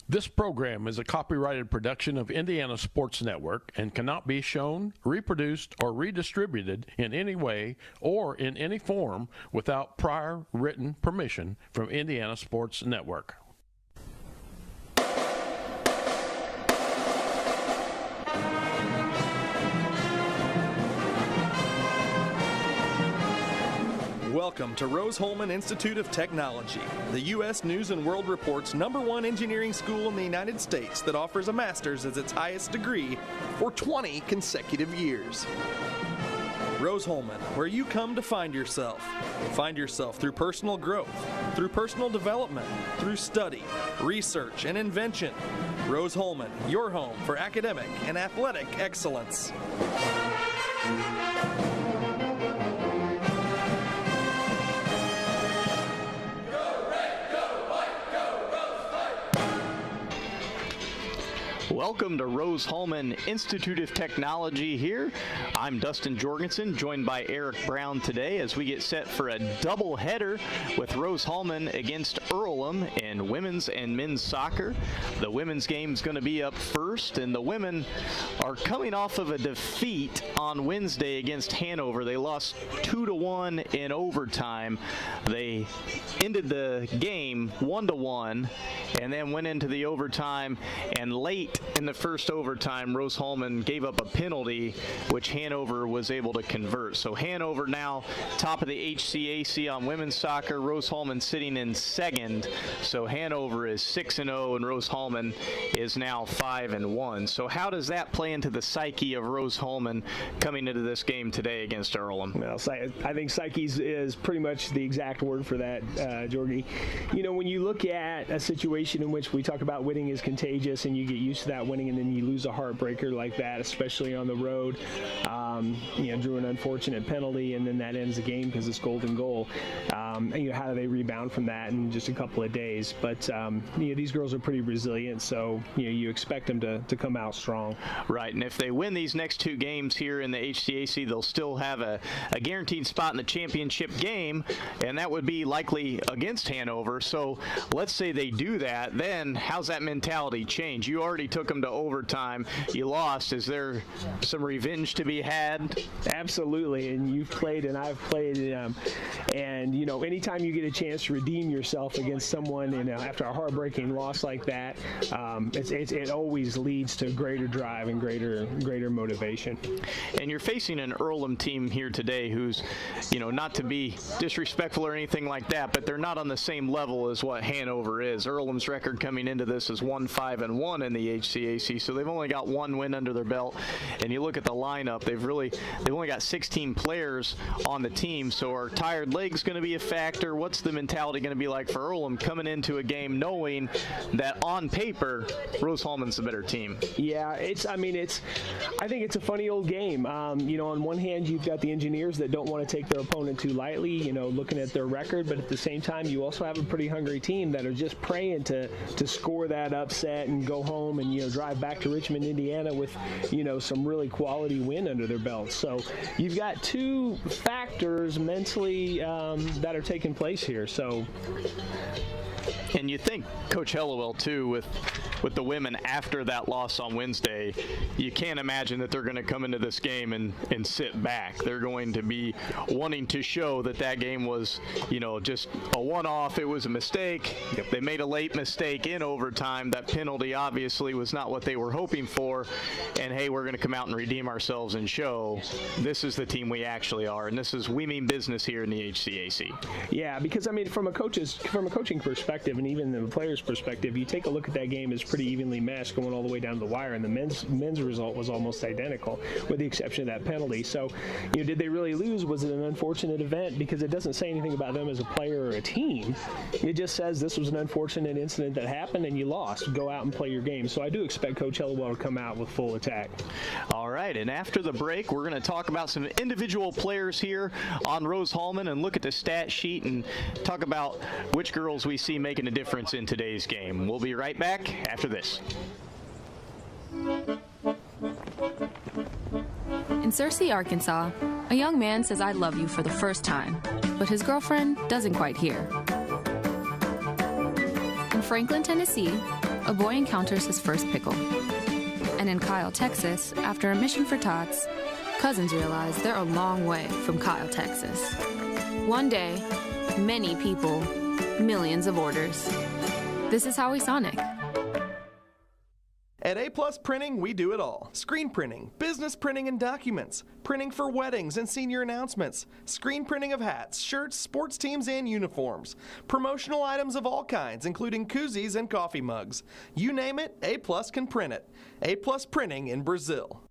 This program is a copyrighted production of Indiana Sports Network and cannot be shown, reproduced, or redistributed in any way or in any form without prior written permission from Indiana Sports Network. Welcome to Rose-Hulman Institute of Technology, the U.S. News & World Report's #1 engineering school in the United States that offers a master's as its highest degree for 20 consecutive years. Rose-Hulman, where you come to find yourself. Find yourself through personal growth, through personal development, through study, research, and invention. Rose-Hulman, your home for academic and athletic excellence. Welcome to Rose-Hulman Institute of Technology here. I'm Dustin Jorgensen, joined by Eric Brown today as we get set for a doubleheader with Rose-Hulman against Earlham in women's and men's soccer. The women's game is going to be up first, and the women are coming off of a defeat on Wednesday against Hanover. They lost 2-1 in overtime. They ended the game 1-1 and then went into the overtime, and late in the first overtime, Rose-Hulman gave up a penalty, which Hanover was able to convert. So Hanover now top of the HCAC on women's soccer, Rose-Hulman sitting in second. So Hanover is 6-0 and Rose-Hulman is now 5-1. So how does that play into the psyche of Rose-Hulman coming into this game today against Earlham? Well, I think psyche is pretty much the exact word for that, Jorgie. You know, when you look at a situation in which we talk about winning is contagious and you get used to that winning and then you lose a heartbreaker like that, especially on the road, drew an unfortunate penalty and then that ends the game because it's golden goal. How do they rebound from that in just a couple of days? But these girls are pretty resilient, so you expect them to come out strong. Right, and if they win these next two games here in the HCAC, they'll still have a guaranteed spot in the championship game, and that would be likely against Hanover. So let's say they do that, then how's that mentality change? You already took them to overtime. You lost. Is there some revenge to be had? Absolutely, and you've played and I've played, and anytime you get a chance to redeem yourself against someone, after a heartbreaking loss like that, it always leads to greater drive and greater motivation. And you're facing an Earlham team here today who's, not to be disrespectful or anything like that, but they're not on the same level as what Hanover is. Earlham's record coming into this is 1-5-1 in the HCAC, so they've only got one win under their belt. And you look at the lineup, they've only got 16 players on the team, so are tired legs going to be a factor? What's the mentality going to be like for Earlham coming into a game knowing that on paper Rose-Hulman's the better team? Yeah, I think it's a funny old game. On one hand, you've got the engineers that don't want to take their opponent too lightly, looking at their record, but at the same time, you also have a pretty hungry team that are just praying to score that upset and go home and, drive back to Richmond, Indiana with, some really quality win under their belts. So you've got two factors mentally that are taking place here. So, and you think Coach Hellawell too, with the women after that loss on Wednesday, you can't imagine that they're going to come into this game and sit back. They're going to be wanting to show that game was, just a one-off. It was a mistake. Yep. They made a late mistake in overtime. That penalty obviously was not what they were hoping for. And hey, we're going to come out and redeem ourselves and show this is the team we actually are, and we mean business here in the HCAC. Yeah, because from a coaching perspective and even the players' perspective, you take a look at that game as pretty evenly matched going all the way down to the wire, and the men's result was almost identical with the exception of that penalty. So, did they really lose? Was it an unfortunate event? Because it doesn't say anything about them as a player or a team. It just says this was an unfortunate incident that happened and you lost. Go out and play your game. So I do expect Coach Hellawell to come out with full attack. All right, and after the break, we're going to talk about some individual players here on Rose-Hulman and look at the stat sheet and talk about which girls we see making a difference in today's game. We'll be right back after this. In Searcy, Arkansas, a young man says I love you for the first time, but his girlfriend doesn't quite hear. In Franklin, Tennessee, a boy encounters his first pickle. And in Kyle, Texas, after a mission for tots, cousins realize they're a long way from Kyle, Texas. One day, many people, millions of orders. This is Howie Sonic. At A Plus Printing, we do it all. Screen printing, business printing and documents, printing for weddings and senior announcements, screen printing of hats, shirts, sports teams, and uniforms, promotional items of all kinds, including koozies and coffee mugs. You name it, A Plus can print it. A Plus Printing in Brazil.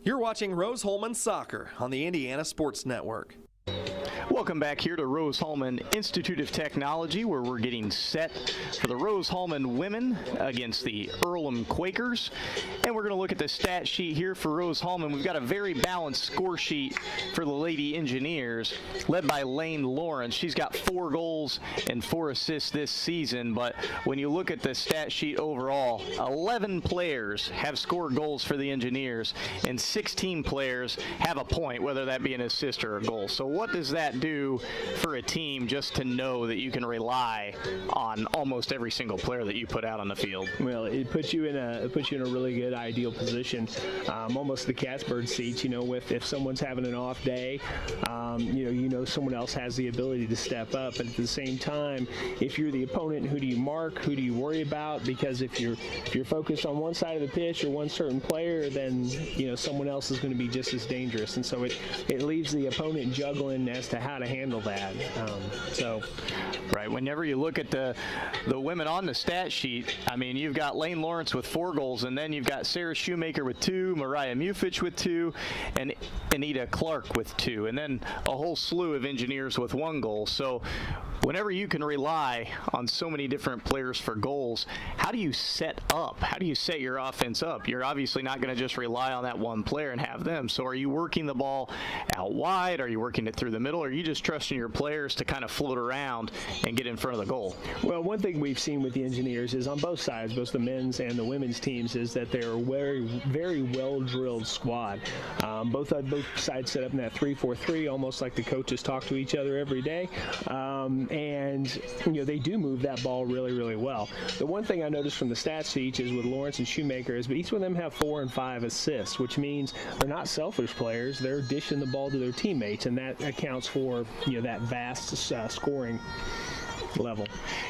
You're watching Rose-Hulman Soccer on the Indiana Sports Network. Welcome back here to Rose-Hulman Institute of Technology, where we're getting set for the Rose-Hulman women against the Earlham Quakers. And we're going to look at the stat sheet here for Rose-Hulman. We've got a very balanced score sheet for the Lady Engineers, led by Lane Lawrence. She's got 4 goals and 4 assists this season. But when you look at the stat sheet overall, 11 players have scored goals for the Engineers, and 16 players have a point, whether that be an assist or a goal. So what does that do for a team, just to know that you can rely on almost every single player that you put out on the field? Well, it puts you in a really good ideal position, almost the cat's bird seats. If someone's having an off day, someone else has the ability to step up. But at the same time, if you're the opponent, who do you mark? Who do you worry about? Because if you're focused on one side of the pitch or one certain player, then someone else is going to be just as dangerous. And so it leaves the opponent juggling as to how to handle that. Right. Whenever you look at the women on the stat sheet, I mean, you've got Lane Lawrence with 4 goals, and then you've got Sarah Shoemaker with 2, Mariah Mufich with 2, and Anita Clark with 2, and then a whole slew of Engineers with 1 goal. So whenever you can rely on so many different players for goals, how do you set up? How do you set your offense up? You're obviously not going to just rely on that one player and have them. So are you working the ball out wide? Are you working it through the middle? Or are you just trusting your players to kind of float around and get in front of the goal? Well, one thing we've seen with the Engineers is on both sides, both the men's and the women's teams, is that they're a very, very well-drilled squad. Both sides set up in that 3-4-3, almost like the coaches talk to each other every day. And they do move that ball really, really well. The one thing I noticed from the stat sheet is with Lawrence and Shoemaker is each of them have 4 and 5 assists, which means they're not selfish players. They're dishing the ball to their teammates, and that accounts for that vast scoring level.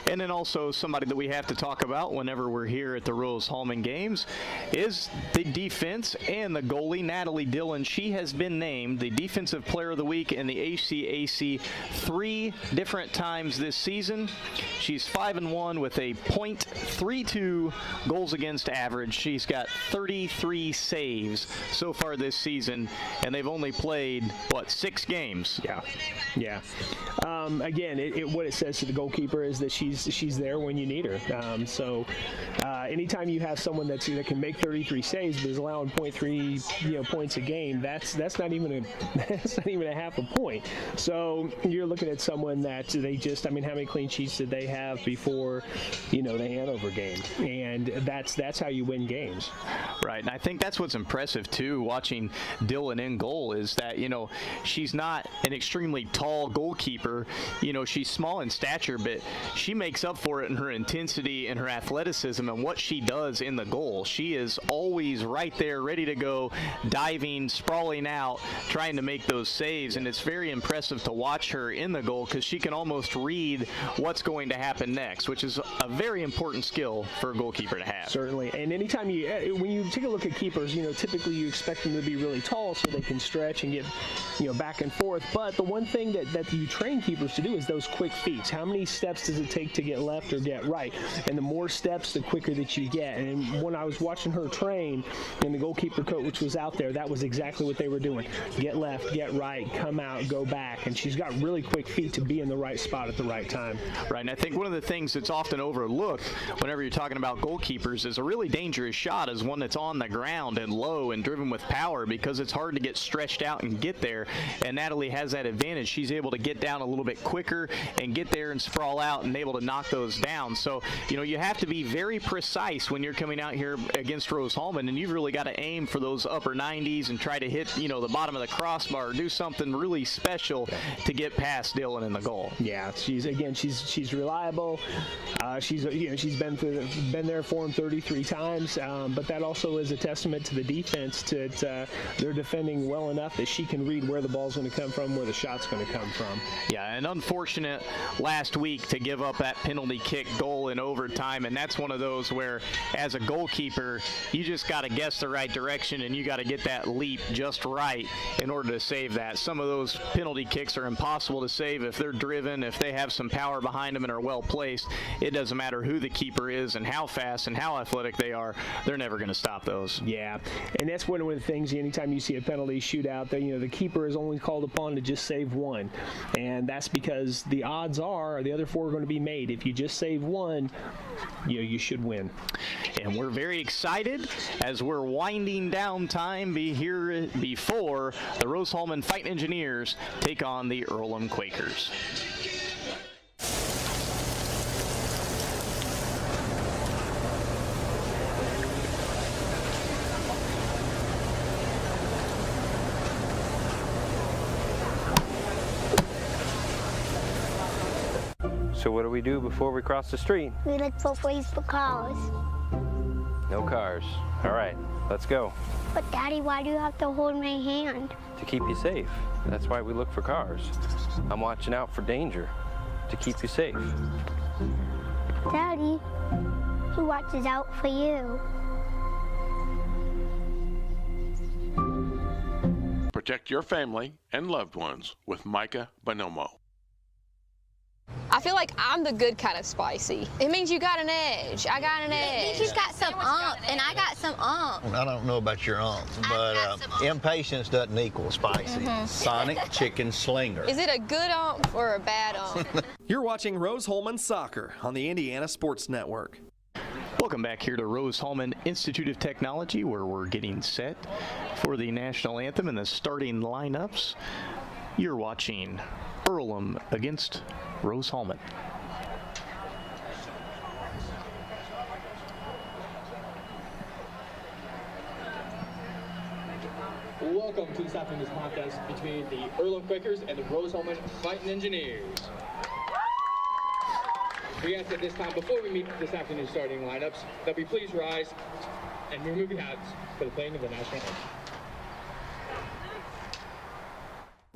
And then also somebody that we have to talk about whenever we're here at the Rose-Hulman games is the defense and the goalie, Natalie Dillon. She has been named the Defensive Player of the Week in the HCAC 3 different times this season. She's 5-1 with a .32 goals against average. She's got 33 saves so far this season, and they've only played, 6 games? Yeah. Again, what it says to the goalkeeper is that she's there when you need her. Anytime you have someone that can make 33 saves but is allowing 0.3 points a game, that's not even a half a point. So you're looking at someone that how many clean sheets did they have before the Hanover game? And that's how you win games. Right, and I think that's what's impressive too, watching Dillon in goal, is that she's not an extremely tall goalkeeper. She's small in stature, but she makes up for it in her intensity and her athleticism and what she does in the goal. She is always right there, ready to go, diving, sprawling out, trying to make those saves, and it's very impressive to watch her in the goal because she can almost read what's going to happen next, which is a very important skill for a goalkeeper to have. Certainly, and anytime when you take a look at keepers, typically you expect them to be really tall so they can stretch and get, back and forth, but the one thing that you train keepers to do is those quick feet. How many steps does it take to get left or get right? And the more steps, the quicker that you get. And when I was watching her train and the goalkeeper coach was out there, that was exactly what they were doing. Get left, get right, come out, go back. And she's got really quick feet to be in the right spot at the right time. Right, and I think one of the things that's often overlooked whenever you're talking about goalkeepers is a really dangerous shot is one that's on the ground and low and driven with power, because it's hard to get stretched out and get there. And Natalie has that advantage. She's able to get down a little bit quicker and get there and sprawl out and able to knock those down. So, you have to be very precise precise when you're coming out here against Rose-Hulman, and you've really got to aim for those upper 90s and try to hit, the bottom of the crossbar, do something really special to get past Dylan in the goal. Yeah, she's reliable. She's been there for him 33 times, but that also is a testament to the defense that they're defending well enough that she can read where the ball's going to come from, where the shot's going to come from. Yeah, and unfortunate last week to give up that penalty kick goal in overtime, and that's one of those where, as a goalkeeper, you just got to guess the right direction and you got to get that leap just right in order to save that. Some of those penalty kicks are impossible to save if they're driven, if they have some power behind them and are well placed. It doesn't matter who the keeper is and how fast and how athletic they are, they're never going to stop those. Yeah, and that's one of the things, anytime you see a penalty shootout, that the keeper is only called upon to just save one, and that's because the odds are the other four are going to be made. If you just save one, you should win. And we're very excited as we're winding down time here before the Rose-Hulman Fighting Engineers take on the Earlham Quakers. So what do we do before we cross the street? We look for ways for cars. No cars. All right, let's go. But Daddy, why do you have to hold my hand? To keep you safe. That's why we look for cars. I'm watching out for danger to keep you safe. Daddy, who watches out for you? Protect your family and loved ones with Micah Bonomo. I feel like I'm the good kind of spicy. It means you got an edge. I got an edge. You got some and I got some I don't know about your but impatience doesn't equal spicy. Sonic Chicken Slinger. Is it a good or a bad You're watching Rose-Hulman Soccer on the Indiana Sports Network. Welcome back here to Rose-Hulman Institute of Technology, where we're getting set for the national anthem and the starting lineups. You're watching Earlham against Rose-Hulman. Welcome to this afternoon's contest between the Earlham Quakers and the Rose-Hulman Fighting Engineers. We ask at this time, before we meet this afternoon's starting lineups, that we please rise and remove your hats for the playing of the national anthem.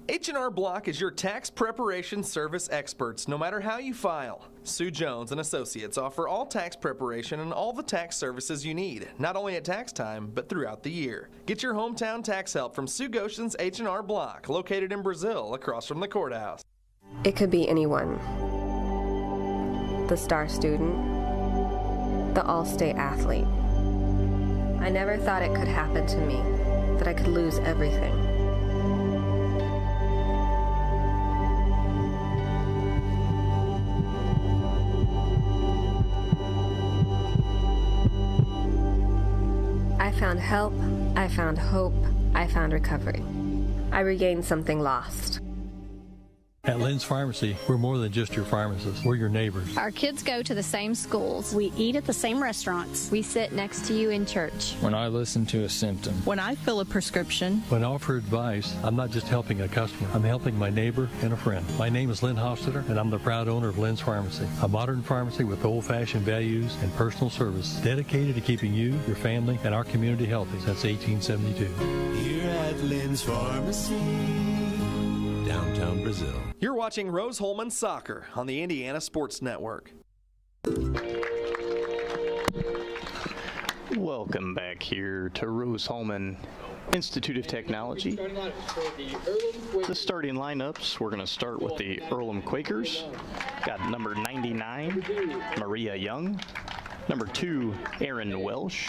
H&R Block is your tax preparation service experts, no matter how you file. Sue Jones and Associates offer all tax preparation and all the tax services you need, not only at tax time, but throughout the year. Get your hometown tax help from Sue Goshen's H&R Block, located in Brazil, across from the courthouse. It could be anyone. The star student, the all-state athlete. I never thought it could happen to me, that I could lose everything. I found help, I found hope, I found recovery. I regained something lost. At Lynn's Pharmacy, we're more than just your pharmacists. We're your neighbors. Our kids go to the same schools. We eat at the same restaurants. We sit next to you in church. When I listen to a symptom. When I fill a prescription. When I offer advice, I'm not just helping a customer. I'm helping my neighbor and a friend. My name is Lynn Hofstetter, and I'm the proud owner of Lynn's Pharmacy, a modern pharmacy with old-fashioned values and personal service, dedicated to keeping you, your family, and our community healthy since 1872. Here at Lynn's Pharmacy, downtown Brazil. You're watching Rose-Hulman Soccer on the Indiana Sports Network. Welcome back here to Rose-Hulman Institute of Technology. The starting lineups, we're going to start with the Earlham Quakers. Got number 99, Maria Young. Number 2, Erin Welsh.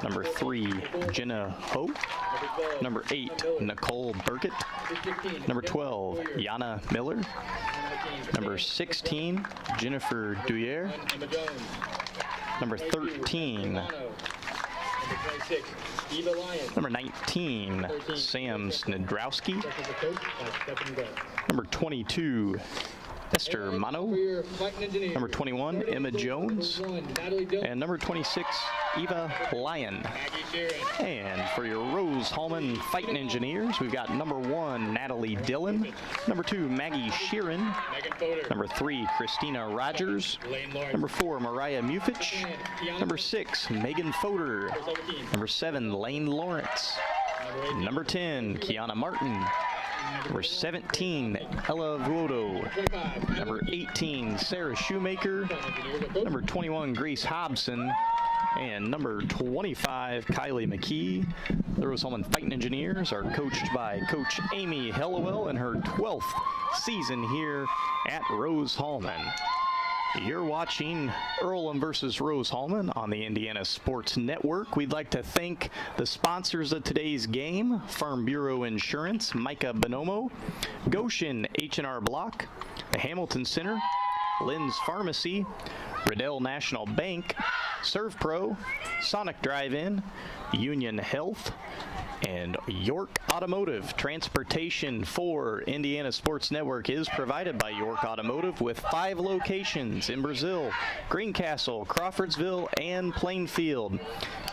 Number 3, Jenna Ho. Number 8, Nicole Burkett. Number 12, Yana Miller. Number 16, Jennifer Duyere. Number 13, number 19, Sam Snedrowski. Number 22, Esther Mano, number 21, Emma Jones, and number 26, Eva Lyon. And for your Rose-Hulman Fighting Engineers, we've got number 1, Natalie Dillon, number 2, Maggie Sheeran, number 3, Christina Rogers, number 4, Mariah Mufich, number 6, Megan Fodor, number 7, Lane Lawrence, number 10, Kiana Martin, number 17, Ella Vuoto, number 18, Sarah Shoemaker, number 21, Grace Hobson, and number 25, Kylie McKee. The Rose-Hulman Fighting Engineers are coached by Coach Amy Hellowell in her 12th season here at Rose-Hulman. You're watching Earlham versus Rose-Hulman on the Indiana Sports Network. We'd like to thank the sponsors of today's game: Farm Bureau Insurance, Micah Bonomo, Goshen H&R Block, the Hamilton Center, Lynn's Pharmacy, Riddell National Bank, ServPro, Sonic Drive-In, Union Health, and York Automotive. Transportation for Indiana Sports Network is provided by York Automotive with 5 locations in Brazil, Greencastle, Crawfordsville, and Plainfield.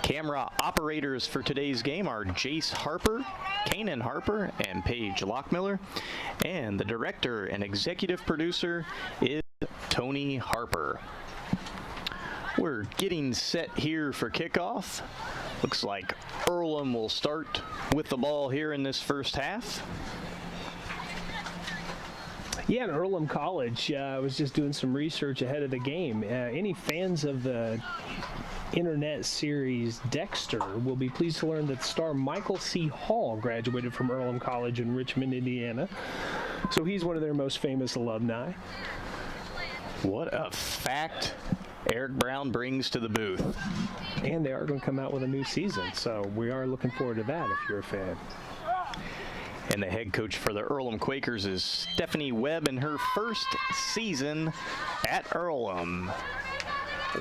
Camera operators for today's game are Jace Harper, Kanan Harper, and Paige Lockmiller. And the director and executive producer is Tony Harper. We're getting set here for kickoff. Looks like Earlham will start with the ball here in this first half. Yeah, and Earlham College was just doing some research ahead of the game. Any fans of the internet series Dexter will be pleased to learn that star Michael C. Hall graduated from Earlham College in Richmond, Indiana. So he's one of their most famous alumni. What a fact Eric Brown brings to the booth. And they are going to come out with a new season, so we are looking forward to that if you're a fan. And the head coach for the Earlham Quakers is Stephanie Webb in her first season at Earlham.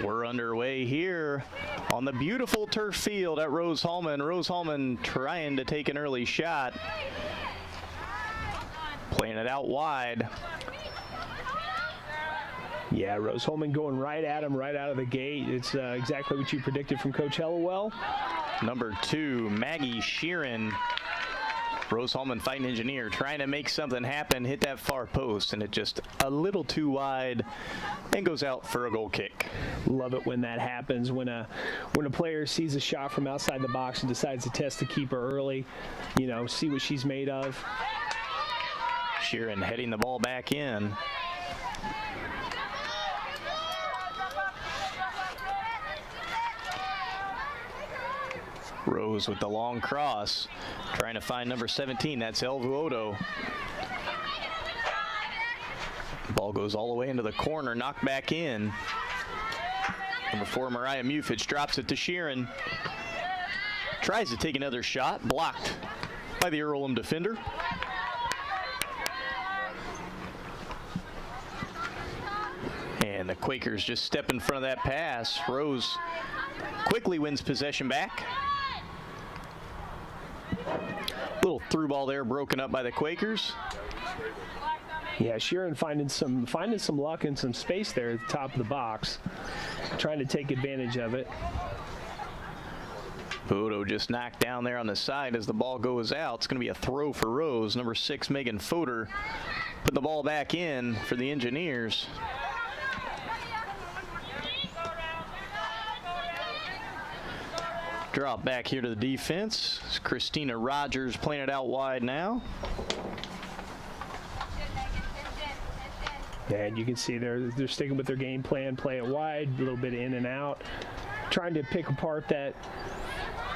We're underway here on the beautiful turf field at Rose-Hulman. Rose-Hulman trying to take an early shot. Playing it out wide. Yeah, Rose-Hulman going right at him right out of the gate. It's exactly what you predicted from Coach Hellowell. Number 2, Maggie Sheeran, Rose-Hulman Fighting Engineer, trying to make something happen, hit that far post, and it just a little too wide and goes out for a goal kick. Love it when that happens, when a player sees a shot from outside the box and decides to test the keeper early, you know, see what she's made of. Sheeran heading the ball back in. Rose with the long cross, trying to find number 17. That's El Vuoto. Ball goes all the way into the corner, knocked back in. Number 4, Mariah Mufich drops it to Sheeran. Tries to take another shot, blocked by the Earlham defender. And the Quakers just step in front of that pass. Rose quickly wins possession back. Little through ball there, broken up by the Quakers. Yeah, Sheeran finding some luck and some space there at the top of the box, trying to take advantage of it. Vuoto just knocked down there on the side as the ball goes out. It's going to be a throw for Rose. Number 6, Megan Fodor, put the ball back in for the Engineers. Drop back here to the defense. It's Christina Rogers playing it out wide now. And you can see they're sticking with their game plan, play it wide, a little bit in and out, trying to pick apart that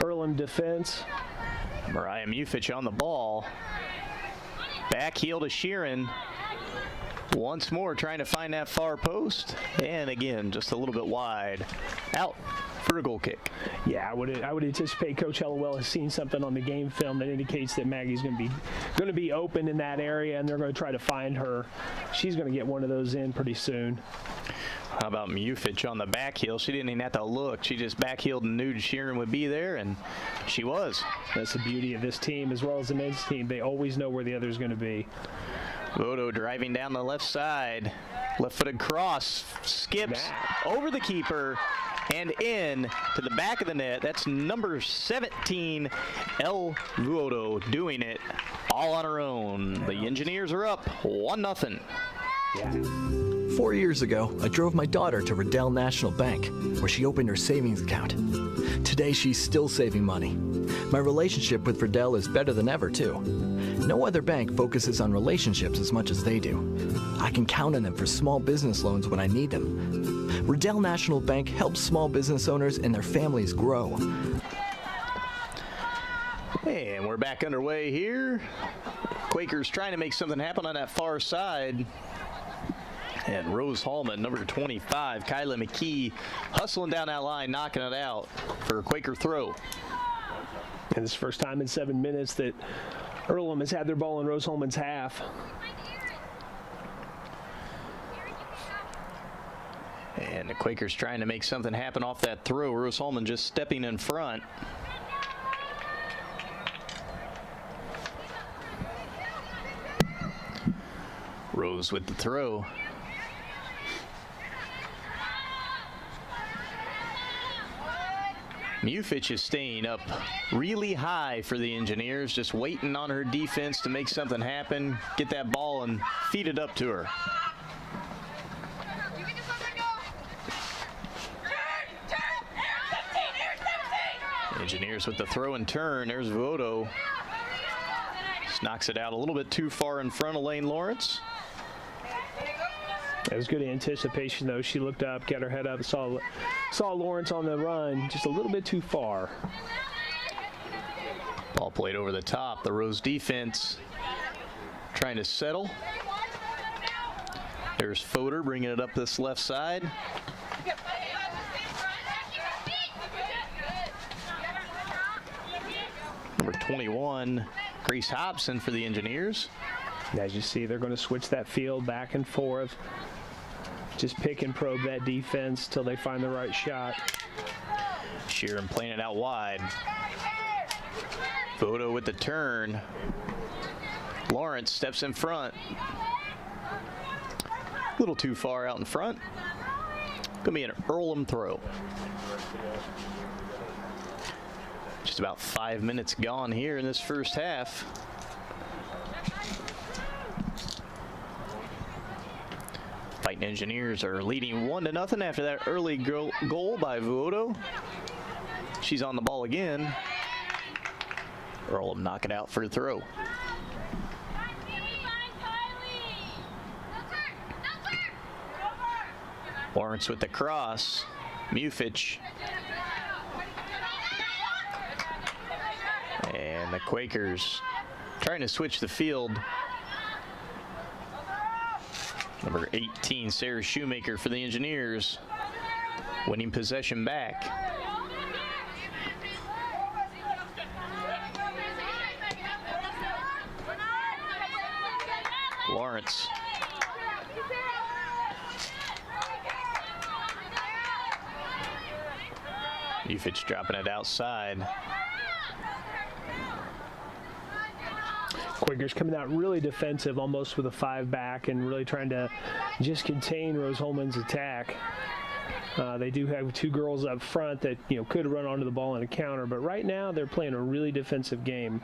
Earlham defense. Mariah Mufich on the ball. Back heel to Sheeran. Once more trying to find that far post. And again, just a little bit wide. Out for a goal kick. Yeah, I would anticipate Coach Hellowell has seen something on the game film that indicates that Maggie's going to be open in that area, and they're going to try to find her. She's going to get one of those in pretty soon. How about Mufich on the back heel? She didn't even have to look. She just back heeled and knew Sheeran would be there, and she was. That's the beauty of this team as well as the men's team. They always know where the other's going to be. Vodo driving down the left side. Left-footed cross, skips over the keeper and in to the back of the net. That's number 17, El Vodo, doing it all on her own. The Engineers are up 1-0. 4 years ago, I drove my daughter to Riddell National Bank, where she opened her savings account. Today, she's still saving money. My relationship with Riddell is better than ever, too. No other bank focuses on relationships as much as they do. I can count on them for small business loans when I need them. Riddell National Bank helps small business owners and their families grow. And we're back underway here. Quakers trying to make something happen on that far side. And Rose-Hulman, number 25, Kyla McKee, hustling down that line, knocking it out for a Quaker throw. And this is the first time in 7 minutes that Earlham has had their ball in Rose-Hulman's half. And the Quakers trying to make something happen off that throw. Rose-Hulman just stepping in front. Rose with the throw. Mufich is staying up really high for the Engineers, just waiting on her defense to make something happen, get that ball and feed it up to her. Engineers with the throw and turn. There's Vodo. Just knocks it out a little bit too far in front of Lane Lawrence. It was good anticipation, though. She looked up, got her head up, saw Lawrence on the run just a little bit too far. Ball played over the top. The Rose defense trying to settle. There's Fodor bringing it up this left side. Number 21, Grace Hobson for the Engineers. And as you see, they're going to switch that field back and forth. Just pick and probe that defense till they find the right shot. Sheeran playing it out wide. Vodo with the turn. Lawrence steps in front. A little too far out in front. Gonna be an Earlham throw. Just about 5 minutes gone here in this first half. Fighting Engineers are leading 1-0 after that early goal by Vodo. She's on the ball again. Earlham knock it out for a throw. Lawrence with the cross. Mufich. And the Quakers trying to switch the field. Number 18, Sarah Shoemaker for the Engineers, winning possession back. Lawrence. Ufich dropping it outside. Quakers coming out really defensive, almost with a 5 back, and really trying to just contain Rose-Hulman's attack. They do have 2 girls up front that could run onto the ball in a counter, but right now they're playing a really defensive game.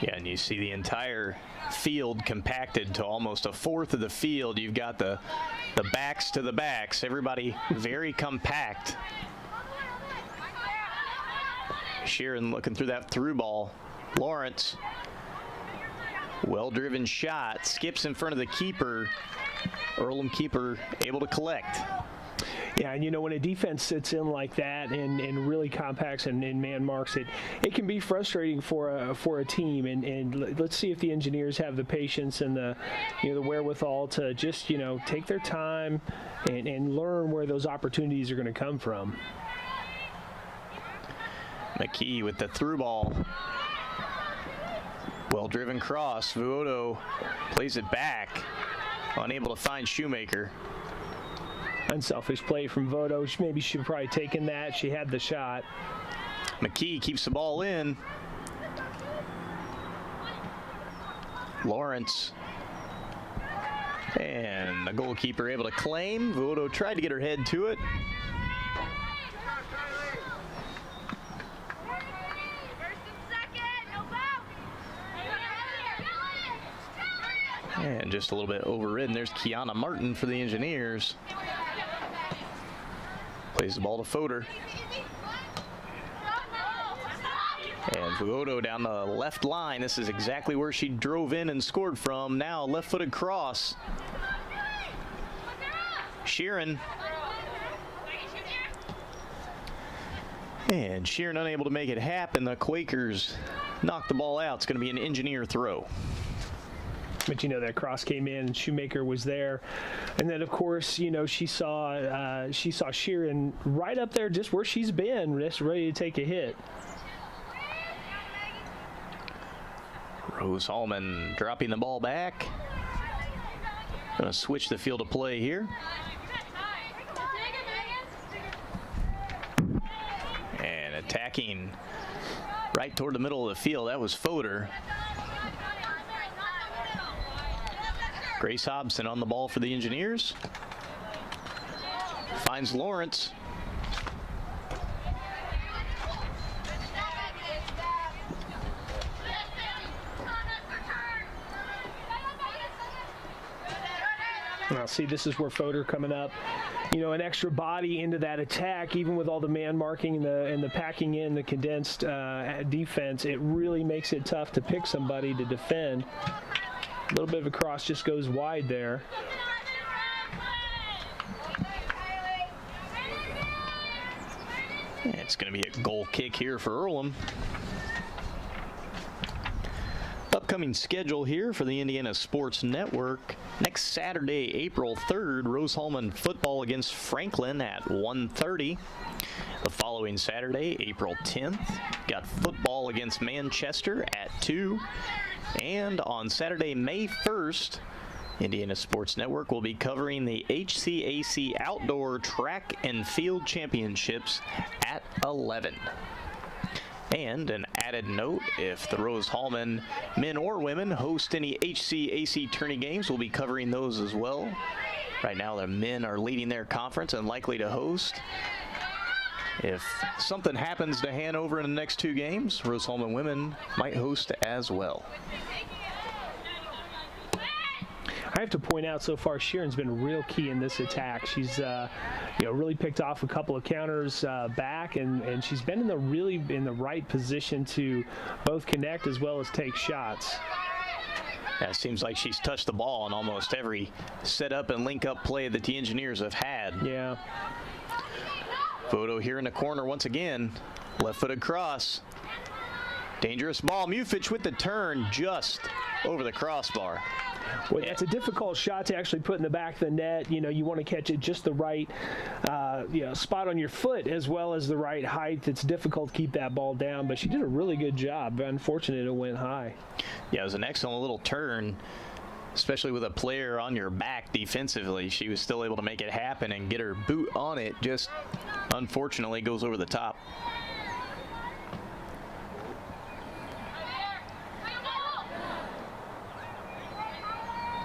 Yeah, and you see the entire field compacted to almost a fourth of the field. You've got the backs to the backs, everybody very compact. Sheeran looking through that through ball. Lawrence, well-driven shot, skips in front of the keeper. Earlham keeper able to collect. Yeah, and when a defense sits in like that and really compacts and man marks it, it can be frustrating for a team. And let's see if the Engineers have the patience and the the wherewithal to just take their time and learn where those opportunities are going to come from. McKee with the through ball. Well-driven cross. Vodo plays it back. Unable to find Shoemaker. Unselfish play from Vodo. Maybe she should have probably taken that. She had the shot. McKee keeps the ball in. Lawrence. And the goalkeeper able to claim. Vodo tried to get her head to it. And just a little bit overridden. There's Kiana Martin for the Engineers. Plays the ball to Fodor. And Vuoto down the left line. This is exactly where she drove in and scored from. Now left-footed cross. Sheeran. And Sheeran unable to make it happen. The Quakers knock the ball out. It's going to be an Engineer throw. But, you know, that cross came in and Shoemaker was there. And then, of course, you know, she saw Sheeran right up there just where she's been, just ready to take a hit. Rose-Hulman dropping the ball back. Going to switch the field of play here. And attacking right toward the middle of the field. That was Fodor. Grace Hobson on the ball for the Engineers. Finds Lawrence. Now, see, this is where Fodor coming up. You know, an extra body into that attack, even with all the man marking and the packing in the condensed defense, it really makes it tough to pick somebody to defend. A little bit of a cross just goes wide there. It's going to be a goal kick here for Earlham. Upcoming schedule here for the Indiana Sports Network. Next Saturday, April 3rd, Rose-Hulman football against Franklin at 1:30. The following Saturday, April 10th, got football against Manchester at 2. And on Saturday, May 1st, Indiana Sports Network will be covering the HCAC Outdoor Track and Field Championships at 11. And an added note, if the Rose-Hulman men or women host any HCAC tourney games, we'll be covering those as well. Right now, the men are leading their conference and likely to host. If something happens to Hanover in the next 2 games, Rose-Hulman women might host as well. I have to point out so far, Sheeran's been real key in this attack. She's, really picked off a couple of counters back, and she's been in the right position to both connect as well as take shots. Yeah, it seems like she's touched the ball on almost every setup and link-up play that the Engineers have had. Yeah. Photo here in the corner once again. Left-footed cross. Dangerous ball. Mufich with the turn just over the crossbar. Well, that's a difficult shot to actually put in the back of the net. You know, you want to catch it just the right spot on your foot as well as the right height. It's difficult to keep that ball down, but she did a really good job. Unfortunately, it went high. Yeah, it was an excellent little turn, especially with a player on your back defensively. She was still able to make it happen and get her boot on it. Just unfortunately goes over the top.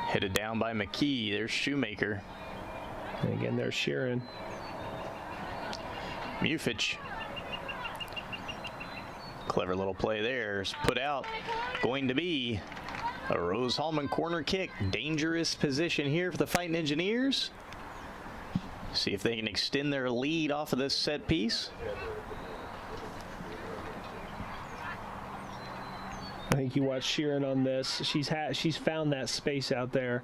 Headed down by McKee. There's Shoemaker. And again, there's Sheeran. Mufich. Clever little play there. Is put out. Going to be a Rose-Hulman corner kick. Dangerous position here for the Fighting Engineers. See if they can extend their lead off of this set piece. I think you watch Sheeran on this. She's found that space out there.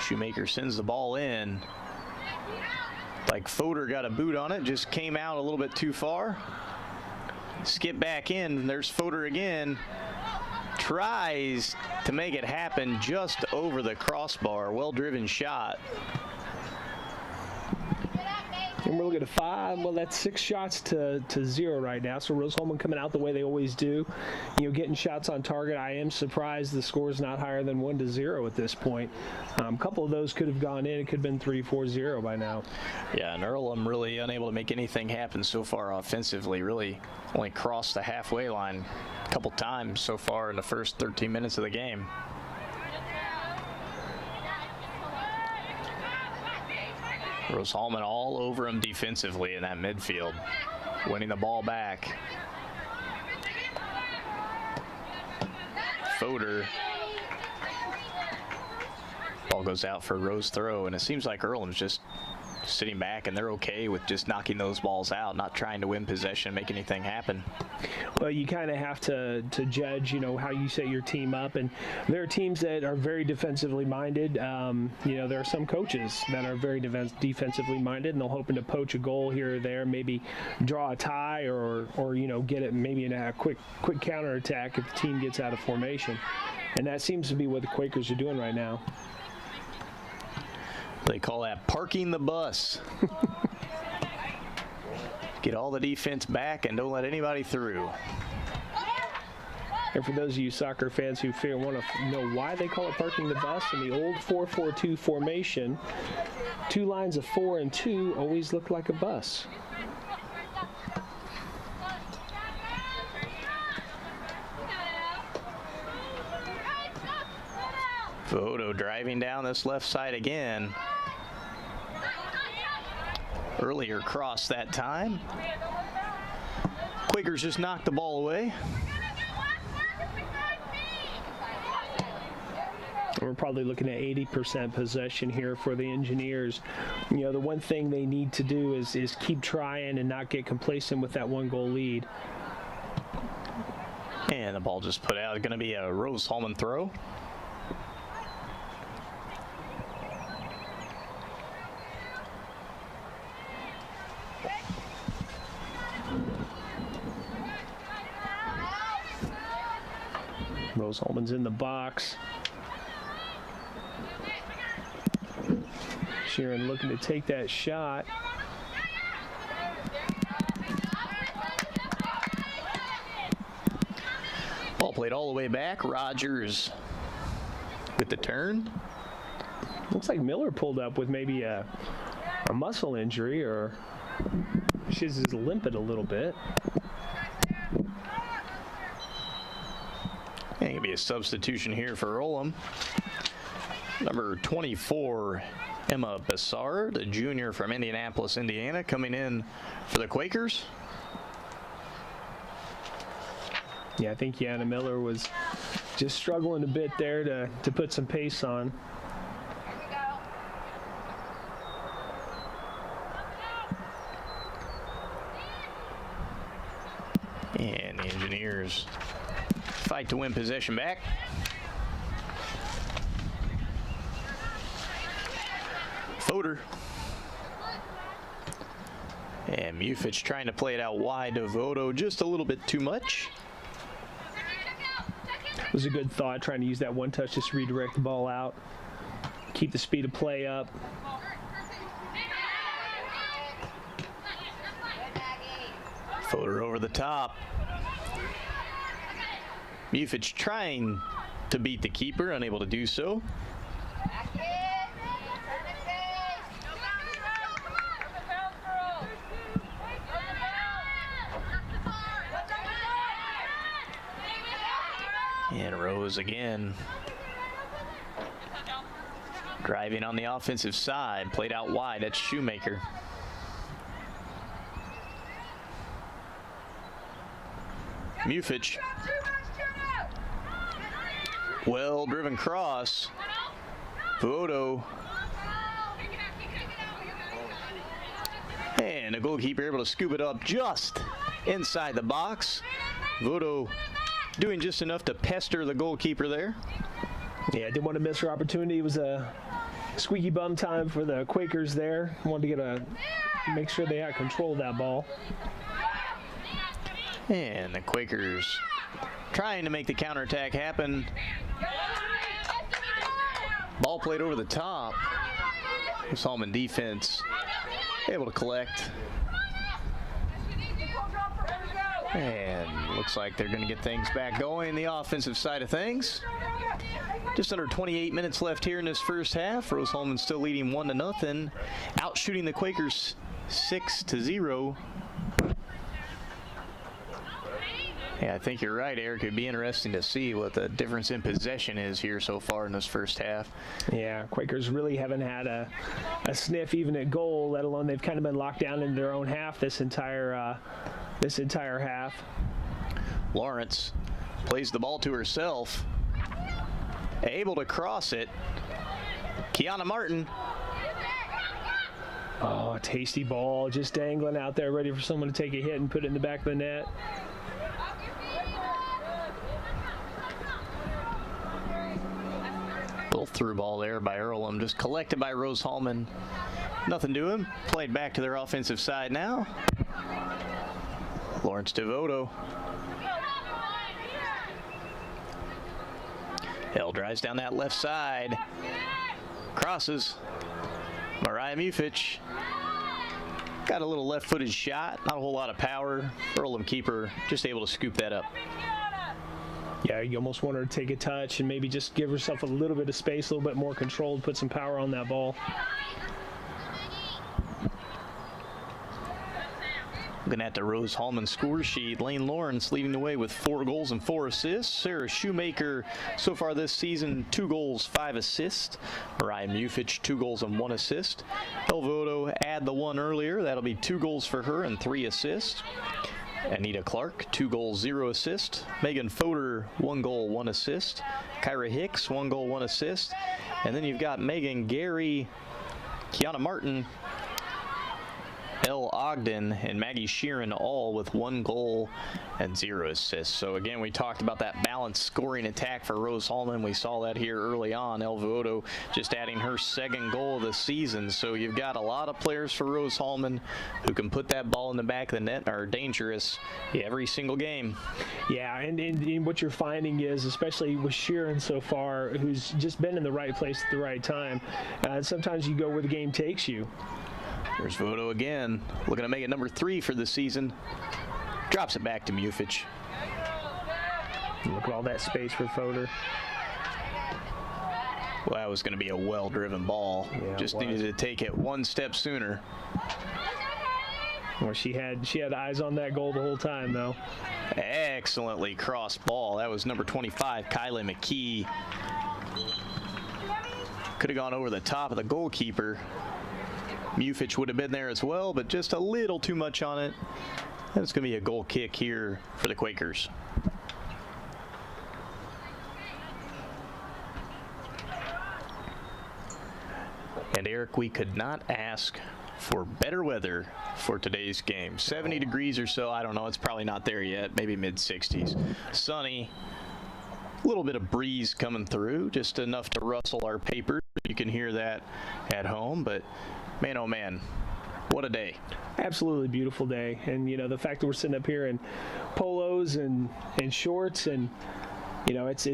Shoemaker sends the ball in. Like Fodor got a boot on it, just came out a little bit too far. Skip back in, there's Fodor again. Tries to make it happen just over the crossbar. Well-driven shot. And we're looking at 5. Well, that's 6 shots to 0 right now. So Rose-Hulman coming out the way they always do. Getting shots on target. I am surprised the score is not higher than 1-0 at this point. A couple of those could have gone in. It could have been 3-4-0 by now. Yeah, and Earlham really unable to make anything happen so far offensively. Really only crossed the halfway line a couple times so far in the first 13 minutes of the game. Rose-Hulman all over him defensively in that midfield, winning the ball back. Fodor. Ball goes out for Rose throw, and it seems like Earlham's just sitting back, and they're okay with just knocking those balls out, not trying to win possession, make anything happen. Well, you kind of have to judge, how you set your team up, and there are teams that are very defensively minded. There are some coaches that are very defensively minded, and they're hoping to poach a goal here or there, maybe draw a tie, or get it maybe in a quick counterattack if the team gets out of formation, and that seems to be what the Quakers are doing right now. They call that parking the bus. Get all the defense back and don't let anybody through. And for those of you soccer fans who want to know why they call it parking the bus, in the old 4-4-2 formation, 2 lines of 4 and 2 always look like a bus. Fodor driving down this left side again. Earlier cross that time. Quakers just knocked the ball away. We're probably looking at 80% possession here for the Engineers. The one thing they need to do is keep trying and not get complacent with that 1-goal lead. And the ball just put out. Going to be a Rose-Hulman throw. Rose-Hulman's in the box. Sheeran looking to take that shot. Ball played all the way back. Rogers with the turn. Looks like Miller pulled up with maybe a muscle injury, or she's limping a little bit. And it'll be a substitution here for Earlham. Number 24, Emma Bessard, a junior from Indianapolis, Indiana, coming in for the Quakers. Yeah, I think Yana Miller was just struggling a bit there to put some pace on. And the Engineers fight to win possession back. Fodor. And Mufich trying to play it out wide to Vodo just a little bit too much. It was a good thought, trying to use that one touch just to redirect the ball out, keep the speed of play up. Fodor over the top. Mufich trying to beat the keeper, unable to do so. And Rose again. Driving on the offensive side, played out wide. That's Shoemaker. Mufich. Well-driven cross. Vodo. And the goalkeeper able to scoop it up just inside the box. Vodo doing just enough to pester the goalkeeper there. Yeah, didn't want to miss her opportunity. It was a squeaky bum time for the Quakers there. Wanted to make sure they had control of that ball. And the Quakers trying to make the counterattack happen. Ball played over the top. Rose-Hulman defense able to collect. And looks like they're going to get things back going, the offensive side of things. Just under 28 minutes left here in this first half. Rose-Hulman still leading 1-0, out shooting the Quakers 6-0. Yeah, I think you're right, Eric. It'd be interesting to see what the difference in possession is here so far in this first half. Yeah, Quakers really haven't had a sniff even at goal, let alone they've kind of been locked down in their own half this entire half. Lawrence plays the ball to herself, able to cross it. Kiana Martin. Oh, a tasty ball, just dangling out there, ready for someone to take a hit and put it in the back of the net. Little through ball there by Earlham, just collected by Rose-Hulman. Nothing doing. Played back to their offensive side now. Lawrence Devoto. Hill drives down that left side. Crosses. Mariah Mufich. Got a little left-footed shot. Not a whole lot of power. Earlham keeper just able to scoop that up. Yeah, you almost want her to take a touch and maybe just give herself a little bit of space, a little bit more control, put some power on that ball. Looking at the Rose-Hulman score sheet, Lane Lawrence leading the way with 4 goals and 4 assists. Sarah Shoemaker so far this season, 2 goals, 5 assists. Mariah Mufich, 2 goals and 1 assist. Elvoto add the one earlier. That'll be 2 goals for her and 3 assists. Anita Clark, 2 goals, 0 assists. Megan Fodor, 1 goal, 1 assist. Kyra Hicks, 1 goal, 1 assist. And then you've got Megan Gary, Kiana Martin, Elle Ogden, and Maggie Sheeran all with 1 goal and 0 assists. So again, we talked about that balanced scoring attack for Rose-Hulman. We saw that here early on. Elvoto just adding her 2nd goal of the season. So you've got a lot of players for Rose-Hulman who can put that ball in the back of the net, are dangerous every single game. Yeah, and what you're finding is, especially with Sheeran so far, who's just been in the right place at the right time, sometimes you go where the game takes you. There's Voto again, looking to make it number 3 for the season. Drops it back to Mufich. Look at all that space for Fodor. Well, that was going to be a well-driven ball. Yeah, just needed to take it 1 step sooner. Well, she had eyes on that goal the whole time, though. Excellently crossed ball. That was number 25, Kylie McKee. Could have gone over the top of the goalkeeper. Mufich would have been there as well, but just a little too much on it. And it's going to be a goal kick here for the Quakers. And Eric, we could not ask for better weather for today's game. 70 degrees or so. I don't know. It's probably not there yet. Maybe mid-60s. Sunny. A little bit of breeze coming through, just enough to rustle our papers. You can hear that at home, but man, oh man, what a day. Absolutely beautiful day. And, you know, the fact that we're sitting up here in polos and shorts, and, you know, it's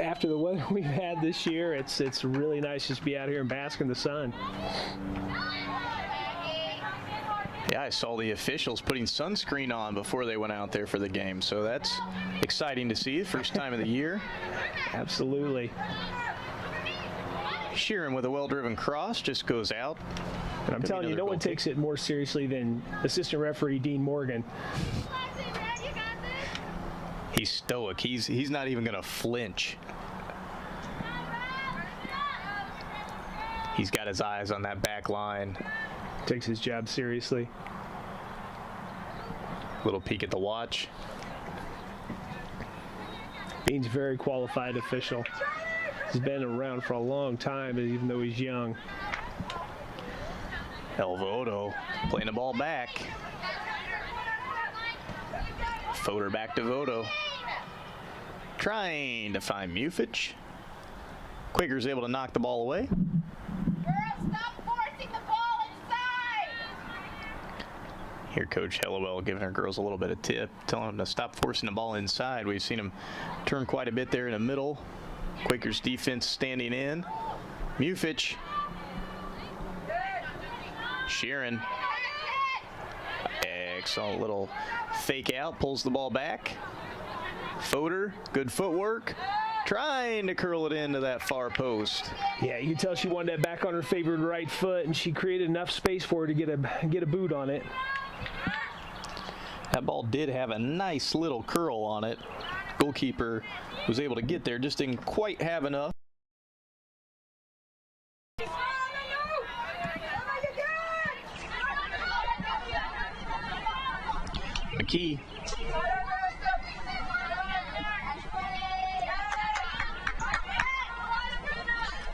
after the weather we've had this year, it's really nice just to be out here and bask in the sun. Yeah, I saw the officials putting sunscreen on before they went out there for the game, so that's exciting to see. First time of the year. Absolutely. Sheeran with a well-driven cross just goes out. And I'm telling you, no one takes it more seriously than assistant referee Dean Morgan. He's stoic. He's not even going to flinch. He's got his eyes on that back line. Takes his job seriously. Little peek at the watch. Dean's a very qualified official. He's been around for a long time, even though he's young. Elvoto playing the ball back. Fodor back to Voto. Trying to find Mufich. Quakers able to knock the ball away. Here, Coach Hellewell giving our girls a little bit of tip, telling them to stop forcing the ball inside. We've seen them turn quite a bit there in the middle. Quakers defense standing in. Mufich Sheeran. Excellent little fake out, pulls the ball back. Fodor, good footwork, trying to curl it into that far post. Yeah, you can tell she wanted that back on her favored right foot, and she created enough space for her to get a boot on it. That ball did have a nice little curl on it. Goalkeeper was able to get there, just didn't quite have enough. McKee.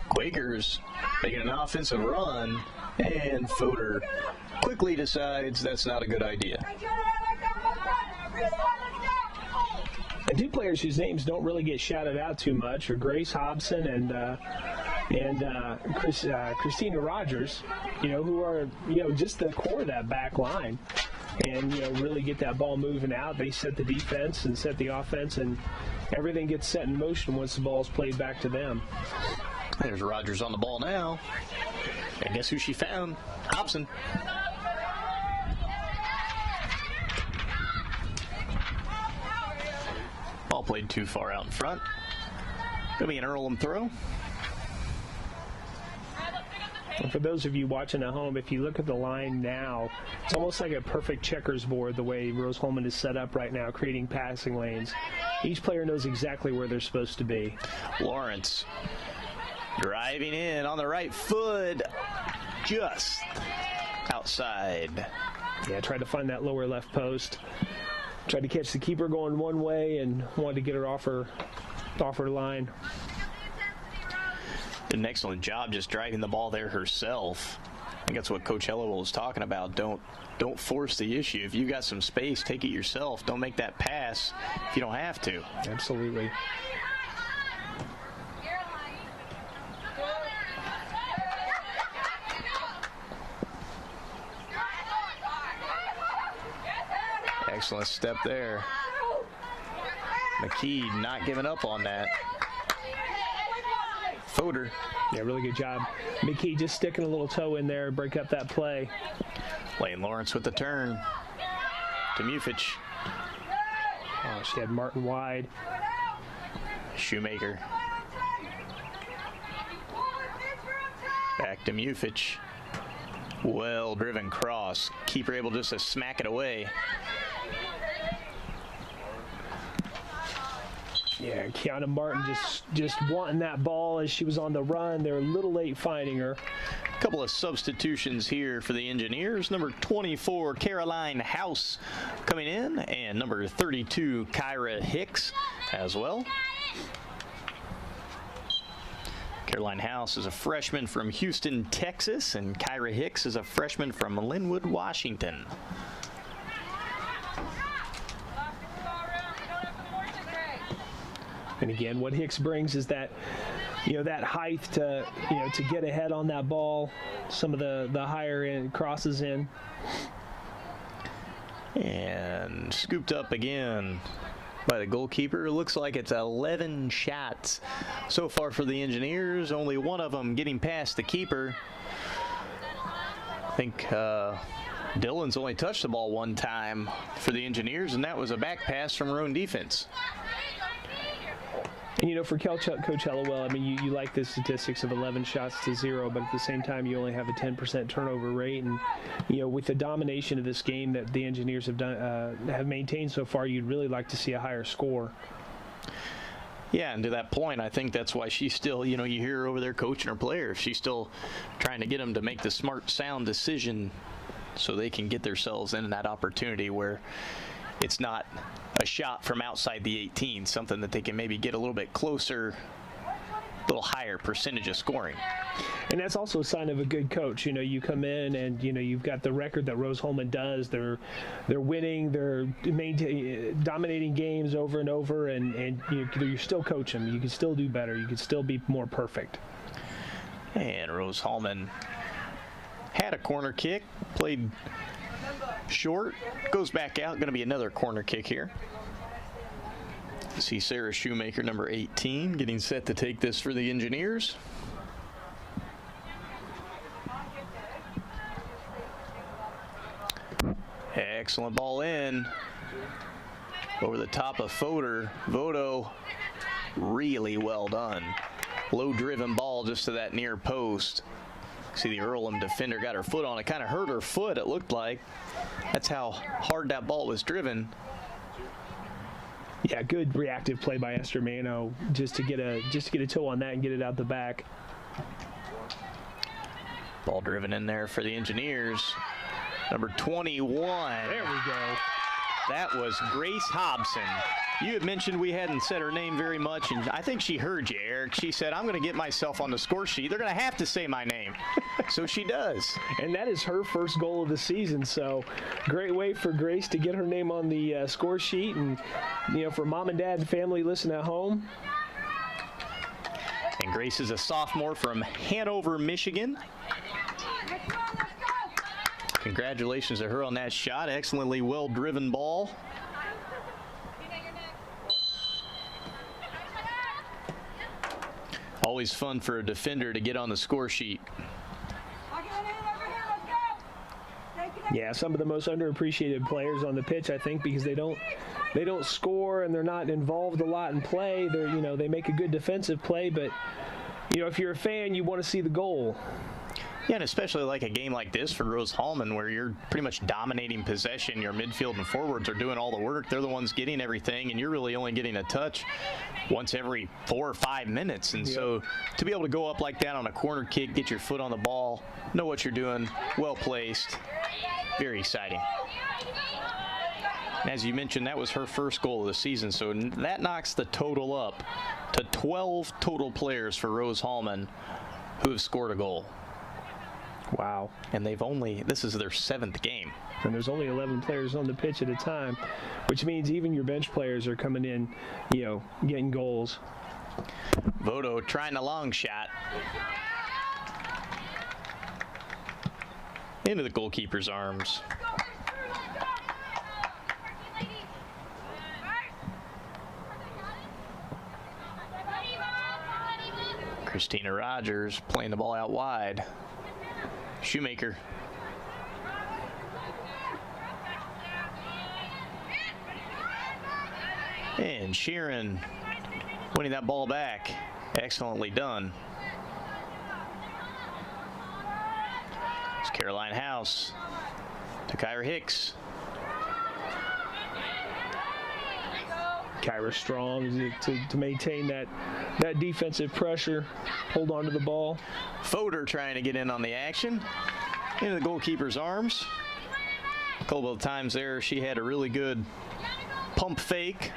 Quakers making an offensive run, and Fodor quickly decides that's not a good idea. And two players whose names don't really get shouted out too much are Grace Hobson and Christina Rogers, who are, just the core of that back line. And, really get that ball moving out. They set the defense and set the offense, and everything gets set in motion once the ball's played back to them. There's Rogers on the ball now. And guess who she found? Hobson. Ball played too far out in front. Gonna be an Earlham throw. And for those of you watching at home, if you look at the line now, it's almost like a perfect checkers board the way Rose-Hulman is set up right now, creating passing lanes. Each player knows exactly where they're supposed to be. Lawrence driving in on the right foot, just outside. Yeah, tried to find that lower left post. Tried to catch the keeper going one way and wanted to get her off her line. Did an excellent job just driving the ball there herself. I think that's what Coach Hellowell was talking about. Don't force the issue. If you got some space, take it yourself. Don't make that pass if you don't have to. Absolutely. Excellent step there. McKee not giving up on that. Fodor. Yeah, really good job. McKee just sticking a little toe in there, break up that play. Lane Lawrence with the turn to Mufich. Oh, she had Martin wide. Shoemaker. Back to Mufich. Well driven cross. Keeper able just to smack it away. Yeah, Kiana Martin just wanting that ball as she was on the run. They were a little late finding her. A couple of substitutions here for the Engineers. Number 24, Caroline House coming in, and number 32, Kyra Hicks as well. Caroline House is a freshman from Houston, Texas, and Kyra Hicks is a freshman from Linwood, Washington. And again, what Hicks brings is that, that height to get ahead on that ball, some of the higher end crosses in. And scooped up again by the goalkeeper. It looks like it's 11 shots so far for the Engineers, only one of them getting past the keeper. I think Dillon's only touched the ball one time for the Engineers, and that was a back pass from her own defense. And, for Coach Hellowell, I mean, you like the statistics of 11 shots to 0, but at the same time, you only have a 10% turnover rate. And, with the domination of this game that the Engineers have maintained so far, you'd really like to see a higher score. Yeah, and to that point, I think that's why she's still, you hear her over there coaching her players. She's still trying to get them to make the smart, sound decision so they can get themselves in that opportunity where it's not a shot from outside the 18, something that they can maybe get a little bit closer, a little higher percentage of scoring. And that's also a sign of a good coach. You come in and, you've got the record that Rose-Hulman does. They're winning, they're dominating games over and over, and you still coach them. You can still do better. You can still be more perfect. And Rose-Hulman had a corner kick, played short, goes back out. Going to be another corner kick here. See Sarah Shoemaker, number 18, getting set to take this for the Engineers. Excellent ball in. Over the top of Fodor. Vodo, really well done. Low-driven ball just to that near post. See the Earlham defender got her foot on it. Kind of hurt her foot, it looked like. That's how hard that ball was driven. Yeah, good reactive play by Esther Mano just to get a toe on that and get it out the back. Ball driven in there for the Engineers. Number 21. There we go. That was Grace Hobson. You had mentioned we hadn't said her name very much, and I think she heard you, Eric. She said, I'm going to get myself on the score sheet. They're going to have to say my name. So she does. And that is her first goal of the season. So great way for Grace to get her name on the score sheet. And, for mom and dad and family listening at home. And Grace is a sophomore from Hanover, Michigan. Congratulations to her on that shot. Excellently well-driven ball. Always fun for a defender to get on the score sheet. Yeah, some of the most underappreciated players on the pitch, I think, because they don't score and they're not involved a lot in play. They make a good defensive play, but if you're a fan, you want to see the goal. Yeah, and especially like a game like this for Rose-Hulman where you're pretty much dominating possession. Your midfield and forwards are doing all the work. They're the ones getting everything, and you're really only getting a touch once every 4 or 5 minutes. And so to be able to go up like that on a corner kick, get your foot on the ball, know what you're doing, well placed, very exciting. And as you mentioned, that was her first goal of the season, so that knocks the total up to 12 total players for Rose-Hulman who have scored a goal. Wow. And this is their 7th game. And there's only 11 players on the pitch at a time, which means even your bench players are coming in, getting goals. Vodo trying a long shot. Into the goalkeeper's arms. Christina Rogers playing the ball out wide. Shoemaker. And Sheeran winning that ball back. Excellently done. It's Caroline House to Kyra Hicks. Kyra strong to maintain that defensive pressure, hold on to the ball. Fodor trying to get in on the action. Into the goalkeeper's arms. A couple of times there she had a really good pump fake.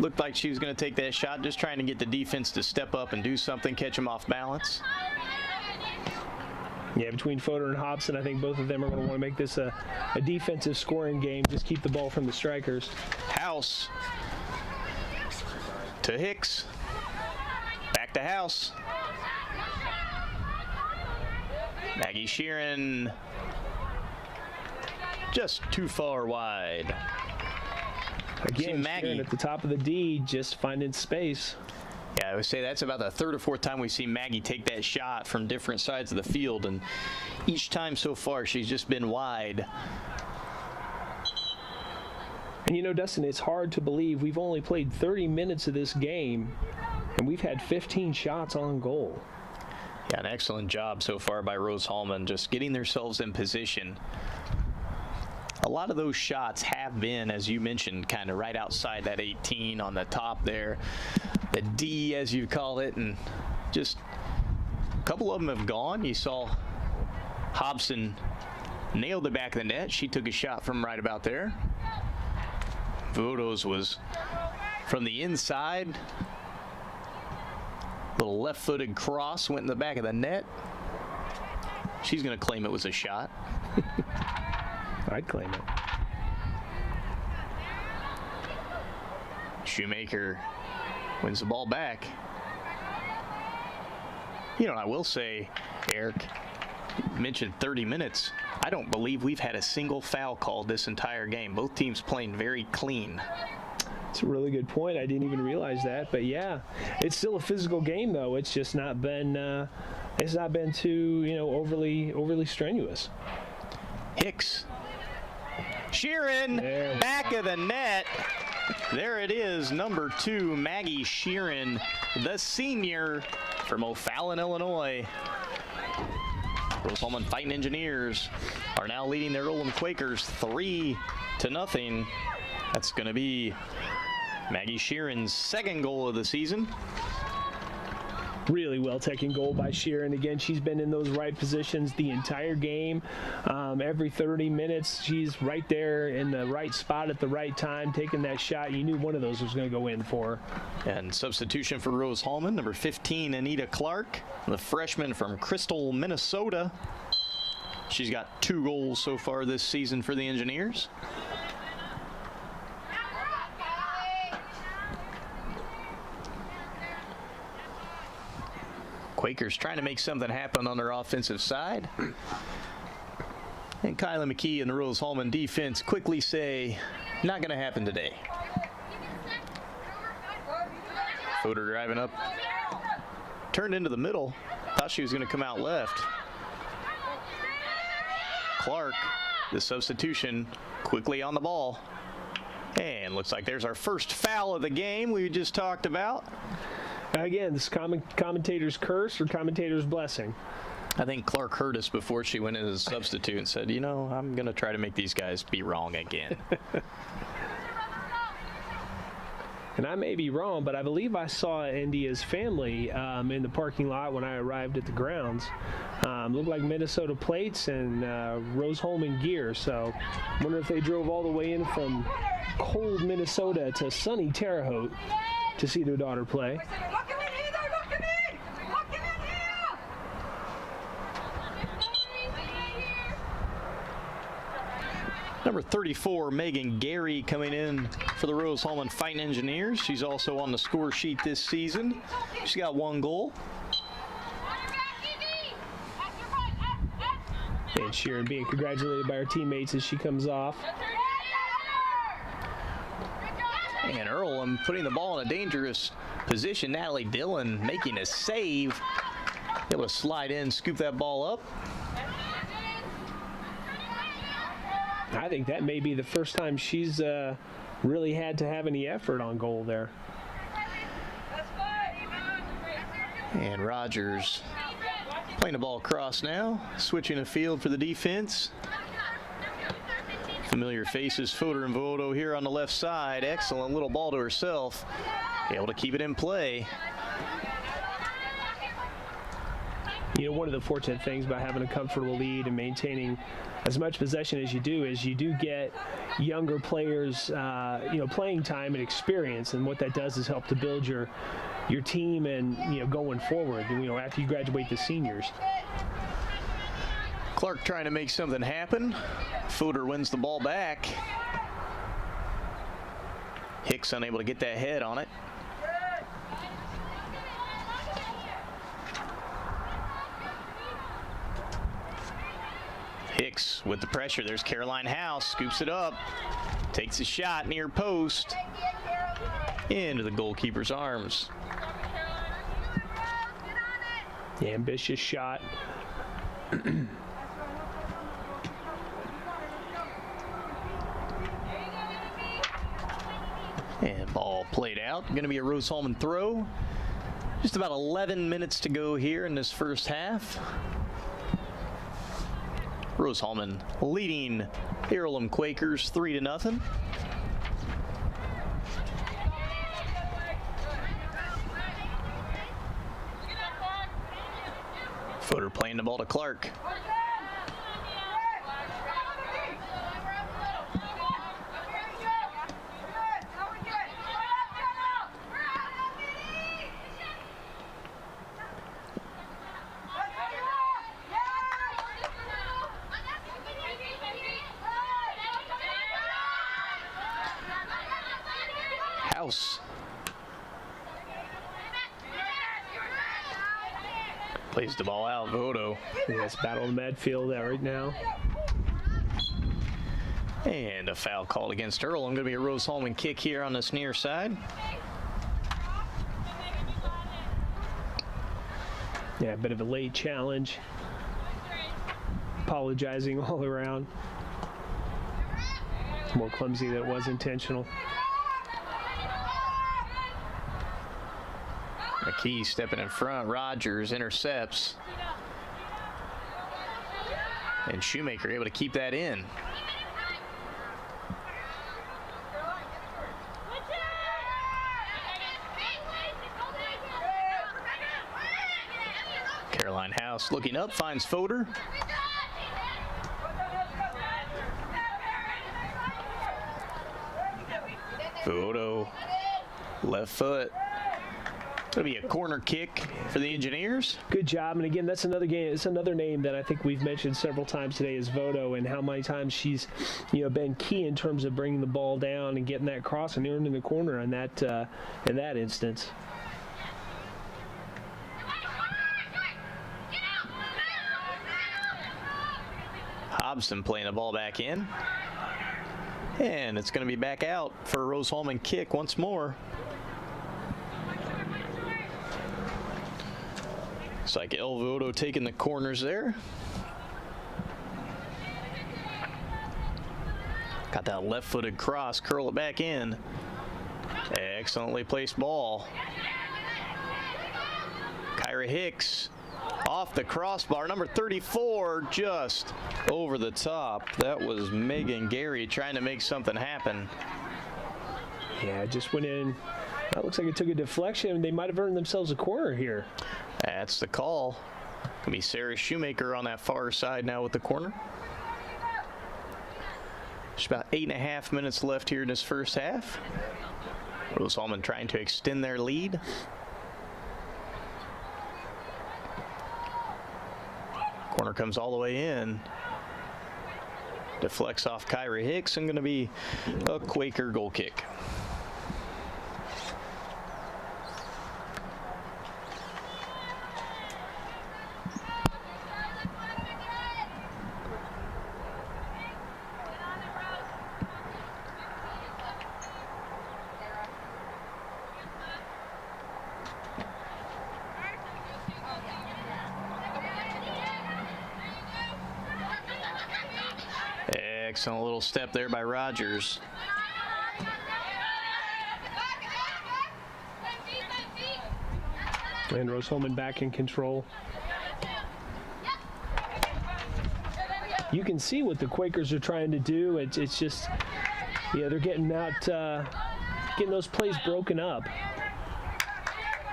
Looked like she was going to take that shot, just trying to get the defense to step up and do something, catch them off balance. Yeah, between Fodor and Hobson, I think both of them are going to want to make this a defensive scoring game. Just keep the ball from the strikers. House to Hicks. Back to House. Maggie Sheeran just too far wide. Again, Maggie at the top of the D, just finding space. Yeah, I would say that's about the 3rd or 4th time we've seen Maggie take that shot from different sides of the field, and each time so far she's just been wide. And Dustin, it's hard to believe we've only played 30 minutes of this game, and we've had 15 shots on goal. Yeah, an excellent job so far by Rose-Hulman, just getting themselves in position. A lot of those shots have been, as you mentioned, kind of right outside that 18 on the top there. The D, as you call it, and just a couple of them have gone. You saw Hobson nail the back of the net. She took a shot from right about there. Vodo's was from the inside. Little left-footed cross went in the back of the net. She's going to claim it was a shot. I'd claim it. Shoemaker wins the ball back. I will say, Eric, you mentioned 30 minutes. I don't believe we've had a single foul called this entire game. Both teams playing very clean. It's a really good point. I didn't even realize that. But yeah, it's still a physical game, though. It's just not been too overly strenuous. Hicks Sheeran, back of the net. There it is, number 2, Maggie Sheeran, the senior from O'Fallon, Illinois. Rose-Hulman Fighting Engineers are now leading their Earlham Quakers 3-0. That's going to be Maggie Sheeran's second goal of the season. Really well taken goal by Sheeran. Again, she's been in those right positions the entire game. Every 30 minutes, she's right there in the right spot at the right time, taking that shot. You knew one of those was going to go in for her. And substitution for Rose-Hulman, number 15, Anita Clark, the freshman from Crystal, Minnesota. She's got 2 goals so far this season for the Engineers. Quakers trying to make something happen on their offensive side. And Kyla McKee and the Rose-Hulman defense quickly say, not going to happen today. Fodor driving up. Turned into the middle. Thought she was going to come out left. Clark, the substitution, quickly on the ball. And looks like there's our first foul of the game we just talked about. Again, this commentator's curse or commentator's blessing. I think Clark heard us before she went in as a substitute and said, you know, I'm going to try to make these guys be wrong again. And I may be wrong, but I believe I saw India's family in the parking lot when I arrived at the grounds. Looked like Minnesota plates and Rose-Hulman gear. So I wonder if they drove all the way in from cold Minnesota to sunny Terre Haute to see their daughter play. Number 34, Megan Gary, coming in for the Rose-Hulman Fighting Engineers. She's also on the score sheet this season. She's got 1 goal. And Sheeran being congratulated by her teammates as she comes off. And Earlham putting the ball in a dangerous position. Natalie Dillon making a save. Able to slide in, scoop that ball up. I think that may be the first time she's really had to have any effort on goal there. And Rogers playing the ball across now, switching the field for the defense. Familiar faces, Fodor and Vodo here on the left side. Excellent little ball to herself. Able to keep it in play. You know, one of the fortunate things about having a comfortable lead and maintaining as much possession as you do is you do get younger players, playing time and experience, and what that does is help to build your team and, going forward, after you graduate the seniors. Clark trying to make something happen. Fodor wins the ball back. Hicks unable to get that head on it. Hicks with the pressure. There's Caroline House. Scoops it up. Takes a shot near post. Into the goalkeeper's arms. Ambitious shot. And ball played out. Going to be a Rose-Hulman throw. Just about 11 minutes to go here in this first half. Rose-Hulman leading the Earlham Quakers 3-0. Fodor playing the ball to Clark. House. Plays the ball out, Vodo. Yes, battle in the midfield right now. And a foul called against Earlham. Going to be a Rose-Hulman kick here on this near side. Yeah, a bit of a late challenge. Apologizing all around. more clumsy than it was intentional. McKee stepping in front. Rogers intercepts. And Shoemaker able to keep that in. Caroline House looking up, finds Fodor. Fodor, left foot. It'll be a corner kick for the Engineers. Good job. And again, that's another game. It's another name that I think we've mentioned several times today is Vodo, and how many times she's, been key in terms of bringing the ball down and getting that cross and earning the corner in that instance. Hobson playing the ball back in. And it's going to be back out for a Rose-Hulman kick once more. Looks like El Vodo taking the corners there. Got that left-footed cross, curl it back in. Excellently placed ball. Kyra Hicks off the crossbar, number 34, just over the top. That was Megan Gary trying to make something happen. Yeah, it just went in. That looks like it took a deflection. They might have earned themselves a corner here. That's the call. It'll be Sarah Shoemaker on that far side now with the corner. There's about 8.5 minutes left here in this first half. Rose-Hulman trying to extend their lead. Corner comes all the way in. Deflects off Kyra Hicks and going to be a Quaker goal kick. Excellent little step there by Rogers. And Rose-Hulman back in control. You can see what the Quakers are trying to do. It's just, they're getting out, getting those plays broken up.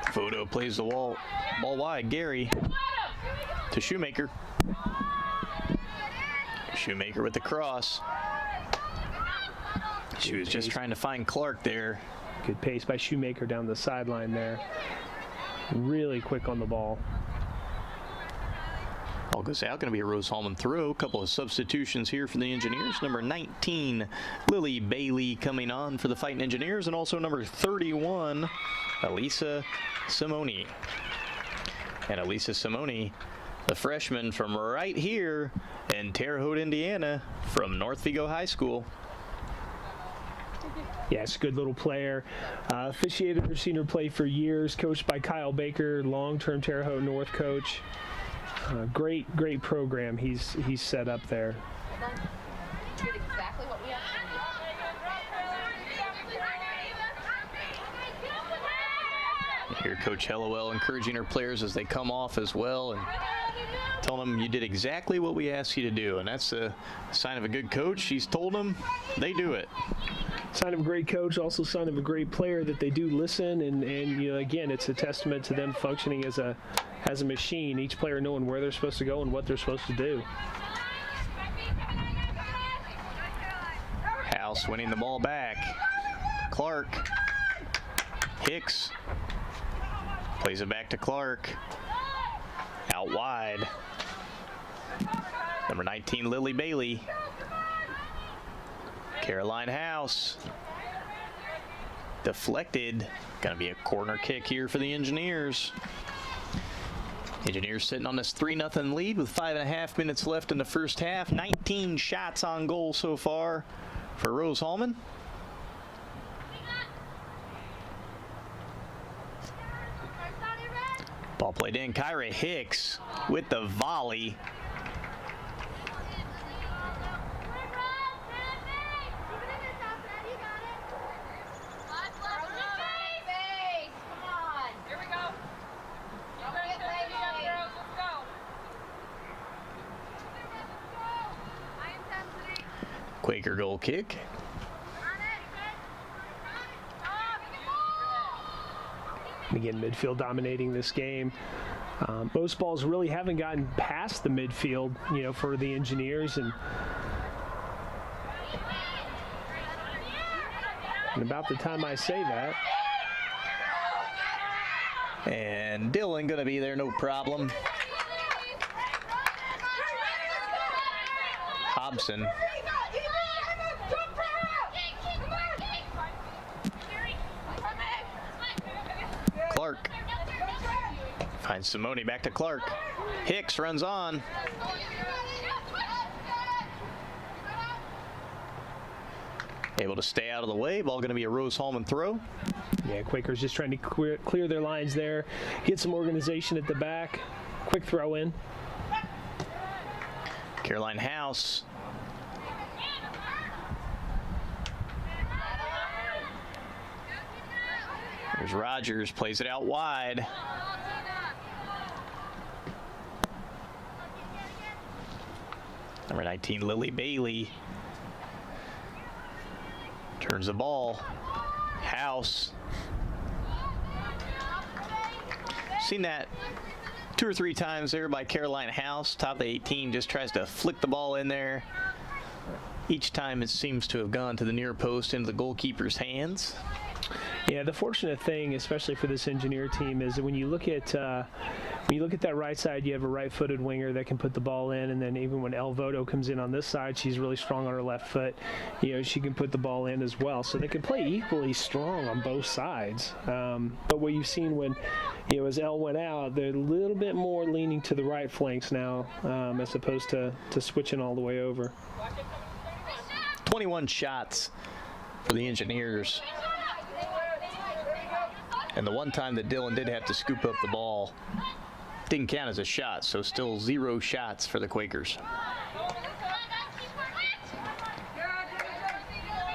Vodo plays the ball wide. Gary to Shoemaker. Shoemaker with the cross. She was just trying to find Clark there. Good pace by Shoemaker down the sideline there. Really quick on the ball. Ball goes out. Going to be a Rose-Hulman throw. A couple of substitutions here for the Engineers. Number 19, Lily Bailey coming on for the Fighting Engineers. And also number 31, Elisa Simone. And Elisa Simone, the freshman from right here in Terre Haute, Indiana, from North Vigo High School. Yes, good little player. Officiated her senior play for years, coached by Kyle Baker, long-term Terre Haute North coach. Great program he's set up there. Here Coach Hellowell encouraging her players as they come off as well and telling them you did exactly what we asked you to do, and that's a sign of a good coach. She's told them, they do it. Sign of a great coach, also sign of a great player that they do listen, and again, it's a testament to them functioning as a machine, each player knowing where they're supposed to go and what they're supposed to do. House winning the ball back. Clark. Hicks plays it back to Clark. Out wide. Number 19, Lily Bailey. Caroline House. Deflected. Gonna be a corner kick here for the Engineers. Engineers sitting on this 3-0 lead with 5.5 minutes left in the first half. 19 shots on goal so far for Rose-Hulman. Ball played in. Kyra Hicks with the volley. Quaker goal kick. Again, midfield dominating this game. Most balls really haven't gotten past the midfield, for the Engineers. And about the time I say that. And Dylan going to be there, no problem. Hobson. Clark. Finds Simone, back to Clark. Hicks runs on. Able to stay out of the way. Ball going to be a Rose-Hulman throw. Yeah, Quakers just trying to clear their lines there. Get some organization at the back. Quick throw in. Caroline House. There's Rogers, plays it out wide. Number 19, Lily Bailey. Turns the ball. House. Seen that 2 or 3 times there by Caroline House. Top of the 18, just tries to flick the ball in there. Each time it seems to have gone to the near post into the goalkeeper's hands. Yeah, the fortunate thing, especially for this Engineer team, is that when you look at that right side, you have a right-footed winger that can put the ball in, and then even when El Voto comes in on this side, she's really strong on her left foot. She can put the ball in as well. So they can play equally strong on both sides. But what you've seen when, as El went out, they're a little bit more leaning to the right flanks now, as opposed to switching all the way over. 21 shots for the Engineers. And the one time that Dylan did have to scoop up the ball didn't count as a shot, so still 0 shots for the Quakers.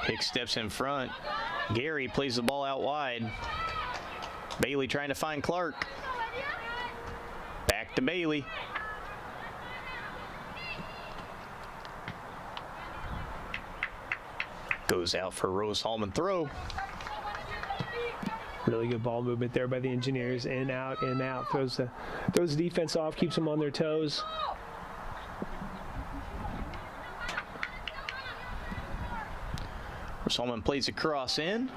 Hicks steps in front. Gary plays the ball out wide. Bailey trying to find Clark. Back to Bailey. Goes out for Rose-Hulman throw. Really good ball movement there by the Engineers. In, out, in, out. Throws the defense off, keeps them on their toes. Rose-Hulman plays a cross in.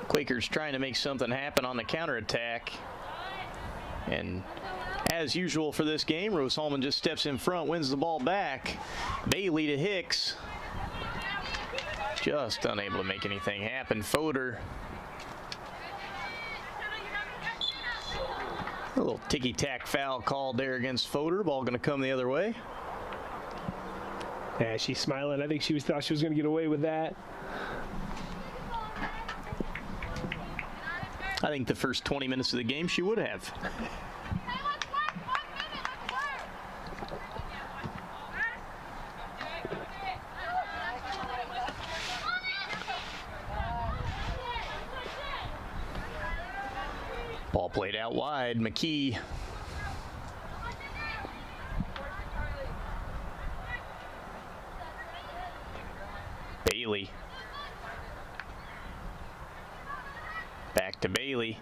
Quakers trying to make something happen on the counterattack. And as usual for this game, Rose-Hulman just steps in front, wins the ball back. Bailey to Hicks. Just unable to make anything happen. Fodor. A little ticky-tack foul called there against Fodor. Ball going to come the other way. Yeah, she's smiling. I think she thought she was going to get away with that. I think the first 20 minutes of the game she would have. Ball played out wide. McKee. Bailey. Back to Bailey.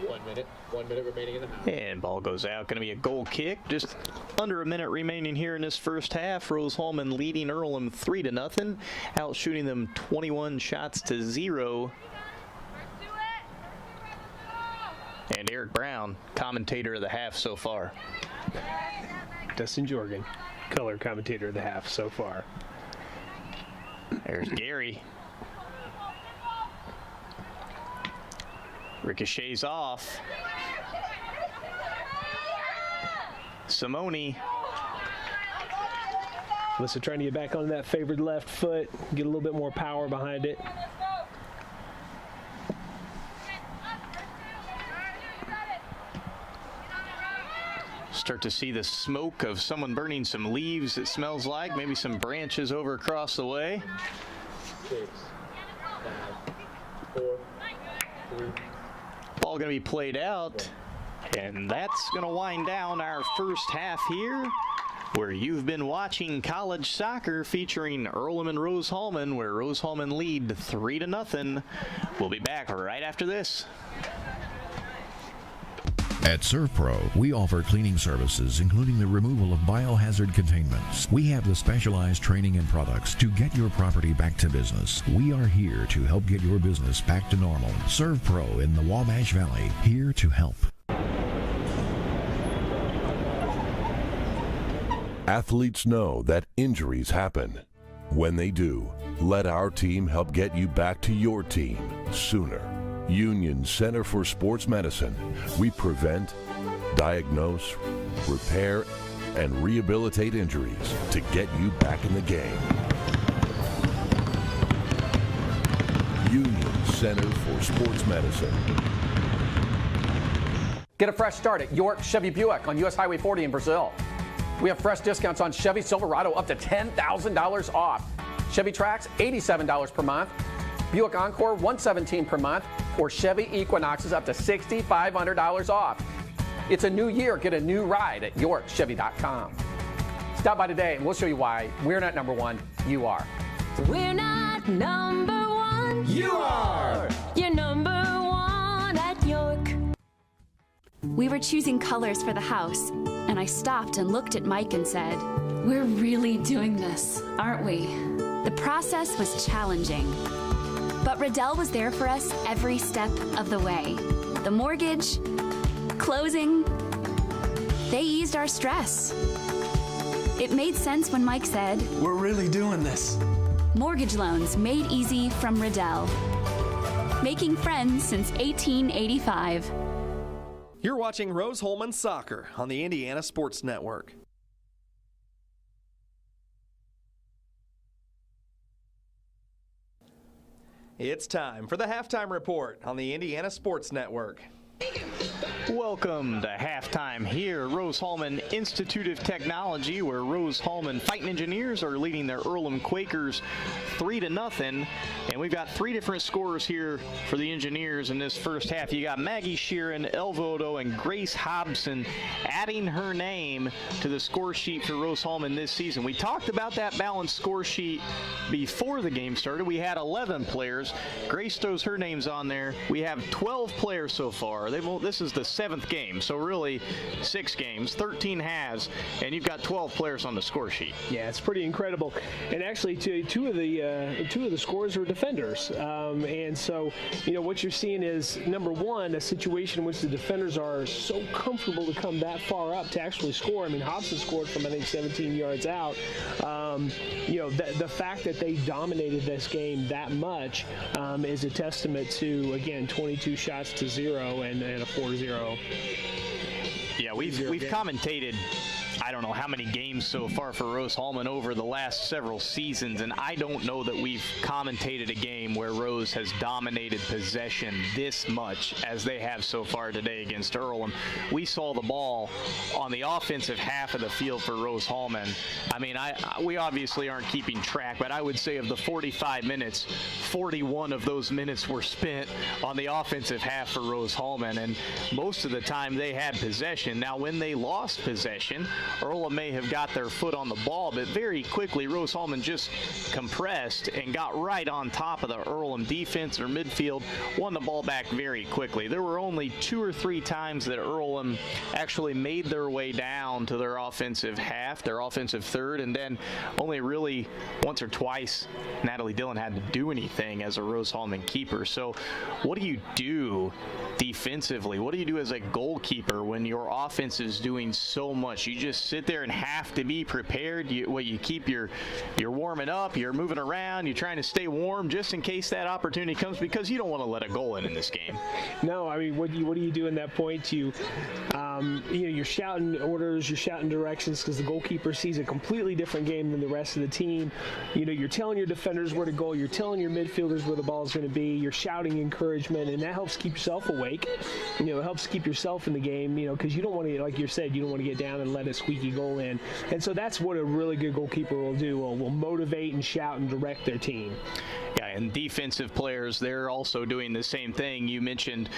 1 minute. 1 minute remaining in the half. And ball goes out. Going to be a goal kick. Just under a minute remaining here in this first half. Rose-Hulman leading Earlham 3-0. Out shooting them 21 shots to 0. And Eric Brown, commentator of the half so far. Dustin Jorgen, color commentator of the half so far. There's Gary. Ricochets off. Simone. Alyssa trying to get back on that favored left foot, get a little bit more power behind it. Start to see the smoke of someone burning some leaves, it smells like. Maybe some branches over across the way. 6, 5, 4, 3. Ball going to be played out. And that's going to wind down our first half here, where you've been watching college soccer featuring Earlham and Rose-Hulman, where Rose-Hulman lead 3-0. We'll be back right after this. At ServPro, we offer cleaning services, including the removal of biohazard containments. We have the specialized training and products to get your property back to business. We are here to help get your business back to normal. ServPro in the Wabash Valley, here to help. Athletes know that injuries happen. When they do, let our team help get you back to your team sooner. Union Center for Sports Medicine. We prevent, diagnose, repair, and rehabilitate injuries to get you back in the game. Union Center for Sports Medicine. Get a fresh start at York Chevy Buick on US Highway 40 in Brazil. We have fresh discounts on Chevy Silverado up to $10,000 off. Chevy Trax, $87 per month. Buick Encore, $117 per month. Or Chevy Equinoxes up to $6,500 off. It's a new year. Get a new ride at YorkChevy.com. Stop by today and we'll show you why we're not number one, you are. We're not number one. You are. You're number one at York. We were choosing colors for the house, and I stopped and looked at Mike and said, "We're really doing this, aren't we?" The process was challenging, but Riddell was there for us every step of the way. The mortgage, closing, they eased our stress. It made sense when Mike said, "We're really doing this." Mortgage loans made easy from Riddell. Making friends since 1885. You're watching Rose-Hulman Soccer on the Indiana Sports Network. It's time for the halftime report on the Indiana Sports Network. Welcome to halftime here at Rose-Hulman Institute of Technology, where Rose-Hulman Fighting Engineers are leading their Earlham Quakers 3-0. And we've got three different scores here for the Engineers in this first half. You got Maggie Sheeran, Elvodo, and Grace Hobson adding her name to the score sheet for Rose-Hulman this season. We talked about that balanced score sheet before the game started. We had 11 players. Grace throws her names on there. We have 12 players so far. This is the 7th game, so really 6 games, 13 halves, and you've got 12 players on the score sheet. Yeah, it's pretty incredible. And actually, two of the scores are defenders. And so, what you're seeing is, number one, a situation in which the defenders are so comfortable to come that far up to actually score. I mean, Hobson scored from, I think, 17 yards out. The fact that they dominated this game that much is a testament to, again, 22 shots to 0 and a 4-0. Yeah, we've commentated, I don't know how many games so far for Rose-Hulman over the last several seasons, and I don't know that we've commentated a game where Rose has dominated possession this much as they have so far today against Earlham. We saw the ball on the offensive half of the field for Rose-Hulman. I mean, we obviously aren't keeping track, but I would say of the 45 minutes, 41 of those minutes were spent on the offensive half for Rose-Hulman, and most of the time they had possession. Now, when they lost possession, Earlham may have got their foot on the ball, but very quickly Rose-Hulman just compressed and got right on top of the Earlham defense or midfield, won the ball back very quickly. There were only 2 or 3 times that Earlham actually made their way down to their offensive half, their offensive third, and then only really once or twice Natalie Dillon had to do anything as a Rose-Hulman keeper. So what do you do defensively? What do you do as a goalkeeper when your offense is doing so much? You just sit there and have to be prepared. You keep you're warming up, you're moving around, you're trying to stay warm just in case that opportunity comes, because you don't want to let a goal in this game. No, I mean, what do you do in that point? You You're shouting orders, you're shouting directions because the goalkeeper sees a completely different game than the rest of the team. You're telling your defenders where to go, you're telling your midfielders where the ball is going to be, you're shouting encouragement, and that helps keep yourself awake. It helps keep yourself in the game, because you don't want to, like you said, you don't want to get down and let a squeaky goal in. And so that's what a really good goalkeeper will do, will motivate and shout and direct their team. Yeah, and defensive players, they're also doing the same thing. You mentioned,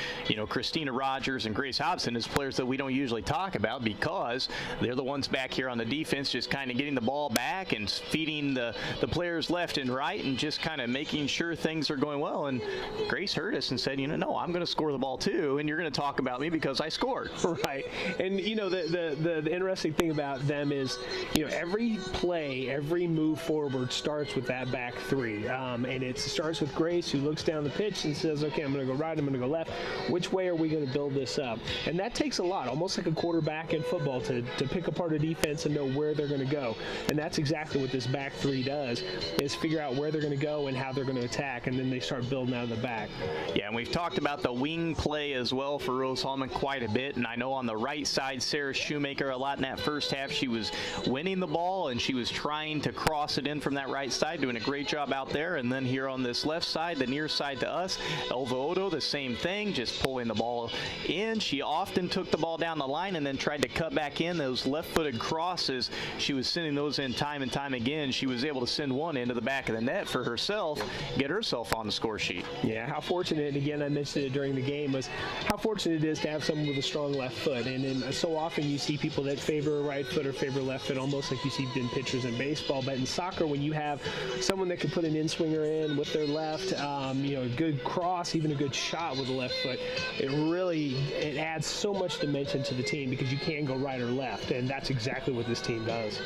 Christina Rogers and Grace Hobson as players that we don't usually talk about because they're the ones back here on the defense just kind of getting the ball back and feeding the players left and right and just kind of making sure things are going well. And Grace heard us and said, no, I'm going to score the ball too, and you're going to talk about me because I scored. Right. And, the interesting thing about them is, every play, every move forward starts with that back three. And it starts with Grace, who looks down the pitch and says, okay, I'm going to go right, I'm going to go left. Which way are we going to build this up? And that takes a lot, almost like a quarterback in football, to pick apart a defense and know where they're going to go. And that's exactly what this back three does, is figure out where they're going to go and how they're going to attack, and then they start building out of the back. Yeah, and we've talked about the wing play as well for Rose-Hulman quite a bit, and I know on the right side, Sarah Shoemaker, a lot in that first half, she was winning the ball and she was trying to cross it in from that right side, doing a great job out there. And then here on this left side, the near side to us, Elva Odo, the same thing, just pulling the ball in. She often took the ball down the line and then tried to cut back in. Those left-footed crosses, she was sending those in time and time again. She was able to send one into the back of the net for herself, get herself on the score sheet. Yeah, how fortunate, and again, I mentioned it during the game, was how fortunate it is to have someone with a strong left foot. And so often you see people that favor a right foot or favor left foot, almost like you see in pitchers in baseball. But in soccer, when you have someone that can put an in-swinger in with their left, a good cross, even a good shot with the left foot, it adds so much dimension to the team because you can go right or left, and that's exactly what this team does.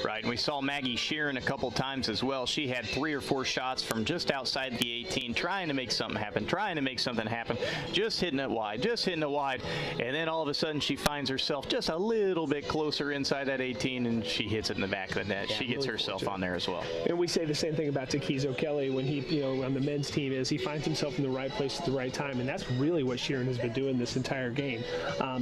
Right, and we saw Maggie Sheeran a couple times as well. She had 3 or 4 shots from just outside the 18, trying to make something happen, just hitting it wide, and then all of a sudden she finds herself just a little bit closer inside that 18, and she hits it in the back of the net. Yeah, she gets herself on there as well. And we say the same thing about Takizo Kelly when he, on the men's team, is he finds himself in the right place at the right time, and that's really what Sheeran has been doing this entire game,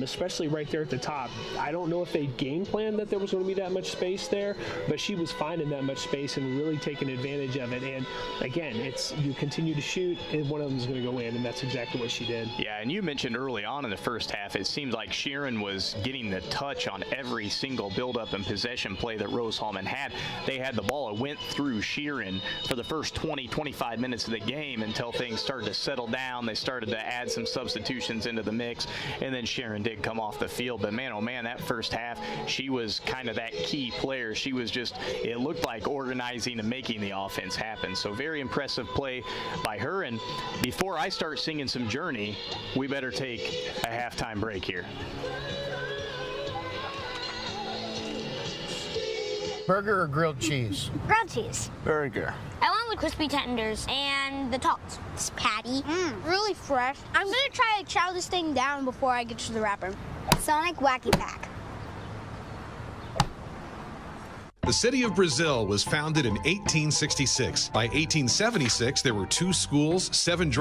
especially right there at the top. I don't know if they game planned that there was going to be that much space there, but she was finding that much space and really taking advantage of it. And again, you continue to shoot, and one of them is going to go in, and that's exactly what she did. Yeah, and you mentioned early on in the first half, it seemed like Sheeran was getting the touch on every single build-up and possession play that Rose-Hulman had. They had the ball. It went through Sheeran for the first 20, 25 minutes of the game until things started to settle down. They started to add some substitutions into the mix, and then Sheeran did come off the field. But man, oh man, that first half, she was kind of that key player. She was just, it looked like organizing and making the offense happen. So very impressive play by her. And before I start singing some Journey, we better take a halftime break here. Burger or grilled cheese? Grilled cheese. Burger. I went with crispy tenders and the tots. It's patty. Really fresh. I'm going to try to chow this thing down before I get to the wrapper. Sonic Wacky Pack. The city of Brazil was founded in 1866. By 1876, there were 2 schools, 7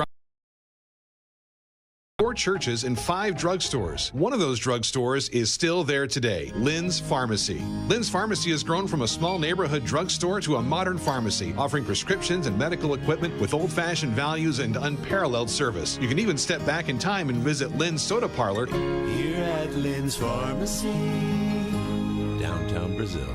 4 churches, and 5 drugstores. One of those drugstores is still there today, Lynn's Pharmacy. Lynn's Pharmacy has grown from a small neighborhood drugstore to a modern pharmacy, offering prescriptions and medical equipment with old-fashioned values and unparalleled service. You can even step back in time and visit Lynn's Soda Parlor here at Lynn's Pharmacy, downtown Brazil.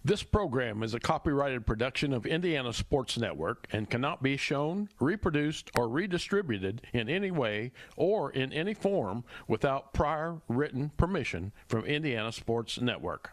This program is a copyrighted production of Indiana Sports Network and cannot be shown, reproduced, or redistributed in any way or in any form without prior written permission from Indiana Sports Network.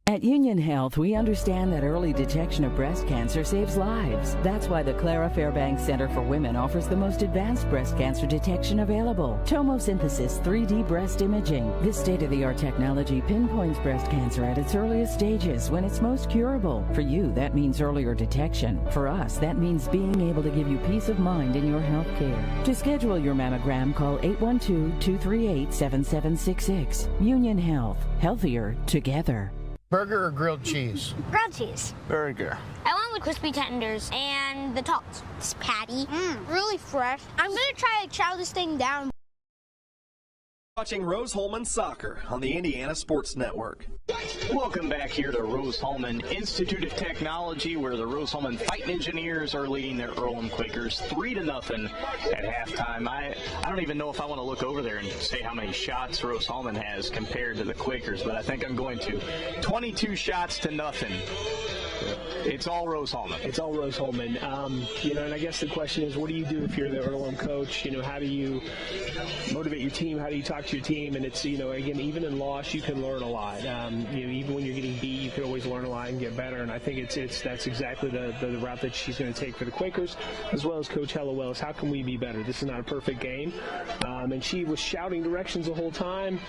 At Union Health, we understand that early detection of breast cancer saves lives. That's why the Clara Fairbanks Center for Women offers the most advanced breast cancer detection available. Tomosynthesis 3D breast imaging. This state-of-the-art technology pinpoints breast cancer at its earliest stages when it's most curable. For you, that means earlier detection. For us, that means being able to give you peace of mind in your health care. To schedule your mammogram, call 812-238-7766. Union Health. Healthier together. Burger or grilled cheese? Grilled cheese. Burger. I went with crispy tenders and the tots. This patty, really fresh. I'm gonna try to chow this thing down. Watching Rose-Hulman Soccer on the Indiana Sports Network. Welcome back here to Rose-Hulman Institute of Technology, where the Rose-Hulman Fighting Engineers are leading their Earlham Quakers 3-0 at halftime. I don't even know if I want to look over there and say how many shots Rose-Hulman has compared to the Quakers, but I think I'm going to. 22 shots to nothing. It's all Rose-Hulman. It's all Rose-Hulman. And I guess the question is, what do you do if you're the Earlham coach? How do you motivate your team? How do you talk to your team? And it's, again, even in loss, you can learn a lot. Even when you're getting beat, you can always learn a lot and get better. And I think that's exactly the route that she's going to take for the Quakers, as well as Coach Hellowell, is how can we be better? This is not a perfect game. And she was shouting directions the whole time,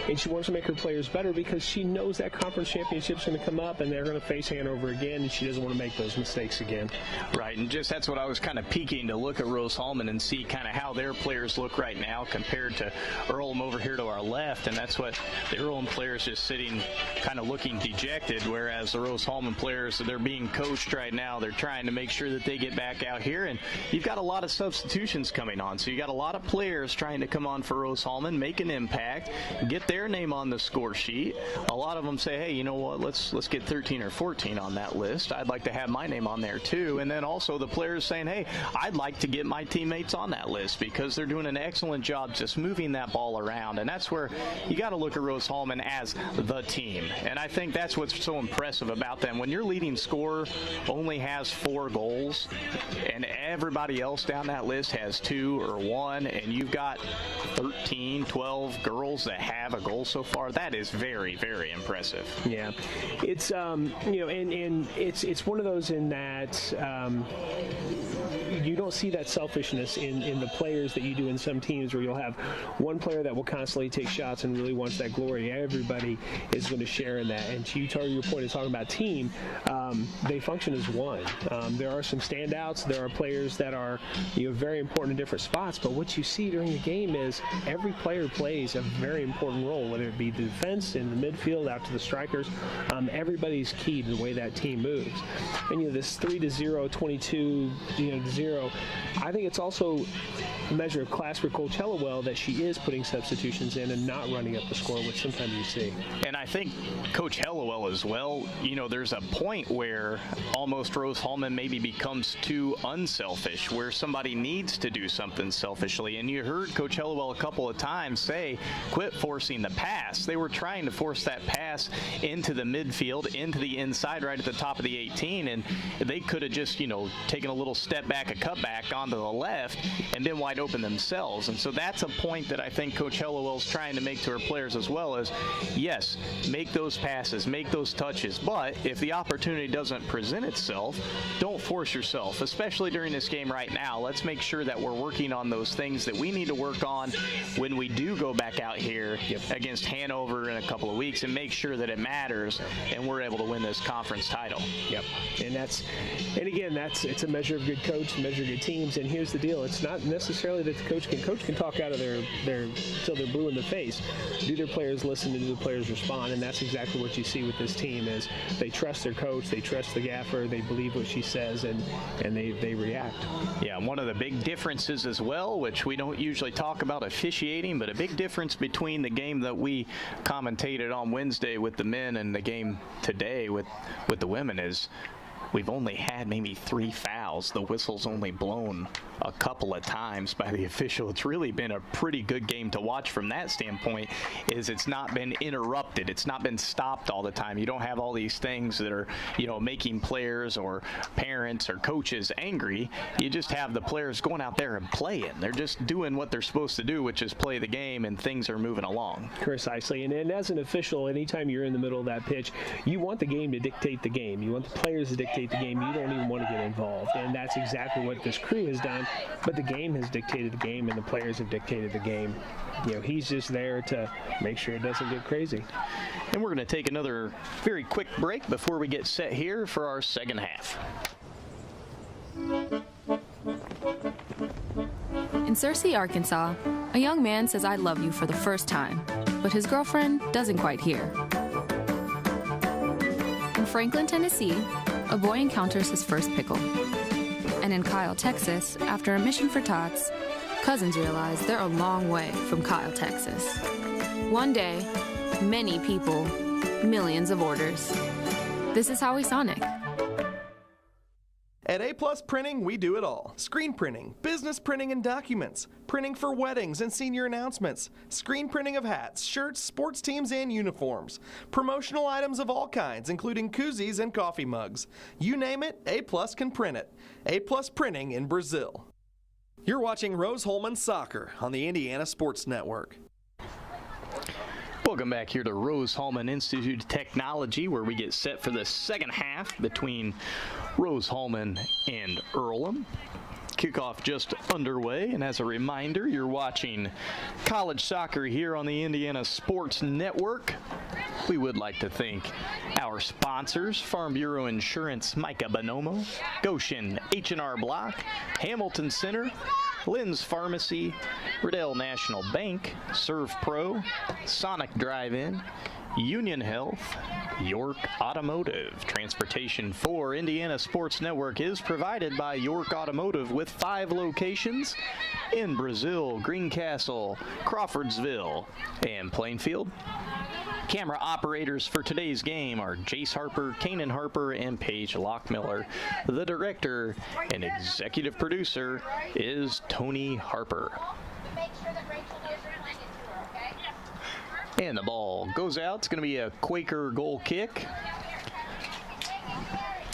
and she wants to make her players better because she knows that conference championship's going to come up, and they're going to face Hanover again, and she doesn't want to make those mistakes again. Right, and just that's what I was kind of peeking to look at Rose-Hulman and see kind of how their players look right now compared to Earlham over here to our left, and that's what the Earlham players just sitting kind of looking dejected, whereas the Rose-Hulman players, they're being coached right now. They're trying to make sure that they get back out here, and you've got a lot of substitutions coming on, so you got a lot of players trying to come on for Rose-Hulman, make an impact, get their name on the score sheet. A lot of them say, hey, you know what, let's get 13 or 14 on that list. I'd like to have my name on there too. And then also the players saying, hey, I'd like to get my teammates on that list because they're doing an excellent job just moving that ball around. And that's where you got to look at Rose-Hulman as the team. And I think that's what's so impressive about them. When your leading scorer only has 4 goals and everybody else down that list has 2 or 1, and you've got 13, 12 girls that have a goal so far, that is very, very impressive. Yeah. It's, and it's one of those in that you don't see that selfishness in the players that you do in some teams, where you'll have one player that will constantly take shots and really wants that glory. Everybody is going to share in that. And to your point of talking about team, they function as one. There are some standouts. There are players that are very important in different spots. But what you see during the game is every player plays a very important role, whether it be the defense, in the midfield, out to the strikers. Everybody's key to the way that team moves. And this 3-0, 22-0, I think it's also a measure of class for Coach Hellowell that she is putting substitutions in and not running up the score, which sometimes you see. And I think Coach Hellowell as well, there's a point where almost Rose-Hulman maybe becomes too unselfish, where somebody needs to do something selfishly. And you heard Coach Hellowell a couple of times say, quit forcing the pass. They were trying to force that pass into the midfield, into the inside, right at the top of the 18, and they could have just, taken a little step back, a cutback onto the left, and been wide open themselves. And so that's a point that I think Coach Hellowell's trying to make to her players as well, is, yes, make those passes, make those touches, but if the opportunity doesn't present itself, don't force yourself, especially during this game right now. Let's make sure that we're working on those things that we need to work on when we do go back out here against Hanover in a couple of weeks, and make sure that it matters and we're able to win this conference title. Yep. And again, it's a measure of good coach, a measure of good teams. And here's the deal: it's not necessarily that the coach can talk out of their till they're blue in the face. Do their players listen, and do the players respond? And that's exactly what you see with this team: is they trust their coach, they trust the gaffer, they believe what she says, and they react. Yeah, and one of the big differences as well, which we don't usually talk about officiating, but a big difference between the game that we commentated on Wednesday with the men and the game today with the women is we've only had maybe 3 fouls. The whistle's only blown a couple of times by the official. It's really been a pretty good game to watch from that standpoint, is it's not been interrupted. It's not been stopped all the time. You don't have all these things that are, making players or parents or coaches angry. You just have the players going out there and playing. They're just doing what they're supposed to do, which is play the game, and things are moving along. Precisely. And as an official, anytime you're in the middle of that pitch, you want the game to dictate the game. You want the players to dictate the game. You don't even want to get involved. And that's exactly what this crew has done. But the game has dictated the game, and the players have dictated the game. He's just there to make sure it doesn't get crazy. And we're going to take another very quick break before we get set here for our second half. In Searcy, Arkansas, a young man says I love you for the first time, but his girlfriend doesn't quite hear. In Franklin, Tennessee, a boy encounters his first pickle. And in Kyle, Texas, after a mission for tots, cousins realize they're a long way from Kyle, Texas. One day, many people, millions of orders. This is how we saw Nick. At A+ Printing, we do it all. Screen printing, business printing and documents, printing for weddings and senior announcements, screen printing of hats, shirts, sports teams, and uniforms, promotional items of all kinds, including koozies and coffee mugs. You name it, A+ can print it. A+ Printing in Brazil. You're watching Rose-Hulman Soccer on the Indiana Sports Network. Welcome back here to Rose-Hulman Institute of Technology, where we get set for the second half between Rose-Hulman and Earlham. Kickoff just underway, and as a reminder, you're watching college soccer here on the Indiana Sports Network. We would like to thank our sponsors: Farm Bureau Insurance, Micah Bonomo, Goshen H&R Block, Hamilton Center, Lynn's Pharmacy, Riddell National Bank, Serve Pro, Sonic Drive-In, Union Health, York Automotive. Transportation for Indiana Sports Network is provided by York Automotive with 5 locations in Brazil, Greencastle, Crawfordsville, and Plainfield. Camera operators for today's game are Jace Harper, Kanan Harper, and Paige Lockmiller. The director and executive producer is Tony Harper. And the ball goes out. It's going to be a Quaker goal kick.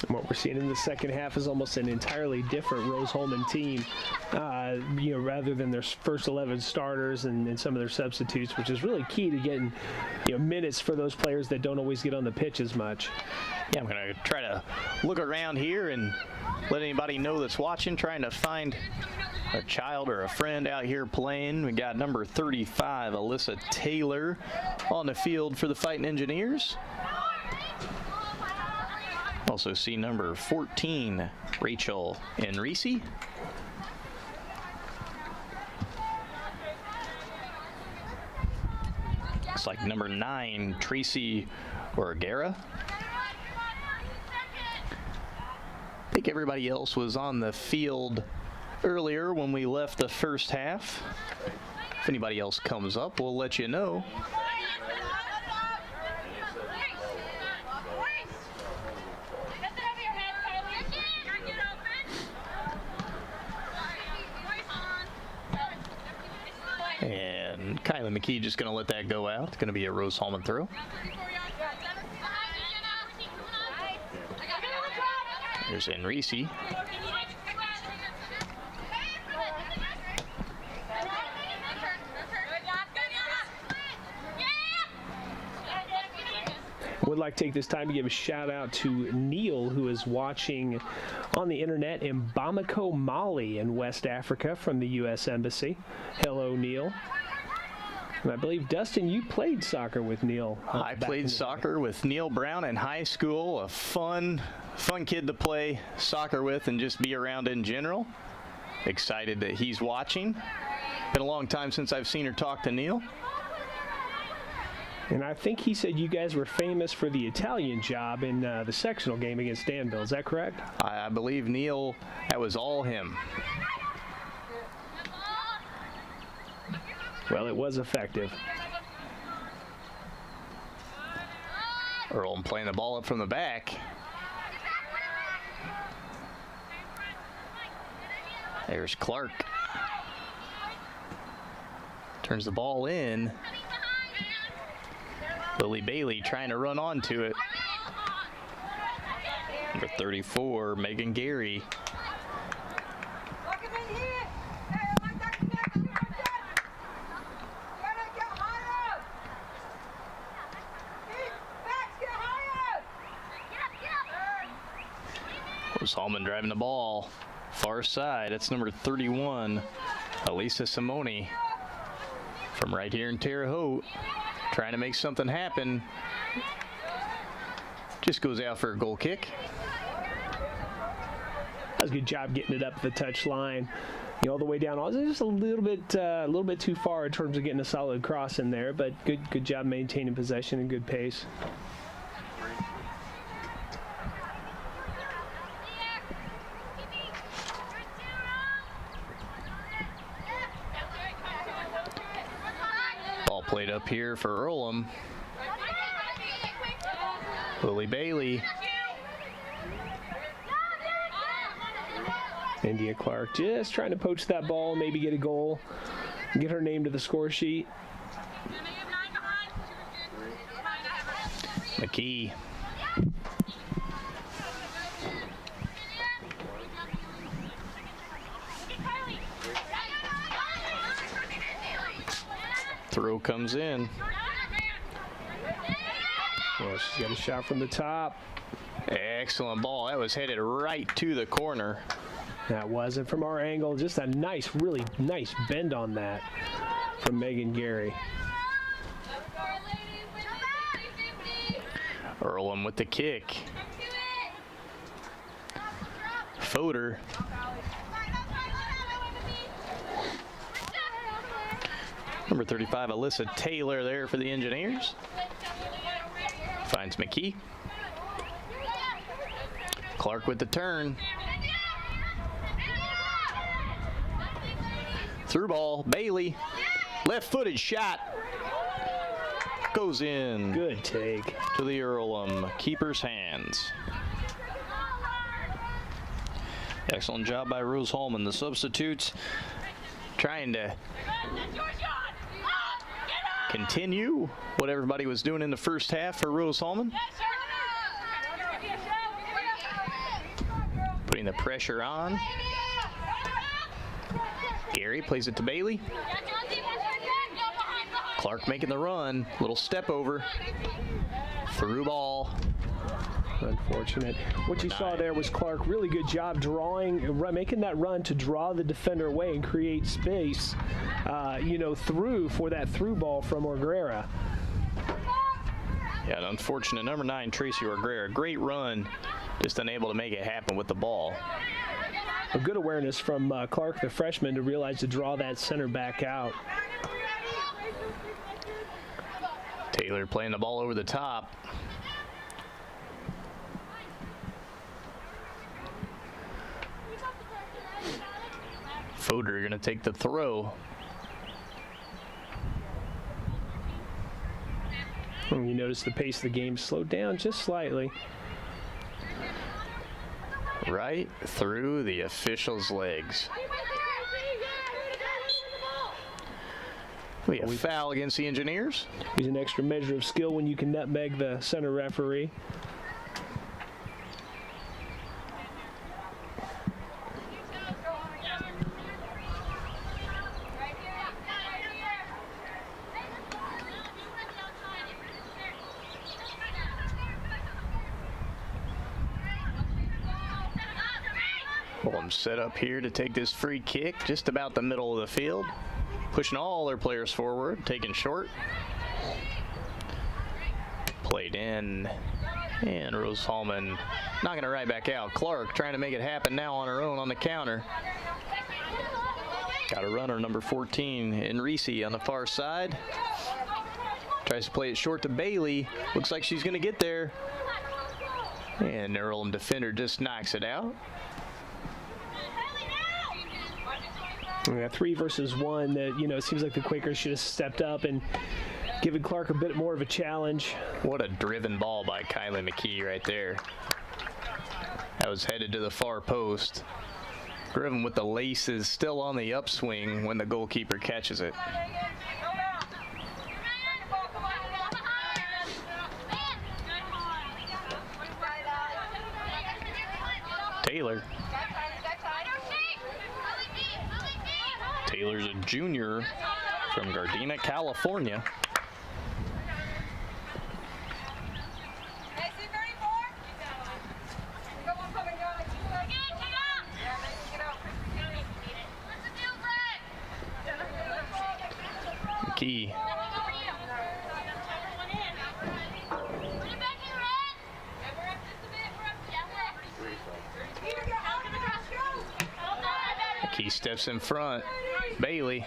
And what we're seeing in the second half is almost an entirely different Rose-Hulman team, rather than their first 11 starters and some of their substitutes, which is really key to getting minutes for those players that don't always get on the pitch as much. Yeah, I'm going to try to look around here and let anybody know that's watching, trying to find a child or a friend out here playing. We got number 35, Alyssa Taylor, on the field for the Fighting Engineers. Also see number 14, Rachel Enrici. Looks like number 9, Tracy Orgera. I think everybody else was on the field earlier when we left the first half. If anybody else comes up, we'll let you know. And Kylie McKee just going to let that go out. It's going to be a Rose-Hulman throw. There's Enrici. Would like to take this time to give a shout out to Neil, who is watching on the internet in Bamako, Mali in West Africa from the U.S. Embassy. Hello, Neil. And I believe, Dustin, you played soccer with Neil. I played soccer with Neil Brown in high school. A fun kid to play soccer with and just be around in general. Excited that he's watching. Been a long time since I've seen or talked to Neil. And I think he said you guys were famous for the Italian job in the sectional game against Danville. Is that correct? I believe, Neil, that was all him. Well, it was effective. Earlham playing the ball up from the back. There's Clark. Turns the ball in. Lily Bailey trying to run onto it. Number 34, Megan Gary. Rose-Hulman driving the ball. Far side, that's number 31, Elisa Simone. From right here in Terre Haute, trying to make something happen. Just goes out for a goal kick. That was a good job getting it up the touch line. All the way down. Just a little bit too far in terms of getting a solid cross in there, but good job maintaining possession and good pace. Ball played up here for Earlham. Lily Bailey. India Clark just trying to poach that ball, maybe get a goal, get her name to the score sheet. McKee. Throw comes in. Well, she's got a shot from the top. Excellent ball. That was headed right to the corner. That wasn't from our angle. Just a nice, really nice bend on that from Megan Gary. Earlham with the kick. Fodor. Number 35, Alyssa Taylor there for the Engineers. Finds McKee. Clark with the turn. Through ball, Bailey. Left-footed shot. Goes in. Good take. To the Earlham keeper's hands. Excellent job by Rose-Hulman. The substitutes trying to continue what everybody was doing in the first half for Rose-Hulman. Putting the pressure on. Gary plays it to Bailey. Clark making the run. Little step over. Through ball. Unfortunate. What you saw there was Clark, really good job making that run to draw the defender away and create space, through for that through ball from Orguera. Yeah, an unfortunate number 9, Tracy Orguera. Great run, just unable to make it happen with the ball. A good awareness from Clark, the freshman, to realize to draw that center back out. Taylor playing the ball over the top. Fodor going to take the throw. And you notice the pace of the game slowed down just slightly. Right through the official's legs. We have a foul against the Engineers. Use an extra measure of skill when you can nutmeg the center referee. Fulham set up here to take this free kick just about the middle of the field. Pushing all their players forward, taking short. Played in, and Rose-Hulman knocking it right back out. Clark trying to make it happen now on her own on the counter. Got a runner, number 14, Enrique on the far side. Tries to play it short to Bailey. Looks like she's going to get there. And the Earlham defender just knocks it out. We got 3 versus 1 that, it seems like the Quakers should have stepped up and given Clark a bit more of a challenge. What a driven ball by Kylie McKee right there. That was headed to the far post. Griffin with the laces still on the upswing when the goalkeeper catches it. Taylor. Taylor's a junior from Gardena, California. Key. Key steps in front. Bailey.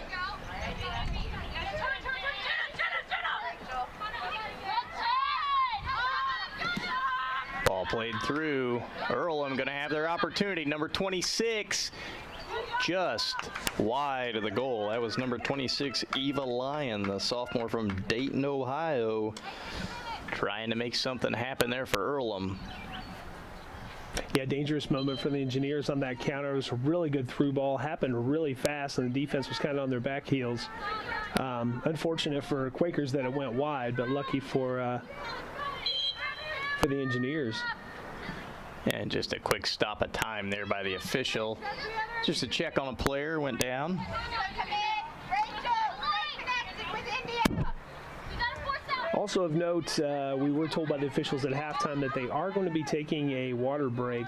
Ball played through. Earlham going to have their opportunity. Number 26. Just wide of the goal. That was number 26, Eva Lyon, the sophomore from Dayton, Ohio, trying to make something happen there for Earlham. Yeah, dangerous moment for the Engineers on that counter. It was a really good through ball, happened really fast, and the defense was kind of on their back heels. Unfortunate for Quakers that it went wide, but lucky for the Engineers. And just a quick stop of time there by the official. Just a check on a player went down. Also of note, we were told by the officials at halftime that they are going to be taking a water break,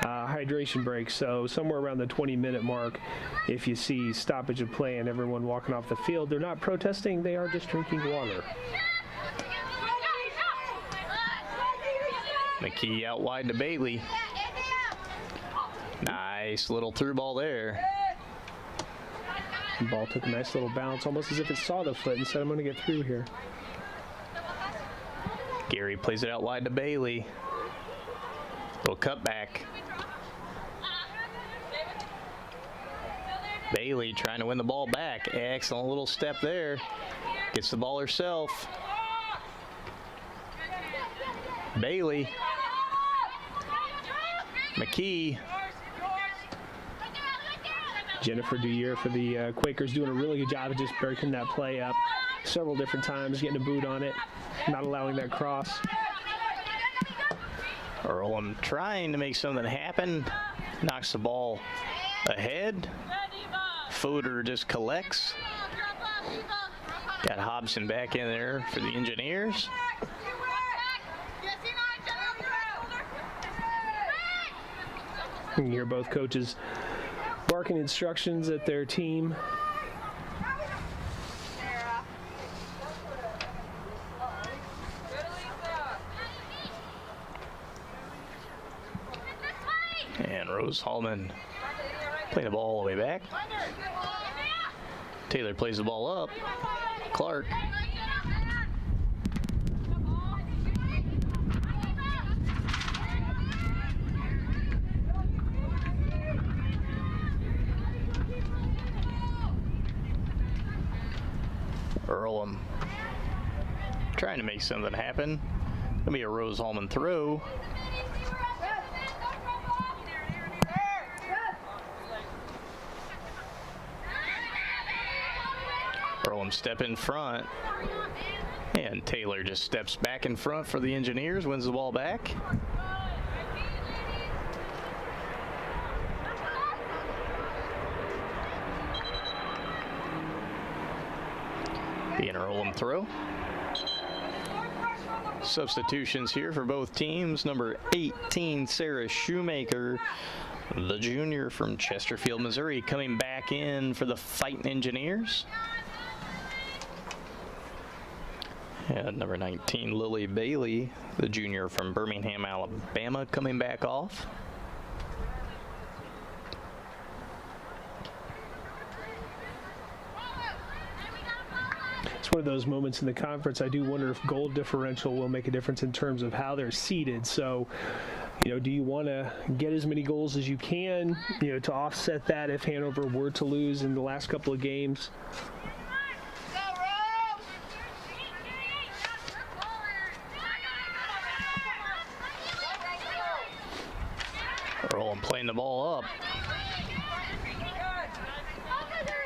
hydration break. So somewhere around the 20-minute mark, if you see stoppage of play and everyone walking off the field, they're not protesting, they are just drinking water. McKee out wide to Bailey. Nice little through ball there. The ball took a nice little bounce, almost as if it saw the foot and said, I'm going to get through here. Gary plays it out wide to Bailey. Little cutback. Bailey trying to win the ball back. Excellent little step there. Gets the ball herself. Bailey. McKee. Jennifer Duyere for the Quakers doing a really good job of just breaking that play up several different times, getting a boot on it, not allowing that cross. Earlham trying to make something happen. Knocks the ball ahead. Footer just collects. Got Hobson back in there for the Engineers. You can hear both coaches barking instructions at their team. And Rose-Hulman playing the ball all the way back. Taylor plays the ball up. Clark. Earlham trying to make something happen. Gonna be a Rose-Hulman throw. Earlham step in front. And Taylor just steps back in front for the Engineers, wins the ball back. Being an Earlham throw. Substitutions here for both teams. Number 18, Sarah Shoemaker, the junior from Chesterfield, Missouri, coming back in for the Fighting Engineers. And number 19, Lily Bailey, the junior from Birmingham, Alabama, coming back off. It's one of those moments in the conference. I do wonder if goal differential will make a difference in terms of how they're seeded. So, do you want to get as many goals as you can, to offset that if Hanover were to lose in the last couple of games? Earlham playing the ball up.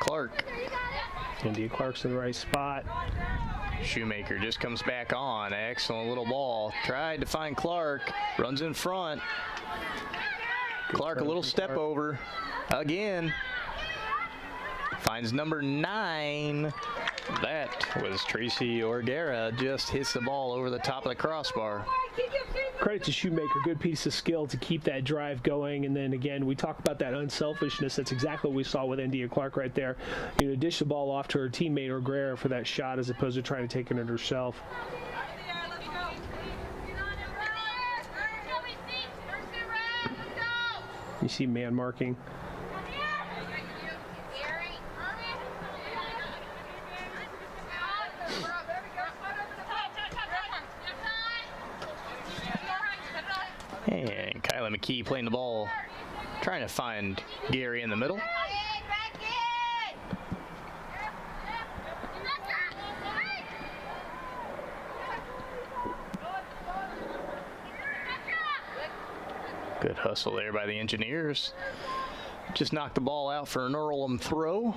Clark. India Clark's in the right spot. Shoemaker just comes back on. Excellent little ball. Tried to find Clark. Runs in front. Clark a little step over. Again. Finds number 9. That was Tracy Orgera. Just hits the ball over the top of the crossbar. Credit to Shoemaker, good piece of skill to keep that drive going. And then again, we talk about that unselfishness. That's exactly what we saw with India Clark right there. You know, dish the ball off to her teammate Orgera for that shot as opposed to trying to take it in herself. You see man marking. And Kyla McKee playing the ball, trying to find Gary in the middle. Good hustle there by the Engineers. Just knocked the ball out for an Earlham throw.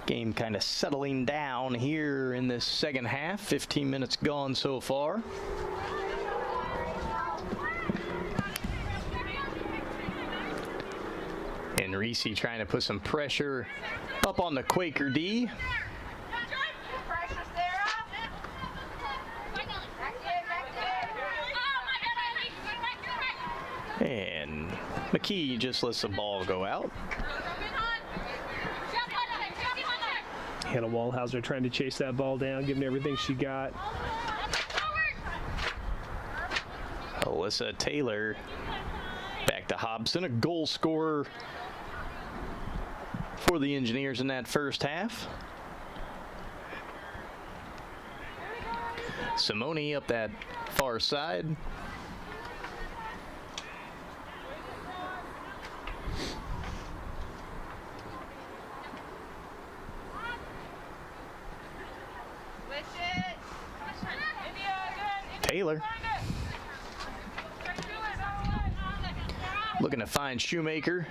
Game kind of settling down here in this second half. 15 minutes gone so far. And Reese trying to put some pressure up on the Quaker D. And McKee just lets the ball go out. Hannah Wallhauser trying to chase that ball down, giving everything she got. Alyssa Taylor back to Hobson, a goal scorer for the Engineers in that first half. Simone up that far side. Taylor looking to find Shoemaker.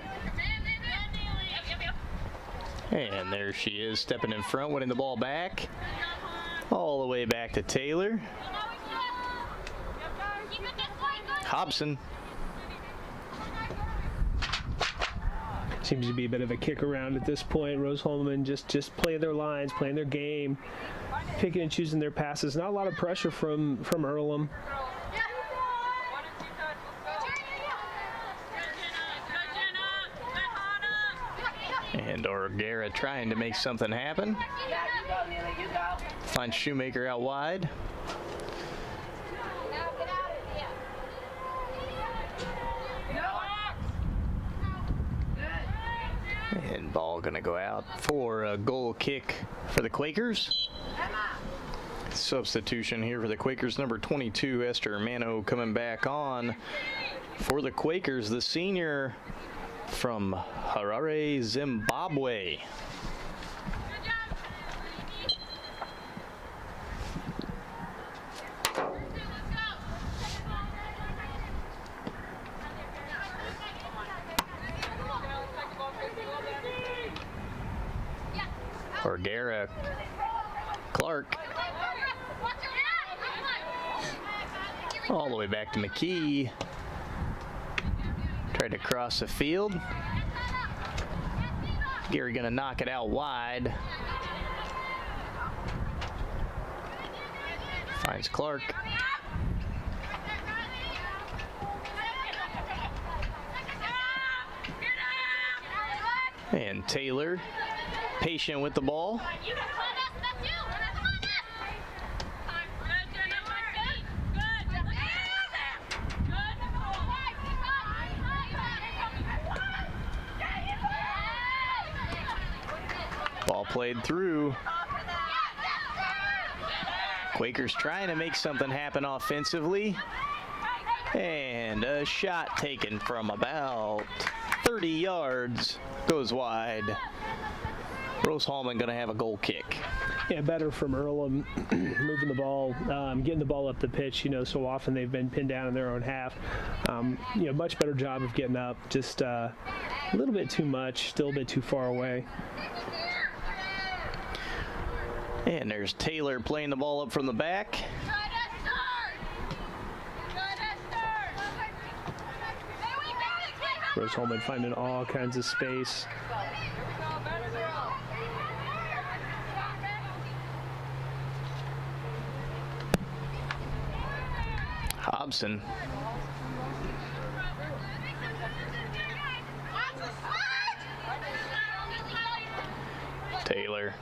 And there she is, stepping in front, winning the ball back. All the way back to Taylor. Hobson. Seems to be a bit of a kick around at this point. Rose-Hulman just playing their lines, playing their game, picking and choosing their passes. Not a lot of pressure from Earlham. And Orgera trying to make something happen. Finds Shoemaker out wide. And ball going to go out for a goal kick for the Quakers. Substitution here for the Quakers. Number 22, Esther Mano, coming back on for the Quakers. The senior from Harare, Zimbabwe. Orgera, Clark. All the way back to McKee. Tried to cross the field. Gary gonna knock it out wide. Finds Clark. And Taylor, patient with the ball. Ball played through. Quakers trying to make something happen offensively. And a shot taken from about 30 yards. Goes wide. Rose-Hulman going to have a goal kick. Yeah, better from Earlham, moving the ball, getting the ball up the pitch. So often they've been pinned down in their own half. Much better job of getting up. Just a little bit too much, still a bit too far away. And there's Taylor playing the ball up from the back. Rose-Hulman finding all kinds of space. Hobson. Taylor.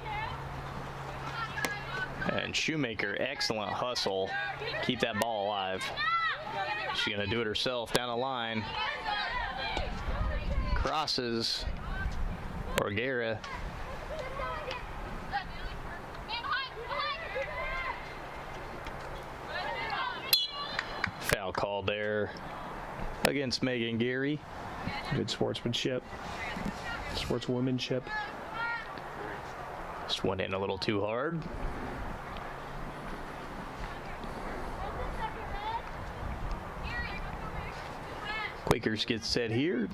And Shoemaker, excellent hustle. Keep that ball alive. She's going to do it herself down the line. Crosses. Orgera. Foul called there against Megan Geary. Good sportsmanship. Sportswomanship. Just went in a little too hard. Quakers get set here.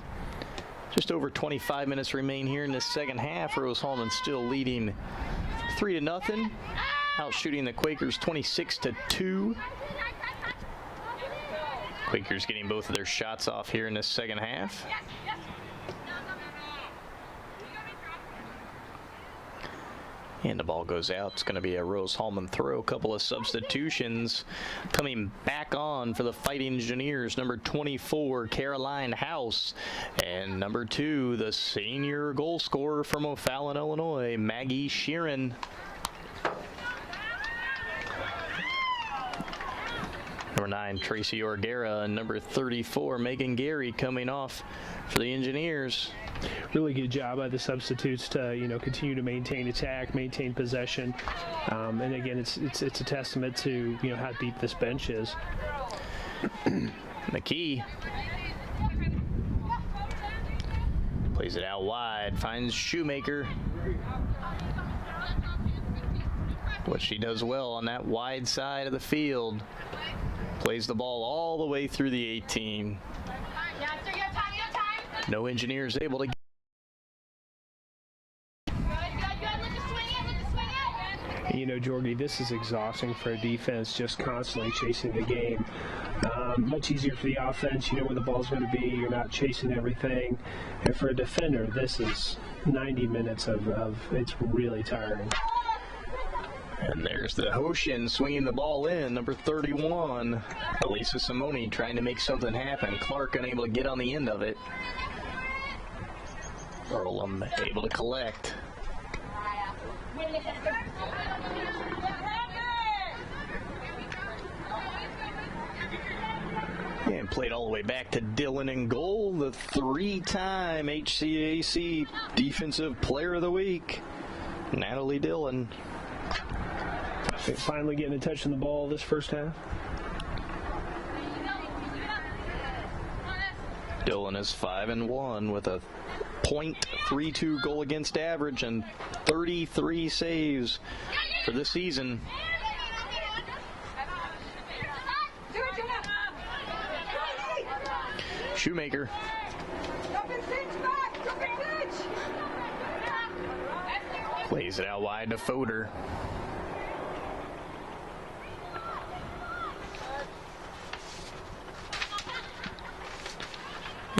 Just over 25 minutes remain here in the second half. Rose-Hulman still leading 3-0. Out shooting the Quakers 26-2. Quakers getting both of their shots off here in this second half. And the ball goes out. It's going to be a Rose-Hulman throw. A couple of substitutions coming back on for the Fighting Engineers. Number 24, Caroline House. And number 2, the senior goal scorer from O'Fallon, Illinois, Maggie Sheeran. Number 9, Tracy Orgera, and number 34, Megan Geary coming off for the Engineers. Really good job by the substitutes to continue to maintain attack, maintain possession, and again it's a testament to how deep this bench is. McKee plays it out wide, finds Shoemaker. What she does well on that wide side of the field. Plays the ball all the way through the 18. No Engineers able to. Jorgie, this is exhausting for a defense, just constantly chasing the game. Much easier for the offense, where the ball's going to be. You're not chasing everything. And for a defender, this is 90 minutes of it's really tiring. And there's the Hoshin swinging the ball in, number 31. Elisa Simone trying to make something happen. Clark unable to get on the end of it. Earlham able to collect. And played all the way back to Dillon in goal, the 3-time HCAC Defensive Player of the Week, Natalie Dillon. Finally getting a touch on the ball this first half. Dillon is 5-1 with a .32 goal against average and 33 saves for this season. Shoemaker. Plays it out wide to Fodor.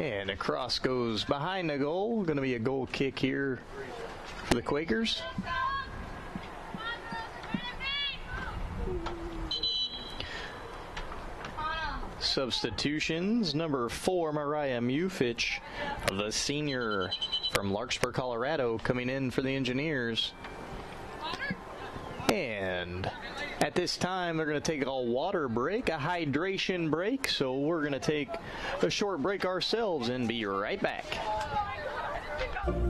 And a cross goes behind the goal. Going to be a goal kick here for the Quakers. Substitutions. Number 4, Mariah Mufich, the senior from Larkspur, Colorado, coming in for the Engineers. And at this time, they're going to take a water break, a hydration break. So we're going to take a short break ourselves and be right back.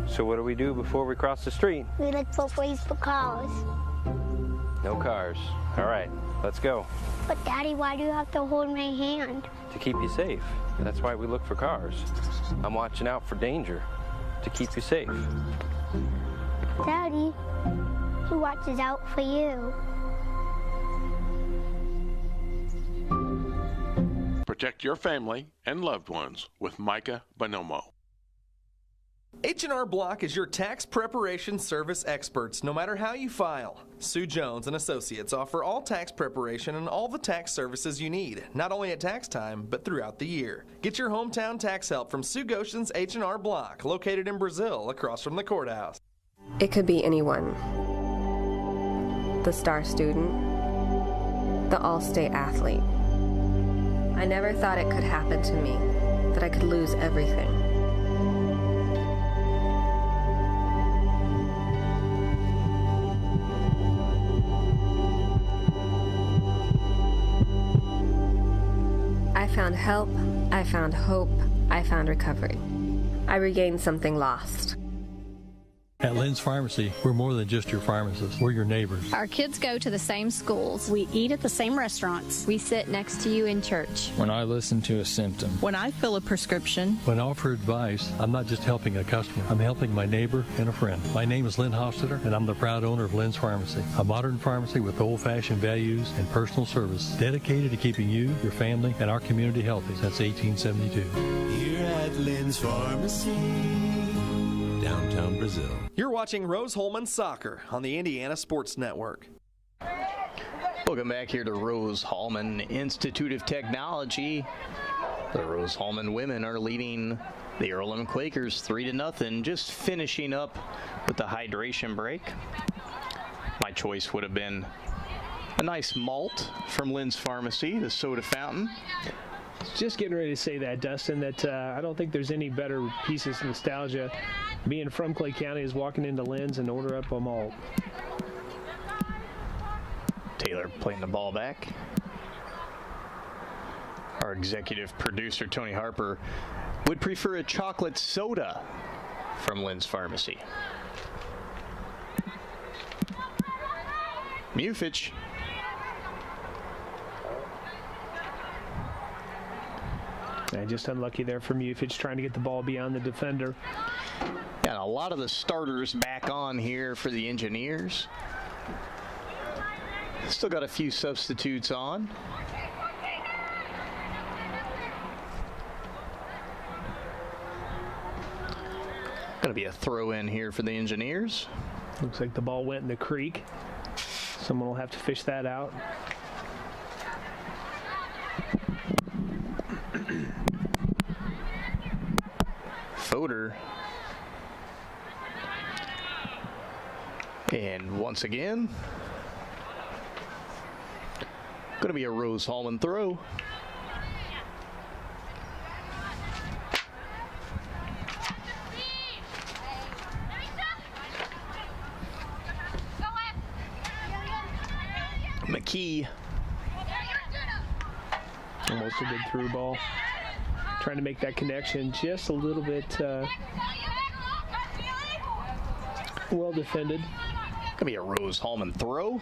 So what do we do before we cross the street? We look for ways for cars. No cars. All right, let's go. But Daddy, why do you have to hold my hand? To keep you safe. That's why we look for cars. I'm watching out for danger to keep you safe. Daddy, who watches out for you. Protect your family and loved ones with Micah Bonomo. H&R Block is your tax preparation service experts, no matter how you file. Sue Jones and Associates offer all tax preparation and all the tax services you need, not only at tax time, but throughout the year. Get your hometown tax help from Sue Goshen's H&R Block, located in Brazil, across from the courthouse. It could be anyone. The star student, the all-state athlete. I never thought it could happen to me, that I could lose everything. I found help, I found hope, I found recovery. I regained something lost. At Lynn's Pharmacy, we're more than just your pharmacist. We're your neighbors. Our kids go to the same schools. We eat at the same restaurants. We sit next to you in church. When I listen to a symptom. When I fill a prescription. When I offer advice, I'm not just helping a customer. I'm helping my neighbor and a friend. My name is Lynn Hofstetter, and I'm the proud owner of Lynn's Pharmacy, a modern pharmacy with old-fashioned values and personal service, dedicated to keeping you, your family, and our community healthy since 1872. Here at Lynn's Pharmacy, downtown Brazil. You're watching Rose-Hulman Soccer on the Indiana Sports Network. Welcome back here to Rose-Hulman Institute of Technology. The Rose-Hulman women are leading the Earlham Quakers 3-0, just finishing up with the hydration break. My choice would have been a nice malt from Lynn's Pharmacy, the soda fountain. Just getting ready to say that, Dustin, that I don't think there's any better piece of nostalgia being from Clay County is walking into Lynn's and order up a malt. Taylor playing the ball back. Our executive producer, Tony Harper, would prefer a chocolate soda from Lynn's Pharmacy. Mufich. Just unlucky there for Mufich, trying to get the ball beyond the defender. And a lot of the starters back on here for the Engineers. Still got a few substitutes on. Going to be a throw in here for the Engineers. Looks like the ball went in the creek. Someone will have to fish that out. Fodor. And once again, going to be a Rose-Hulman throw. McKee. Almost a good through ball. Trying to make that connection just a little bit well defended. Gonna be a Rose-Hulman throw.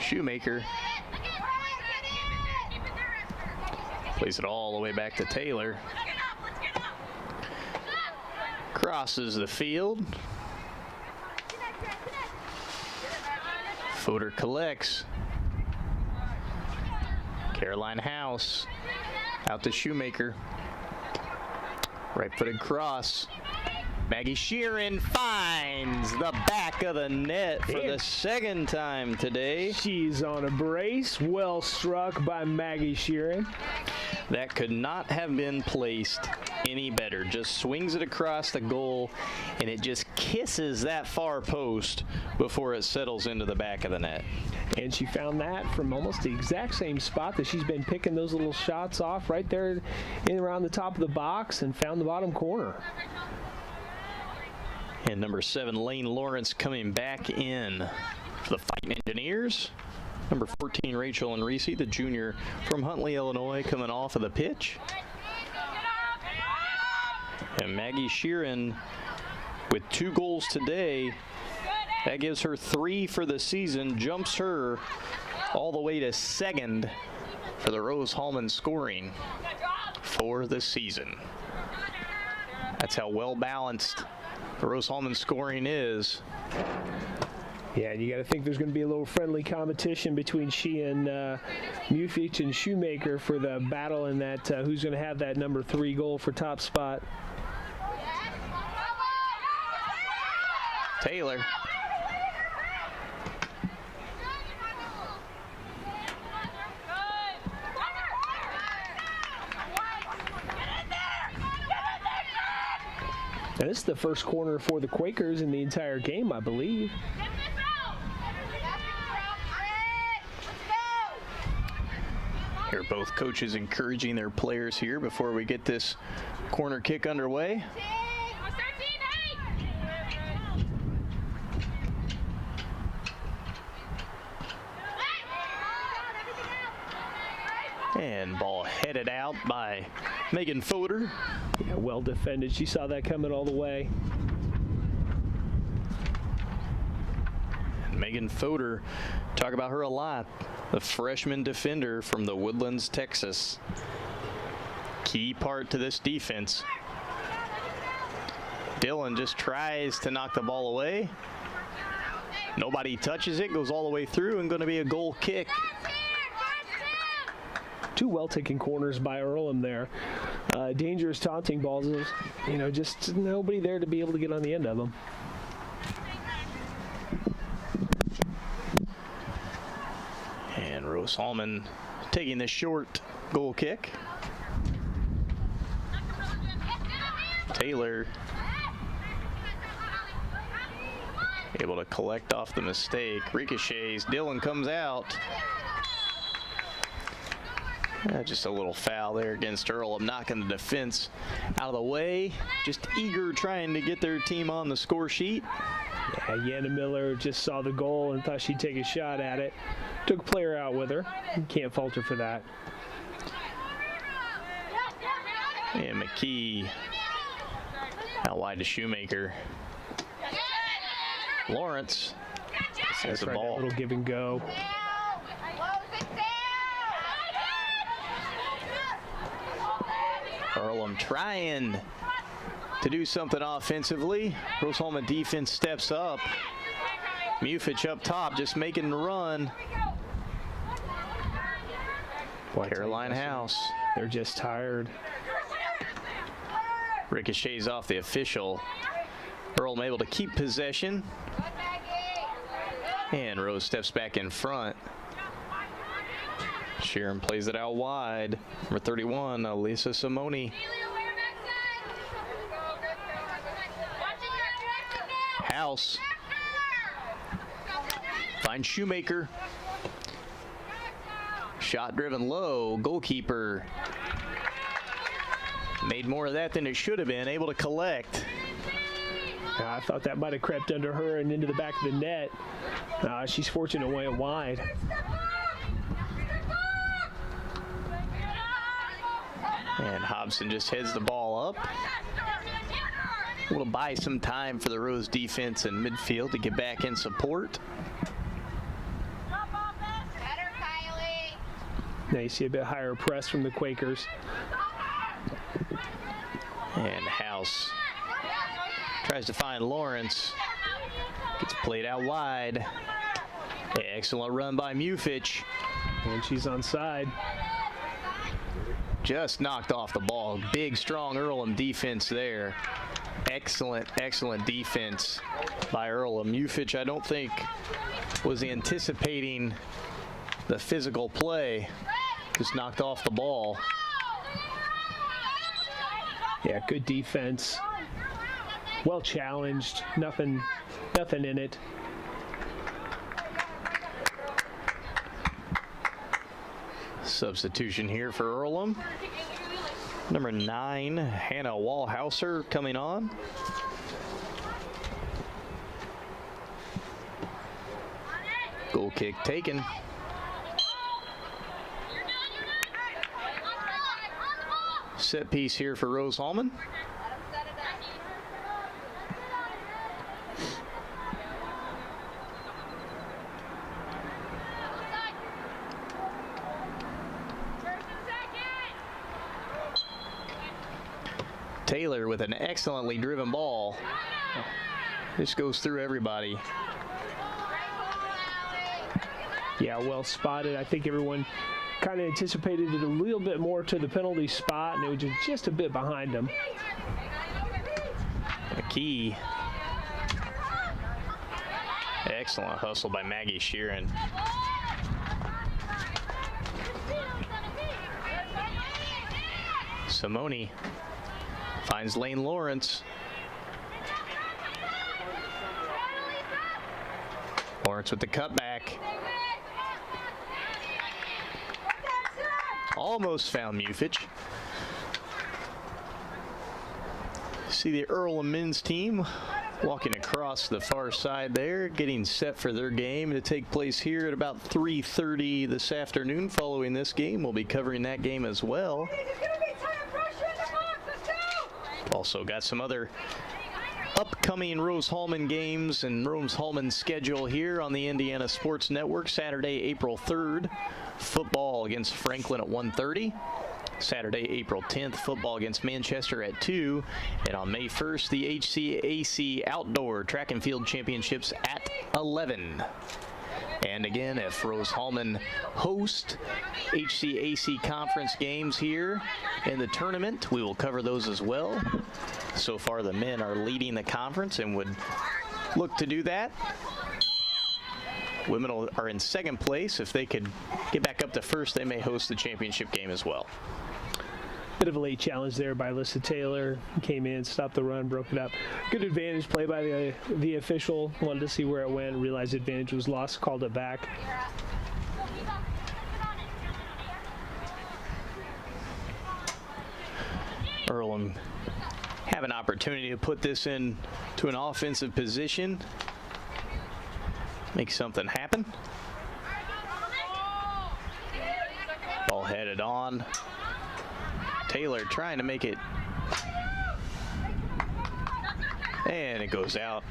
Shoemaker plays it all the way back to Taylor. Crosses the field. Fodor collects. Caroline House out to Shoemaker. Right-footed cross. Maggie Sheeran finds the back of the net for the second time today. She's on a brace. Well struck by Maggie Sheeran. That could not have been placed any better. Just swings it across the goal, and it just kisses that far post before it settles into the back of the net. And she found that from almost the exact same spot that she's been picking those little shots off, right there in around the top of the box, and found the bottom corner. And number 7, Lane Lawrence, coming back in for the Fighting Engineers. Number 14, Rachel Enrici, the junior from Huntley, Illinois, coming off of the pitch. And Maggie Sheeran with 2 goals today That gives her 3 for the season, jumps her all the way to second for the Rose-Hulman scoring for the season. That's how well balanced the Rose-Hulman scoring is. Yeah, and you got to think there's going to be a little friendly competition between she and Mufich and Shoemaker for the battle in that who's going to have that number 3 goal for top spot. Taylor. And this is the first corner for the Quakers in the entire game, I believe. Here, both coaches encouraging their players here before we get this corner kick underway. And ball headed out by Megan Fodor. Yeah, well defended. She saw that coming all the way. Megan Fodor, talk about her a lot. The freshman defender from the Woodlands, Texas. Key part to this defense. Dillon just tries to knock the ball away. Nobody touches it, goes all the way through, and going to be a goal kick. 2 well-taken corners by Earlham there. Dangerous taunting balls, just nobody there to be able to get on the end of them. And Rose-Hulman taking the short goal kick. Taylor able to collect off the mistake. Ricochets. Dillon comes out. Just a little foul there against Earlham, knocking the defense out of the way. Just eager trying to get their team on the score sheet. Yeah, Yana Miller just saw the goal and thought she'd take a shot at it. Took a player out with her. Can't fault her for that. And McKee out wide to Shoemaker. Lawrence has the ball. That little give and go. Earlham trying to do something offensively. Rose-Hulman defense steps up. Mufich up top, just making the run. Caroline House. They're just tired. Ricochets off the official. Earlham able to keep possession. And Rose steps back in front. Sharon plays it out wide. Number 31, Elisa Simoni. House. Finds Shoemaker. Shot driven low. Goalkeeper made more of that than it should have been. Able to collect. I thought that might have crept under her and into the back of the net. She's fortunate it went wide. And Hobson just heads the ball up. We'll buy some time for the Rose defense and midfield to get back in support. Now you see a bit higher press from the Quakers. And House tries to find Lawrence. Gets played out wide. Excellent run by Mufich. And she's onside. Just knocked off the ball. Big, strong Earlham defense there. Excellent, excellent defense by Earlham. Mufich, I don't think, was anticipating the physical play. Just knocked off the ball. Yeah, good defense. Well challenged. Nothing in it. Substitution here for Earlham. Number 9, Hannah Wallhauser coming on. Goal kick taken. Set piece here for Rose-Hulman. with an excellently driven ball. This goes through everybody. Yeah, well spotted. I think everyone kind of anticipated it a little bit more to the penalty spot, and it was just a bit behind them. McKee. Excellent hustle by Maggie Sheeran. Simone finds Lane Lawrence. Lawrence with the cutback. Almost found Mufich. See the Earlham men's team walking across the far side there, getting set for their game to take place here at about 3:30 this afternoon. Following this game, we'll be covering that game as well. Also got some other upcoming Rose-Hulman games and Rose-Hulman schedule here on the Indiana Sports Network. Saturday, April 3rd, football against Franklin at 1:30. Saturday, April 10th, football against Manchester at 2. And on May 1st, the HCAC Outdoor Track and Field Championships at 11. And again, if Rose-Hulman host HCAC conference games here in the tournament, we will cover those as well. So far, the men are leading the conference and would look to do that. Women are in second place. If they could get back up to first, they may host the championship game as well. Bit of a late challenge there by Alyssa Taylor. Came in, stopped the run, broke it up. Good advantage play by the official. Wanted to see where it went, realized the advantage was lost, called it back. Earlham have an opportunity to put this in to an offensive position. Make something happen. Ball headed on. Taylor trying to make it. And it goes out.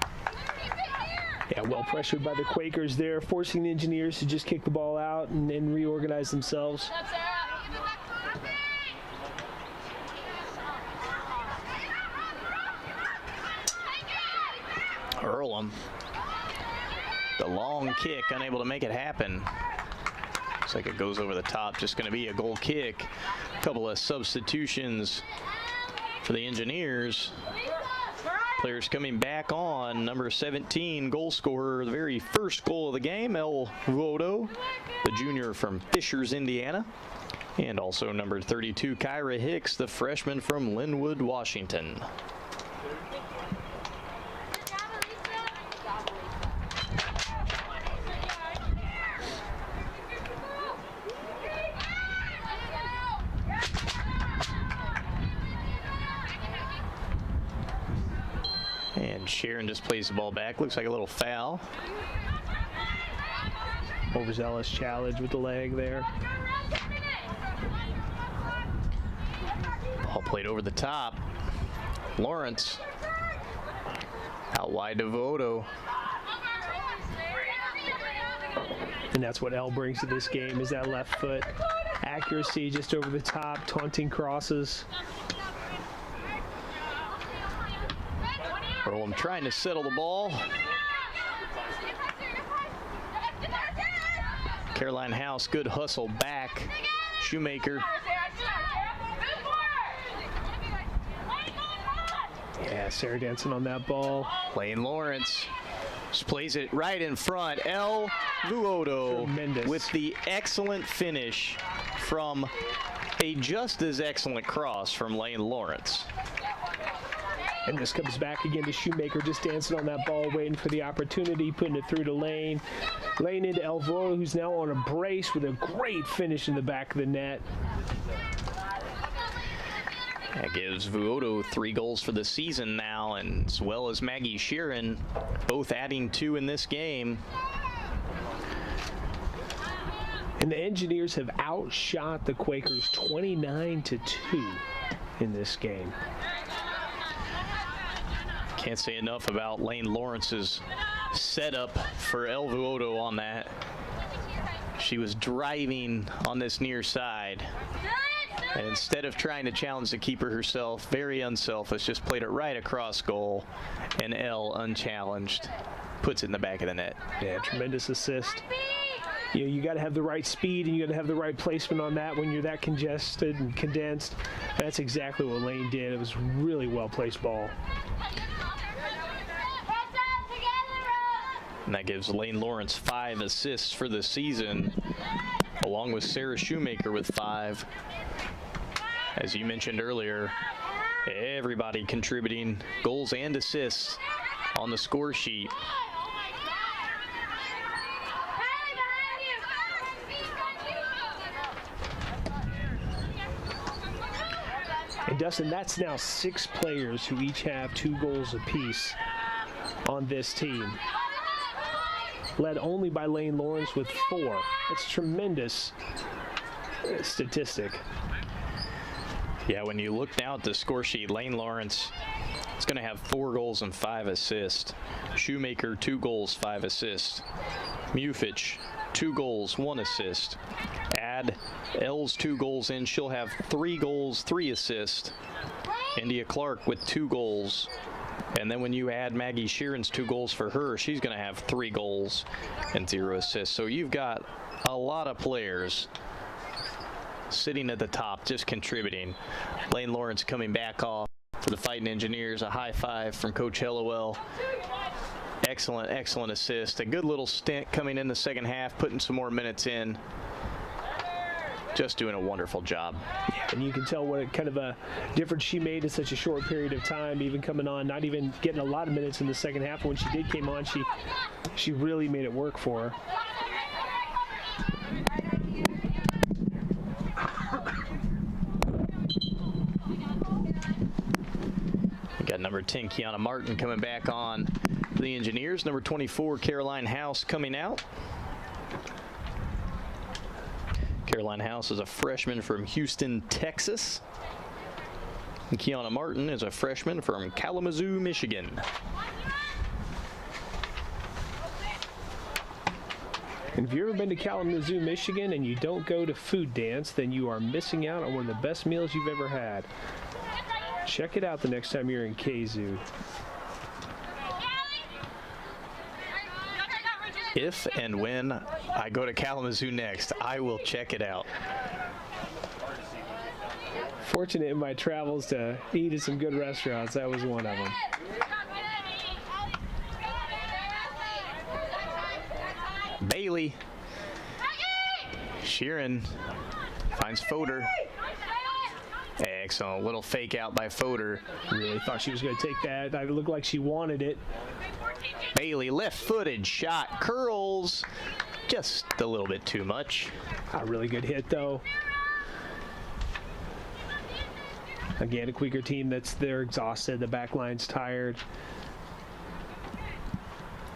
Yeah, well pressured by the Quakers there, forcing the Engineers to just kick the ball out and reorganize themselves. Earlham. The long kick, unable to make it happen. Looks like it goes over the top. Just going to be a goal kick. A couple of substitutions for the Engineers. Players coming back on. Number 17, goal scorer, the very first goal of the game, El Vuoto, the junior from Fishers, Indiana. And also number 32, Kyra Hicks, the freshman from Linwood, Washington. And Sharon just plays the ball back. Looks like a little foul. Overzealous challenge with the leg there. Ball played over the top. Lawrence. Out wide to Voto. And that's what El brings to this game, is that left foot accuracy just over the top, taunting crosses. Earlham trying to settle the ball. Caroline House, good hustle back. Shoemaker. Yeah, Sarah dancing on that ball. Lane Lawrence just plays it right in front. El Vuoto with the excellent finish from a just as excellent cross from Lane Lawrence. And this comes back again to Shoemaker, just dancing on that ball, waiting for the opportunity, putting it through to Lane. Lane into El Vuoto, who's now on a brace with a great finish in the back of the net. That gives Vuoto 3 goals for the season now, and as well as Maggie Sheeran, both adding 2 in this game. And the Engineers have outshot the Quakers 29-2 in this game. Can't say enough about Lane Lawrence's setup for El Vuoto on that. She was driving on this near side. And instead of trying to challenge the keeper herself, very unselfish, just played it right across goal, and Elle, unchallenged, puts it in the back of the net. Yeah, tremendous assist. You got to have the right speed and you got to have the right placement on that when you're that congested and condensed. That's exactly what Lane did. It was really well-placed ball. And that gives Lane Lawrence 5 assists for the season, along with Sarah Shoemaker with 5. As you mentioned earlier, everybody contributing goals and assists on the score sheet. And Dustin, that's now 6 players who each have 2 goals apiece on this team. Led only by Lane Lawrence with 4. That's tremendous statistic. Yeah, when you look now at the score sheet, Lane Lawrence is going to have 4 goals and 5 assists. Shoemaker, 2 goals, 5 assists. Mufich, 2 goals, 1 assist. Add L's 2 goals in, she'll have 3 goals, 3 assists. India Clark with 2 goals. And then when you add Maggie Sheeran's 2 goals for her, she's going to have 3 goals and 0 assists. So you've got a lot of players sitting at the top, just contributing. Lane Lawrence coming back off for the Fighting Engineers. A high five from Coach Hellowell. Excellent, excellent assist. A good little stint coming in the second half, putting some more minutes in. Just doing a wonderful job. And you can tell what kind of a difference she made in such a short period of time, even coming on, not even getting a lot of minutes in the second half. When she did came on, she really made it work for her. We got number 10, Kiana Martin, coming back on for the Engineers. Number 24, Caroline House, coming out. Caroline House is a freshman from Houston, Texas. And Kiana Martin is a freshman from Kalamazoo, Michigan. And if you've ever been to Kalamazoo, Michigan, and you don't go to Food Dance, then you are missing out on one of the best meals you've ever had. Check it out the next time you're in KZoo. If and when I go to Kalamazoo next, I will check it out. Fortunate in my travels to eat at some good restaurants. That was one of them. Bailey. Sheeran finds Fodor. Excellent little fake out by Fodor. Really thought she was going to take that. It looked like she wanted it. Bailey, left-footed shot, curls, just a little bit too much. A really good hit, though. Again, a Quaker team they're exhausted. The back line's tired.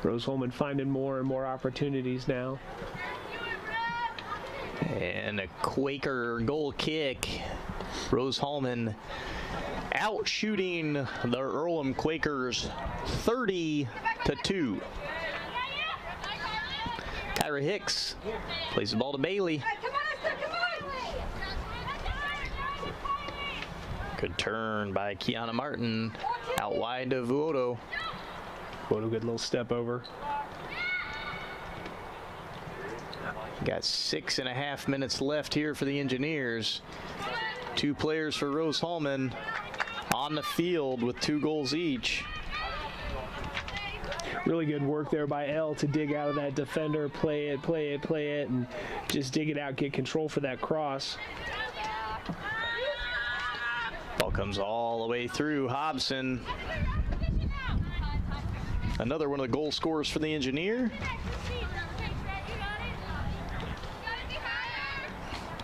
Rose-Hulman finding more and more opportunities now. And a Quaker goal kick. Rose-Hulman out shooting the Earlham Quakers 30-2. Kyra Hicks plays the ball to Bailey. Good turn by Kiana Martin out wide to Vuoto. Vuoto, good little step over. Got 6.5 minutes left here for the Engineers. 2 players for Rose-Hulman on the field with 2 goals each. Really good work there by Elle to dig out of that defender, play it, and just dig it out, get control for that cross. Ball comes all the way through Hobson. Another one of the goal scorers for the Engineer.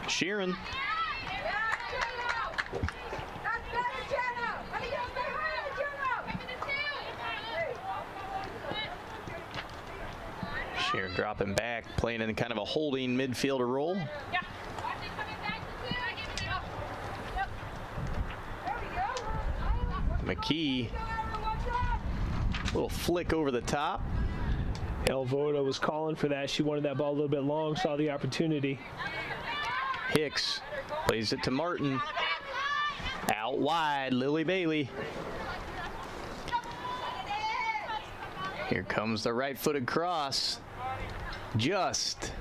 Sheeran. Sheeran dropping back, playing in kind of a holding midfielder role. McKee, little flick over the top. Elle Vuoto was calling for that. She wanted that ball a little bit long, saw the opportunity. Hicks plays it to Martin. Out wide, Lily Bailey. Here comes the right-footed cross. Just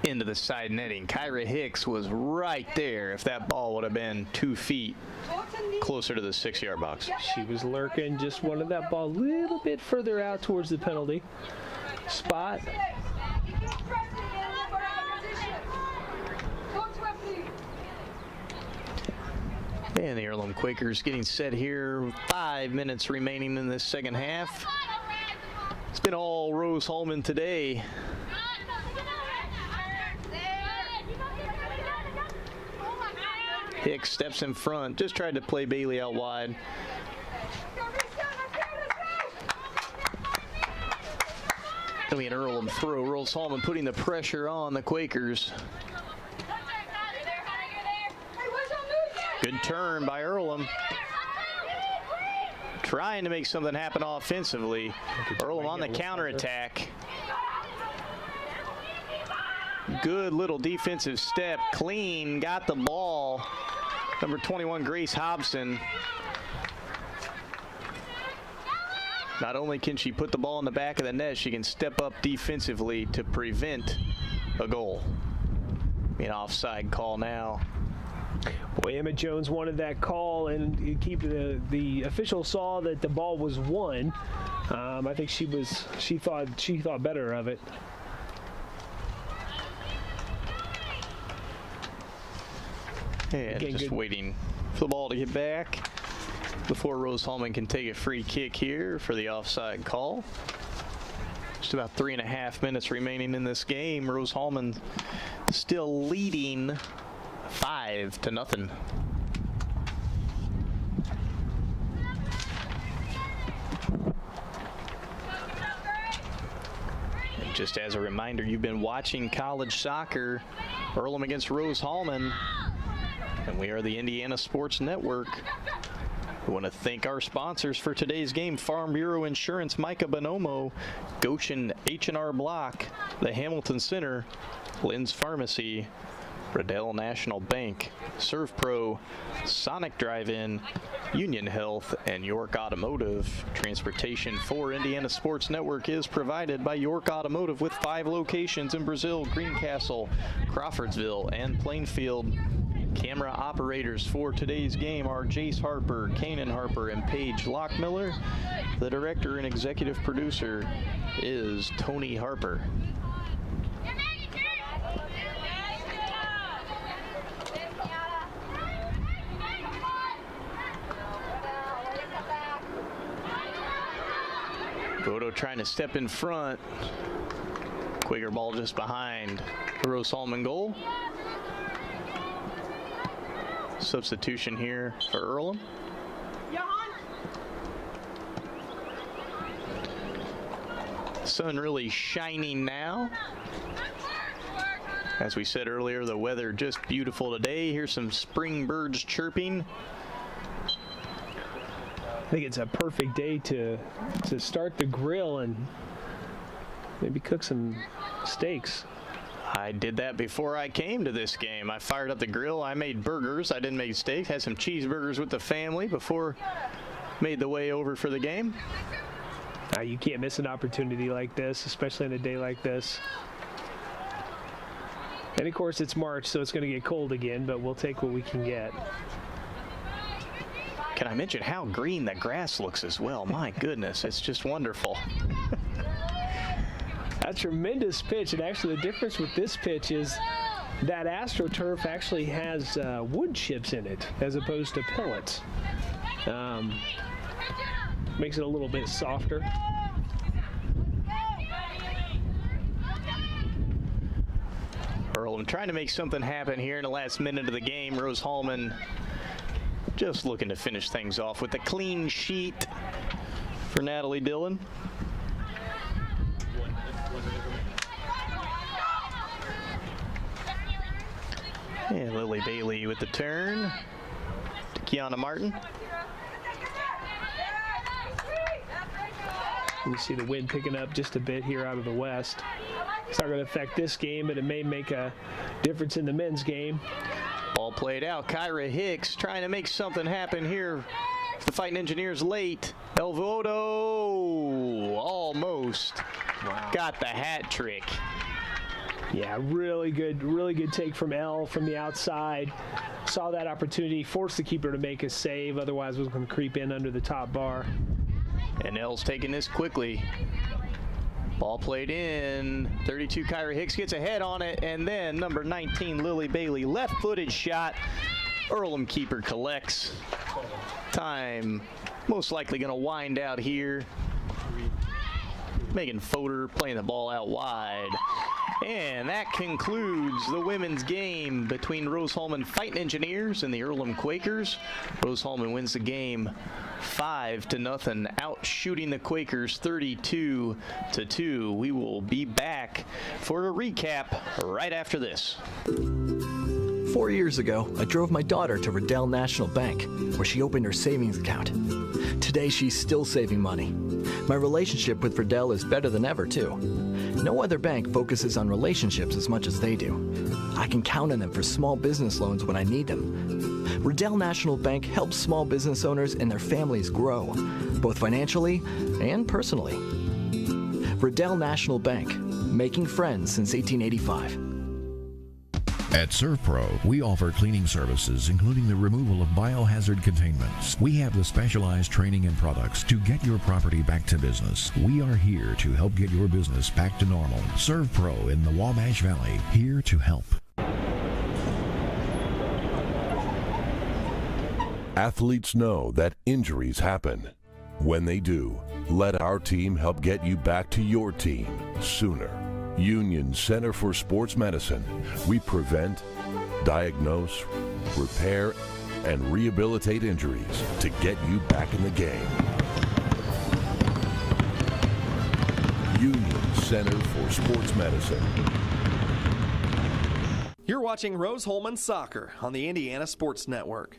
into the side netting. Kyra Hicks was right there if that ball would have been 2 feet closer to the 6-yard box. She was lurking, just wanted that ball a little bit further out towards the penalty spot. And the Earlham Quakers getting set here. 5 minutes remaining in this second half. It's been all Rose-Hulman today. Hicks steps in front, just tried to play Bailey out wide. It'll be an Earlham throw. Rose-Hulman putting the pressure on the Quakers. Good turn by Earlham. Trying to make something happen offensively. Earlham on the counterattack. Good little defensive step. Clean, got the ball. Number 21, Grace Hobson. Not only can she put the ball in the back of the net, she can step up defensively to prevent a goal. An offside call now. Boy, Emma Jones wanted that call, and the official saw that the ball was won. I think she thought better of it. And just waiting for the ball to get back before Rose-Hulman can take a free kick here for the offside call. Just about 3.5 minutes remaining in this game. Rose-Hulman still leading 5-0. And just as a reminder, you've been watching college soccer, Earlham against Rose-Hulman, and we are the Indiana Sports Network. We want to thank our sponsors for today's game: Farm Bureau Insurance, Micah Bonomo, Goshen H&R Block, the Hamilton Center, Lynn's Pharmacy, Riddell National Bank, ServPro, Sonic Drive-In, Union Health, and York Automotive. Transportation for Indiana Sports Network is provided by York Automotive with 5 locations in Brazil, Greencastle, Crawfordsville, and Plainfield. Camera operators for today's game are Jace Harper, Kanan Harper, and Paige Lockmiller. The director and executive producer is Tony Harper. Bodo trying to step in front. Quaker ball just behind the Rose-Hulman goal. Substitution here for Earlham. Sun really shining now. As we said earlier, the weather just beautiful today. Here's some spring birds chirping. I think it's a perfect day to start the grill and maybe cook some steaks. I did that before I came to this game. I fired up the grill. I made burgers. I didn't make steaks. Had some cheeseburgers with the family before made the way over for the game. You can't miss an opportunity like this, especially on a day like this. And of course it's March, so it's going to get cold again, but we'll take what we can get. Can I mention how green the grass looks as well? My goodness, it's just wonderful. A tremendous pitch, and actually the difference with this pitch is that AstroTurf actually has wood chips in it as opposed to pellets. Makes it a little bit softer. Earlham trying to make something happen here in the last minute of the game. Rose-Hulman just looking to finish things off with a clean sheet for Natalie Dillon. And Lily Bailey with the turn to Kiana Martin. You see the wind picking up just a bit here out of the west. It's not going to affect this game, but it may make a difference in the men's game. Ball played out. Kyra Hicks trying to make something happen here. The Fighting Engineers late. El Voto almost got the hat trick. Yeah, really good take from El from the outside. Saw that opportunity, forced the keeper to make a save, otherwise was going to creep in under the top bar. And El's taking this quickly. Ball played in. 32 Kyra Hicks gets ahead on it, and then number 19 Lily Bailey left-footed shot. Earlham keeper collects. Time most likely going to wind out here. Megan Fodor playing the ball out wide. And that concludes the women's game between Rose-Hulman Fighting Engineers and the Earlham Quakers. Rose-Hulman wins the game 5-0, out shooting the Quakers 32-2. We will be back for a recap right after this. 4 years ago, I drove my daughter to Riddell National Bank, where she opened her savings account. Today, she's still saving money. My relationship with Riddell is better than ever, too. No other bank focuses on relationships as much as they do. I can count on them for small business loans when I need them. Riddell National Bank helps small business owners and their families grow, both financially and personally. Riddell National Bank, making friends since 1885. At ServPro, we offer cleaning services, including the removal of biohazard containments. We have the specialized training and products to get your property back to business. We are here to help get your business back to normal. ServPro in the Wabash Valley, here to help. Athletes know that injuries happen. When they do, let our team help get you back to your team sooner. Union Center for Sports Medicine. We prevent, diagnose, repair, and rehabilitate injuries to get you back in the game. Union Center for Sports Medicine. You're watching Rose-Hulman Soccer on the Indiana Sports Network.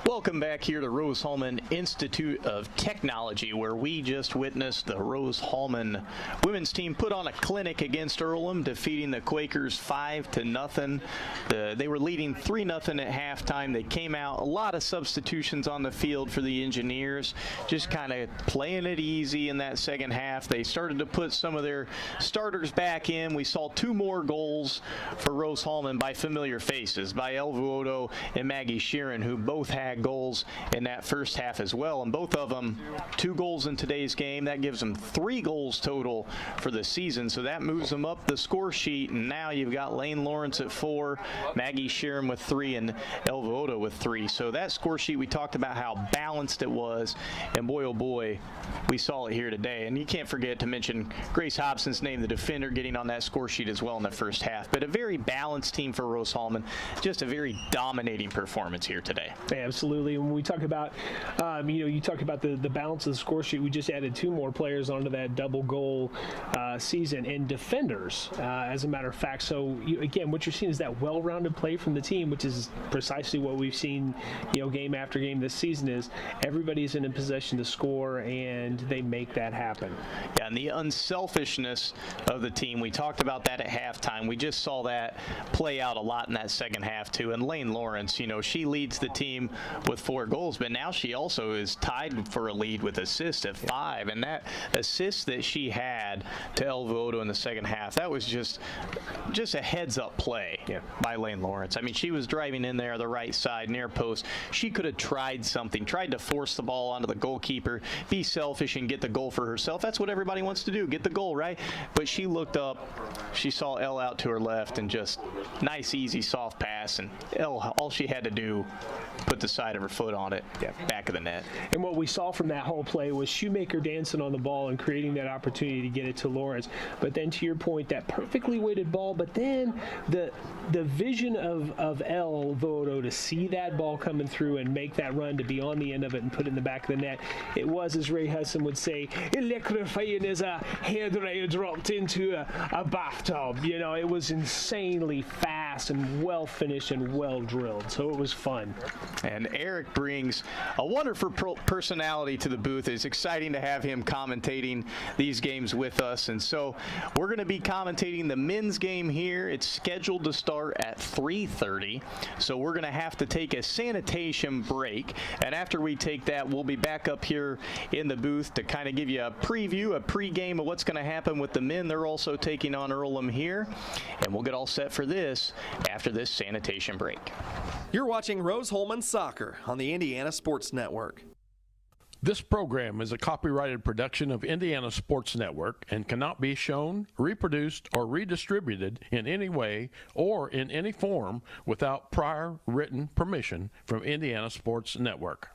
Welcome back here to Rose-Hulman Institute of Technology, where we just witnessed the Rose-Hulman women's team put on a clinic against Earlham, defeating the Quakers 5-0. They were leading 3-0 at halftime. They came out, a lot of substitutions on the field for the Engineers, just kind of playing it easy in that second half. They started to put some of their starters back in. We saw 2 more goals for Rose-Hulman by familiar faces, by El Vuoto and Maggie Sheeran, who both had goals in that first half as well, and both of them 2 goals in today's game. That gives them 3 goals total for the season, so that moves them up the score sheet. And now you've got Lane Lawrence at 4, Maggie Sheeran with 3, and El Vuoto with 3. So that score sheet, we talked about how balanced it was, and boy oh boy, we saw it here today. And you can't forget to mention Grace Hobson's named the defender, getting on that score sheet as well in the first half. But a very balanced team for Rose-Hulman, just a very dominating performance here today. Absolutely. When we talk about, you talk about the balance of the score sheet, we just added 2 more players onto that double goal season, and defenders, as a matter of fact. So, again, what you're seeing is that well-rounded play from the team, which is precisely what we've seen, game after game this season, is everybody's in a position to score, and they make that happen. Yeah, and the unselfishness of the team, we talked about that at halftime. We just saw that play out a lot in that second half, too. And Lane Lawrence, she leads the team with 4 goals, but now she also is tied for a lead with assists at 5, and that assist that she had to El Vuoto in the second half, that was just a heads-up play by Lane Lawrence. I mean, she was driving in there the right side, near post. She could have tried something, tried to force the ball onto the goalkeeper, be selfish and get the goal for herself. That's what everybody wants to do, get the goal, right? But she looked up, she saw El out to her left, and just nice, easy, soft pass, and El, all she had to do, put the side of her foot on it, back of the net. And what we saw from that whole play was Shoemaker dancing on the ball and creating that opportunity to get it to Lawrence. But then, to your point, that perfectly weighted ball, but then the vision of El Vodo to see that ball coming through and make that run to be on the end of it and put it in the back of the net, it was, as Ray Hudson would say, electrifying as a hairdryer dropped into a bathtub. You know, it was insanely fast and well finished and well drilled, so it was fun. And Eric brings a wonderful personality to the booth. It's exciting to have him commentating these games with us, and so we're going to be commentating the men's game here. It's scheduled to start at 3:30, so we're going to have to take a sanitation break, and after we take that, we'll be back up here in the booth to kind of give you a preview, a pregame of what's going to happen with the men. They're also taking on Earlham here, and we'll get all set for this after this sanitation break. You're watching Rose-Hulman Soccer on the Indiana Sports Network. This program is a copyrighted production of Indiana Sports Network and cannot be shown, reproduced, or redistributed in any way or in any form without prior written permission from Indiana Sports Network.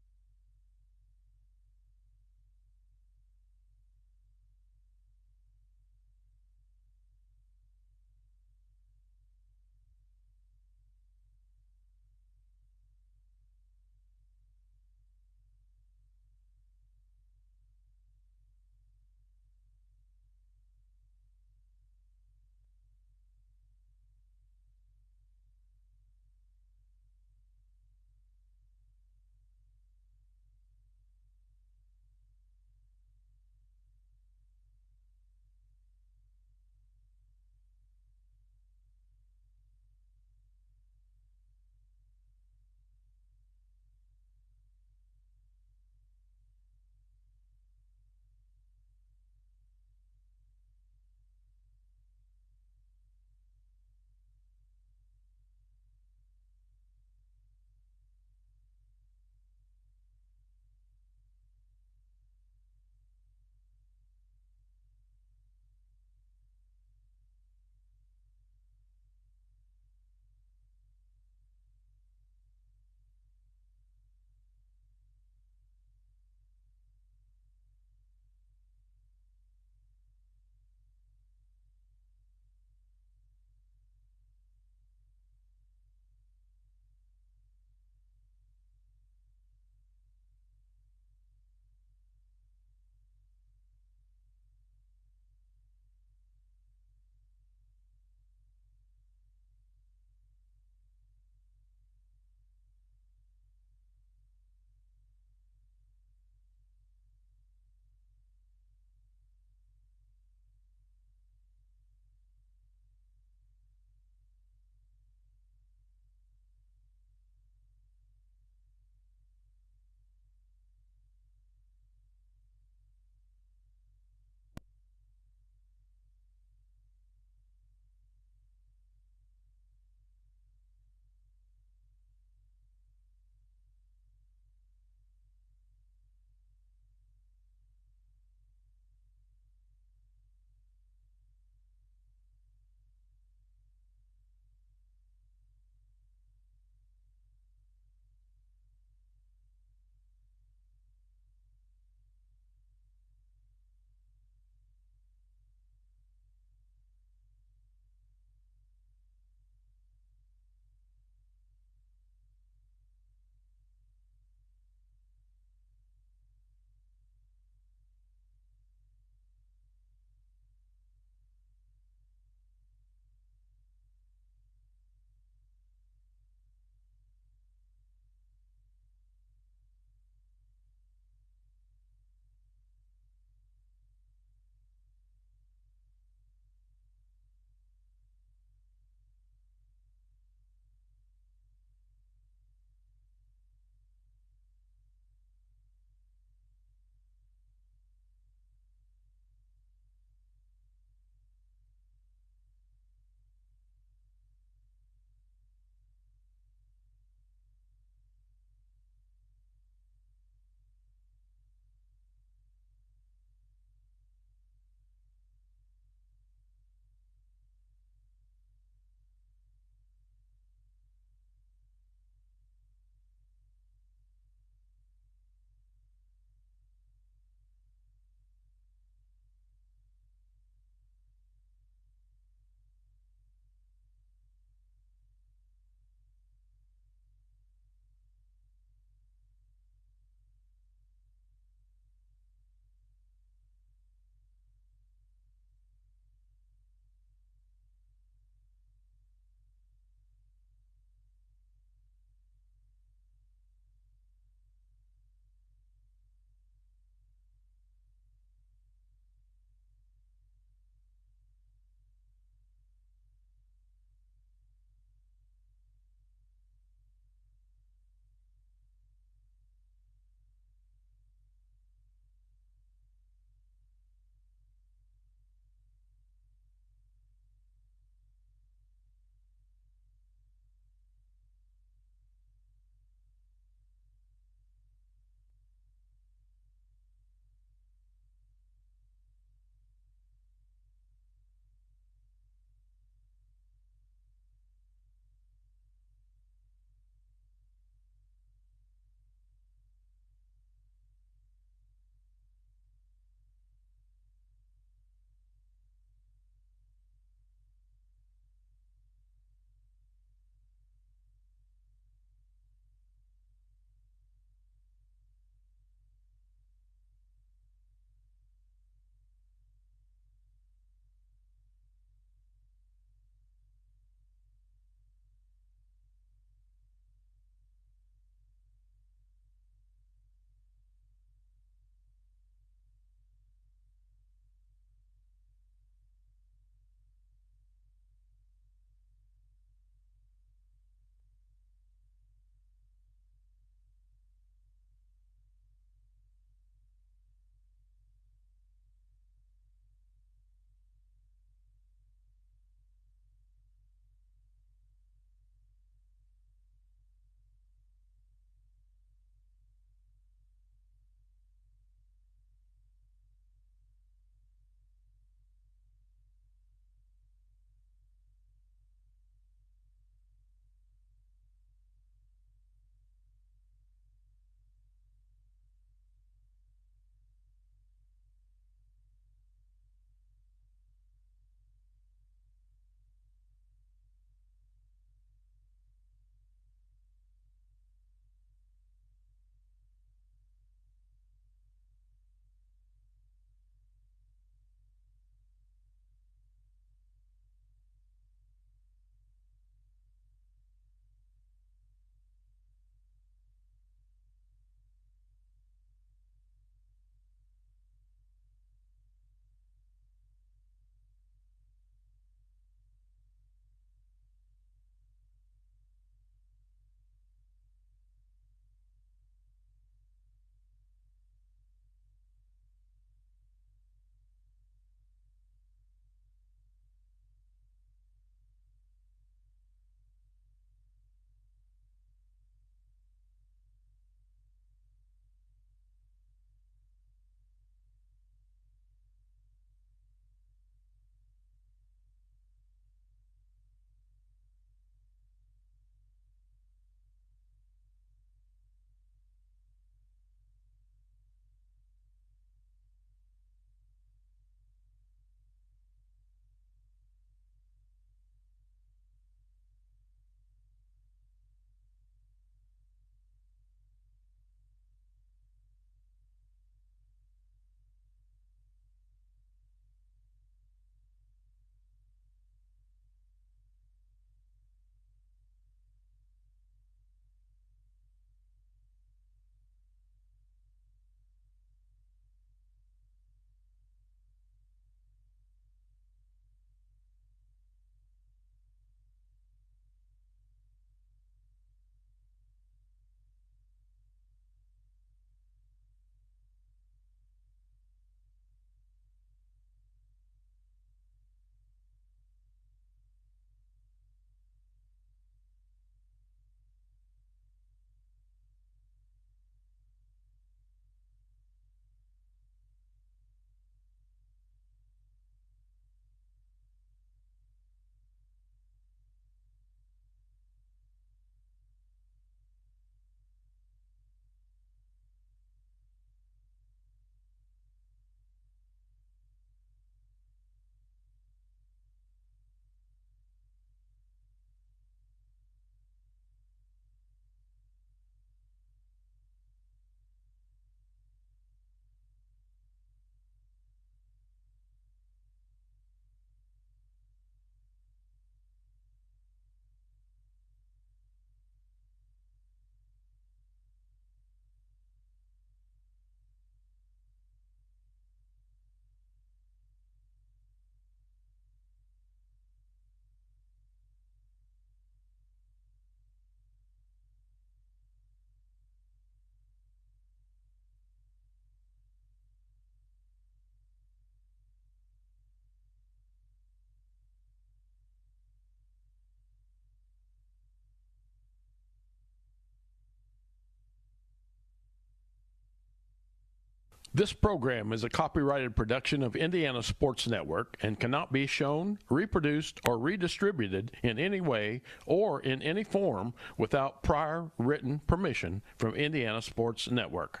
This program is a copyrighted production of Indiana Sports Network and cannot be shown, reproduced, or redistributed in any way or in any form without prior written permission from Indiana Sports Network.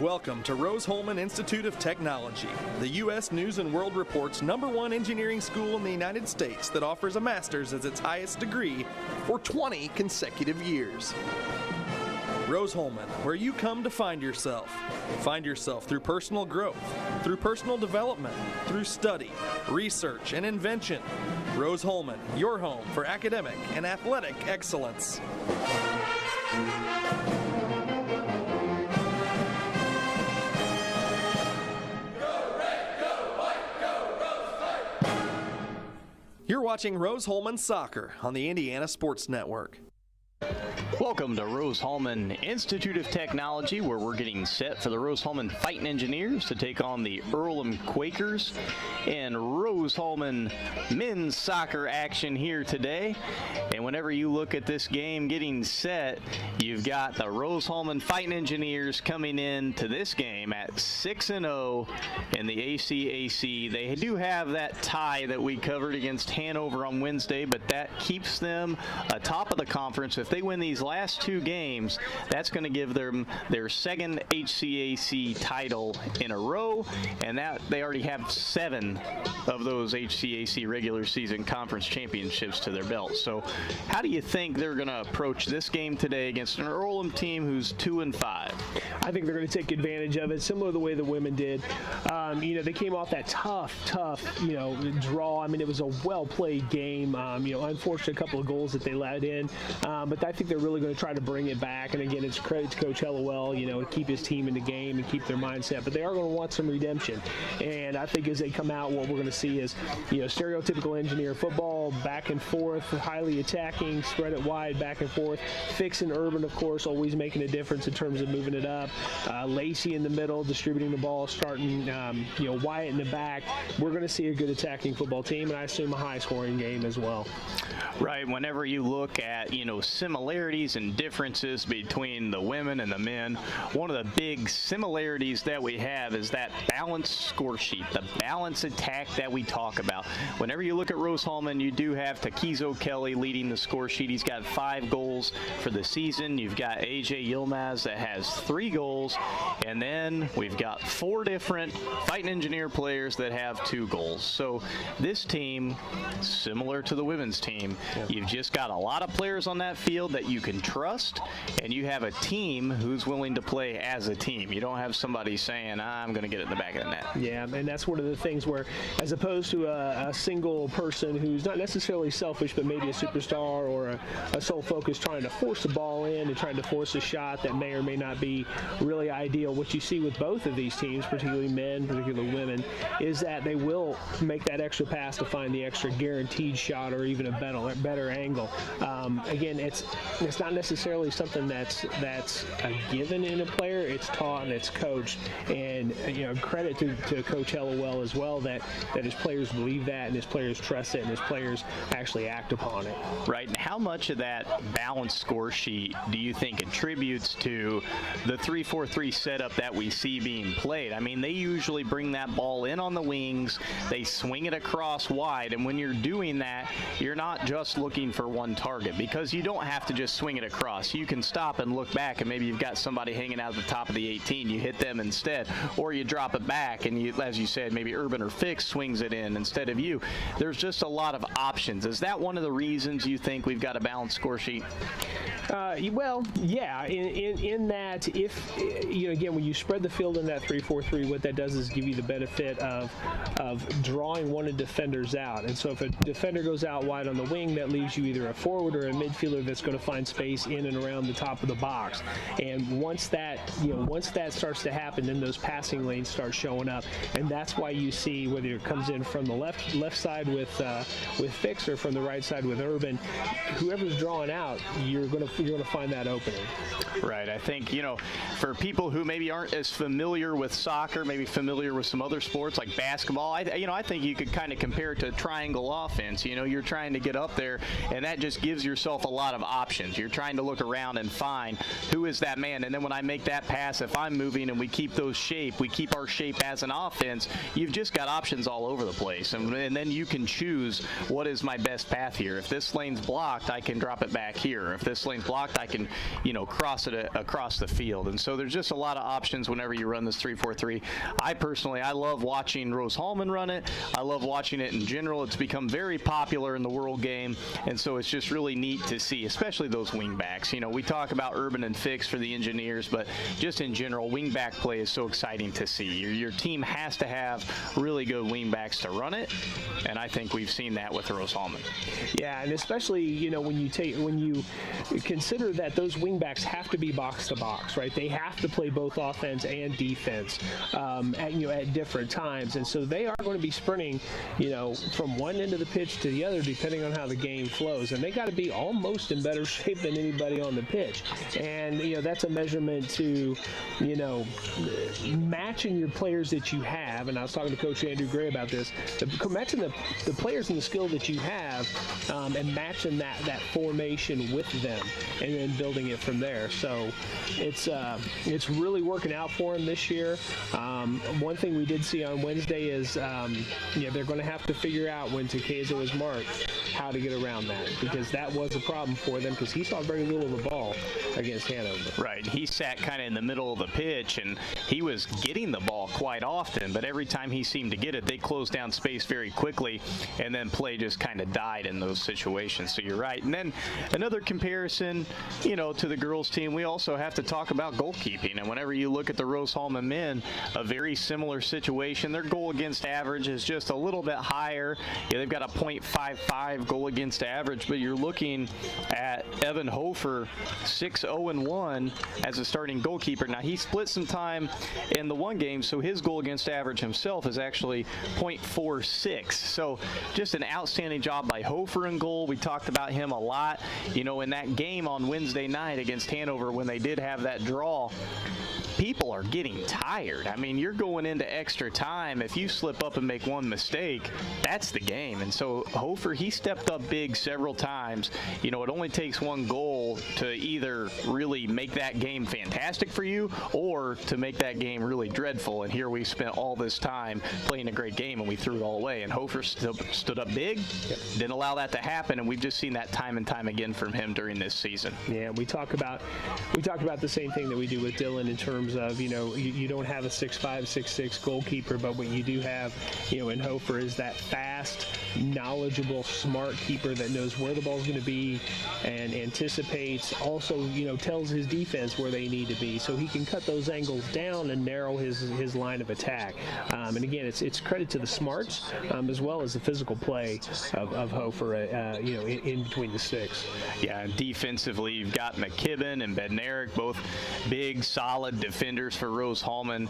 Welcome to Rose-Hulman Institute of Technology, the U.S. News and World Report's #1 engineering school in the United States that offers a master's as its highest degree for 20 consecutive years. Rose-Hulman, where you come to find yourself. Find yourself through personal growth, through personal development, through study, research, and invention. Rose-Hulman, your home for academic and athletic excellence. You're watching Rose-Hulman Soccer on the Indiana Sports Network. Welcome to Rose-Hulman Institute of Technology, where we're getting set for the Rose-Hulman Fighting Engineers to take on the Earlham Quakers, and Rose-Hulman men's soccer action here today. And whenever you look at this game getting set, you've got the Rose-Hulman Fighting Engineers coming in to this game at 6-0 in the HCAC. They do have that tie that we covered against Hanover on Wednesday, but that keeps them atop of the conference. If they win these last two games, that's going to give them their second HCAC title in a row, and that they already have 7 of those HCAC regular season conference championships to their belt. So how do you think they're going to approach this game today against an Earlham team who's 2-5? I think they're going to take advantage of it, similar to the way the women did. They came off that tough, draw. I mean, it was a well-played game. Unfortunate couple of goals that they let in, but I think they're really going to try to bring it back. And again, it's credit to Coach Hellawell, to keep his team in the game and keep their mindset. But they are going to want some redemption. And I think as they come out, what we're going to see is, stereotypical engineer football, back and forth, highly attacking, spread it wide, back and forth. Fix and Urban, of course, always making a difference in terms of moving it up. Lacey in the middle, distributing the ball, starting, Wyatt in the back. We're going to see a good attacking football team, and I assume a high-scoring game as well. Right. Whenever you look at, similarities and differences between the women and the men, one of the big similarities that we have is that balanced score sheet, the balanced attack that we talk about. Whenever you look at Rose-Hulman, you do have Takizo Kelly leading the score sheet. He's got 5 goals for the season. You've got AJ Yilmaz that has 3 goals, and then we've got 4 different Fighting Engineer players that have 2 goals. So this team, similar to the women's team, you've just got a lot of players on that field that you can trust, and you have a team who's willing to play as a team. You don't have somebody saying, I'm going to get it in the back of the net. Yeah, and that's one of the things where, as opposed to a single person who's not necessarily selfish, but maybe a superstar or a sole focus trying to force the ball in and trying to force a shot that may or may not be really ideal, what you see with both of these teams, particularly men, particularly women, is that they will make that extra pass to find the extra guaranteed shot or even a better angle. Again, it's not necessarily something that's a given in a player. It's taught and it's coached, and credit to Coach Hellawell as well that his players believe that and his players trust it and his players actually act upon it. Right. And how much of that balanced score sheet do you think contributes to the 3-4-3 setup that we see being played? I mean, they usually bring that ball in on the wings, they swing it across wide, and when you're doing that, you're not just looking for one target, because you don't have to just swing it across. You can stop and look back, and maybe you've got somebody hanging out at the top of the 18. You hit them instead, or you drop it back, and you, as you said, maybe Urban or Fix swings it in instead of you. There's just a lot of options. Is that one of the reasons you think we've got a balanced score sheet? Well, yeah, in that if, again, when you spread the field in that 3-4-3, what that does is give you the benefit of drawing one of the defenders out. And so if a defender goes out wide on the wing, that leaves you either a forward or a midfielder that's going to find space in and around the top of the box. And once that starts to happen, then those passing lanes start showing up, and that's why you see whether it comes in from the left side with Fix or from the right side with Urban, whoever's drawing out, you're gonna find that opening. Right. I think, for people who maybe aren't as familiar with soccer, maybe familiar with some other sports like basketball, I think you could kind of compare it to triangle offense. You're trying to get up there, and that just gives yourself a lot of options. You're trying to look around and find who is that man, and then when I make that pass, if I'm moving and we keep our shape as an offense, you've just got options all over the place, and then you can choose what is my best path here. If this lane's blocked, I can drop it back here. If this lane's blocked, I can cross it across the field. And so there's just a lot of options whenever you run this 3-4-3. I love watching Rose-Hulman run it. I love watching it in general. It's become very popular in the world game, and so it's just really neat to see, especially those wing backs. We talk about Urban and Fix for the Engineers, but just in general, wing back play is so exciting to see. Your team has to have really good wing backs to run it, and I think we've seen that with Rose-Hulman. Yeah, and especially when you consider that those wing backs have to be box to box, right? They have to play both offense and defense at different times, and so they are going to be sprinting from one end of the pitch to the other depending on how the game flows, and they got to be almost in better shape than anybody on the pitch. And that's a measurement to matching your players that you have. And I was talking to Coach Andrew Gray about this, matching the players and the skill that you have, and matching that formation with them, and then building it from there. So it's really working out for them this year. One thing we did see on Wednesday is they're going to have to figure out when Takezo is marked how to get around that, because that was a problem for them because he saw very little of the ball against Hanover. Right. He sat kind of in the middle of the pitch, and he was getting the ball quite often, but every time he seemed to get it, they closed down space very quickly, and then play just kind of died in those situations. So you're right. And then another comparison, to the girls team, we also have to talk about goalkeeping. And whenever you look at the Rose-Hulman men, a very similar situation. Their goal against average is just a little bit higher. They've got a .55 goal against average, but you're looking at Evan Hofer, 6-0-1 as a starting goalkeeper. Now, he split some time in the one game, so his goal against average himself is actually .46. So just an outstanding job by Hofer in goal. We talked about him a lot. In that game on Wednesday night against Hanover, when they did have that draw, people are getting tired. I mean, you're going into extra time. If you slip up and make one mistake, that's the game. And so Hofer, he stepped up big several times. It only takes one goal to either really make that game fantastic for you or to make that game really dreadful. And here we spent all this time playing a great game, and we threw it all away. And Hofer stood up big, didn't allow that to happen, and we've just seen that time and time again from him during this season. Yeah, we talk about the same thing that we do with Dylan in terms of, you don't have a 6'5", 6'6" goalkeeper, but what you do have, in Hofer is that fast, knowledgeable, smart keeper that knows where the ball's going to be and anticipates, also, tells his defense where they need to be, so he can cut those angles down and narrow his line of attack. And again, it's credit to the smarts as well as the physical play of Hofer, in between the sticks. Yeah, defensively, you've got McKibben and Bednarik, both big, solid defenders for Rose-Hulman,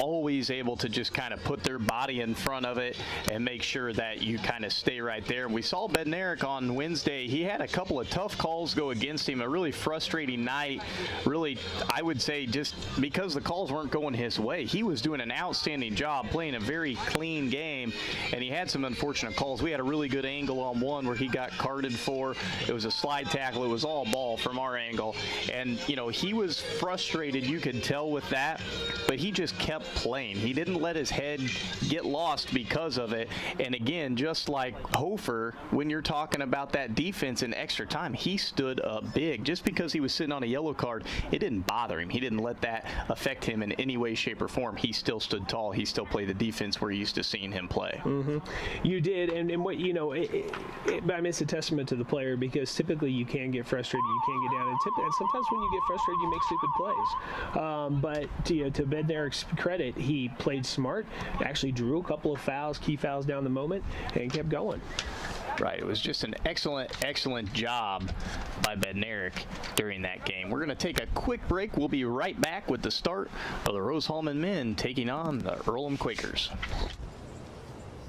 always able to just kind of put their body in front of it and make sure that you kind of stay right there. We saw Bednarik on Wednesday. He had a couple of tough calls go against him, a really frustrating night. Really, I would say just because the calls weren't going his way, he was doing an outstanding job playing a very clean game, and he had some unfortunate calls. We had a really good angle on one where he got carded for. It was a slide tackle. It was all ball from our angle, and he was frustrated. You could tell with that, but he just kept playing. He didn't let his head get lost because of it. And again, just like Hofer, when you're talking about that defense in extra time, he stood up big. Just because he was sitting on a yellow card, it didn't bother him. He didn't let that affect him in any way, shape, or form. He still stood tall. He still played the defense we're used to seeing him play. Mm-hmm. You did, and what I mean, it's a testament to the player, because typically you can get frustrated, you can get down, and sometimes when you get frustrated, you make stupid plays. But to Bednarik's credit, he played smart, actually drew a couple of fouls, key fouls down the moment, and kept going. Right, it was just an excellent job by Bednarik during that game. We're going to take a quick break. We'll be right back with the start of the Rose-Hulman men taking on the Earlham Quakers.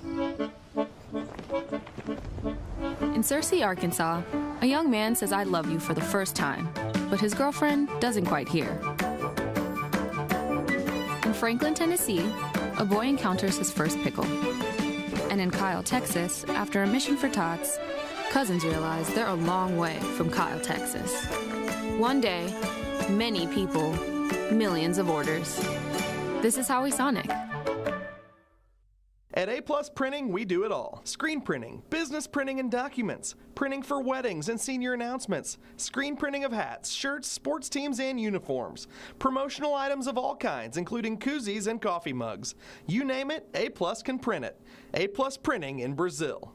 In Searcy, Arkansas, a young man says I love you for the first time, but his girlfriend doesn't quite hear. In Franklin, Tennessee, a boy encounters his first pickle. And in Kyle, Texas, after a mission for tots, cousins realize they're a long way from Kyle, Texas. One day, many people, millions of orders. This is Howie Sonic. At A Plus Printing, we do it all. Screen printing, business printing and documents, printing for weddings and senior announcements, screen printing of hats, shirts, sports teams, and uniforms, promotional items of all kinds, including koozies and coffee mugs. You name it, A Plus can print it. A Plus Printing in Brazil.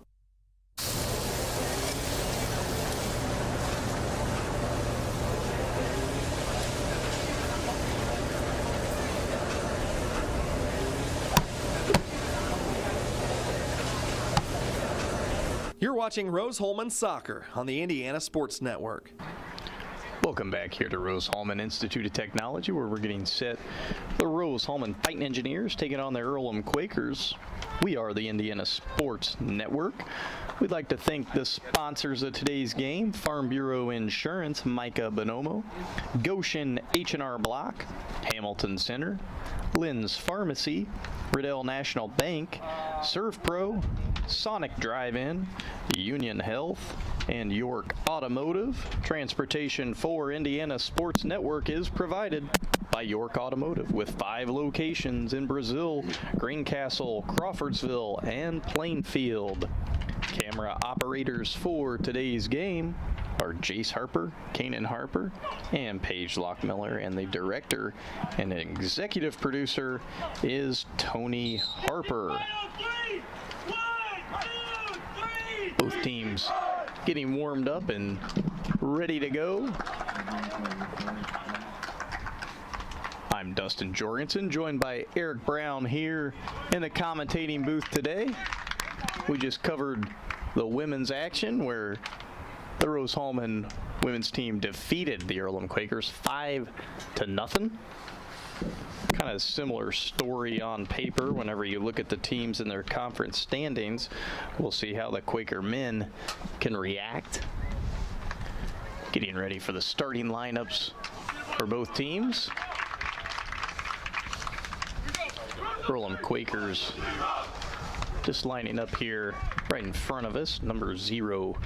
You're watching Rose-Hulman Soccer on the Indiana Sports Network. Welcome back here to Rose-Hulman Institute of Technology, where we're getting set. The Rose-Hulman Fighting Engineers taking on the Earlham Quakers. We are the Indiana Sports Network. We'd like to thank the sponsors of today's game: Farm Bureau Insurance, Micah Bonomo, Goshen H&R Block, Hamilton Center, Lynn's Pharmacy, Riddell National Bank, ServPro, Sonic Drive-In, Union Health, and York Automotive. Transportation for Indiana Sports Network is provided by York Automotive, with 5 locations in Brazil, Greencastle, Crawfordsville, and Plainfield. Camera operators for today's game are Jace Harper, Kanan Harper, and Paige Lockmiller, and the director and executive producer is Tony Harper. Both teams getting warmed up and ready to go. I'm Dustin Jorgensen, joined by Eric Brown here in the commentating booth today. We just covered the women's action where the Rose-Hulman women's team defeated the Earlham Quakers 5-0. Kind of similar story on paper whenever you look at the teams in their conference standings. We'll see how the Quaker men can react. Getting ready for the starting lineups for both teams. Earlham Quakers just lining up here right in front of us. Number 0,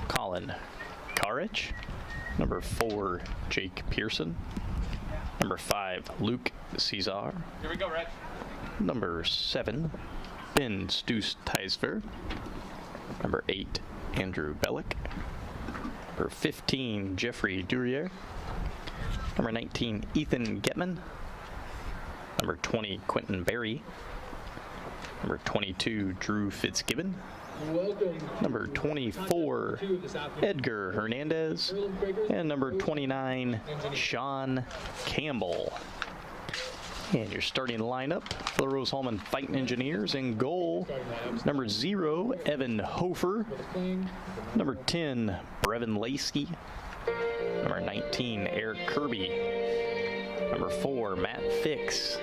Colin Karich. Number 4, Jake Pearson. Number 5, Luke Cesar. Here we go, Rex. Number 7, Ben Stoos-Teisver. Number 8, Andrew Bellick. Number 15, Jeffrey Durier. Number 19, Ethan Getman. Number 20, Quentin Berry. Number 22, Drew Fitzgibbon. Welcome. Number 24, Edgar Hernandez. And number 29, Sean Campbell. And your starting lineup for the Rose-Hulman Fighting Engineers: in goal, number 0, Evan Hofer. Number 10, Brevin Lacey. Number 19, Eric Kirby. Number 4, Matt Fix.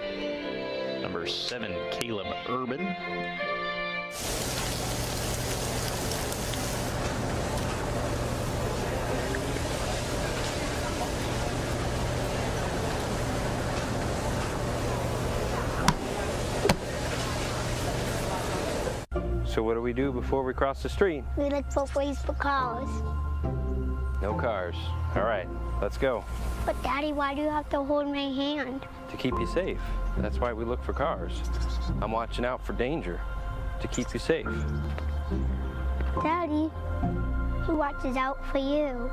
Number 7, Caleb Urban. So what do we do before we cross the street? We look for ways for cars. No cars. All right, let's go. But Daddy, why do you have to hold my hand? To keep you safe. That's why we look for cars. I'm watching out for danger to keep you safe. Daddy, he watches out for you.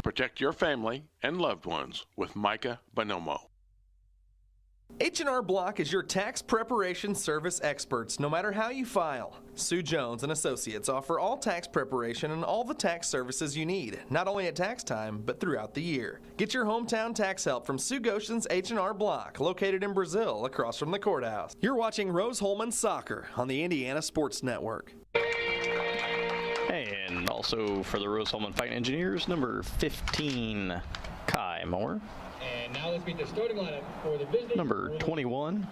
Protect your family and loved ones with Micah Bonomo. H&R Block is your tax preparation service experts, no matter how you file. Sue Jones and Associates offer all tax preparation and all the tax services you need, not only at tax time, but throughout the year. Get your hometown tax help from Sue Goshen's H&R Block, located in Brazil, across from the courthouse. You're watching Rose-Hulman Soccer on the Indiana Sports Network. And also for the Rose-Hulman Fighting Engineers, number 15, Kai Moore. And now let's meet the starting lineup for the visiting. Number 21,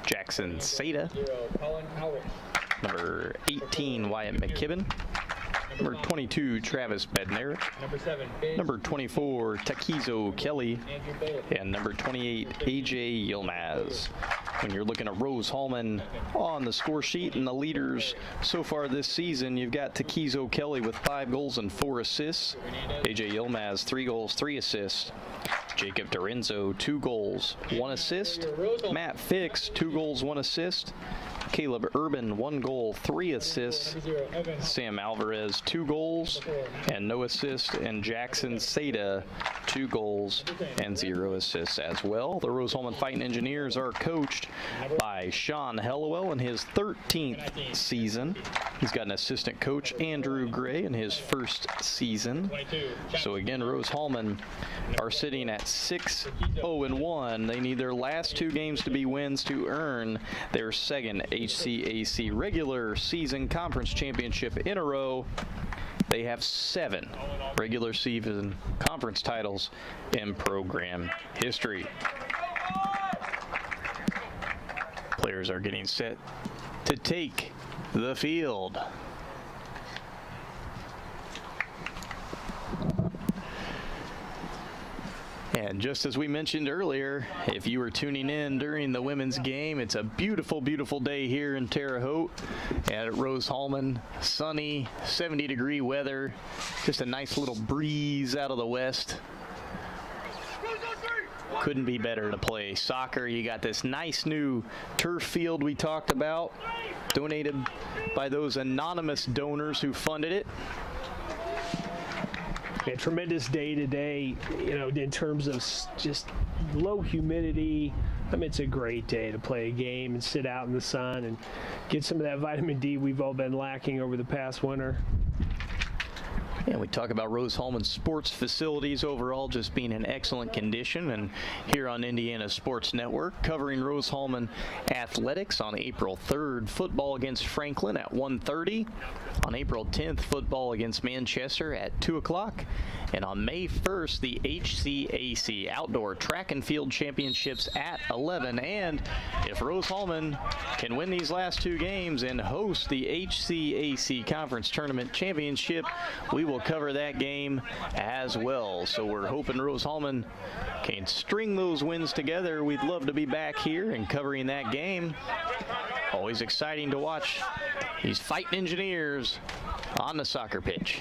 Jackson Seda. Colin Howard. Number 18, Wyatt McKibben. Number 22, Travis Bednarik. Number 7, Number 24, Takizo Kelly. And number 28, AJ Yilmaz. When you're looking at Rose-Hulman on the score sheet and the leaders so far this season, you've got Takizo Kelly with 5 goals and 4 assists. AJ Yilmaz, 3 goals, 3 assists. Jacob Dorenzo, 2 goals, 1 assist. Matt Fix, 2 goals, 1 assist. Caleb Urban, 1 goal, 3 assists. Sam Alvarez, 2 goals and no assists. And Jackson Seda, 2 goals and 0 assists as well. The Rose-Hulman Fighting Engineers are coached by Sean Hellowell in his 13th season. He's got an assistant coach, Andrew Gray, in his first season. So again, Rose-Hulman are sitting at 6-0-1. They need their last 2 games to be wins to earn their second HCAC regular season conference championship in a row. They have 7 regular season conference titles in program history. Players are getting set to take the field. And just as we mentioned earlier, if you were tuning in during the women's game, it's a beautiful, beautiful day here in Terre Haute at Rose-Hulman. Sunny, 70-degree weather, just a nice little breeze out of the west. Couldn't be better to play soccer. You got this nice new turf field we talked about, donated by those anonymous donors who funded it. A tremendous day today, you know, in terms of just low humidity. I mean, it's a great day to play a game and sit out in the sun and get some of that vitamin D we've all been lacking over the past winter. And we talk about Rose-Hulman sports facilities overall just being in excellent condition. And here on Indiana Sports Network, covering Rose-Hulman athletics on April 3rd, football against Franklin at 1:30. On April 10th, football against Manchester at 2 o'clock. And on May 1st, the HCAC Outdoor Track and Field Championships at 11. And if Rose-Hulman can win these last 2 games and host the HCAC Conference Tournament Championship, we will cover that game as well. So we're hoping Rose-Hulman can string those wins together. We'd love to be back here and covering that game. Always exciting to watch these fighting engineers on the soccer pitch.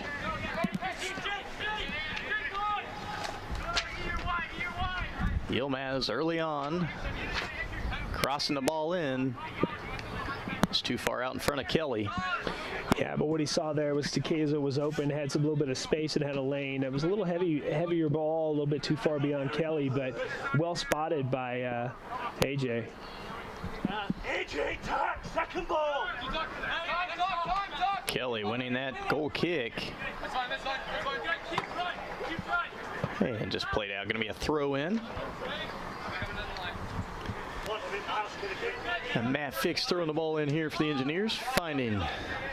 Yilmaz early on, crossing the ball in. It's too far out in front of Kelly. Yeah, but what he saw there was Takizo was open, had some little bit of space and had a lane. It was a little heavier ball, a little bit too far beyond Kelly, but well spotted by AJ. AJ, tack, second ball. Kelly winning that goal kick. And just played out. Going to be a throw in. And Matt Fix throwing the ball in here for the Engineers, finding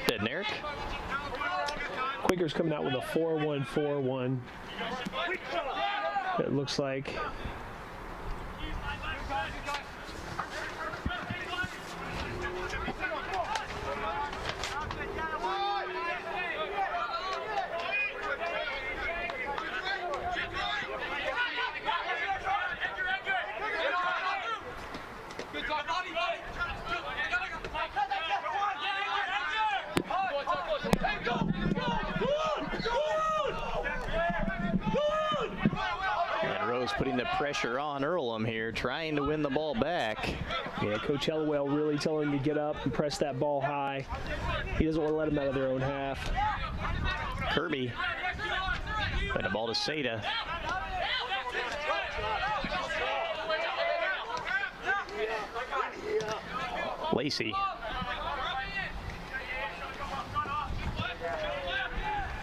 Bednarik. Quaker's coming out with a 4-1-4-1. It looks like. Putting the pressure on Earlham here, trying to win the ball back. Yeah, Coach Hellowell really telling him to get up and press that ball high. He doesn't want to let them out of their own half. Kirby. Put the ball to Seda. Lacey.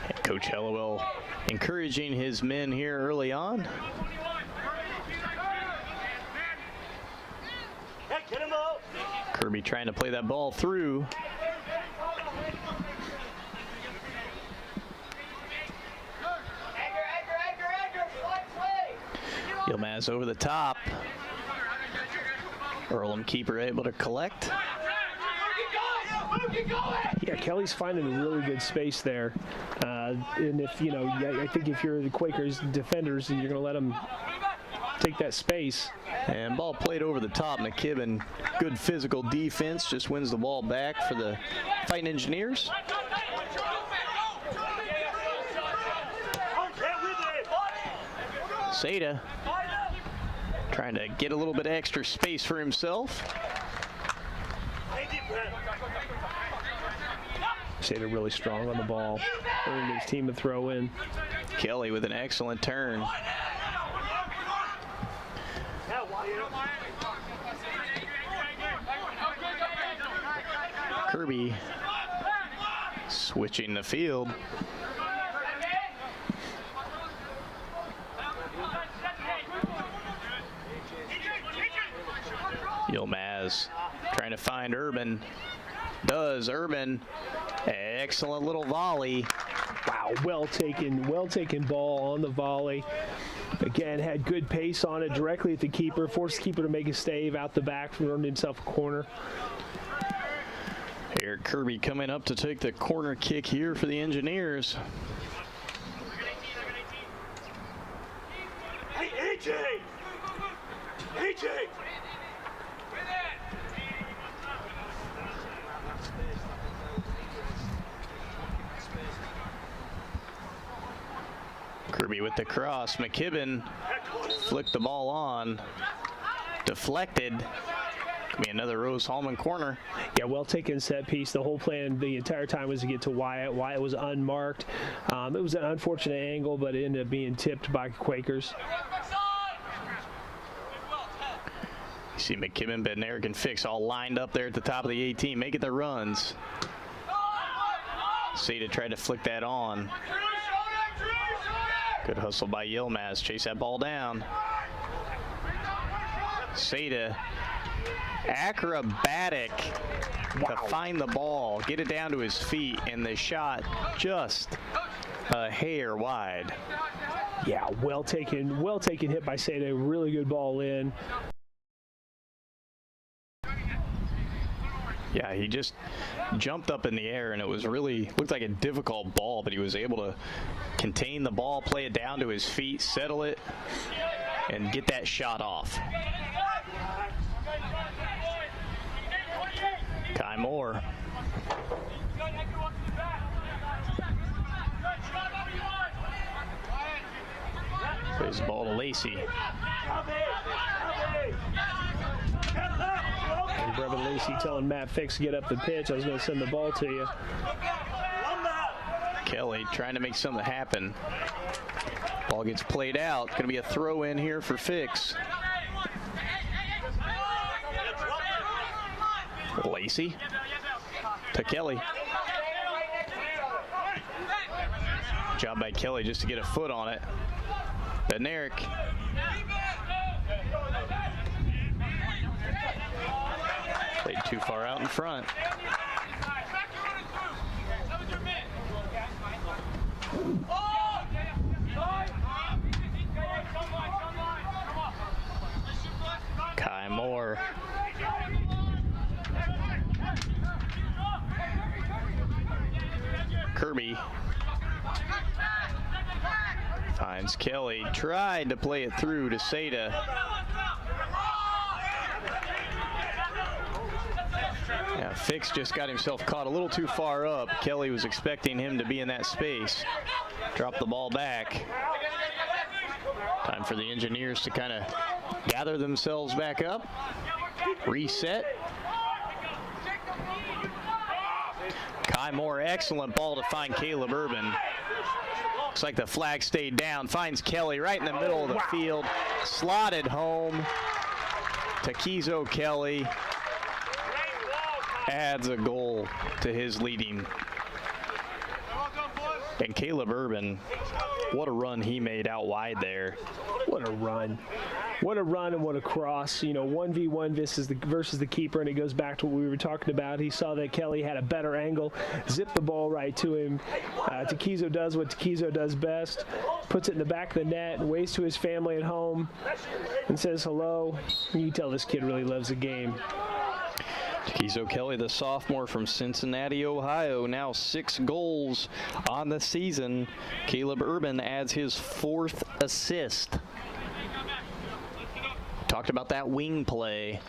And Coach Hellewell encouraging his men here early on. Kirby trying to play that ball through. Yilmaz over the top. Earlham keeper able to collect. Yeah, Kelly's finding a really good space there. And if, you know, I think if you're the Quakers defenders and you're going to let them take that space. And ball played over the top. McKibben, good physical defense, just wins the ball back for the Fighting Engineers. Seda trying to get a little bit of extra space for himself. Seda really strong on the ball, earning his team a throw in. Kelly with an excellent turn. Kirby switching the field. Yilmaz trying to find Urban. Does Urban. Excellent little volley. Wow, well taken ball on the volley. Again, had good pace on it directly at the keeper. Forced the keeper to make a stave out the back from earning himself a corner. Eric Kirby coming up to take the corner kick here for the Engineers. Hey, AJ! AJ! Kirby with the cross. McKibben flicked the ball on. Deflected. Be another Rose-Hulman corner. Yeah, well taken set piece. The whole plan the entire time was to get to Wyatt. Wyatt was unmarked. It was an unfortunate angle, but it ended up being tipped by Quakers. You see McKibben, Bednarik, and Fix all lined up there at the top of the 18, making their runs. Seda tried to flick that on. Good hustle by Yilmaz. Chase that ball down. Seda acrobatic to find the ball, get it down to his feet, and the shot just a hair wide. Yeah, well taken hit by Seda. Really good ball in. Yeah, he just jumped up in the air, and it was really looked like a difficult ball, but he was able to contain the ball, play it down to his feet, settle it, and get that shot off. Kai Moore. Plays the ball to Lacey. And Brevin Lacey telling Matt Fix to get up the pitch. I was going to send the ball to you. Kelly trying to make something happen. Ball gets played out. Going to be a throw in here for Fix. Lacey to Kelly. Job by Kelly just to get a foot on it. Bednarik. Played too far out in front. Kai Moore. Kirby finds Kelly. Tried to play it through to Seda. Yeah, Fix just got himself caught a little too far up. Kelly was expecting him to be in that space. Dropped the ball back. Time for the Engineers to kind of gather themselves back up. Reset. Kai Moore, excellent ball to find Caleb Urban. Looks like the flag stayed down. Finds Kelly right in the middle of the field. Slotted home to Kizo Kelly. adds a goal to his leading. And Caleb Urban, what a run he made out wide there. What a run. What a run and what a cross. 1v1 versus the keeper, and it goes back to what we were talking about. He saw that Kelly had a better angle, zipped the ball right to him. Taquizo does what Taquizo does best, puts it in the back of the net, and waves to his family at home and says hello. You can tell this kid really loves the game. Taquizo Kelly, the sophomore from Cincinnati, Ohio, now 6 goals on the season. Caleb Urban adds his 4th assist. Talked about that wing play,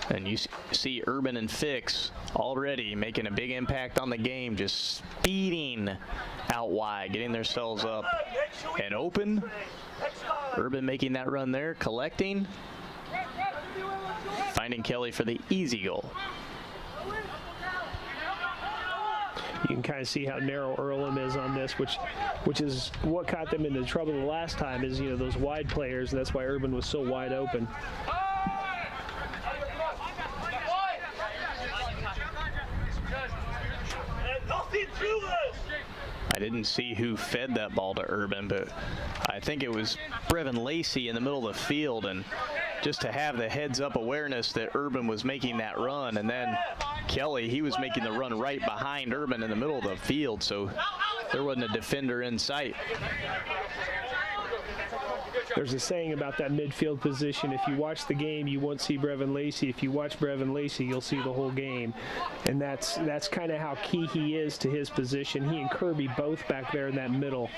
and you see Urban and Fix already making a big impact on the game, just speeding out wide, getting themselves up and open. Urban making that run there, collecting, finding Kelly for the easy goal. You can kind of see how narrow Earlham is on this, which is what caught them into trouble the last time, is those wide players, and that's why Urban was so wide open. I didn't see who fed that ball to Urban, but I think it was Brevin Lacey in the middle of the field, and just to have the heads-up awareness that Urban was making that run, and then Kelly, he was making the run right behind Urban in the middle of the field, so there wasn't a defender in sight. There's a saying about that midfield position: if you watch the game, you won't see Brevin Lacey. If you watch Brevin Lacey, you'll see the whole game. And that's kind of how key he is to his position. He and Kirby both back there in that middle.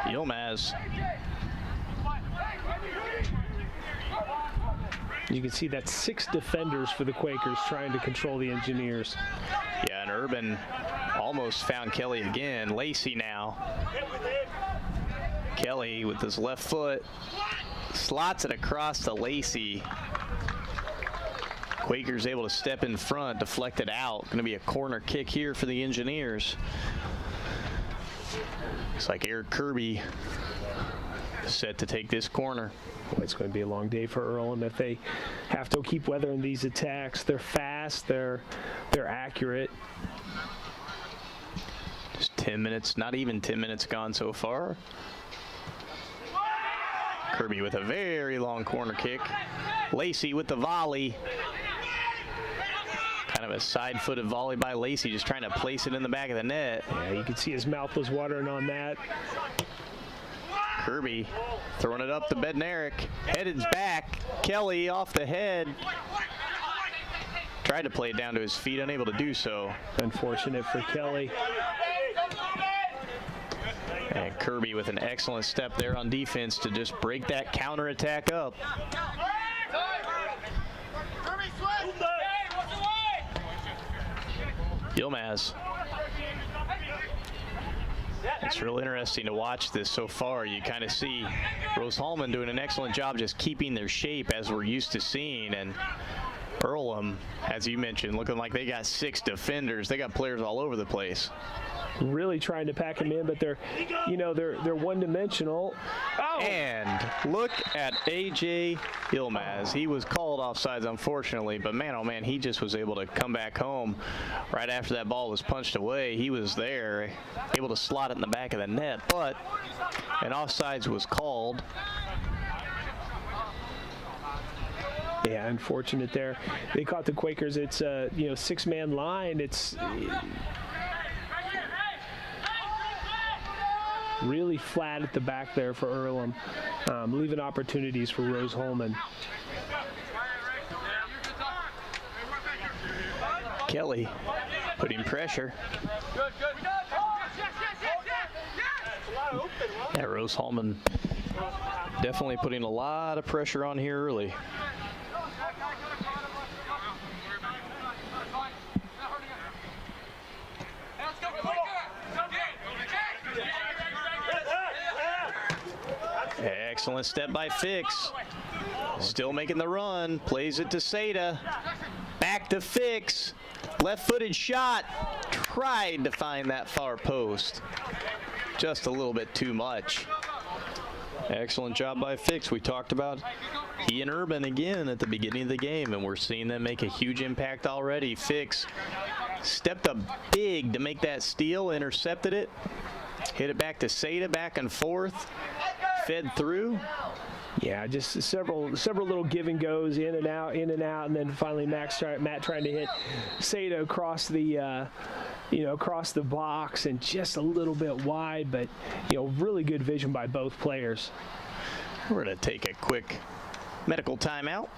Yilmaz. You can see that 6 defenders for the Quakers trying to control the Engineers. Yeah, and Urban almost found Kelly again. Lacey now. Kelly with his left foot slots it across to Lacey. Quakers able to step in front, deflect it out. Going to be a corner kick here for the Engineers. Looks like Eric Kirby set to take this corner. Boy, it's going to be a long day for Earlham if they have to keep weathering these attacks. They're fast, they're accurate. Just 10 minutes, not even 10 minutes gone so far. Kirby with a very long corner kick. Lacey with the volley. Kind of a side-footed volley by Lacey, just trying to place it in the back of the net. Yeah, you can see his mouth was watering on that. Kirby throwing it up to Bednarik. Headed back. Kelly off the head. Tried to play it down to his feet, unable to do so. Unfortunate for Kelly. And Kirby with an excellent step there on defense to just break that counterattack up. Yilmaz. It's real interesting to watch this so far. You kind of see Rose-Hulman doing an excellent job just keeping their shape as we're used to seeing, and Earlham, as you mentioned, looking like they got 6 defenders. They got players all over the place. Really trying to pack them in, but they're one-dimensional. Oh. And look at A.J. Yilmaz. He was called offsides, unfortunately, but man, oh man, he just was able to come back home right after that ball was punched away. He was there, able to slot it in the back of the net, but an offsides was called. Yeah, unfortunate there. They caught the Quakers. It's a 6-man line. It's really flat at the back there for Earlham, leaving opportunities for Rose-Hulman. Kelly putting pressure. Yeah, Rose-Hulman definitely putting a lot of pressure on here early. Excellent step by Fix. Still making the run. Plays it to Seda. Back to Fix. Left-footed shot. Tried to find that far post. Just a little bit too much. Excellent job by Fix. We talked about he and Urban again at the beginning of the game, and we're seeing them make a huge impact already. Fix stepped up big to make that steal, intercepted it, hit it back to Seda, back and forth, fed through. Yeah, just several little give and goes, in and out, and then finally Matt trying to hit Seda across the across the box and just a little bit wide, but really good vision by both players. We're going to take a quick medical timeout.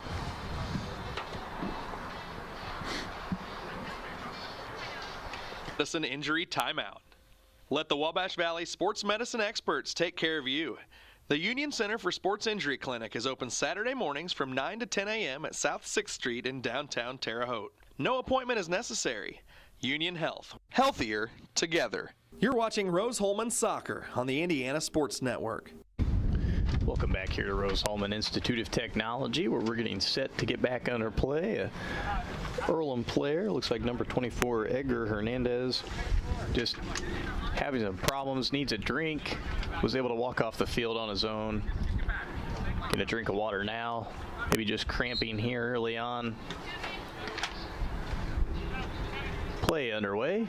Medicine injury timeout. Let the Wabash Valley sports medicine experts take care of you. The Union Center for Sports Injury Clinic is open Saturday mornings from 9 to 10 a.m. at South 6th Street in downtown Terre Haute. No appointment is necessary. Union Health. Healthier together. You're watching Rose-Hulman Soccer on the Indiana Sports Network. Welcome back here to Rose-Hulman Institute of Technology, where we're getting set to get back under play. Earlham player, looks like number 24, Edgar Hernandez, just having some problems, needs a drink, was able to walk off the field on his own. Get a drink of water now, maybe just cramping here early on. Play underway.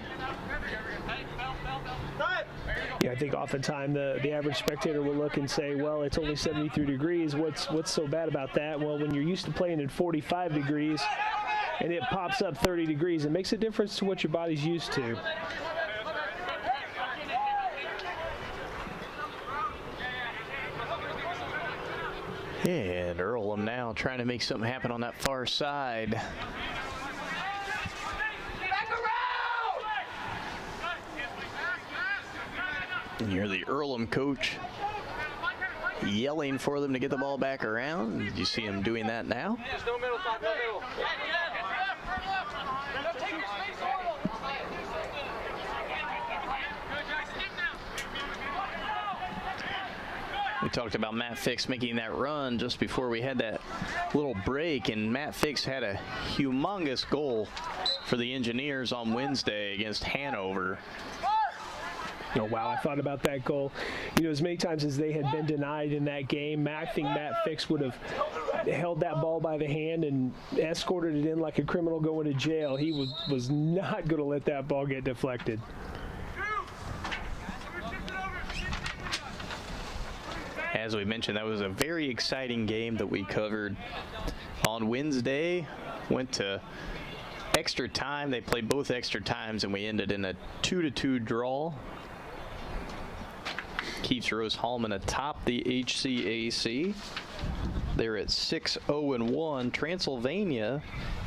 Yeah, I think oftentimes the average spectator will look and say, well, it's only 73 degrees. What's so bad about that? Well, when you're used to playing at 45 degrees and it pops up 30 degrees, it makes a difference to what your body's used to. And Earlham now trying to make something happen on that far side. And you're the Earlham coach yelling for them to get the ball back around. Did you see him doing that now? No middle, no middle. We talked about Matt Fix making that run just before we had that little break, and Matt Fix had a humongous goal for the Engineers on Wednesday against Hanover. Oh, wow, I thought about that goal. As many times as they had been denied in that game, I think Matt Fix would have held that ball by the hand and escorted it in like a criminal going to jail. He was not going to let that ball get deflected. As we mentioned, that was a very exciting game that we covered on Wednesday. Went to extra time. They played both extra times, and we ended in a 2-2 draw. Keeps Rose-Hulman atop the HCAC. They're at 6-0-1. Transylvania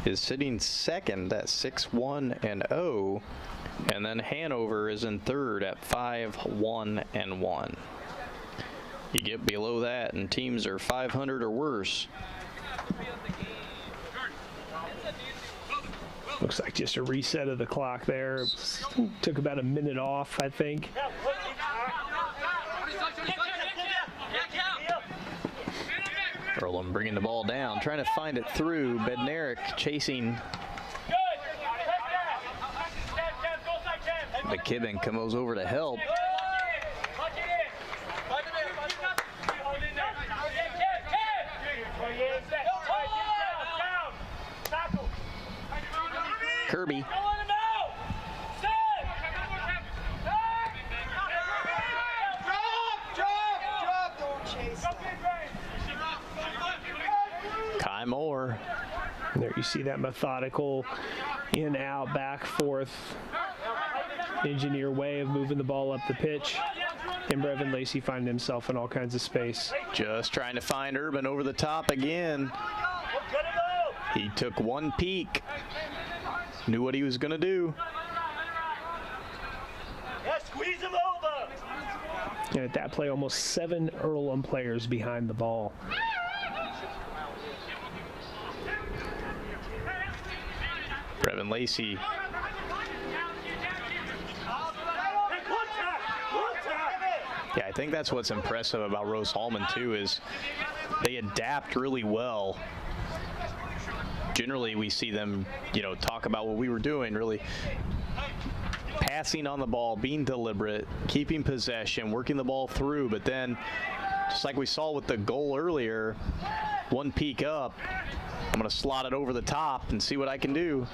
is sitting second at 6-1-0. And then Hanover is in third at 5-1-1. You get below that and teams are 500 or worse. Looks like just a reset of the clock there. Took about a minute off, I think. Earlham bringing the ball down, trying to find it through. Bednarik chasing. McKibben comes over to help. Kirby. Kai Moore. And there you see that methodical in, out, back, forth engineer way of moving the ball up the pitch. And Brevin Lacey finding himself in all kinds of space. Just trying to find Urban over the top again. He took one peek. Knew what he was going to do. Yeah, squeeze him over. And at that play, almost 7 Earlham players behind the ball. Brevin Lacey. Yeah, I think that's what's impressive about Rose-Hulman too, is they adapt really well. Generally, we see them, talk about what we were doing, really passing on the ball, being deliberate, keeping possession, working the ball through, but then Just like we saw with the goal earlier, one peek up. I'm going to slot it over the top and see what I can do.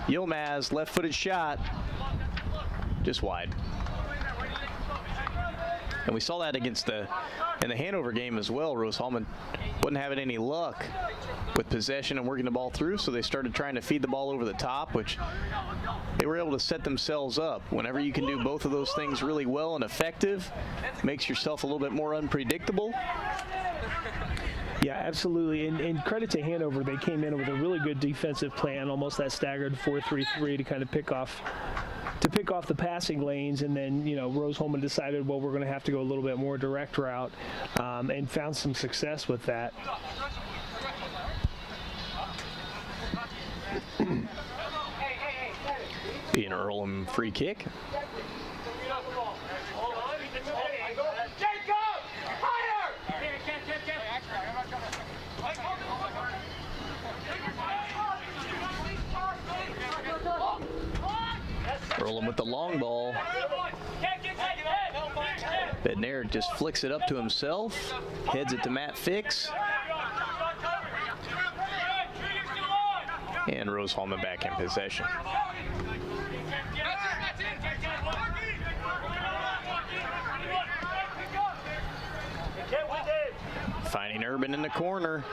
Yilmaz, left-footed shot, just wide. And we saw that in the Hanover game as well. Rose-Hulman wasn't having any luck with possession and working the ball through, so they started trying to feed the ball over the top, which they were able to set themselves up. Whenever you can do both of those things really well and effective, makes yourself a little bit more unpredictable. Yeah, absolutely. And credit to Hanover. They came in with a really good defensive plan, almost that staggered 4-3-3 to kind of pick off the passing lanes. And then, Rose-Hulman decided, well, we're going to have to go a little bit more direct route, and found some success with that. Be an Earlham free kick. Earlham with the long ball. Bednair just flicks it up to himself, heads it to Matt Fix. And Rose-Hulman back in possession. Finding Urban in the corner.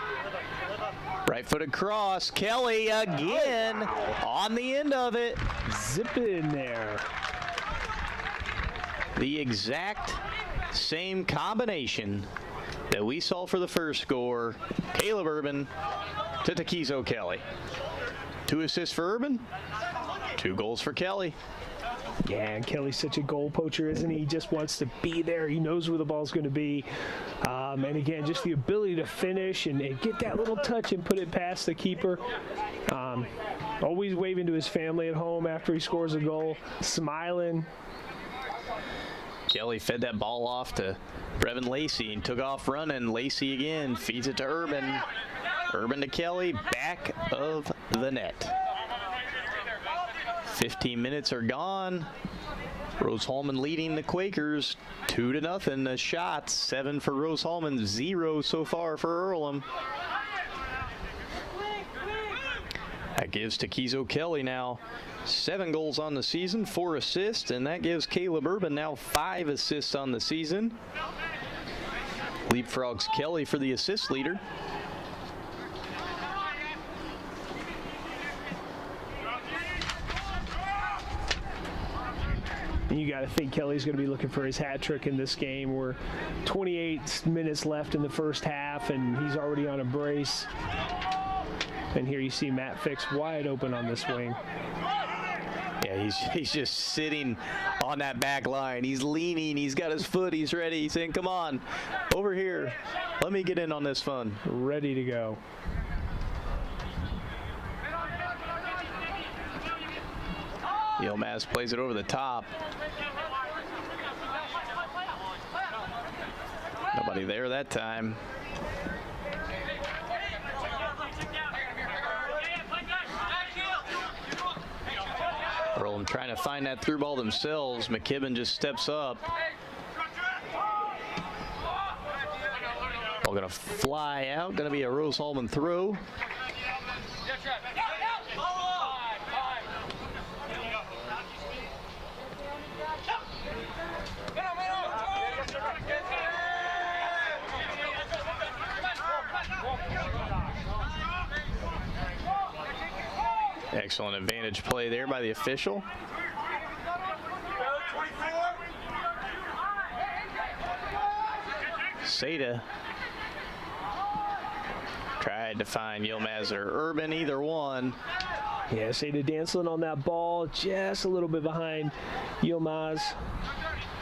Right-footed cross. Kelly again on the end of it. Zip it in there. The exact same combination that we saw for the first score. Caleb Urban to Takizo Kelly. 2 assists for Urban, 2 goals for Kelly. Yeah, and Kelly's such a goal poacher, isn't he? He just wants to be there. He knows where the ball's going to be. And again, just the ability to finish and get that little touch and put it past the keeper. Always waving to his family at home after he scores a goal, smiling. Kelly fed that ball off to Brevin Lacey and took off running. Lacey again feeds it to Urban. Urban to Kelly, back of the net. 15 minutes are gone. Rose-Hulman leading the Quakers 2-0. The shots, 7 for Rose-Hulman, 0 so far for Earlham. That gives Takizo Kelly now 7 goals on the season, 4 assists, and that gives Caleb Urban now 5 assists on the season. Leapfrogs Kelly for the assist leader. You got to think Kelly's going to be looking for his hat trick in this game. We're 28 minutes left in the first half, and he's already on a brace. And here you see Matt Fix wide open on this wing. Yeah, he's just sitting on that back line. He's leaning. He's got his foot. He's ready. He's saying, come on, over here. Let me get in on this fun. Ready to go. Yilmaz plays it over the top. Nobody there that time. Earlham trying to find that through ball themselves. McKibben just steps up. Ball gonna fly out. Gonna be a Rose-Hulman throw. Excellent advantage play there by the official. Seda tried to find Yilmaz or Urban, either one. Yeah, Seda dancing on that ball, just a little bit behind Yilmaz.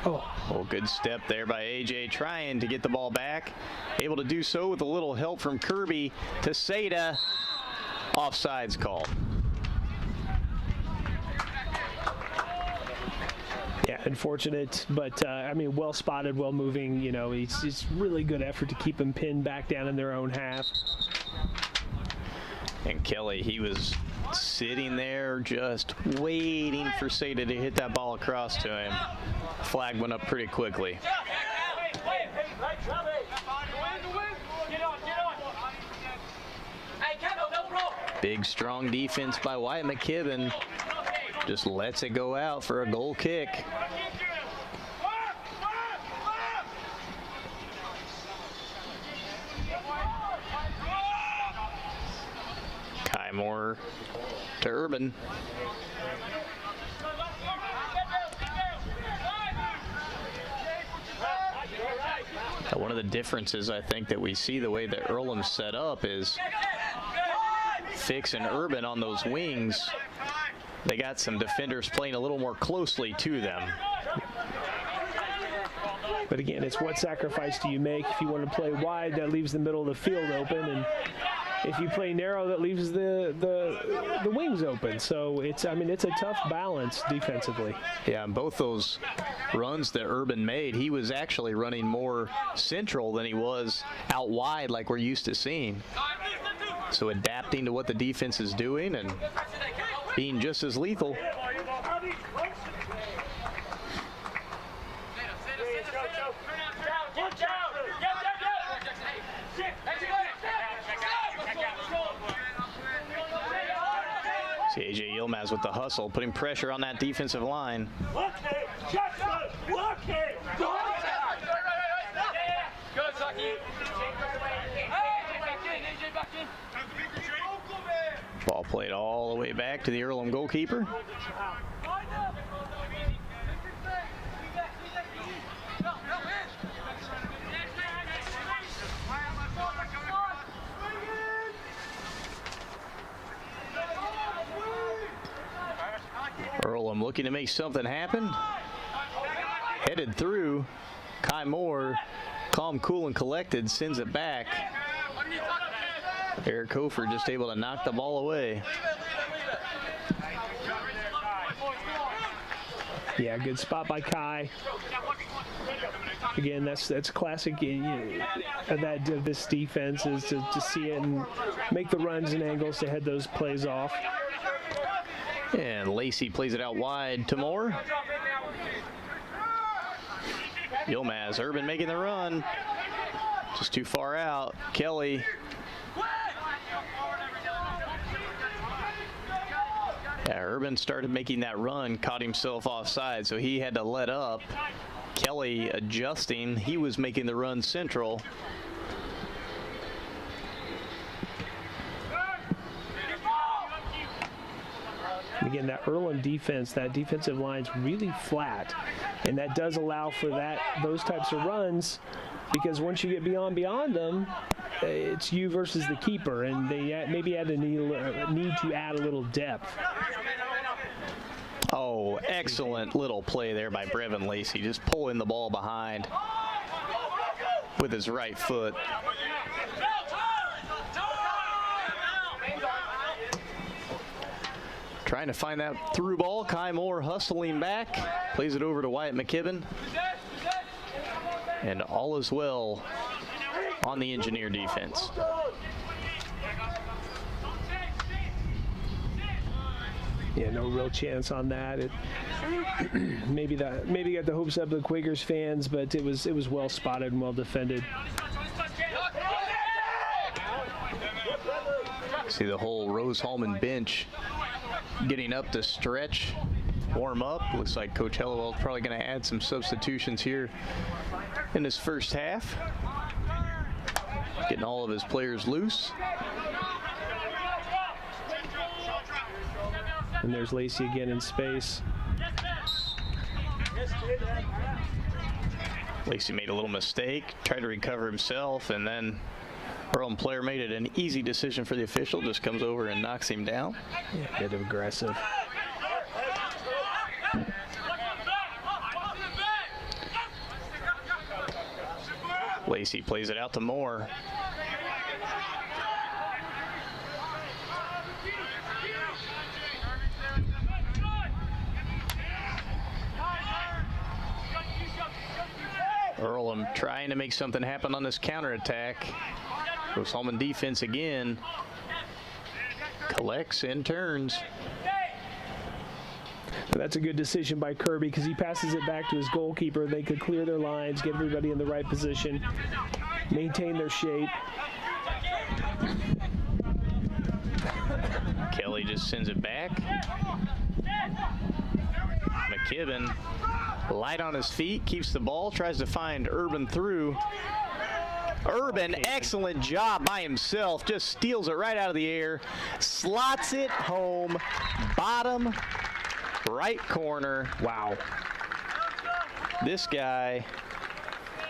Oh, good step there by AJ, trying to get the ball back. Able to do so with a little help from Kirby to Seda. Offsides called. Yeah, unfortunate, but I mean, well spotted, well moving. You know, it's really good effort to keep them pinned back down in their own half. And Kelly, he was sitting there just waiting for Seda to hit that ball across to him. Flag went up pretty quickly. Big, strong defense by Wyatt McKibben. Just lets it go out for a goal kick. Kai Moore to Urban. One of the differences I think that we see the way that Earlham's set up is Fix and Urban on those wings. They got some defenders playing a little more closely to them. But again, it's what sacrifice do you make? If you want to play wide, that leaves the middle of the field open, and if you play narrow, that leaves the wings open. So it's a tough balance defensively. Yeah, and both those runs that Urban made, he was actually running more central than he was out wide like we're used to seeing. So adapting to what the defense is doing and being just as lethal. See A.J. Yilmaz with the hustle, putting pressure on that defensive line. Ball played all the way back to the Earlham goalkeeper. Earlham looking to make something happen. Headed through. Kai Moore, calm, cool, and collected, sends it back. Eric Hofer just able to knock the ball away. Yeah, good spot by Kai. Again, that's classic of this defense, is to see it and make the runs and angles to head those plays off. And Lacey plays it out wide to Moore. Yilmaz, Urban making the run. Just too far out. Kelly. Yeah, Urban started making that run, caught himself offside, so he had to let up. Kelly adjusting. He was making the run central. Again, that Earlham defense, that defensive line's really flat, and that does allow for those types of runs, because once you get beyond them, it's you versus the keeper, and they maybe need to add a little depth. Oh, excellent little play there by Brevin Lacey, just pulling the ball behind with his right foot. Trying to find that through ball. Kai Moore hustling back. Plays it over to Wyatt McKibben. And all is well on the Engineer defense. Yeah, no real chance on that. Maybe got the hopes up of the Quakers fans, but it was well spotted and well defended. See the whole Rose-Hulman bench getting up to stretch, warm up. Looks like Coach Hellewell's probably going to add some substitutions here in this first half. Getting all of his players loose. And there's Lacey again in space. Lacey made a little mistake, tried to recover himself, and then Earlham player made it an easy decision for the official, just comes over and knocks him down. Yeah, a bit aggressive. Lacey plays it out to Moore. Earlham trying to make something happen on this counterattack. Rose-Hulman defense again. Collects and turns. That's a good decision by Kirby, because he passes it back to his goalkeeper. They could clear their lines, get everybody in the right position, maintain their shape. Kelly just sends it back. McKibben, light on his feet, keeps the ball, tries to find Urban through. Urban, excellent job by himself, just steals it right out of the air, slots it home, bottom right corner. Wow. This guy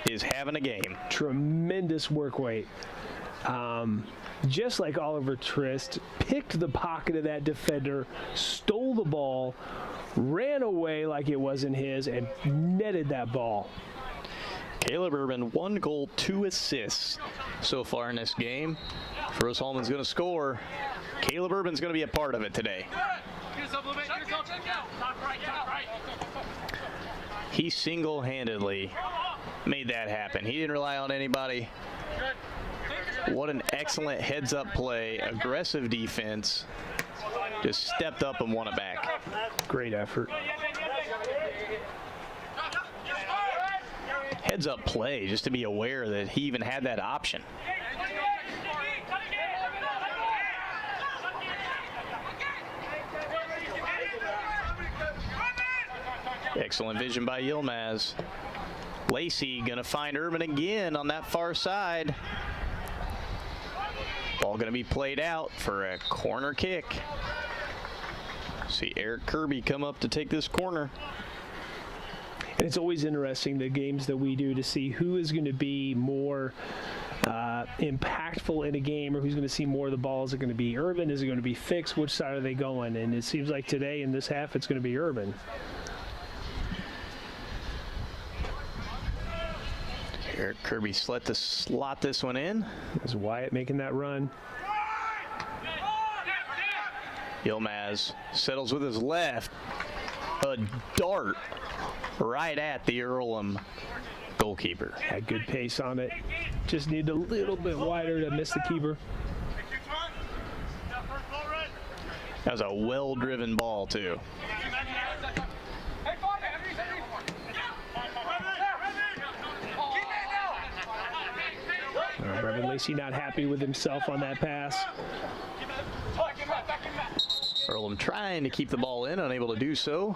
is having a game. Tremendous work weight. Just like Oliver Trist, picked the pocket of that defender, stole the ball, ran away like it wasn't his, and netted that ball. Caleb Urban, 1 goal, 2 assists so far in this game. If Rose-Hulman's going to score, Caleb Urban's going to be a part of it today. He single-handedly made that happen. He didn't rely on anybody. What an excellent heads-up play, aggressive defense. Just stepped up and won it back. Great effort. Heads-up play, just to be aware that he even had that option. Excellent vision by Yilmaz. Lacey gonna find Urban again on that far side. Ball gonna be played out for a corner kick. See Eric Kirby come up to take this corner. And it's always interesting, the games that we do, to see who is going to be more impactful in a game, or who's going to see more of the ball. Is it going to be Urban? Is it going to be Fix? Which side are they going? And it seems like today in this half it's going to be Urban. Eric Kirby slot this one in. There's Wyatt making that run. Yilmaz settles with his left. A dart right at the Earlham goalkeeper. Had good pace on it. Just need a little bit wider to miss the keeper. That was a well-driven ball, too. Brevin Lacey not happy with himself on that pass. Earlham trying to keep the ball in, unable to do so.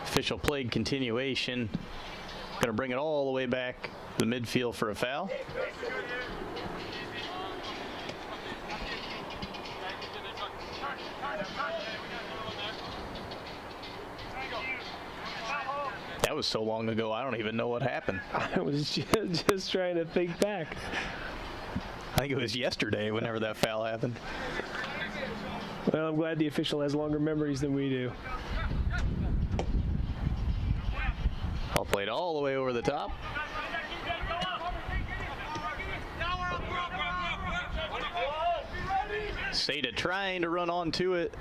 Official played continuation. Going to bring it all the way back to the midfield for a foul. That was so long ago, I don't even know what happened. I was just trying to think back. I think it was yesterday whenever that foul happened. Well, I'm glad the official has longer memories than we do. Ball played all the way over the top. Seda trying to run onto it.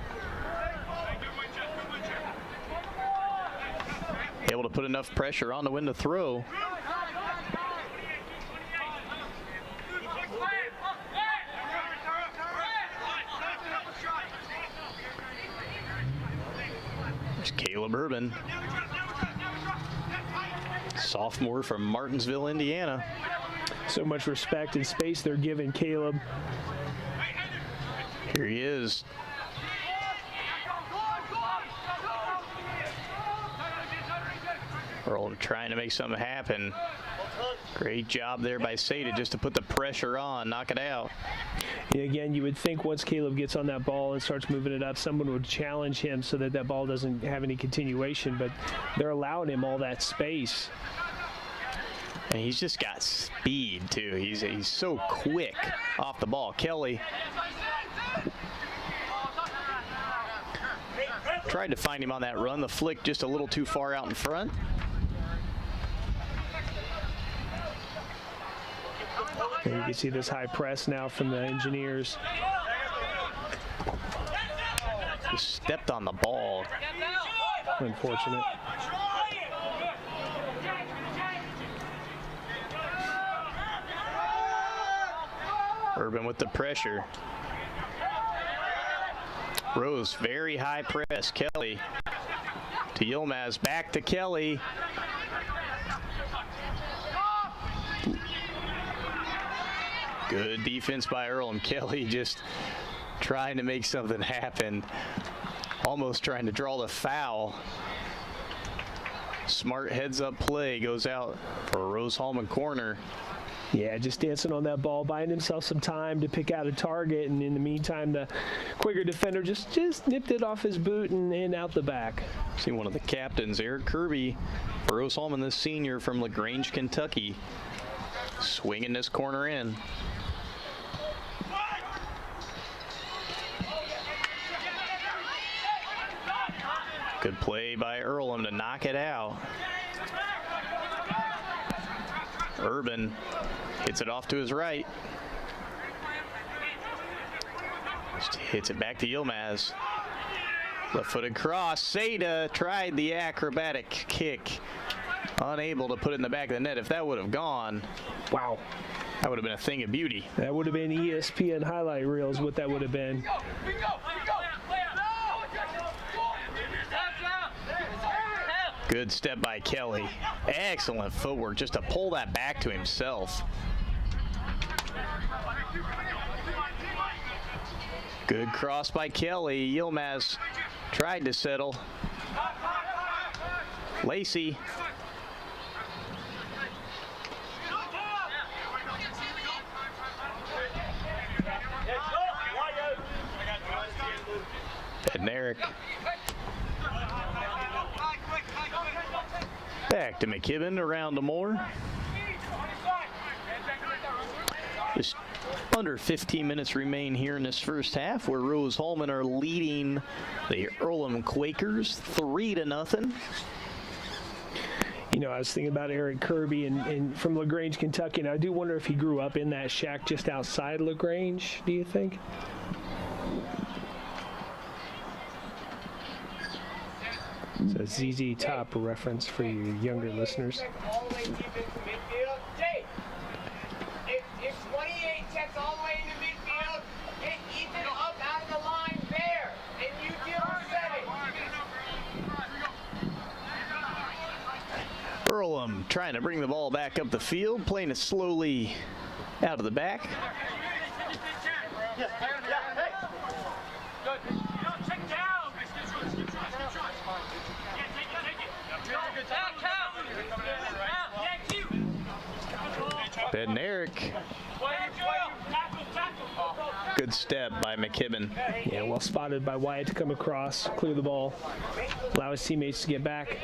Able to put enough pressure on to win the throw. There's Caleb Urban, sophomore from Martinsville, Indiana. So much respect and space they're giving Caleb. Here he is. Earl trying to make something happen. Great job there by Seda just to put the pressure on, knock it out. Yeah, again, you would think once Caleb gets on that ball and starts moving it up, someone would challenge him so that that ball doesn't have any continuation, but they're allowing him all that space. And he's just got speed, too. He's so quick off the ball. Kelly tried to find him on that run. The flick just a little too far out in front. And you can see this high press now from the Engineers. Just stepped on the ball. Unfortunate. Urban with the pressure. Rose, very high press. Kelly to Yilmaz, back to Kelly. Good defense by Earlham. Kelly just trying to make something happen. Almost trying to draw the foul. Smart heads-up play goes out for a Rose-Hulman corner. Yeah, just dancing on that ball, buying himself some time to pick out a target, and in the meantime, the quicker defender just nipped it off his boot and out the back. See one of the captains, Eric Kirby, for Rose-Hulman, the senior from LaGrange, Kentucky, swinging this corner in. Good play by Earlham to knock it out. Urban hits it off to his right. Just hits it back to Yilmaz. Left-footed cross. Seda tried the acrobatic kick. Unable to put it in the back of the net. If that would have gone, wow, that would have been a thing of beauty. That would have been ESPN highlight reels, what that would have been. Good step by Kelly. Excellent footwork just to pull that back to himself. Good cross by Kelly. Yilmaz tried to settle. Lacey. Bednarik. Back to McKibben, around to Moore. Just under 15 minutes remain here in this first half, where Rose-Hulman are leading the Earlham Quakers 3-0. You know, I was thinking about Eric Kirby and from LaGrange, Kentucky, and I do wonder if he grew up in that shack just outside LaGrange, do you think? It's a ZZ Top reference for you younger listeners. If 28 checks all the way into midfield, hit Ethan up out of the line there, and you deal with 7. Earlham trying to bring the ball back up the field, playing it slowly out of the back. Bednarik. Good step by McKibben. Yeah, well spotted by Wyatt to come across, clear the ball, allow his teammates to get back.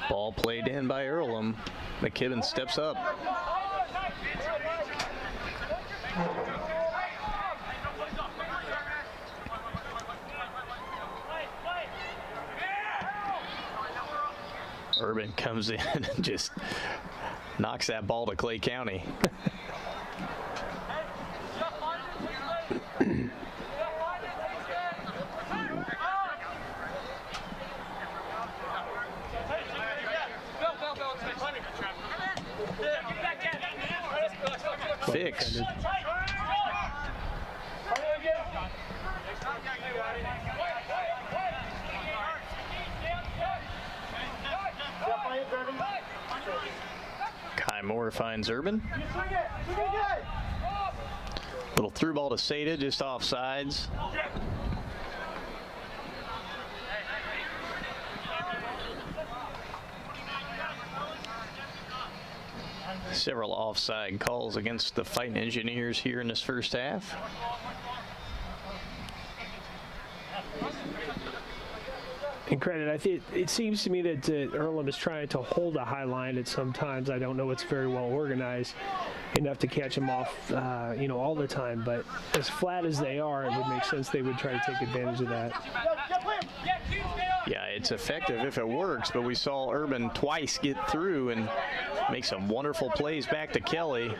Ball played in by Earlham. McKibben steps up. Urban comes in and just knocks that ball to Clay County. Fix. Kai Moore finds Urban. Little through ball to Seda, just off sides. Several offside calls against the Fighting Engineers here in this first half. And credit, I think it seems to me that Earlham is trying to hold a high line at some times. I don't know it's very well organized enough to catch them off, all the time. But as flat as they are, it would make sense they would try to take advantage of that. Yeah, it's effective if it works, but we saw Urban twice get through and make some wonderful plays back to Kelly.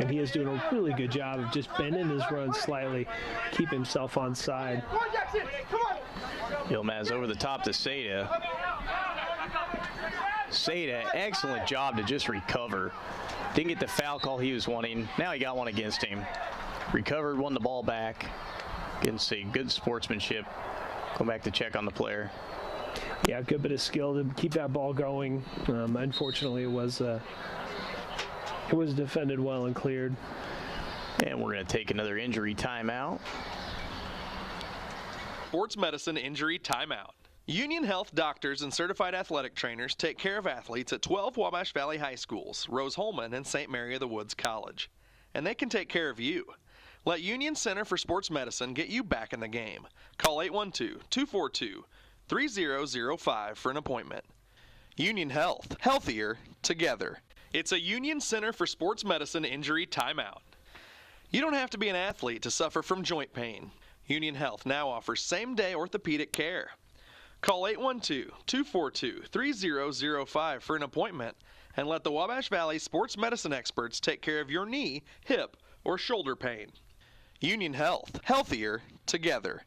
And he is doing a really good job of just bending his run slightly, keep himself on side. Yilmaz over the top to Seda. Seda, excellent job to just recover. Didn't get the foul call he was wanting. Now he got one against him. recovered, won the ball back. You can see good sportsmanship. Go back to check on the player. Yeah, good bit of skill to keep that ball going. Unfortunately, it was defended well and cleared. And we're going to take another injury timeout. Sports medicine injury timeout. Union Health doctors and certified athletic trainers take care of athletes at 12 Wabash Valley High Schools, Rose-Hulman, and St. Mary of the Woods College. And they can take care of you. Let Union Center for Sports Medicine get you back in the game. Call 812-242-3005 for an appointment. Union Health, healthier together. It's a Union Center for Sports Medicine injury timeout. You don't have to be an athlete to suffer from joint pain. Union Health now offers same-day orthopedic care. Call 812-242-3005 for an appointment and let the Wabash Valley sports medicine experts take care of your knee, hip, or shoulder pain. Union Health, healthier together.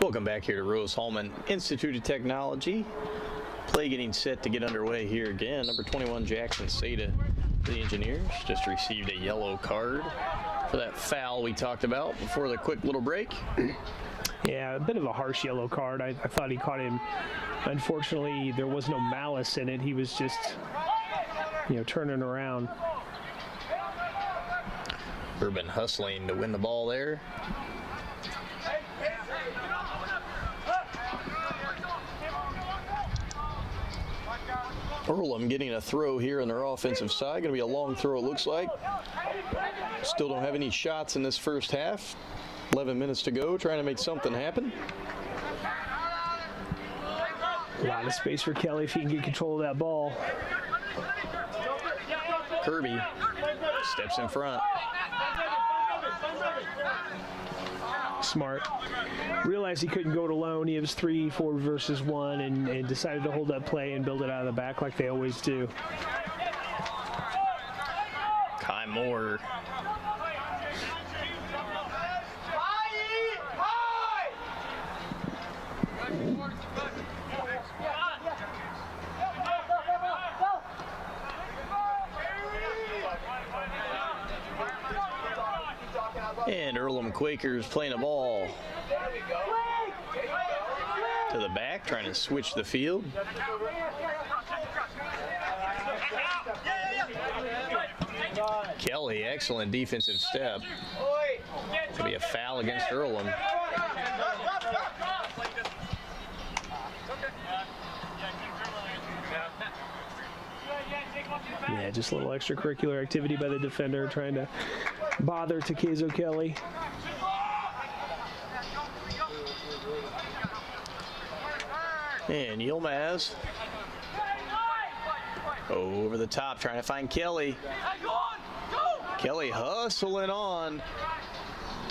Welcome back here to Rose-Hulman Institute of Technology. Play getting set to get underway here again. Number 21, Jackson Seda, the Engineers, just received a yellow card for that foul we talked about before the quick little break. Yeah, a bit of a harsh yellow card. I thought he caught him. Unfortunately, there was no malice in it. He was just, turning around. Urban hustling to win the ball there. Earlham getting a throw here on their offensive side. Going to be a long throw, it looks like. Still don't have any shots in this first half. 11 minutes to go, trying to make something happen. A lot of space for Kelly if he can get control of that ball. Kirby steps in front. Smart. Realized he couldn't go it alone. He was 3-4 versus 1 and decided to hold that play and build it out of the back like they always do. Kai Moore. And Earlham Quakers playing the ball to the back, trying to switch the field. Kelly, excellent defensive step. To be a foul against Earlham. Yeah, just a little extracurricular activity by the defender, trying to bother Takezo Kelly. And Yilmaz over the top, trying to find Kelly. Kelly hustling on,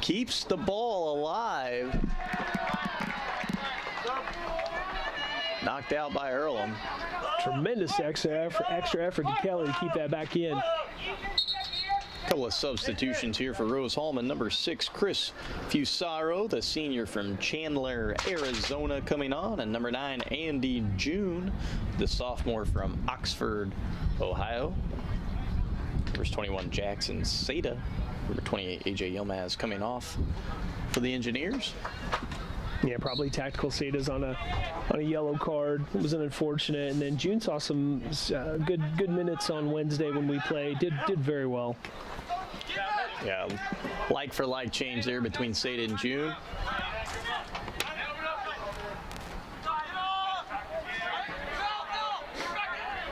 keeps the ball alive. Knocked out by Earlham. Tremendous extra effort to Kelly to keep that back in. Couple of substitutions here for Rose-Hulman. Number 6, Chris Fusaro, the senior from Chandler, Arizona, coming on. And number 9, Andy June, the sophomore from Oxford, Ohio. Number 21, Jackson Seda. Number 28, AJ Yilmaz coming off for the Engineers. Yeah, probably tactical Seda's on a yellow card. It was unfortunate. And then June saw some good minutes on Wednesday when we played. Did very well. Yeah, like for like change there between Seda and June.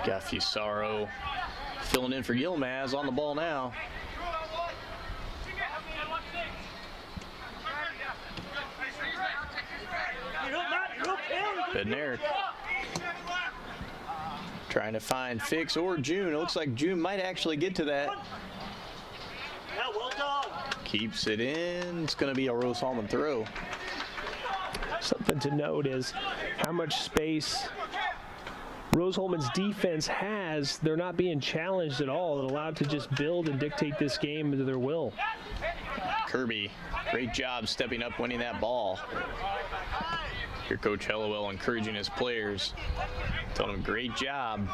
Got Fusaro filling in for Yilmaz on the ball now. Bednarik trying to find Fix or June. It looks like June might actually get to that. Keeps it in. It's going to be a Rose-Hulman throw. Something to note is how much space Rose-Hulman's defense has. They're not being challenged at all. They're allowed to just build and dictate this game to their will. Kirby, great job stepping up, winning that ball. Here, Coach Hellowell encouraging his players. Telling them, great job.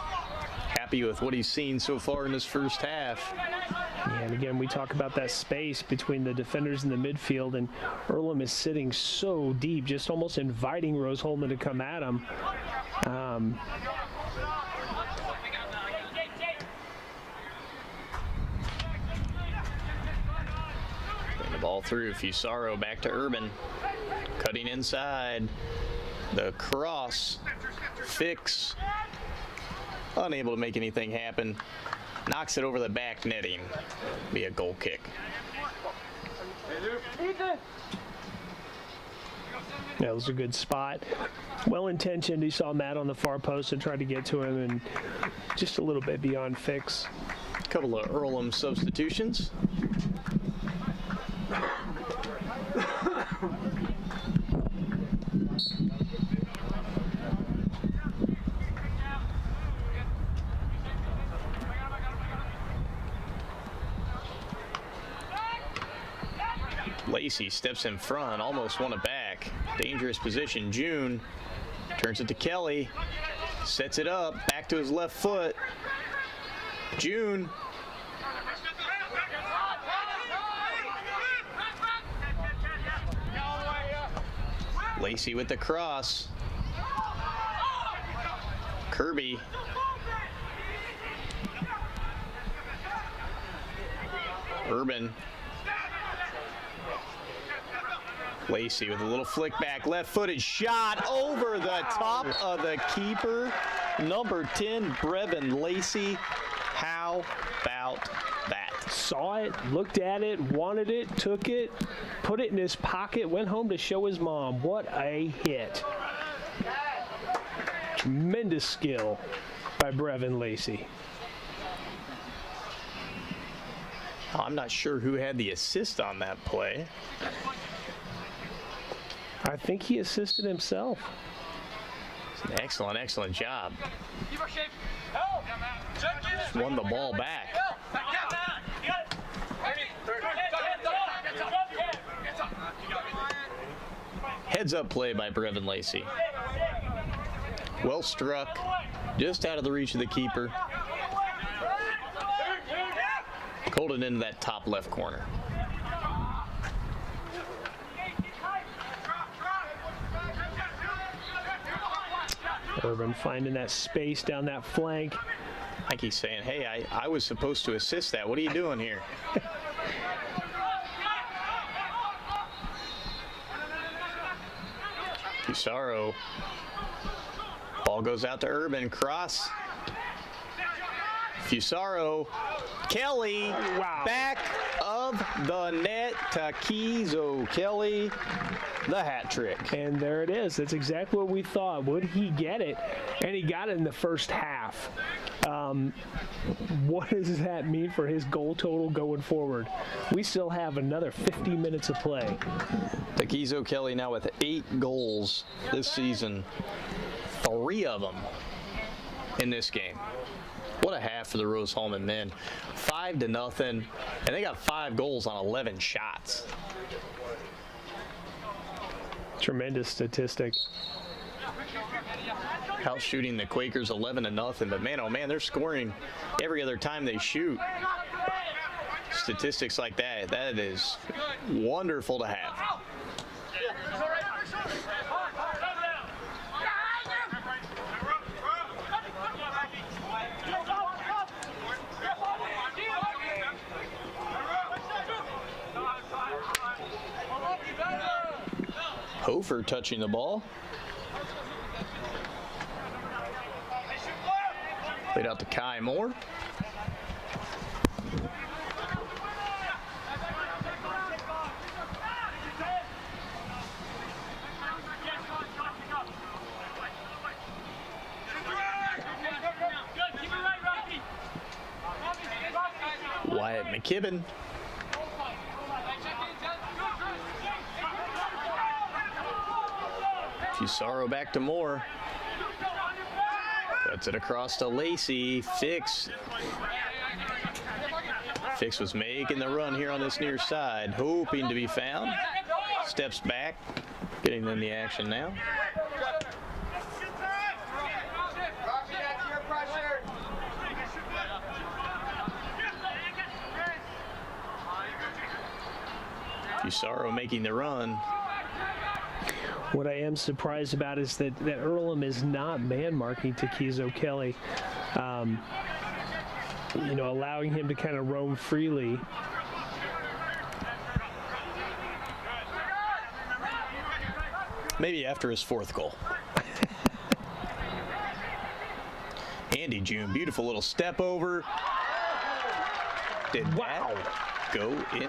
happy with what he's seen so far in this first half. Yeah, and again, we talk about that space between the defenders and the midfield, and Earlham is sitting so deep, just almost inviting Rose-Hulman to come at him. The ball through. Fusaro back to Urban. Cutting inside. The cross. Fix. Unable to make anything happen. Knocks it over the back netting. Be a goal kick. That was a good spot. Well-intentioned. He saw Matt on the far post and tried to get to him, and just a little bit beyond fix. A couple of Earlham substitutions. Lacey steps in front, almost won it back. Dangerous position. June turns it to Kelly, sets it up, back to his left foot. June. Lacey with the cross. Kirby. Urban. Lacey with a little flick back, left-footed shot over the top of the keeper. Number 10, Brevin Lacey. How about that? Saw it, looked at it, wanted it, took it, put it in his pocket, went home to show his mom. What a hit. Tremendous skill by Brevin Lacey. I'm not sure who had the assist on that play. I think he assisted himself. It's an excellent, excellent job. Just won the ball back. Heads up play by Brevin Lacey. Well struck, just out of the reach of the keeper. Pulled it into that top left corner. Urban finding that space down that flank. I think he's saying, hey, I was supposed to assist that. What are you doing here? Fusaro. Ball goes out to Urban. Cross. Fusaro. Kelly. Wow. Back of the net. Takizo Kelly. The hat trick. And there it is. That's exactly what we thought. Would he get it? And he got it in the first half. What does that mean for his goal total going forward? We still have another 50 minutes of play. Takizo Kelly now with 8 goals this season. 3 of them in this game. What a half for the Rose-Hulman men. 5-0, and they got 5 goals on 11 shots. Tremendous statistic. Out shooting the Quakers 11-0, but man, oh man, they're scoring every other time they shoot. Statistics like that, that is wonderful to have. Hofer touching the ball. Played out to Kai Moore. Wyatt McKibben. Fusaro back to Moore. Cuts it across to Lacey. Fix was making the run here on this near side, hoping to be found. Steps back, getting in the action now. Fusaro making the run. What I am surprised about is that Earlham is not man-marking Takizo Kelly. Allowing him to kind of roam freely. Maybe after his 4th goal. Andy June, beautiful little step over. Did that go in?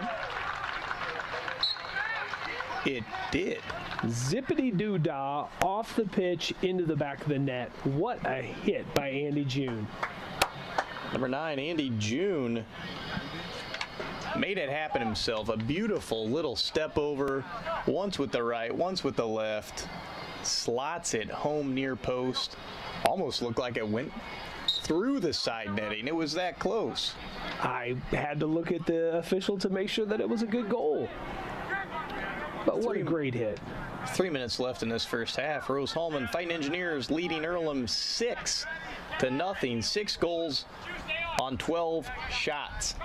It did. Zippity-doo-dah off the pitch into the back of the net. What a hit by Andy June. Number 9, Andy June made it happen himself. A beautiful little step over, once with the right, once with the left. Slots it home near post. Almost looked like it went through the side netting. It was that close. I had to look at the official to make sure that it was a good goal. But what a great hit. 3 minutes left in this first half. Rose-Hulman Fighting Engineers leading Earlham 6-0. 6 goals on 12 shots.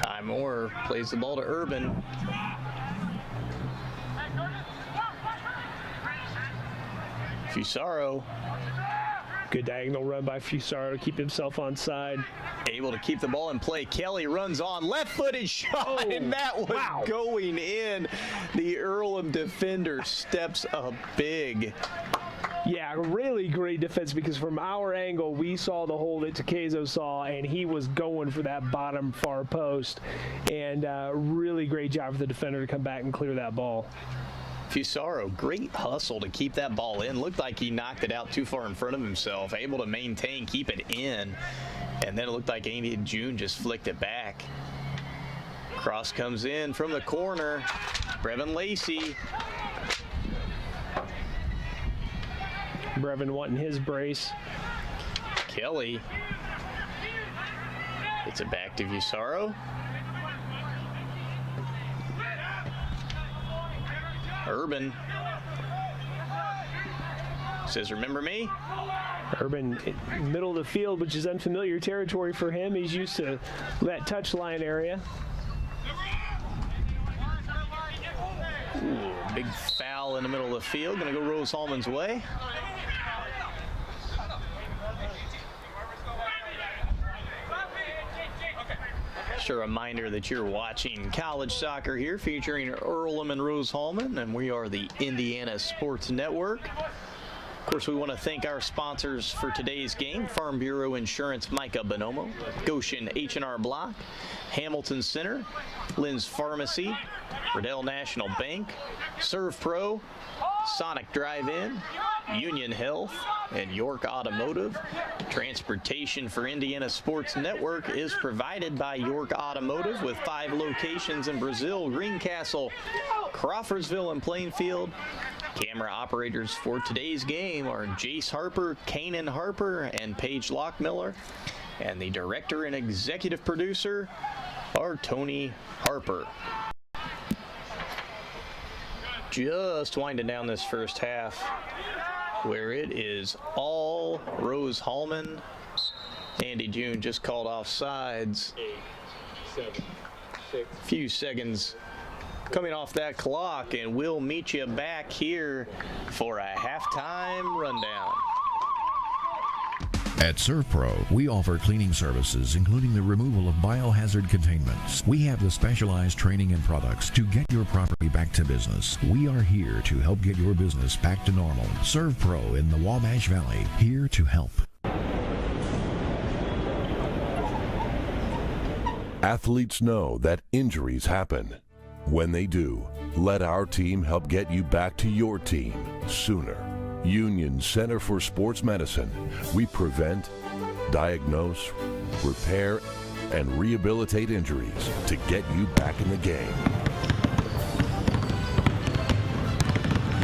Kai Moore plays the ball to Urban. Fusaro. Good diagonal run by Fusaro to keep himself on side. Able to keep the ball in play. Kelly runs on, left-footed shot, and that was going in. The Earlham defender steps up big. Yeah, really great defense, because from our angle, we saw the hole that Takezo saw, and he was going for that bottom far post. And really great job for the defender to come back and clear that ball. Fusaro, great hustle to keep that ball in. Looked like he knocked it out too far in front of himself. Able to maintain, keep it in. And then it looked like Andy June just flicked it back. Cross comes in from the corner. Brevin Lacey. Brevin wanting his brace. Kelly. It's it back to Fusaro. Urban says, remember me? Urban, middle of the field, which is unfamiliar territory for him. He's used to that touch line area. Ooh, big foul in the middle of the field. Going to go Rose-Hulman's way. Just a reminder that you're watching college soccer here, featuring Earlham and Rose-Hulman, and we are the Indiana Sports Network. Of course, we want to thank our sponsors for today's game: Farm Bureau Insurance, Micah Bonomo, Goshen H&R Block, Hamilton Center, Lynn's Pharmacy, Riddell National Bank, Serve Pro, Sonic Drive-In, Union Health, and York Automotive. Transportation for Indiana Sports Network is provided by York Automotive, with 5 locations in Brazil, Greencastle, Crawfordsville, and Plainfield. Camera operators for today's game are Jace Harper, Kanan Harper, and Paige Lockmiller. And the director and executive producer are Tony Harper. Just winding down this first half, where it is all Rose-Hulman. Andy June just called off sides. 8, 7, 6. Few seconds coming off that clock, and we'll meet you back here for a halftime rundown. At ServPro, we offer cleaning services, including the removal of biohazard containments. We have the specialized training and products to get your property back to business. We are here to help get your business back to normal. ServPro in the Wabash Valley, here to help. Athletes know that injuries happen. When they do, let our team help get you back to your team sooner. Union Center for Sports Medicine. We prevent, diagnose, repair, and rehabilitate injuries to get you back in the game.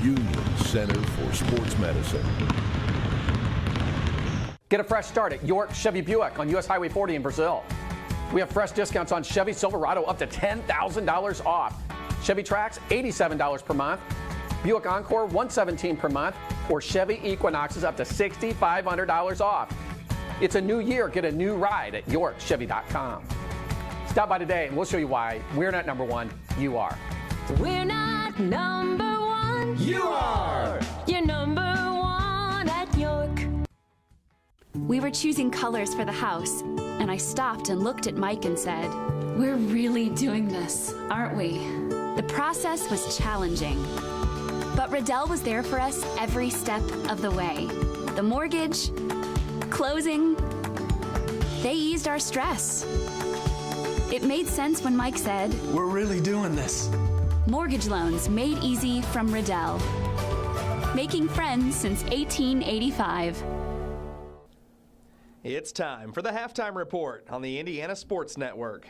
Union Center for Sports Medicine. Get a fresh start at York Chevy Buick on US Highway 40 in Brazil. We have fresh discounts on Chevy Silverado up to $10,000 off. Chevy Trax, $87 per month. Buick Encore, $117 per month. Or Chevy Equinoxes up to $6,500 off. It's a new year. Get a new ride at YorkChevy.com. Stop by today and we'll show you why we're not number one. You are. We're not number one. You are. You're number one at York. We were choosing colors for the house, and I stopped and looked at Mike and said, "We're really doing this, aren't we?" The process was challenging, but Riddell was there for us every step of the way. The mortgage, closing, they eased our stress. It made sense when Mike said, "We're really doing this." Mortgage loans made easy from Riddell. Making friends since 1885. It's time for the halftime report on the Indiana Sports Network.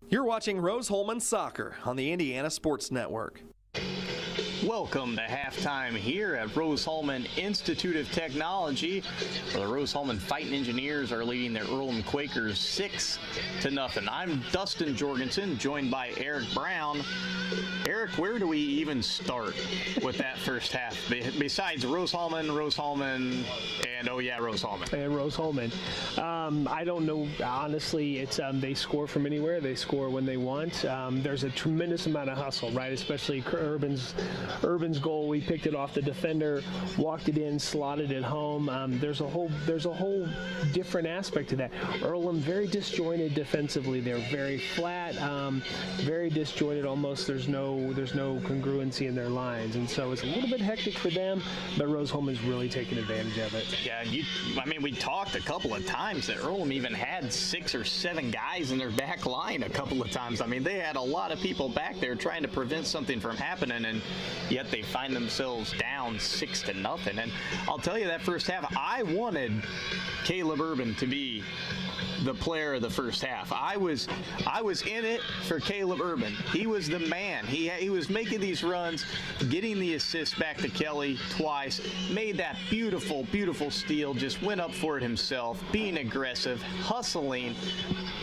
You're watching Rose-Hulman Soccer on the Indiana Sports Network. Welcome to halftime here at Rose-Hulman Institute of Technology, where the Rose-Hulman Fighting Engineers are leading their Earlham Quakers 6-0. I'm Dustin Jorgensen, joined by Eric Brown. Eric, where do we even start with that first half? Besides Rose-Hulman, and Rose-Hulman. And Rose-Hulman. I don't know, honestly. It's they score from anywhere. They score when they want. There's a tremendous amount of hustle, right? Especially Urban's goal. We picked it off the defender, walked it in, slotted it home. There's a whole different aspect to that. Earlham very disjointed defensively. They're very flat, very disjointed. Almost there's no congruency in their lines, and so it's a little bit hectic for them. But Rose-Hulman's really taking advantage of it. Yeah, we talked a couple of times that Earlham even had 6 or 7 guys in their back line a couple of times. I mean, they had a lot of people back there trying to prevent something from happening, and yet they find themselves down 6-0. And I'll tell you, that first half, I wanted Caleb Urban to be the player of the first half. I was in it for Caleb Urban. He was the man. He was making these runs, getting the assist back to Kelly twice, made that beautiful steal, just went up for it himself, being aggressive, hustling,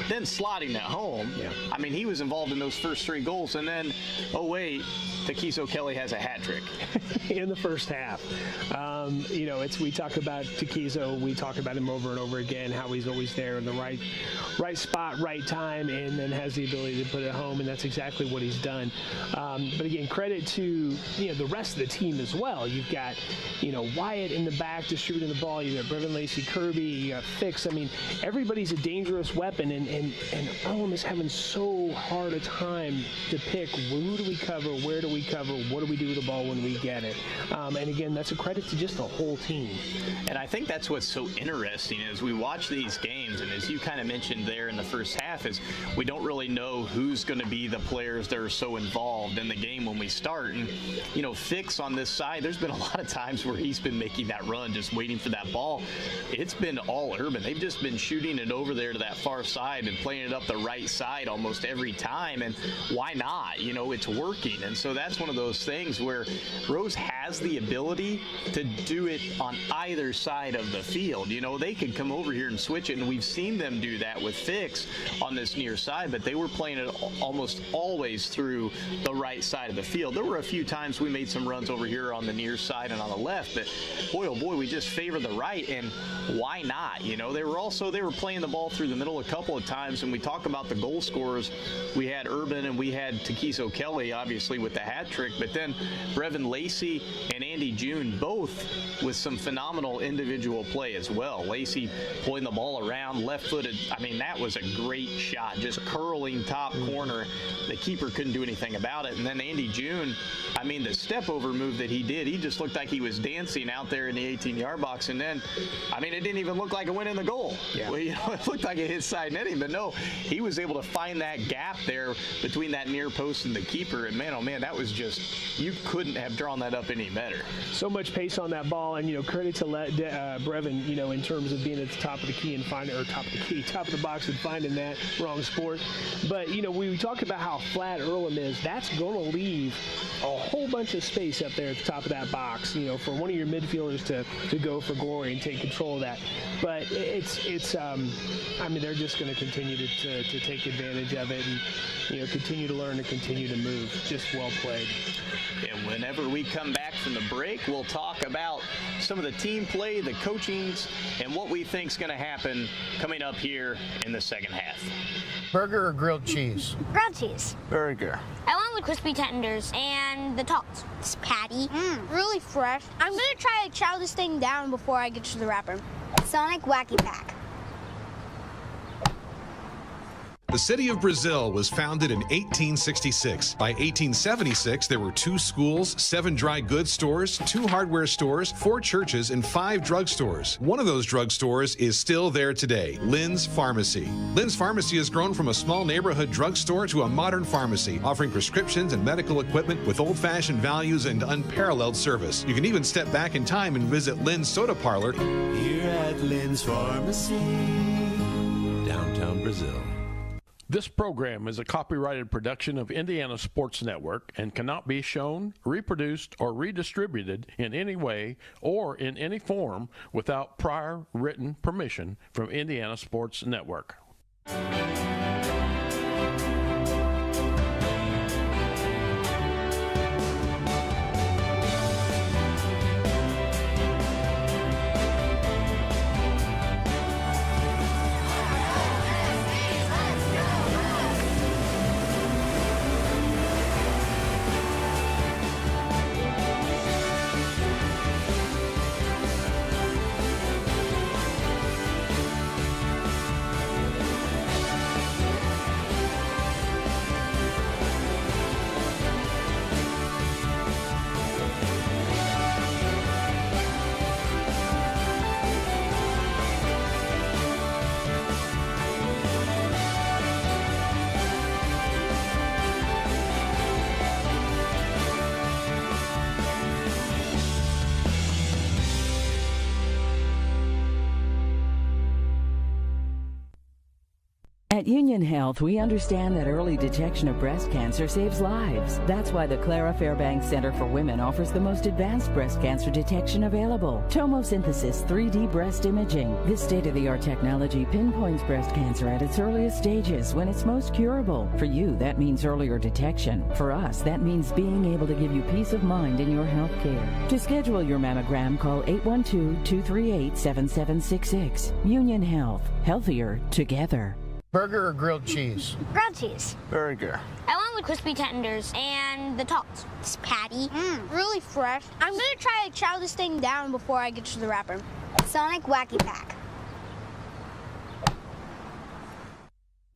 then slotting it home. Yeah. I mean, he was involved in those first 3 goals, and then, oh wait, Takiso Kelly has a hat trick. In the first half. We talk about Takiso, we talk about him over and over again, how he's always there in the right spot, right time, and then has the ability to put it home, and that's exactly what he's done. But again, credit to the rest of the team as well. You've got Wyatt in the back distributing the ball. You got Brevin Lacey, Kirby, you got Fix. I mean, everybody's a dangerous weapon, and Earlham is having so hard a time to pick who do we cover, where do we cover, what do we do with the ball when we get it. And again, that's a credit to just the whole team. And I think that's what's so interesting as we watch these games, and as you kind of mentioned there in the first half, is we don't really know who's going to be the players that are so involved in the game when we start. And Fix on this side, there's been a lot of times where he's been making that run, just waiting for that ball. It's been all Urban. They've just been shooting it over there to that far side and playing it up the right side almost every time. And why not? It's working. And so that's one of those things where Rose has the ability to do it on either side of the field. They could come over here and switch it, and we've seen them do that with Fix on this near side, but they were playing it almost always through the right side of the field. There were a few times we made some runs over here on the near side and on the left, but boy, oh boy, we just favor the right, and why not? They were playing the ball through the middle a couple of times, and we talk about the goal scorers. We had Urban and we had Takiso Kelly, obviously, with the hat trick, but then Brevin Lacey and Andy June both with some phenomenal individual play as well. Lacey pulling the ball around, left-footed. I mean, that was a great shot, just curling top corner. The keeper couldn't do anything about it. And then Andy June, I mean, the step-over move that he did, he just looked like he was dancing out there in the 18-yard box. And then, I mean, it didn't even look like it went in the goal. Yeah. Well, it looked like it hit side netting, but no, he was able to find that gap there between that near post and the keeper. And man, oh man, that was just, you couldn't have drawn that up any better. so much pace on that ball, and credit to Brevin, in terms of being at the top of the key and finding, or top of the box and finding that wrong sport. But we talk about how flat Earlham is. That's going to leave a whole bunch of space up there at the top of that box, for one of your midfielders to go for glory and take control of that. But they're just going to continue to take advantage of it and continue to learn and continue to move. Just well played. And whenever we come back from the break, we'll talk about some of the team play, the coachings, and what we think is going to happen coming up here in the second half. Burger or grilled cheese? Grilled cheese. Burger. I went with crispy tenders and the tots. It's patty. Really fresh. I'm going to try to chow this thing down before I get to the wrapper. Sonic Wacky Pack. The city of Brazil was founded in 1866. By 1876, there were 2 schools, 7 dry goods stores, 2 hardware stores, 4 churches, and 5 drugstores. One of those drugstores is still there today, Lynn's Pharmacy. Lynn's Pharmacy has grown from a small neighborhood drugstore to a modern pharmacy, offering prescriptions and medical equipment with old-fashioned values and unparalleled service. You can even step back in time and visit Lynn's Soda Parlor Here at Lynn's Pharmacy, downtown Brazil. This program is a copyrighted production of Indiana Sports Network and cannot be shown, reproduced, or redistributed in any way or in any form without prior written permission from Indiana Sports Network. At Union Health, we understand that early detection of breast cancer saves lives. That's why the Clara Fairbanks Center for Women offers the most advanced breast cancer detection available. Tomosynthesis 3D breast imaging. This state-of-the-art technology pinpoints breast cancer at its earliest stages when it's most curable. For you, that means earlier detection. For us, that means being able to give you peace of mind in your health care. To schedule your mammogram, call 812-238-7766. Union Health. Healthier together. Burger or grilled cheese? Grilled cheese. Burger. I went with crispy tenders and the tots. It's patty. Really fresh. I'm going to try to chow this thing down before I get to the wrapper. Sonic Wacky Pack.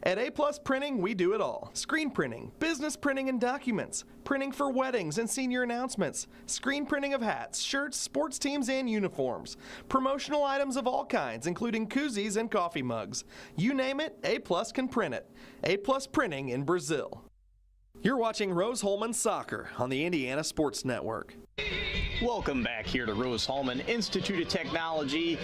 At A+ Printing, we do it all. Screen printing, business printing and documents, printing for weddings and senior announcements, screen printing of hats, shirts, sports teams, and uniforms, promotional items of all kinds, including koozies and coffee mugs. You name it, A+ can print it. A+ Printing in Brazil. You're watching Rose-Hulman Soccer on the Indiana Sports Network. Welcome back here to Rose-Hulman Institute of Technology,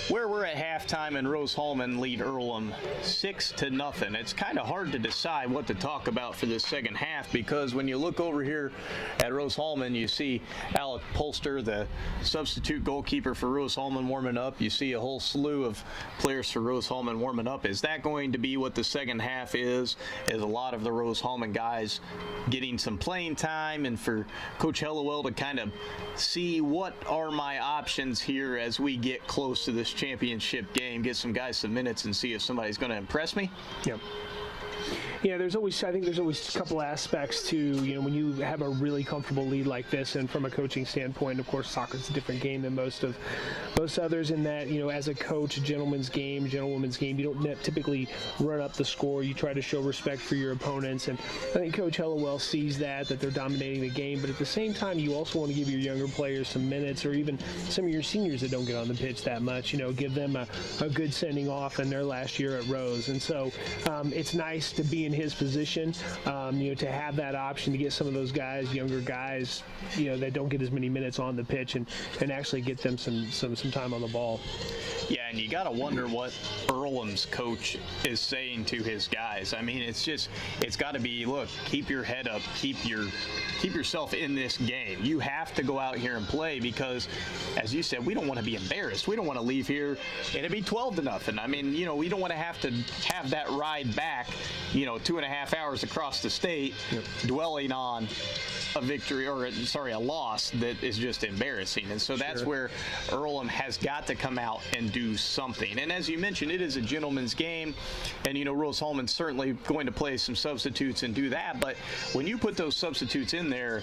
where we're at halftime and Rose-Hulman lead Earlham 6-0. It's kind of hard to decide what to talk about for this second half, because when you look over here at Rose-Hulman, you see Alec Polster, the substitute goalkeeper for Rose-Hulman, warming up. You see a whole slew of players for Rose-Hulman warming up. Is that going to be what the second half is? Is a lot of the Rose-Hulman guys getting some playing time, and for Coach Hellowell to kind of see what are my options here as we get close to this championship game, get some guys some minutes and see if somebody's going to impress me? Yep. Yeah, I think there's always a couple aspects to, when you have a really comfortable lead like this, and from a coaching standpoint, of course, soccer's a different game than most others in that, as a coach, gentlewoman's game, you don't typically run up the score. You try to show respect for your opponents, and I think Coach Hellowell sees that they're dominating the game, but at the same time, you also want to give your younger players some minutes, or even some of your seniors that don't get on the pitch that much, give them a good sending off in their last year at Rose. And so it's nice nice to be in his position, to have that option to get some of those guys, younger guys, that don't get as many minutes on the pitch and actually get them some time on the ball. Yeah, and you got to wonder what Earlham's coach is saying to his guys. I mean, it's got to be, look, keep your head up, keep yourself in this game. You have to go out here and play because, as you said, we don't want to be embarrassed. We don't want to leave here and it be 12-0. I mean, we don't want to have that ride back, 2.5 hours across the state, dwelling on a victory or a loss that is just embarrassing. And so that's where Earlham has got to come out and do something. And as you mentioned, it is a gentleman's game, and Rose-Hulman's certainly going to play some substitutes and do that. But when you put those substitutes in there,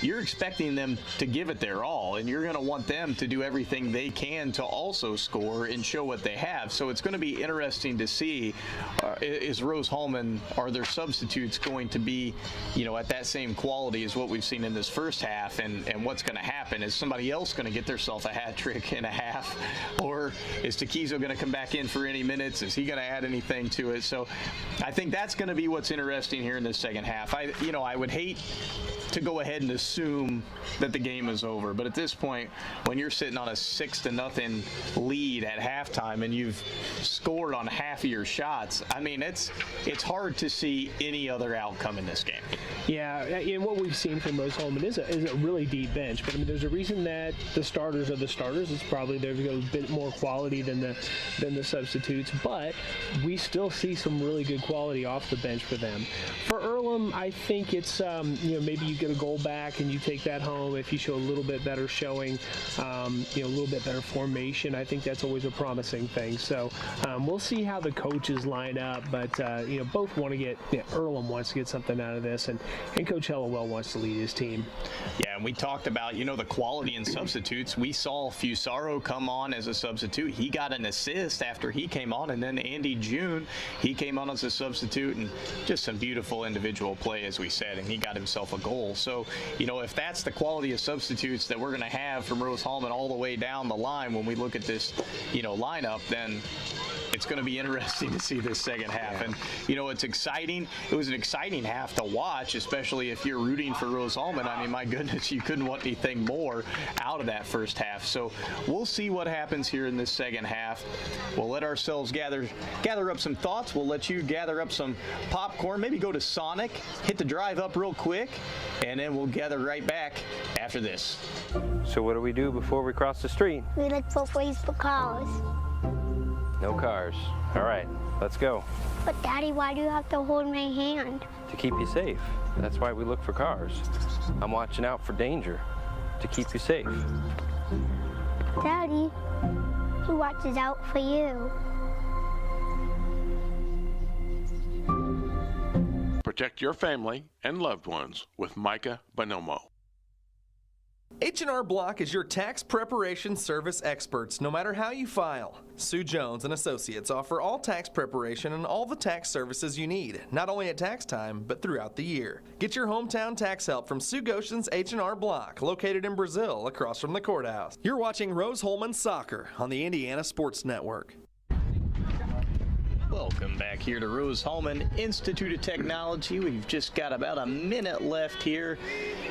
you're expecting them to give it their all, and you're going to want them to do everything they can to also score and show what they have. So it's going to be interesting to see, is Rose-Hulman, are their substitutes going to be, at that same quality as what we've seen in this first half, and what's going to happen? Is somebody else going to get themselves a hat trick and a half, or is Taquizo going to come back in for any minutes? Is he going to add anything to it? So I think that's going to be what's interesting here in the second half. I would hate to go ahead and assume that the game is over, but at this point, when you're sitting on a 6-0 lead at halftime and you've scored on half of your shots, I mean, it's hard to see any other outcome in this game. Yeah, and what we've seen from Rose-Hulman is a really deep bench, but I mean, there's a reason that the starters are the starters. It's probably there's a bit more quality than the substitutes, but we still see some really good quality off the bench for them. For Earlham, I think it's maybe you get a goal back and you take that home if you show a little bit better showing, a little bit better formation. I think that's always a promising thing. So we'll see how the coaches line up, but both want to get Earlham wants to get something out of this, and Coach Hellawell wants to lead his team. Yeah, and we talked about the quality in substitutes. We saw Fusaro come on as a substitute. He got an assist after he came on, and then Andy June, he came on as a substitute, and just some beautiful individual play, as we said, and he got himself a goal. So if that's the quality of substitutes that we're going to have from Rose-Hulman all the way down the line when we look at this lineup, then it's going to be interesting to see this second half. And it's exciting. It was an exciting half to watch, especially if you're rooting for Rose-Hulman. I mean, my goodness, you couldn't want anything more out of that first half. So we'll see what happens here in this second half. We'll let ourselves gather up some thoughts. We'll let you gather up some popcorn, maybe go to Sonic, hit the drive up real quick, and then we'll gather right back after this. So what do we do before we cross the street? We look both ways for cars. No cars. All right, let's go. But Daddy, why do you have to hold my hand? To keep you safe. That's why we look for cars. I'm watching out for danger to keep you safe. Daddy, who watches out for you? Protect your family and loved ones with Micah Bonomo. H&R Block is your tax preparation service experts, no matter how you file. Sue Jones and Associates offer all tax preparation and all the tax services you need, not only at tax time, but throughout the year. Get your hometown tax help from Sue Goshen's H&R Block, located in Brazil, across from the courthouse. You're watching Rose-Hulman Soccer on the Indiana Sports Network. Welcome back here to Rose-Hulman Institute of Technology. We've just got about a minute left here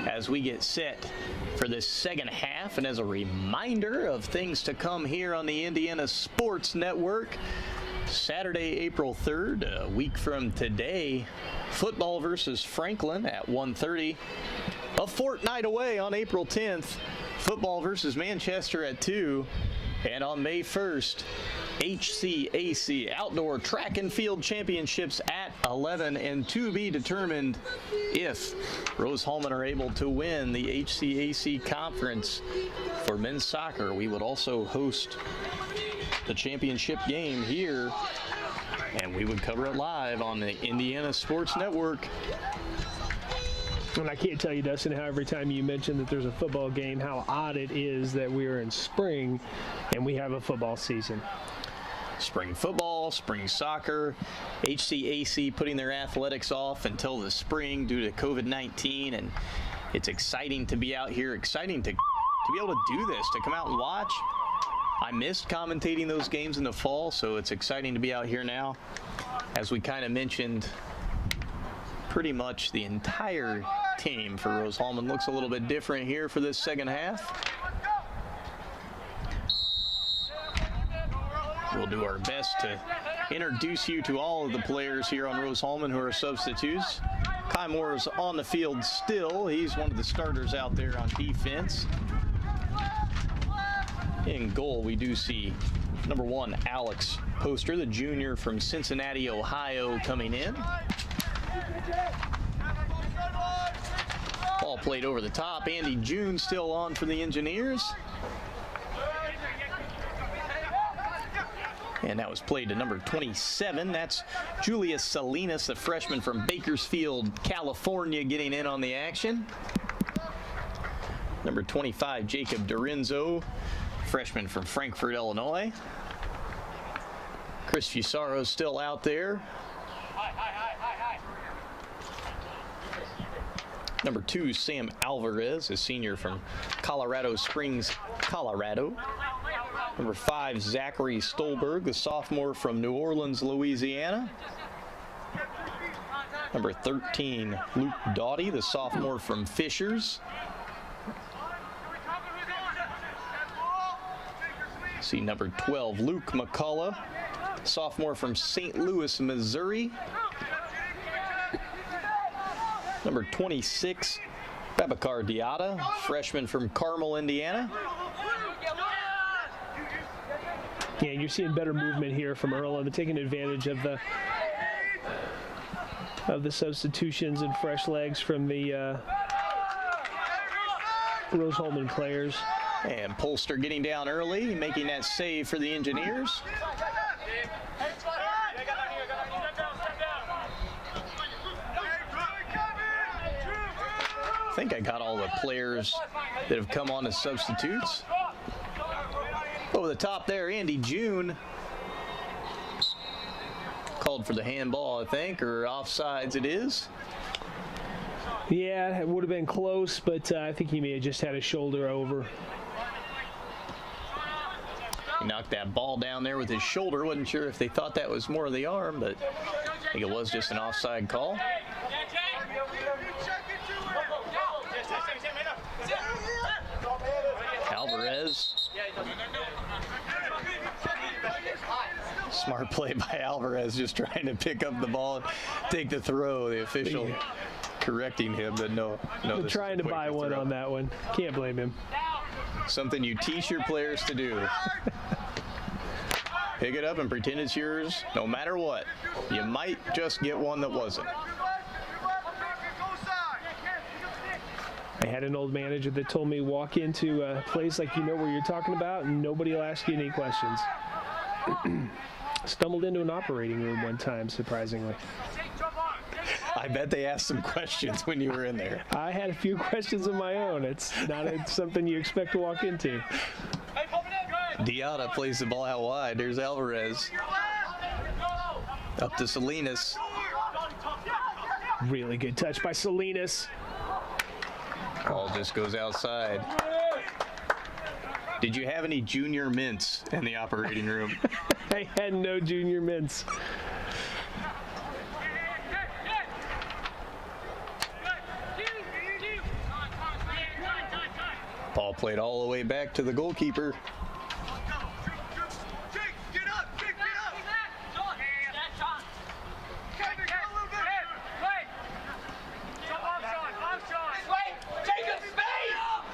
as we get set for this second half. And as a reminder of things to come here on the Indiana Sports Network, Saturday, April 3rd, a week from today, football versus Franklin at 1:30. A fortnight away on April 10th, football versus Manchester at 2. And on May 1st, HCAC Outdoor Track and Field Championships at 11, and to be determined if Rose-Hulman are able to win the HCAC conference for men's soccer. We would also host the championship game here, and we would cover it live on the Indiana Sports Network. And I can't tell you, Dustin, how every time you mention that there's a football game, how odd it is that we are in spring and we have a football season. Spring football, spring soccer, HCAC putting their athletics off until the spring due to COVID-19, and it's exciting to be out here, exciting to be able to do this, to come out and watch. I missed commentating those games in the fall, so it's exciting to be out here now. As we kind of mentioned, pretty much the entire team for Rose-Hulman looks a little bit different here for this second half. We'll do our best to introduce you to all of the players here on Rose-Hulman who are substitutes. Kai Moore is on the field still. He's one of the starters out there on defense. In goal, we do see number 1, Alex Poster, the junior from Cincinnati, Ohio, coming in. Ball played over the top. Andy June still on for the Engineers. And that was played to number 27. That's Julius Salinas, the freshman from Bakersfield, California, getting in on the action. Number 25, Jacob Dorenzo, freshman from Frankfort, Illinois. Chris Fusaro still out there. Number 2, Sam Alvarez, a senior from Colorado Springs, Colorado. Number 5, Zachary Stolberg, the sophomore from New Orleans, Louisiana. Number 13, Luke Doughty, the sophomore from Fishers. See number 12, Luke McCullough, sophomore from St. Louis, Missouri. Number 26, Babacar Diatta, freshman from Carmel, Indiana. Yeah, you're seeing better movement here from Earlham. They're taking advantage of the substitutions and fresh legs from the Rose-Hulman players. And Polster getting down early, making that save for the Engineers. I think I got all the players that have come on as substitutes. Over the top there, Andy June called for the handball, I think, or offsides it is. Yeah, it would have been close, but I think he may have just had his shoulder over. He knocked that ball down there with his shoulder. Wasn't sure if they thought that was more of the arm, but I think it was just an offside call. Alvarez. Smart play by Alvarez, just trying to pick up the ball and take the throw. The official correcting him that no. Trying to buy one on that one. Can't blame him. Something you teach your players to do. Pick it up and pretend it's yours no matter what. You might just get one that wasn't. I had an old manager that told me walk into a place like you know where you're talking about and nobody will ask you any questions. Stumbled into an operating room one time, surprisingly. I bet they asked some questions when you were in there. I had a few questions of my own. It's not something you expect to walk into. Diatta plays the ball out wide. There's Alvarez. Up to Salinas. Really good touch by Salinas. Ball just goes outside. Did you have any junior mints in the operating room? I had no junior mints. Ball played all the way back to the goalkeeper.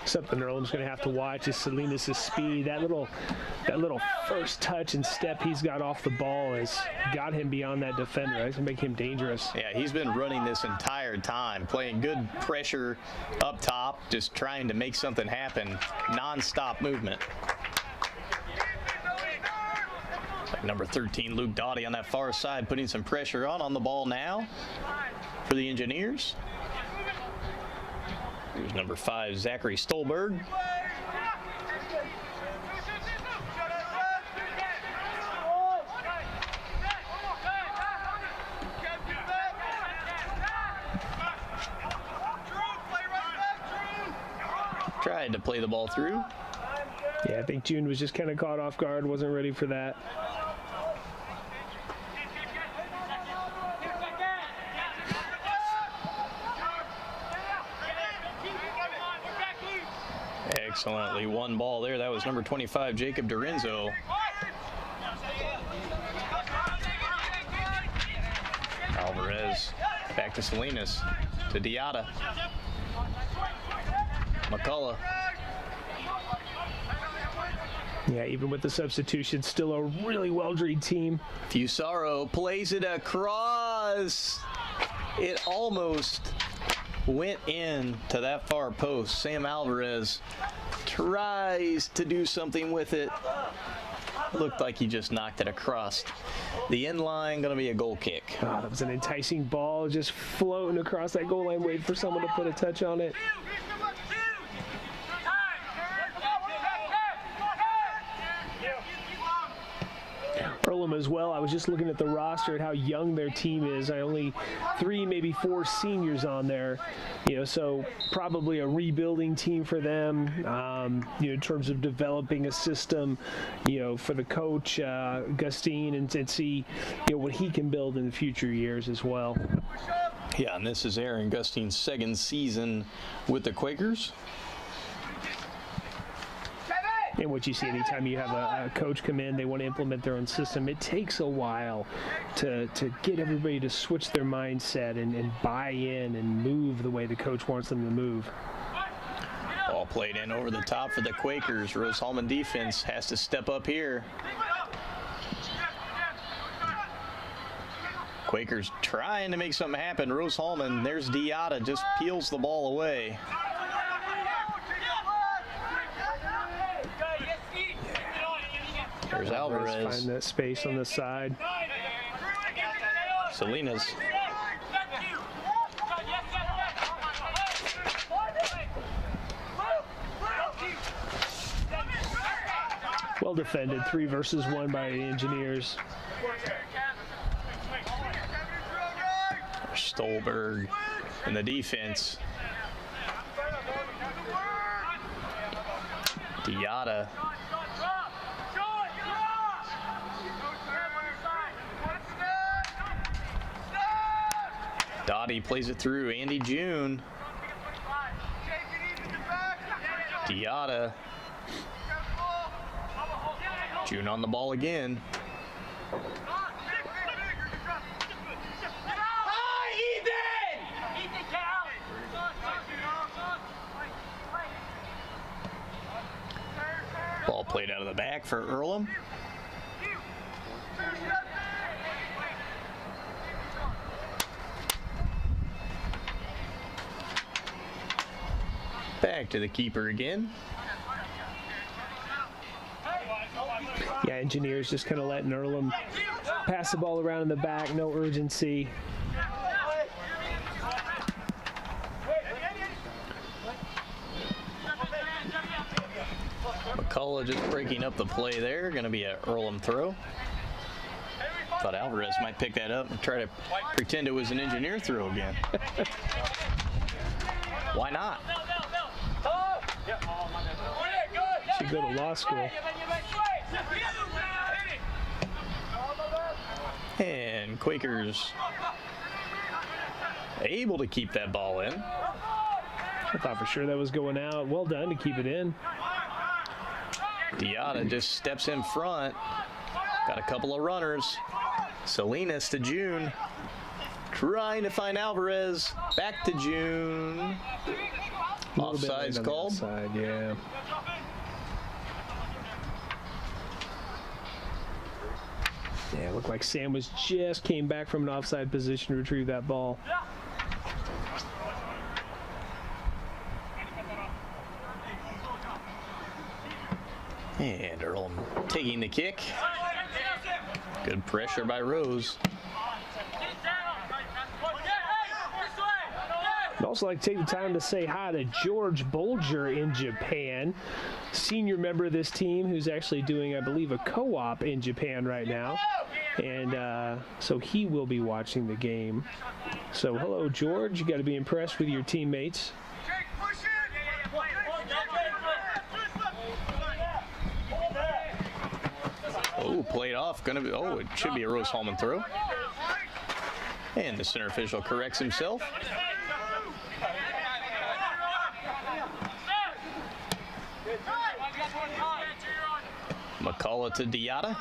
Something Earlham's going to have to watch is Salinas' speed. That little first touch and step he's got off the ball has got him beyond that defender. That's going to make him dangerous. Yeah, he's been running this entire time, playing good pressure up top, just trying to make something happen. Non-stop movement. Like number 13, Luke Doughty on that far side, putting some pressure on the ball now for the Engineers. Here's number 5, Zachary Stolberg. Tried to play the ball through. Yeah, I think June was just kind of caught off guard, wasn't ready for that. Excellently one ball there. That was number 25, Jacob Dorenzo. Alvarez back to Salinas, to Diata. McCullough. Yeah, even with the substitution, still a really well-drilled team. Fusaro plays it across. It almost went in to that far post. Sam Alvarez tries to do something with it. Looked like he just knocked it across the end line. Going to be a goal kick. Oh, that was an enticing ball, just floating across that goal line, waiting for someone to put a touch on it. Earlham as well. I was just looking at the roster and how young their team is. Only 3, maybe 4 seniors on there. So probably a rebuilding team for them. In terms of developing a system, for the coach Gustine, and see, what he can build in the future years as well. Yeah, and this is Aaron Gustine's second season with the Quakers. And what you see anytime you have a coach come in, they want to implement their own system. It takes a while to get everybody to switch their mindset and buy in and move the way the coach wants them to move. Ball played in over the top for the Quakers. Rose-Hulman defense has to step up here. Quakers trying to make something happen. Rose-Hulman, there's Diata, just peels the ball away. There's Alvarez. Find that space on the side. Salinas. Well defended, 3 versus 1 by the Engineers. Stolberg in the defense. Diata. Dottie plays it through. Andy June. Diata. June on the ball again. Ball played out of the back for Earlham. Back to the keeper again. Yeah, Engineers just kind of letting Earlham pass the ball around in the back, no urgency. McCullough just breaking up the play there. Going to be an Earlham throw. Thought Alvarez might pick that up and try to pretend it was an Engineer throw again. Why not? Should go to law school. And Quakers able to keep that ball in. I thought for sure that was going out. Well done to keep it in. Diata just steps in front. Got a couple of runners. Salinas to June. Trying to find Alvarez. Back to June. Offside's called. Offside, yeah. Yeah, it looked like Sam was just came back from an offside position to retrieve that ball. And Earlham taking the kick. Good pressure by Rose. I'd also like to take the time to say hi to George Bolger in Japan, senior member of this team who's actually doing, I believe, a co-op in Japan right now. And so he will be watching the game. So hello, George. You got to be impressed with your teammates. Oh, played off. It should be a Rose-Hulman throw. And the center official corrects himself. McCullough to Diatta.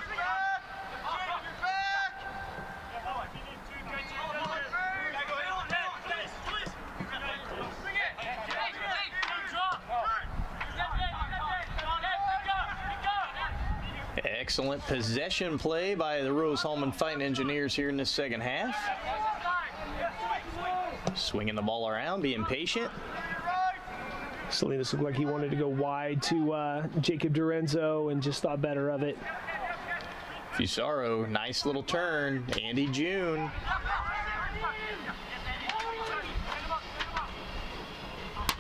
Excellent possession play by the Rose-Hulman Fighting Engineers here in the second half. Swinging the ball around, being patient. Salinas looked like he wanted to go wide to Jacob Dorenzo and just thought better of it. Fusaro, nice little turn. Andy June.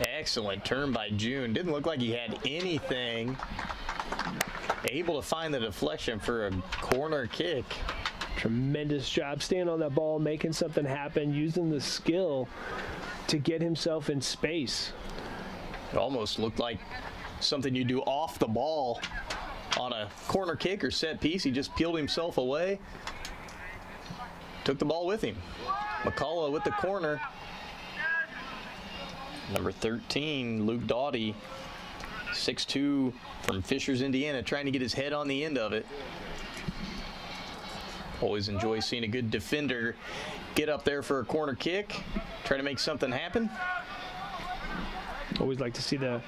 Excellent turn by June. Didn't look like he had anything. Able to find the deflection for a corner kick. Tremendous job staying on that ball, making something happen, using the skill to get himself in space. It almost looked like something you do off the ball on a corner kick or set piece. He just peeled himself away. Took the ball with him. McCullough with the corner. Number 13, Luke Doughty, 6'2", from Fishers, Indiana, trying to get his head on the end of it. Always enjoy seeing a good defender get up there for a corner kick, try to make something happen. Always like to see the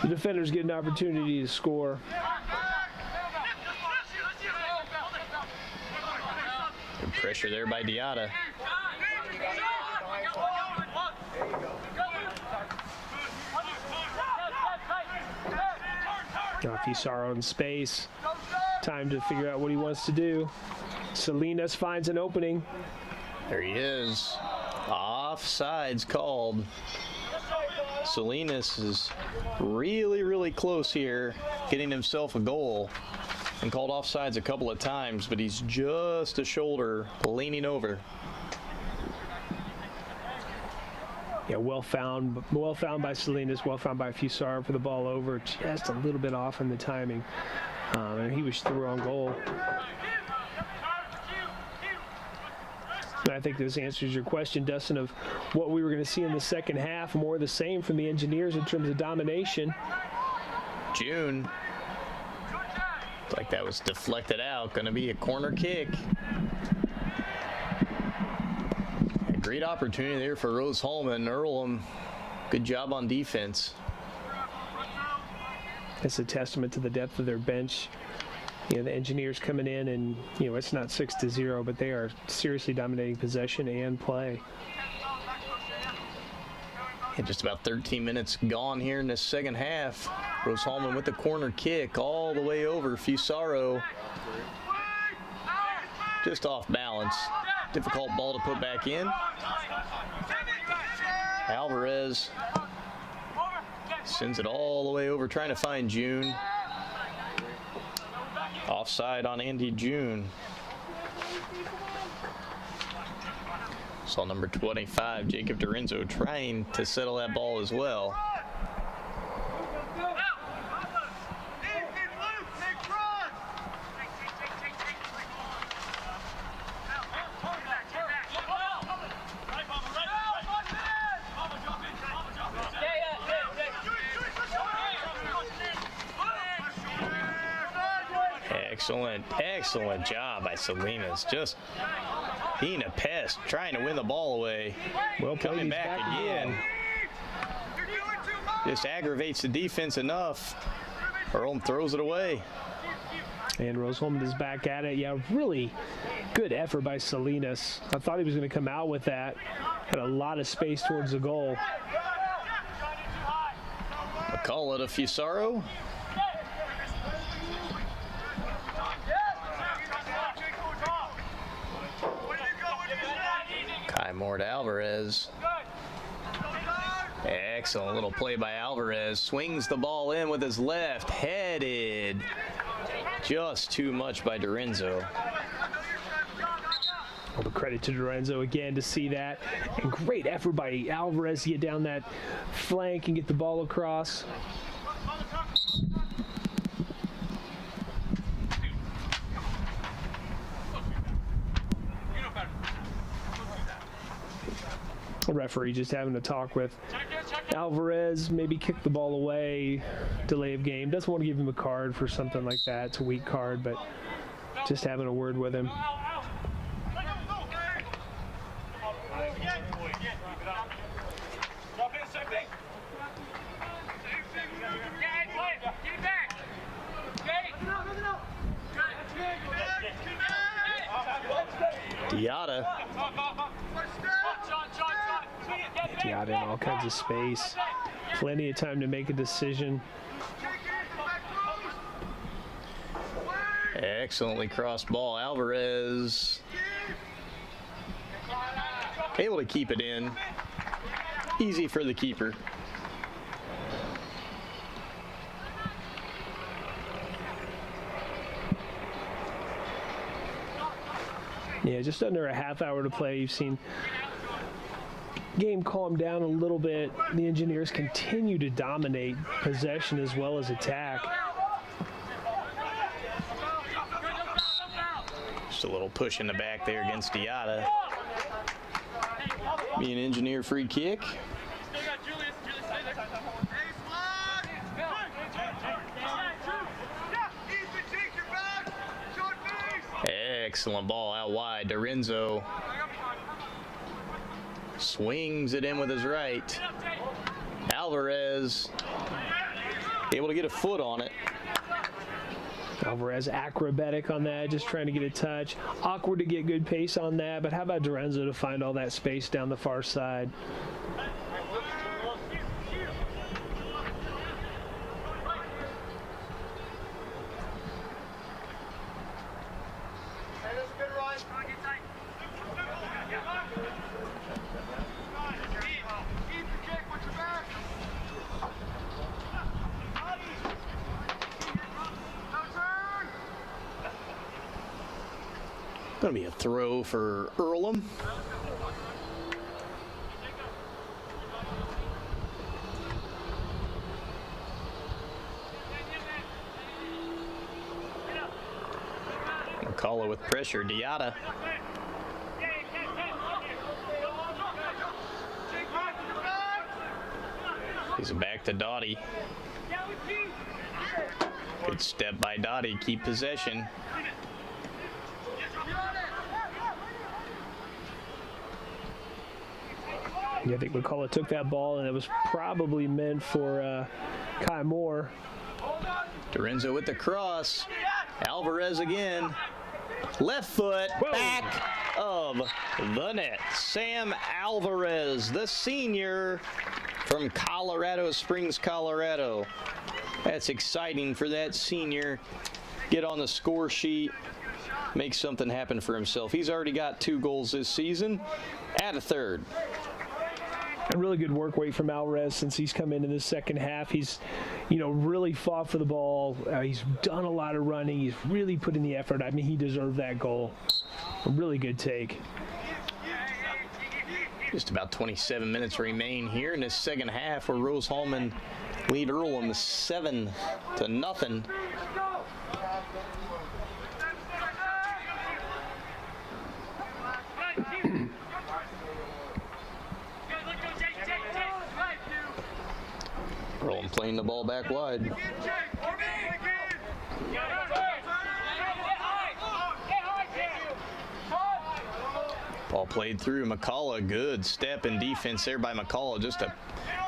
defenders get an opportunity to score. Good pressure there by Diatta. Fusaro in space. Time to figure out what he wants to do. Salinas finds an opening. There he is. Offsides called. Salinas is really, really close here, getting himself a goal. And called offsides a couple of times, but he's just a shoulder leaning over. Yeah, well found by Salinas, well found by Fusaro for the ball over. Just a little bit off in the timing. And he was through on goal. And I think this answers your question, Dustin, of what we were going to see in the second half. More of the same from the Engineers in terms of domination. June. Like that was deflected out. Going to be a corner kick. A great opportunity there for Rose-Hulman and Earlham. Good job on defense. It's a testament to the depth of their bench. You know, the Engineers coming in and, you know, it's not 6-0, but they are seriously dominating possession and play. And just about 13 minutes gone here in the second half. Rose-Hulman with the corner kick all the way over. Fusaro just off balance. Difficult ball to put back in. Alvarez sends it all the way over, trying to find June. Offside on Andy June. Saw number 25, Jacob Dorenzo, trying to settle that ball as well. Excellent job by Salinas. Just being a pest, trying to win the ball away. Well, coming back again. Just aggravates the defense enough. Earlham throws it away. And Rose-Hulman is back at it. Yeah, really good effort by Salinas. I thought he was going to come out with that. Had a lot of space towards the goal. McCullough to Fusaro. Moore to Alvarez. Excellent little play by Alvarez. Swings the ball in with his left. Headed. Just too much by Dorenzo. All the credit to Dorenzo again to see that. And great effort by Alvarez to get down that flank and get the ball across. The referee just having a talk with Alvarez, maybe kick the ball away, delay of game. Doesn't want to give him a card for something like that. It's a weak card, but just having a word with him. Diata. Diata in all kinds of space. Plenty of time to make a decision. Excellently crossed ball. Alvarez able to keep it in. Easy for the keeper. Yeah, just under a half hour to play. You've seen game calm down a little bit. The Engineers continue to dominate possession as well as attack. Just a little push in the back there against Diata. Be an Engineer free kick. Excellent ball out wide. Dorenzo swings it in with his right. Alvarez able to get a foot on it. Alvarez acrobatic on that, just trying to get a touch. Awkward to get good pace on that, but how about Dorenzo to find all that space down the far side? Going to be a throw for Earlham. McCullough with pressure. Diata. He's back to Doughty. Good step by Doughty. Keep possession. Yeah, I think McCullough took that ball, and it was probably meant for Kai Moore. Dorenzo with the cross. Alvarez again. Left foot. Whoa. Back of the net. Sam Alvarez, the senior from Colorado Springs, Colorado. That's exciting for that senior. Get on the score sheet. Make something happen for himself. He's already got 2 goals this season. Add a third. A really good work rate from Alvarez since he's come into the second half. He's, really fought for the ball. He's done a lot of running. He's really put in the effort. I mean, he deserved that goal. A really good take. Just about 27 minutes remain here in this second half where Rose-Hulman lead Earlham 7-0. Earlham playing the ball back wide. Ball played through. McCullough, good step in defense there by McCullough just to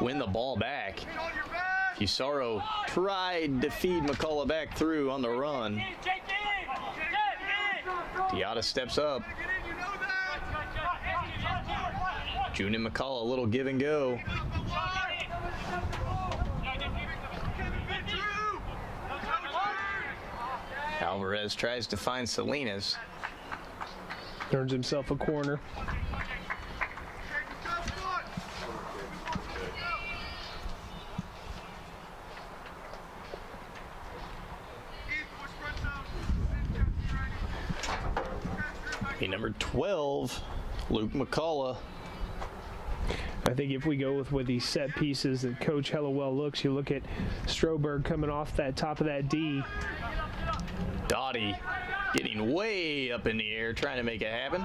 win the ball back. Fusaro tried to feed McCullough back through on the run. Diata steps up. June and McCullough, a little give and go. Alvarez tries to find Salinas. Earns himself a corner. Number 12, Luke McCullough. I think if we go with these set pieces that Coach Hellowell looks, you look at Stroberg coming off that top of that D. Doughty getting way up in the air, trying to make it happen.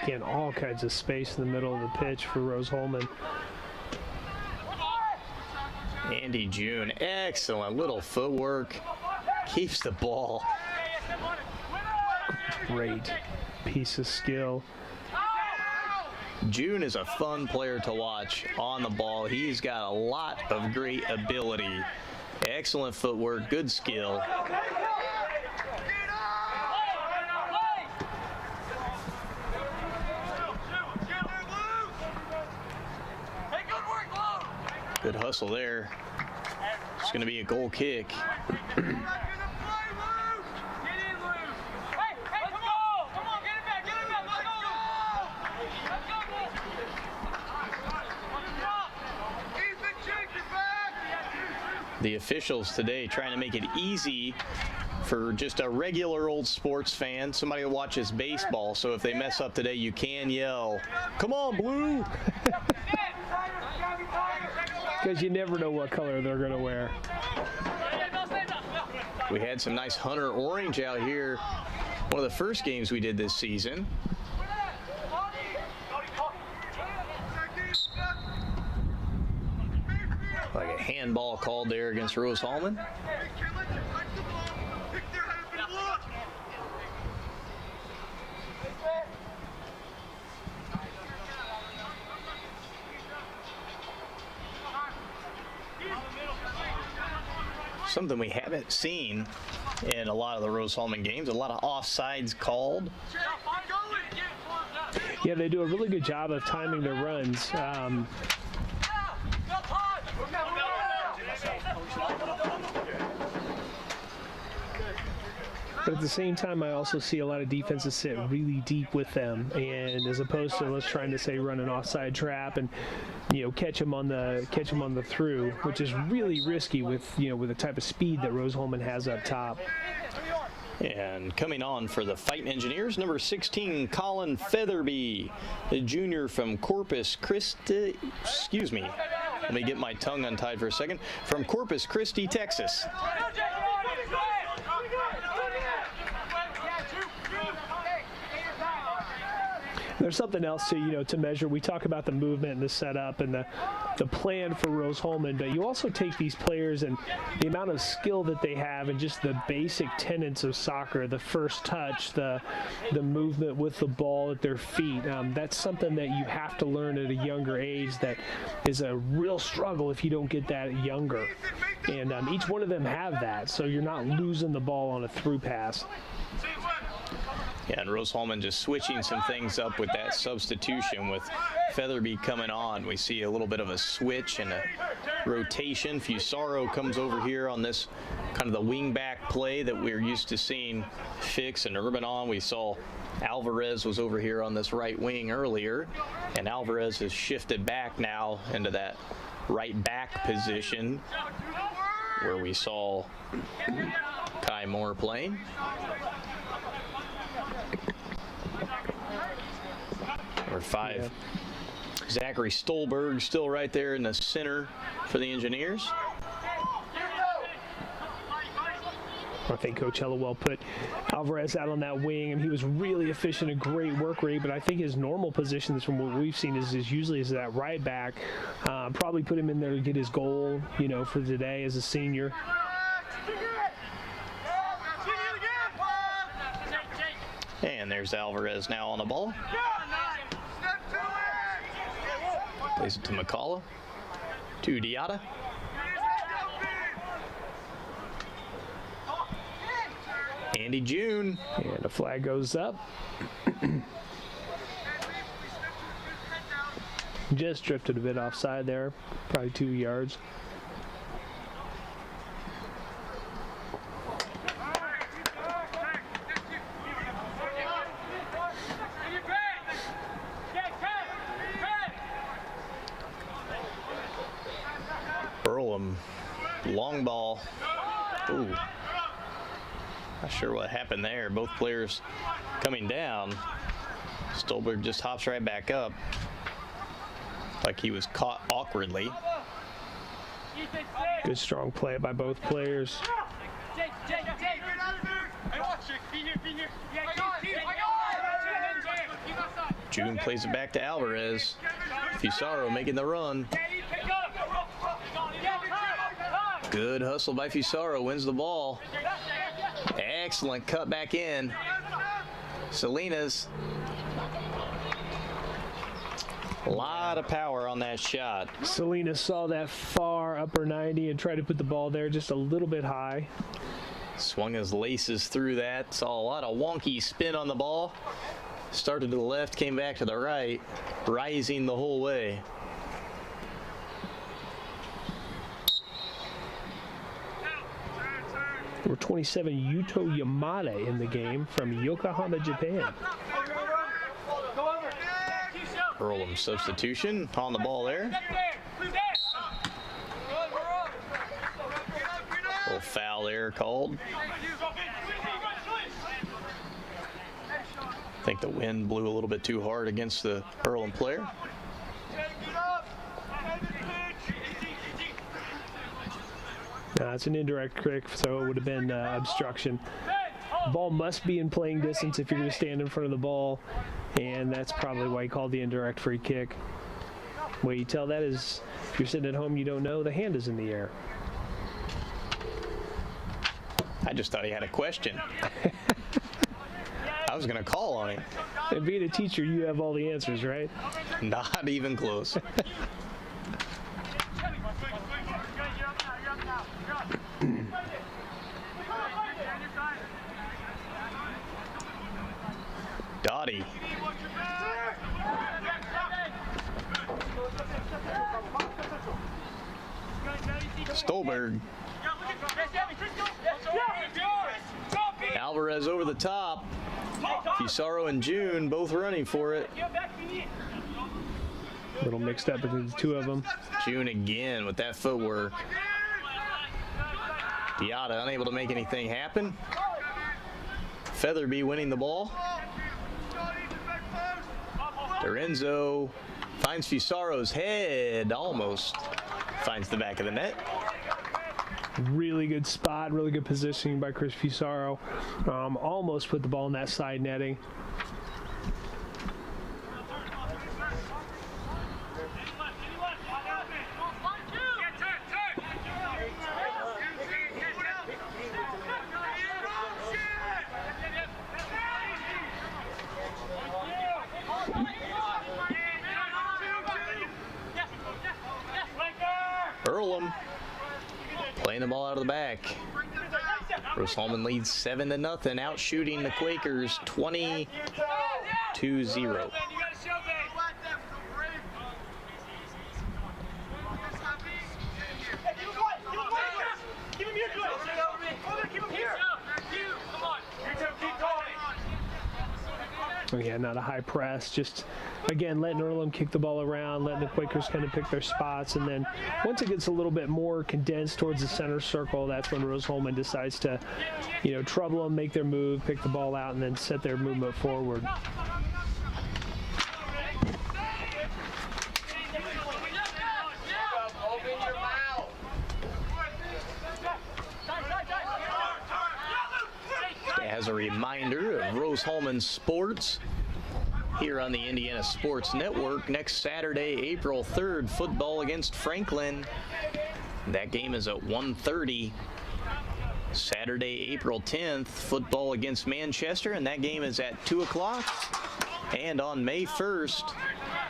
Again, all kinds of space in the middle of the pitch for Rose-Hulman. Andy June, excellent little footwork. Keeps the ball. Great piece of skill. June is a fun player to watch on the ball. He's got a lot of great ability. Excellent footwork, good skill. Good hustle there. It's going to be a goal kick. The officials today trying to make it easy for just a regular old sports fan, somebody who watches baseball. So if they mess up today, you can yell, "Come on, Blue!" Because you never know what color they're going to wear. We had some nice Hunter Orange out here. One of the first games we did this season. Like a handball called there against Rose-Hulman. Something we haven't seen in a lot of the Rose-Hulman games, a lot of offsides called. Yeah, they do a really good job of timing their runs. But at the same time, I also see a lot of defenses sit really deep with them, and as opposed to us trying to say run an offside trap and catch them on the through, which is really risky with with the type of speed that Rose-Hulman has up top. And coming on for the Fighting Engineers, number 16, Colin Featherby, the junior from Corpus Christi. Excuse me, let me get my tongue untied for a second. From Corpus Christi, Texas. There's something else to measure. We talk about the movement and the setup and the plan for Rose-Hulman, but you also take these players and the amount of skill that they have and just the basic tenets of soccer, the first touch, the movement with the ball at their feet. That's something that you have to learn at a younger age that is a real struggle if you don't get that younger. And each one of them have that, so you're not losing the ball on a through pass. Yeah, and Rose-Hulman just switching some things up with that substitution with Featherby coming on. We see a little bit of a switch and a rotation. Fusaro comes over here on this kind of the wing back play that we're used to seeing Fix and Urban on. We saw Alvarez was over here on this right wing earlier, and Alvarez has shifted back now into that right back position where we saw Kai Moore playing. Number 5, yeah. Zachary Stolberg still right there in the center for the Engineers. I think Coach Hellewell put Alvarez out on that wing, and he was really efficient, a great work rate, but I think his normal position from what we've seen is usually is that right back. Probably put him in there to get his goal, for today as a senior. And there's Alvarez now on the ball. Plays it to McCullough. To Diata. Andy June. And the flag goes up. Just drifted a bit offside there. Probably 2 yards. Earlham, long ball. Ooh. Not sure what happened there. Both players coming down. Stolberg just hops right back up. Like he was caught awkwardly. Good strong play by both players. June plays it back to Alvarez. Fusaro making the run. Good hustle by Fusaro, wins the ball. Excellent cut back in. Salinas. A lot of power on that shot. Salinas saw that far upper 90 and tried to put the ball there just a little bit high. Swung his laces through that. Saw a lot of wonky spin on the ball. Started to the left, came back to the right, rising the whole way. Number 27, Yuto Yamada in the game from Yokohama, Japan. Earlham substitution on the ball there. Little foul there called. I think the wind blew a little bit too hard against the Earlham player. It's an indirect kick, so it would have been obstruction. Ball must be in playing distance if you're going to stand in front of the ball, and that's probably why he called the indirect free kick. The way you tell that is if you're sitting at home, you don't know, the hand is in the air. I just thought he had a question. I was going to call on him. And being a teacher, you have all the answers, right? Not even close. Dottie. Stolberg. Alvarez over the top. Fusaro and June both running for it. A little mixed up between the two of them. June again with that footwork. Diata unable to make anything happen. Featherby winning the ball. Lorenzo finds Fusaro's head, almost finds the back of the net. Really good spot, really good positioning by Chris Fusaro. Almost put the ball in that side netting. Earlham playing the ball out of the back. Rose-Hulman leads 7-0, out shooting the Quakers 20-0. Yeah, not a high press, just again letting Earlham kick the ball around, letting the Quakers kind of pick their spots, and then once it gets a little bit more condensed towards the center circle, that's when Rose-Hulman decides to, trouble them, make their move, pick the ball out, and then set their movement forward. As a reminder of Rose-Hulman Sports here on the Indiana Sports Network, next Saturday, April 3rd, football against Franklin. That game is at 1:30. Saturday, April 10th, football against Manchester, and that game is at 2 o'clock. And on May 1st,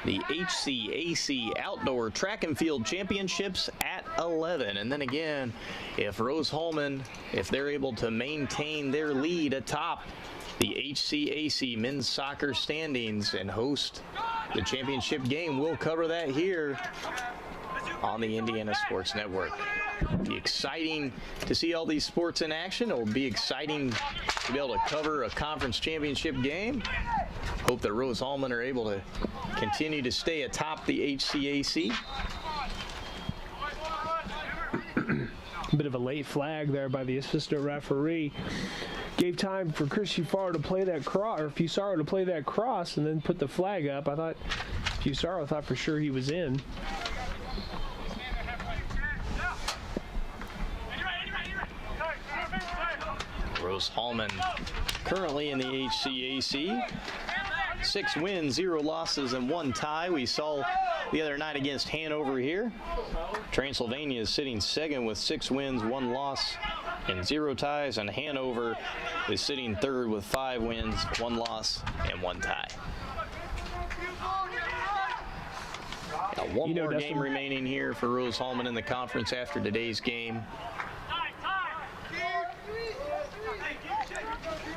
the HCAC Outdoor Track and Field Championships at 11. And then again, if Rose-Hulman, if they're able to maintain their lead atop the HCAC men's soccer standings and host the championship game, we'll cover that here on the Indiana Sports Network. It'll be exciting to see all these sports in action. It'll be exciting to be able to cover a conference championship game. Hope that Rose-Hulman are able to continue to stay atop the HCAC. A bit of a late flag there by the assistant referee. Gave time for Chris Fusaro to play that cross, and then put the flag up. I thought Fusaro thought for sure he was in. Rose-Hulman currently in the HCAC. 6 wins, 0 losses, and 1 tie. We saw the other night against Hanover here. Transylvania is sitting second with 6 wins, 1 loss, and 0 ties, and Hanover is sitting third with 5 wins, 1 loss, and 1 tie. Now, one more game remaining here for Rose-Hulman in the conference after today's game.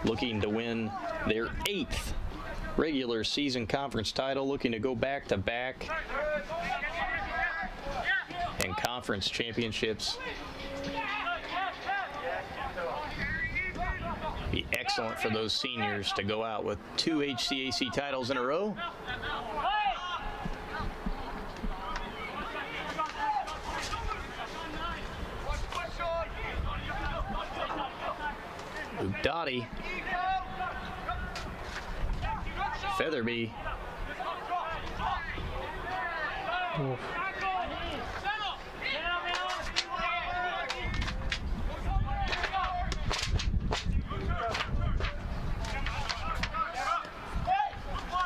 Looking to win their 8th regular season conference title, looking to go back-to-back and conference championships. Be excellent for those seniors to go out with 2 HCAC titles in a row. Luke Dottie, Featherby. Oof.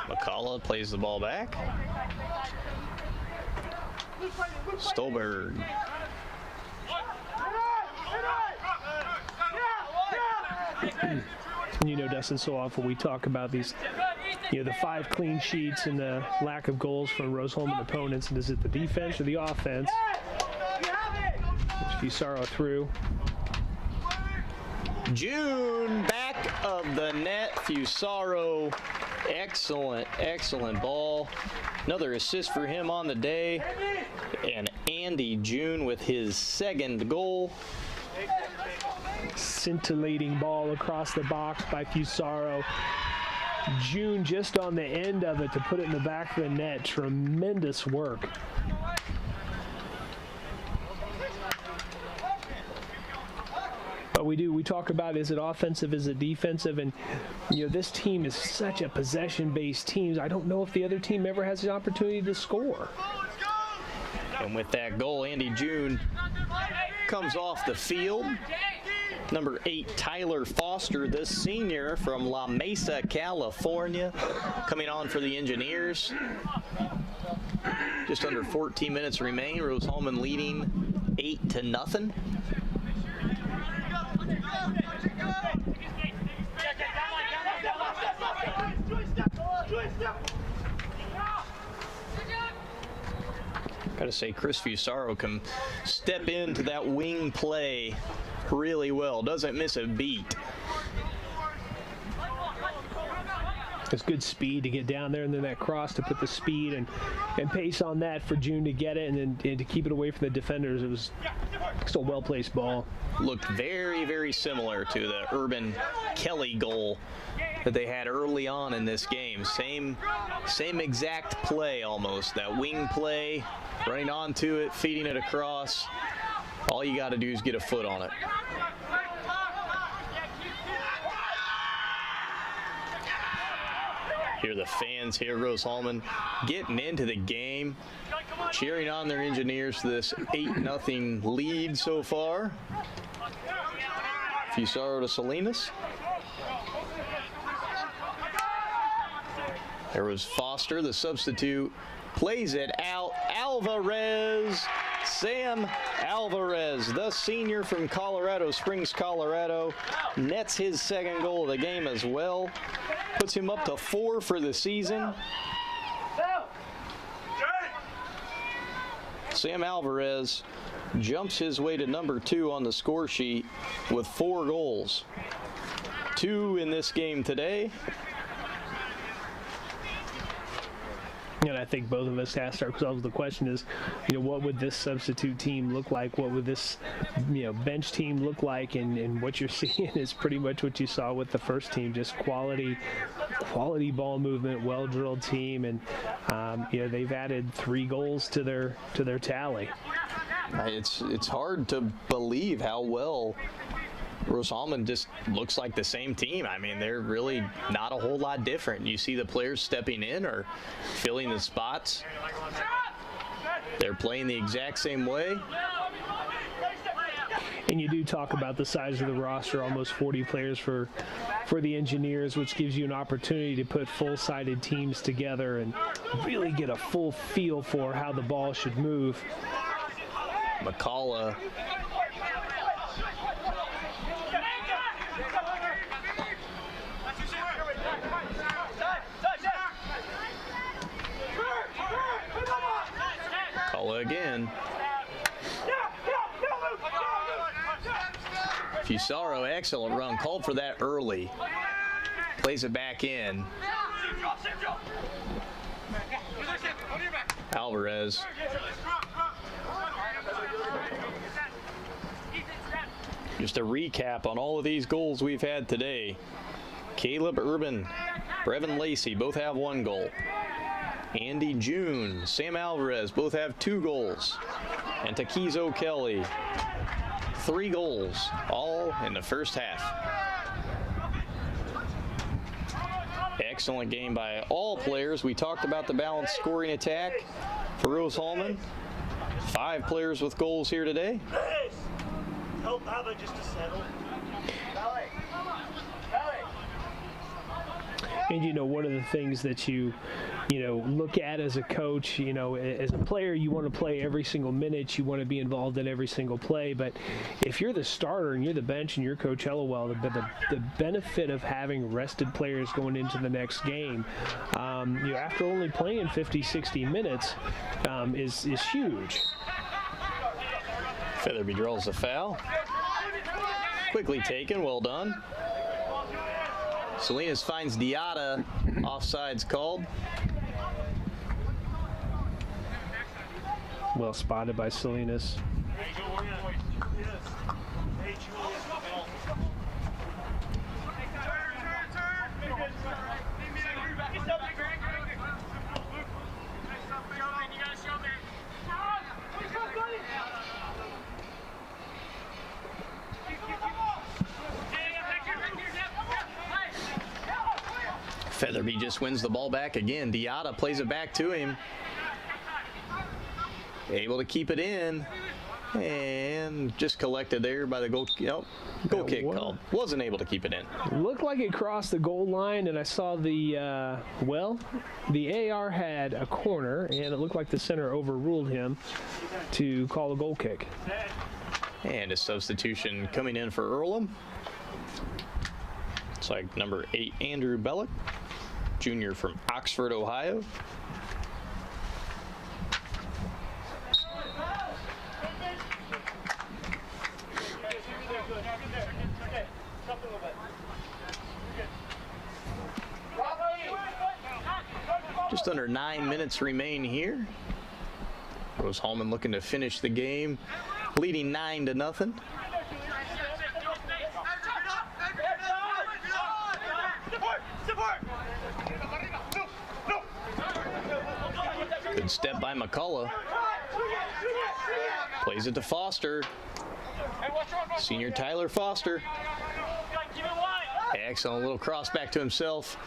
McCullough plays the ball back. Stolberg. You know, Dustin, so often we talk about these, you know, the 5 clean sheets and the lack of goals from Rose-Hulman opponents. And is it the defense or the offense? Which Fusaro through. June, back of the net. Fusaro, excellent ball. Another assist for him on the day. And Andy June with his 2nd goal. Scintillating ball across the box by Fusaro. June just on the end of it to put it in the back of the net. Tremendous work. But we talk about, is it offensive, is it defensive? And, you know, this team is such a possession-based team. I don't know if the other team ever has the opportunity to score. And with that goal, Andy June comes off the field. Number 8, Tyler Foster, the senior from La Mesa, California, coming on for the Engineers. Just under 14 minutes remain. Rose-Hulman leading 8-0. Gotta say, Chris Fusaro can step into that wing play really well. Doesn't miss a beat. It's good speed to get down there, and then that cross to put the speed and pace on that for June to get it, and to keep it away from the defenders. It was still a well-placed ball. Looked very, very similar to the Urban Kelly goal that they had early on in this game. Same exact play almost. That wing play, running onto it, feeding it across. All you got to do is get a foot on it. Hear the fans here, Rose-Hulman getting into the game, cheering on their Engineers to this 8-0 lead so far. Fusaro to Salinas. There was Foster, the substitute, plays it out. Alvarez, Sam Alvarez, the senior from Colorado Springs, Colorado, nets his 2nd goal of the game as well. Puts him up to 4 for the season. Sam Alvarez jumps his way to number 2 on the score sheet with 4 goals. 2 in this game today. And I think both of us asked ourselves the question is, you know, what would this substitute team look like? What would this, you know, bench team look like? And what you're seeing is pretty much what you saw with the first team, just quality ball movement, well-drilled team. And, you know, they've added 3 goals to their tally. It's hard to believe how well Rose-Hulman just looks like the same team. I mean, they're really not a whole lot different. You see the players stepping in or filling the spots. They're playing the exact same way. And you do talk about the size of the roster, almost 40 players for the Engineers, which gives you an opportunity to put full-sided teams together and really get a full feel for how the ball should move. McCullough again. Fusaro, excellent run, called for that early. Plays it back in. Alvarez. Just a recap on all of these goals we've had today. Caleb Urban, Brevin Lacey both have 1 goal. Andy June, Sam Alvarez both have 2 goals. And Takizo Kelly, 3 goals, all in the first half. Excellent game by all players. We talked about the balanced scoring attack for Rose-Hulman. 5 players with goals here today. Help Baba just to settle. And, you know, one of the things that you look at as a coach, as a player, you want to play every single minute. You want to be involved in every single play. But if you're the starter and you're the bench and you're Coach Hellowell, the benefit of having rested players going into the next game, after only playing 50, 60 minutes, is huge. Featherby draws the foul. Quickly taken, well done. Salinas finds Diata, offsides called. Well spotted by Salinas. Featherby just wins the ball back again. Diata plays it back to him. Able to keep it in. And just collected there by the goal kick called. Wasn't able to keep it in. Looked like it crossed the goal line, and I saw the AR had a corner, and it looked like the center overruled him to call a goal kick. And a substitution coming in for Earlham. It's like number 8, Andrew Bellick, junior from Oxford, Ohio. Just under 9 minutes remain here. Rose-Hulman looking to finish the game, leading 9-0. Good step by McCullough. Plays it to Foster. Senior Tyler Foster. Excellent little cross back to himself.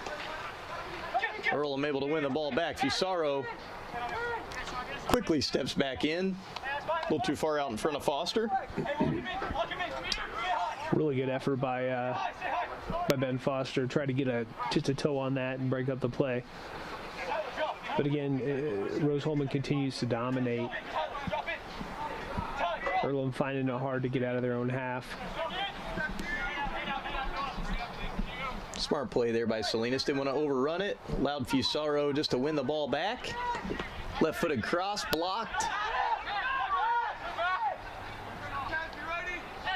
Earlham able to win the ball back. Fusaro quickly steps back in. A little too far out in front of Foster. Really good effort by Ben Foster. Tried to get just a toe on that and break up the play. But again, Rose-Hulman continues to dominate. Earlham finding it hard to get out of their own half. Smart play there by Salinas. Didn't want to overrun it. Allowed Fusaro just to win the ball back. Left-footed cross blocked.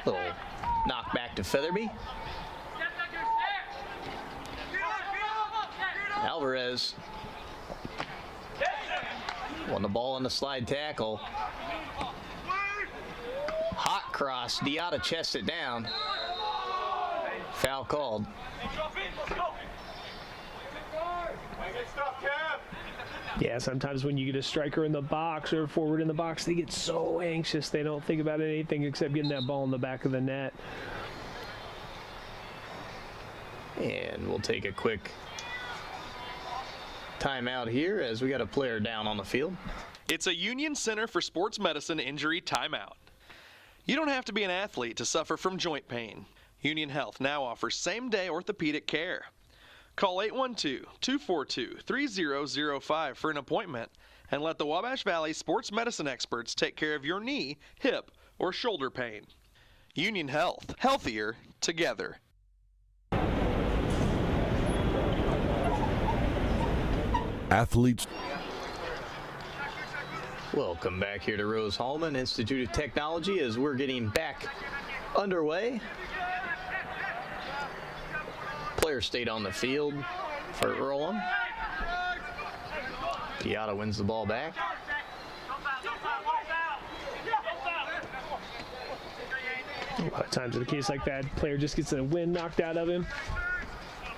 Little knock back to Featherby. Alvarez won the ball on the slide tackle. Hot cross. Diata chests it down. Foul called. Yeah, sometimes when you get a striker in the box or a forward in the box, they get so anxious they don't think about anything except getting that ball in the back of the net. And we'll take a quick timeout here as we got a player down on the field. It's a Union Center for Sports Medicine injury timeout. You don't have to be an athlete to suffer from joint pain. Union Health now offers same-day orthopedic care. Call 812-242-3005 for an appointment and let the Wabash Valley sports medicine experts take care of your knee, hip, or shoulder pain. Union Health, healthier together. Athletes. Welcome back here to Rose-Hulman Institute of Technology as we're getting back underway. Player stayed on the field for Earlham. Piata wins the ball back. A lot of times in a case like that, player just gets the wind knocked out of him.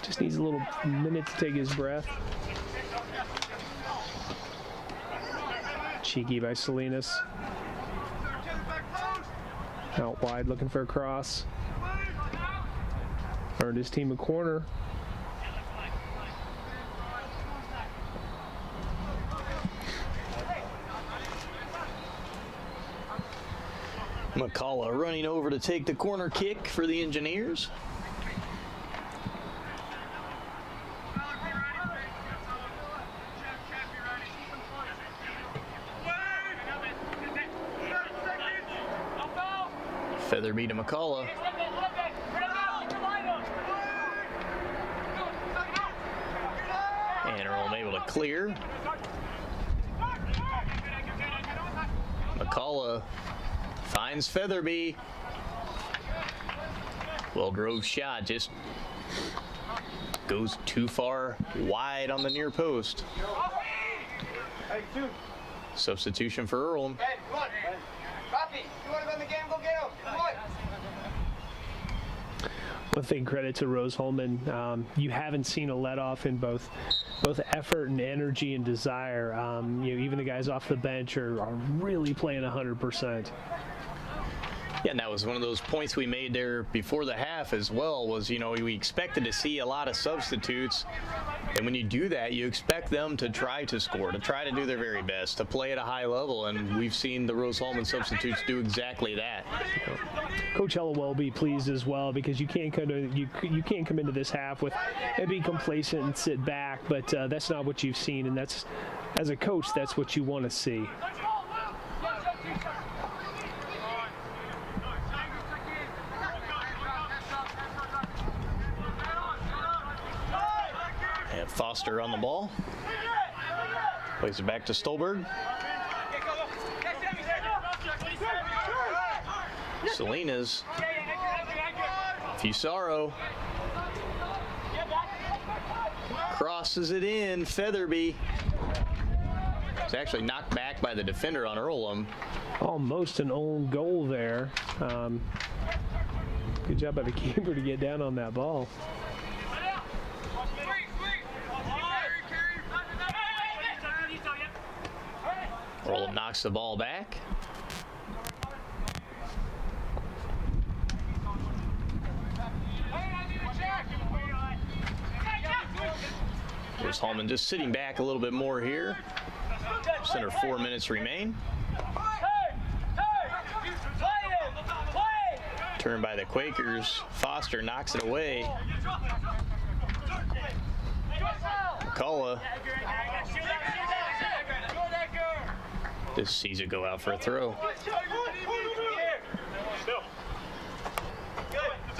Just needs a little minute to take his breath. Cheeky by Salinas. Out wide looking for a cross. Earned his team a corner. McCullough running over to take the corner kick for the Engineers. Featherby to McCullough. And Earlham able to clear. McCullough finds Featherby. Well drove shot, just goes too far wide on the near post. Substitution for Earlham. Hey, come on. Robbie, you want to go in the game? Go get him. Come on. One thing, credit to Rose-Hulman, you haven't seen a let-off in both effort and energy and desire. Even the guys off the bench are really playing 100%. Yeah, and that was one of those points we made there before the half as well, was, we expected to see a lot of substitutes. And when you do that, you expect them to try to score, to try to do their very best, to play at a high level. And we've seen the Rose-Hulman substitutes do exactly that. Coach Ella will be pleased as well, because you can't come into this half and be complacent and sit back. But that's not what you've seen, and that's, as a coach, that's what you want to see. Foster on the ball. Plays it back to Stolberg. Salinas. Fusaro. Crosses it in. Featherby. It's actually knocked back by the defender on Earlham. Almost an own goal there. Good job by the keeper to get down on that ball. Earlham knocks the ball back. Rose-Hulman just sitting back a little bit more here. Just under 4 minutes remain. Turn by the Quakers. Foster knocks it away. McCullough just sees it go out for a throw.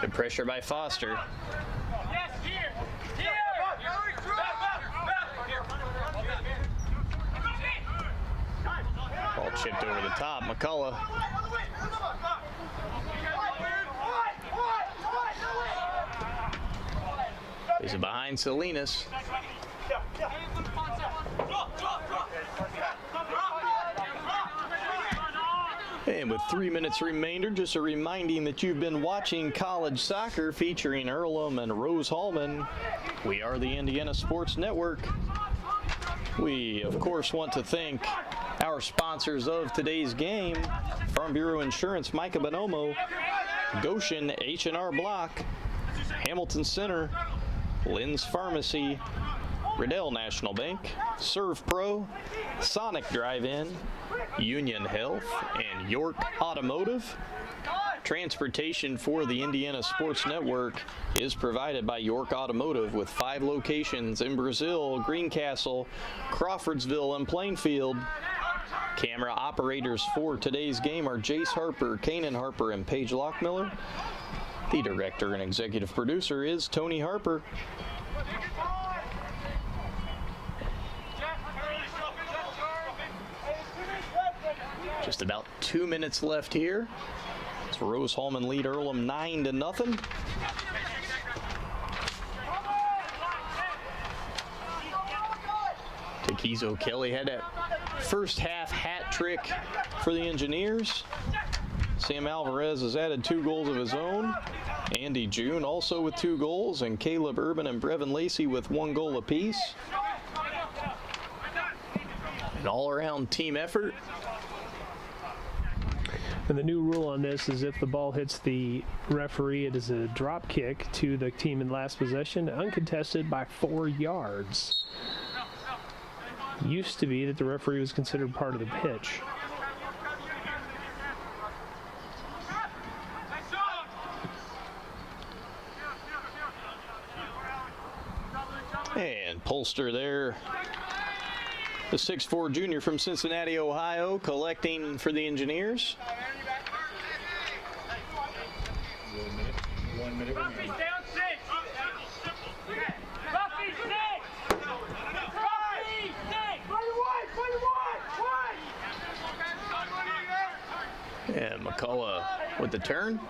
Good pressure by Foster. Ball chipped over the top. McCullough. Plays it behind Salinas. And with 3 minutes remainder, just a reminding that you've been watching college soccer featuring Earlham and Rose-Hulman. We are the Indiana Sports Network. We, of course, want to thank our sponsors of today's game: Farm Bureau Insurance, Micah Bonomo, Goshen H&R Block, Hamilton Center, Lynn's Pharmacy, Riddell National Bank, Serve Pro, Sonic Drive-In, Union Health, and York Automotive. Transportation for the Indiana Sports Network is provided by York Automotive with 5 locations in Brazil, Greencastle, Crawfordsville, and Plainfield. Camera operators for today's game are Jace Harper, Kanan Harper, and Paige Lockmiller. The director and executive producer is Tony Harper. Just about 2 minutes left here. It's Rose-Hulman lead Earlham 9-0. Takizo Kelly had that first half hat trick for the Engineers. Sam Alvarez has added 2 goals of his own. Andy June also with 2 goals, and Caleb Urban and Brevin Lacey with 1 goal apiece. An all-around team effort. And the new rule on this is if the ball hits the referee, it is a drop kick to the team in last possession, uncontested by 4 yards. Used to be that the referee was considered part of the pitch. And Polster there, the 6'4" junior from Cincinnati, Ohio, collecting for the Engineers. 1 minute remaining. And McCullough with the turn.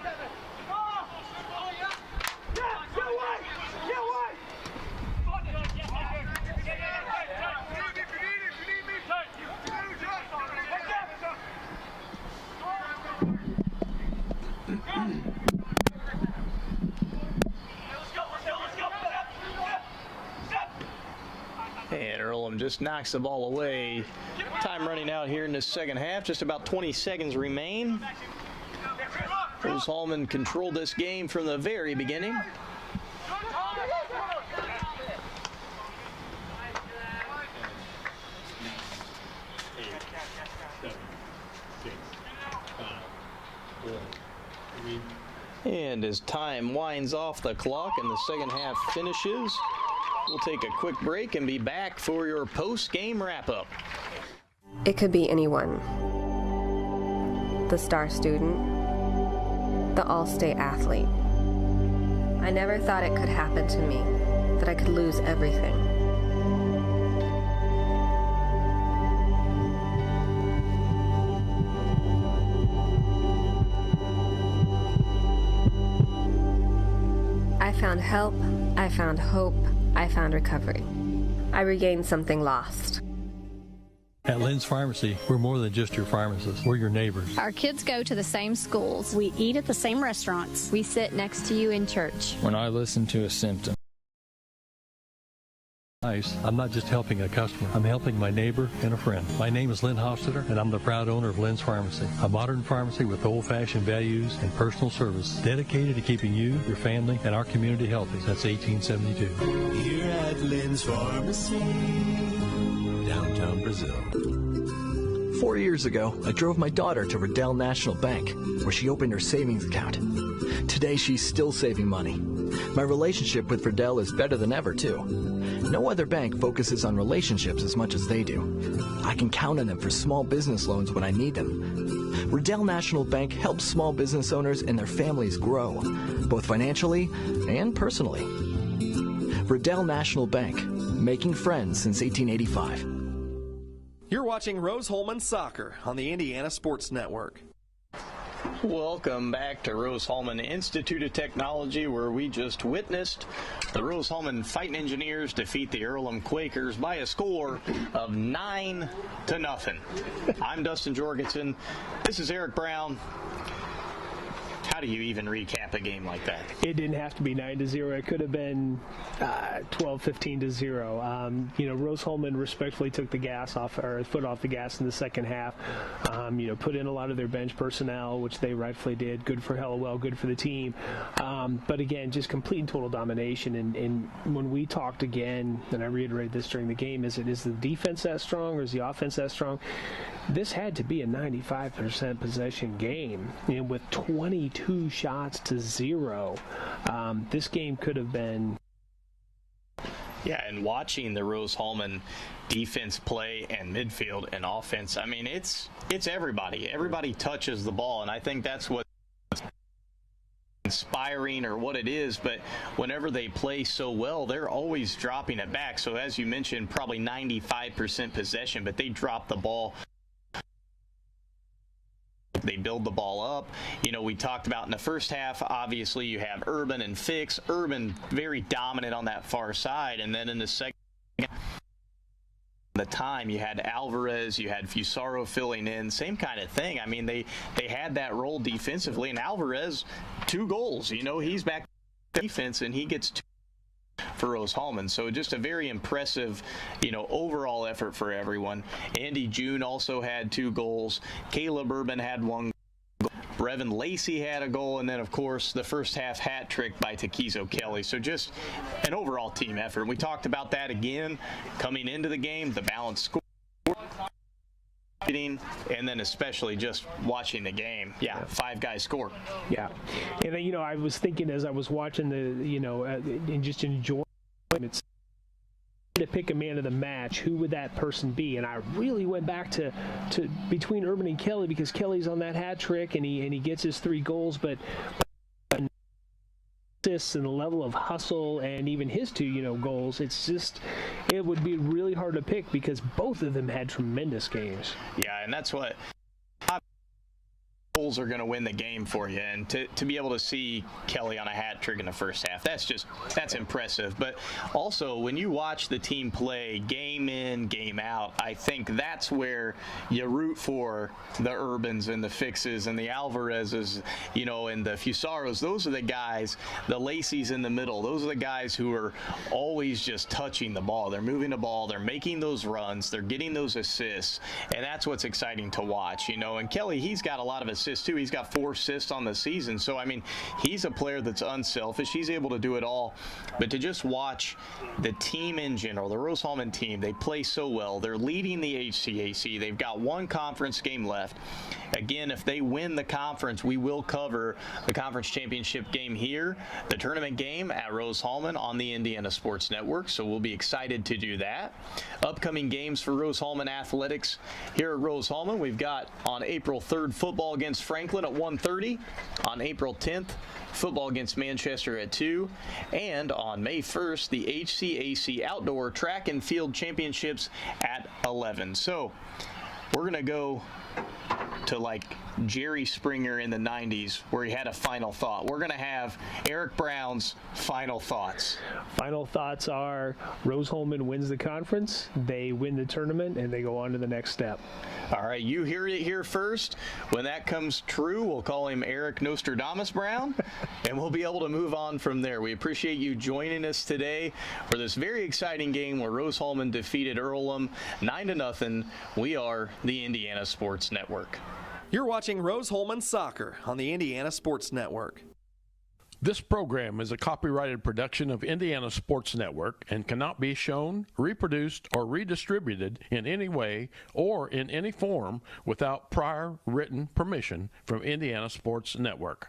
And Earlham just knocks the ball away. Time running out here in the second half. Just about 20 seconds remain. Rose-Hulman controlled this game from the very beginning. And as time winds off the clock and the second half finishes, we'll take a quick break and be back for your post-game wrap-up. It could be anyone. The star student, the all-state athlete. I never thought it could happen to me, that I could lose everything. I found help, I found hope, I found recovery. I regained something lost. At Lynn's Pharmacy, we're more than just your pharmacist. We're your neighbors. Our kids go to the same schools. We eat at the same restaurants. We sit next to you in church. When I listen to a symptom, I'm not just helping a customer. I'm helping my neighbor and a friend. My name is Lynn Hofstetter, and I'm the proud owner of Lynn's Pharmacy, a modern pharmacy with old-fashioned values and personal service, dedicated to keeping you, your family, and our community healthy since 1872. Here at Lynn's Pharmacy, downtown Brazil. 4 years ago, I drove my daughter to Riddell National Bank, where she opened her savings account. Today, she's still saving money. My relationship with Riddell is better than ever, too. No other bank focuses on relationships as much as they do. I can count on them for small business loans when I need them. Riddell National Bank helps small business owners and their families grow, both financially and personally. Riddell National Bank, making friends since 1885. You're watching Rose-Hulman Soccer on the Indiana Sports Network. Welcome back to Rose-Hulman Institute of Technology, where we just witnessed the Rose-Hulman Fighting Engineers defeat the Earlham Quakers by a score of 9-0. I'm Dustin Jorgensen. This is Eric Brown. How do you even recap handicap a game like that. It didn't have to be 9-0. It could have been 12-15-0. Rose-Hulman respectfully took the foot off the gas in the second half. Put in a lot of their bench personnel, which they rightfully did. Good for Hallowell, good for the team. But again, just complete and total domination. And when we talked again, and I reiterated this during the game, is the defense that strong or is the offense that strong? This had to be a 95% possession game, with 22 shots to 0. This game could have been. Yeah, and watching the Rose-Hulman defense play and midfield and offense, I mean, it's everybody. Everybody touches the ball, and I think that's what inspiring or what it is. But whenever they play so well, they're always dropping it back. So as you mentioned, probably 95% possession, but they drop the ball. They build the ball up. We talked about in the first half, obviously you have Urban and Fix. Urban very dominant on that far side, and then in the second the time you had Alvarez, you had Fusaro filling in, same kind of thing. I mean, they had that role defensively, and Alvarez 2 goals. He's back defense, and he gets 2 for Rose-Hulman. So just a very impressive, overall effort for everyone. Andy June also had 2 goals. Caleb Urban had 1 goal. Brevin Lacey had a goal, and then, of course, the first half hat trick by Takizo Kelly. So just an overall team effort. We talked about that again coming into the game, the balanced score, and then especially just watching the game. 5 guys scored. Yeah. And I was thinking as I was watching and just enjoying it, to pick a man of the match, who would that person be? And I really went back to between Urban and Kelly, because Kelly's on that hat trick and he gets his 3 goals, but assists and the level of hustle and even his 2 goals, it would be really hard to pick because both of them had tremendous games. Yeah, and that's what goals are going to win the game for you, and to be able to see Kelly on a hat trick in the first half, that's impressive. But also when you watch the team play game in, game out, I think that's where you root for the Urbans and the Fixes and the Alvarezes, and the Fusaros. Those are the guys, the Lacey's in the middle. Those are the guys who are always just touching the ball. They're moving the ball, they're making those runs, they're getting those assists, and that's what's exciting to watch. And Kelly, he's got a lot of assists too. He's got 4 assists on the season. So, I mean, he's a player that's unselfish. He's able to do it all. But to just watch the team in general, the Rose-Hulman team, they play so well. They're leading the HCAC. They've got 1 conference game left. Again, if they win the conference, we will cover the conference championship game here, the tournament game at Rose-Hulman on the Indiana Sports Network. So we'll be excited to do that. Upcoming games for Rose-Hulman athletics here at Rose-Hulman. We've got on April 3rd football against Franklin at 1:30. On April 10th, football against Manchester at 2. And on May 1st, the HCAC Outdoor Track and Field Championships at 11. So we're going to go to like Jerry Springer in the 90s where he had a final thought. We're going to have Eric Brown's final thoughts. Final thoughts are Rose-Hulman wins the conference, they win the tournament, and they go on to the next step. All right, you hear it here first. When that comes true, we'll call him Eric Nostradamus Brown, and we'll be able to move on from there. We appreciate you joining us today for this very exciting game where Rose-Hulman defeated Earlham 9-0. We are the Indiana Sports Network. You're watching Rose-Hulman Soccer on the Indiana Sports Network. This program is a copyrighted production of Indiana Sports Network and cannot be shown, reproduced, or redistributed in any way or in any form without prior written permission from Indiana Sports Network.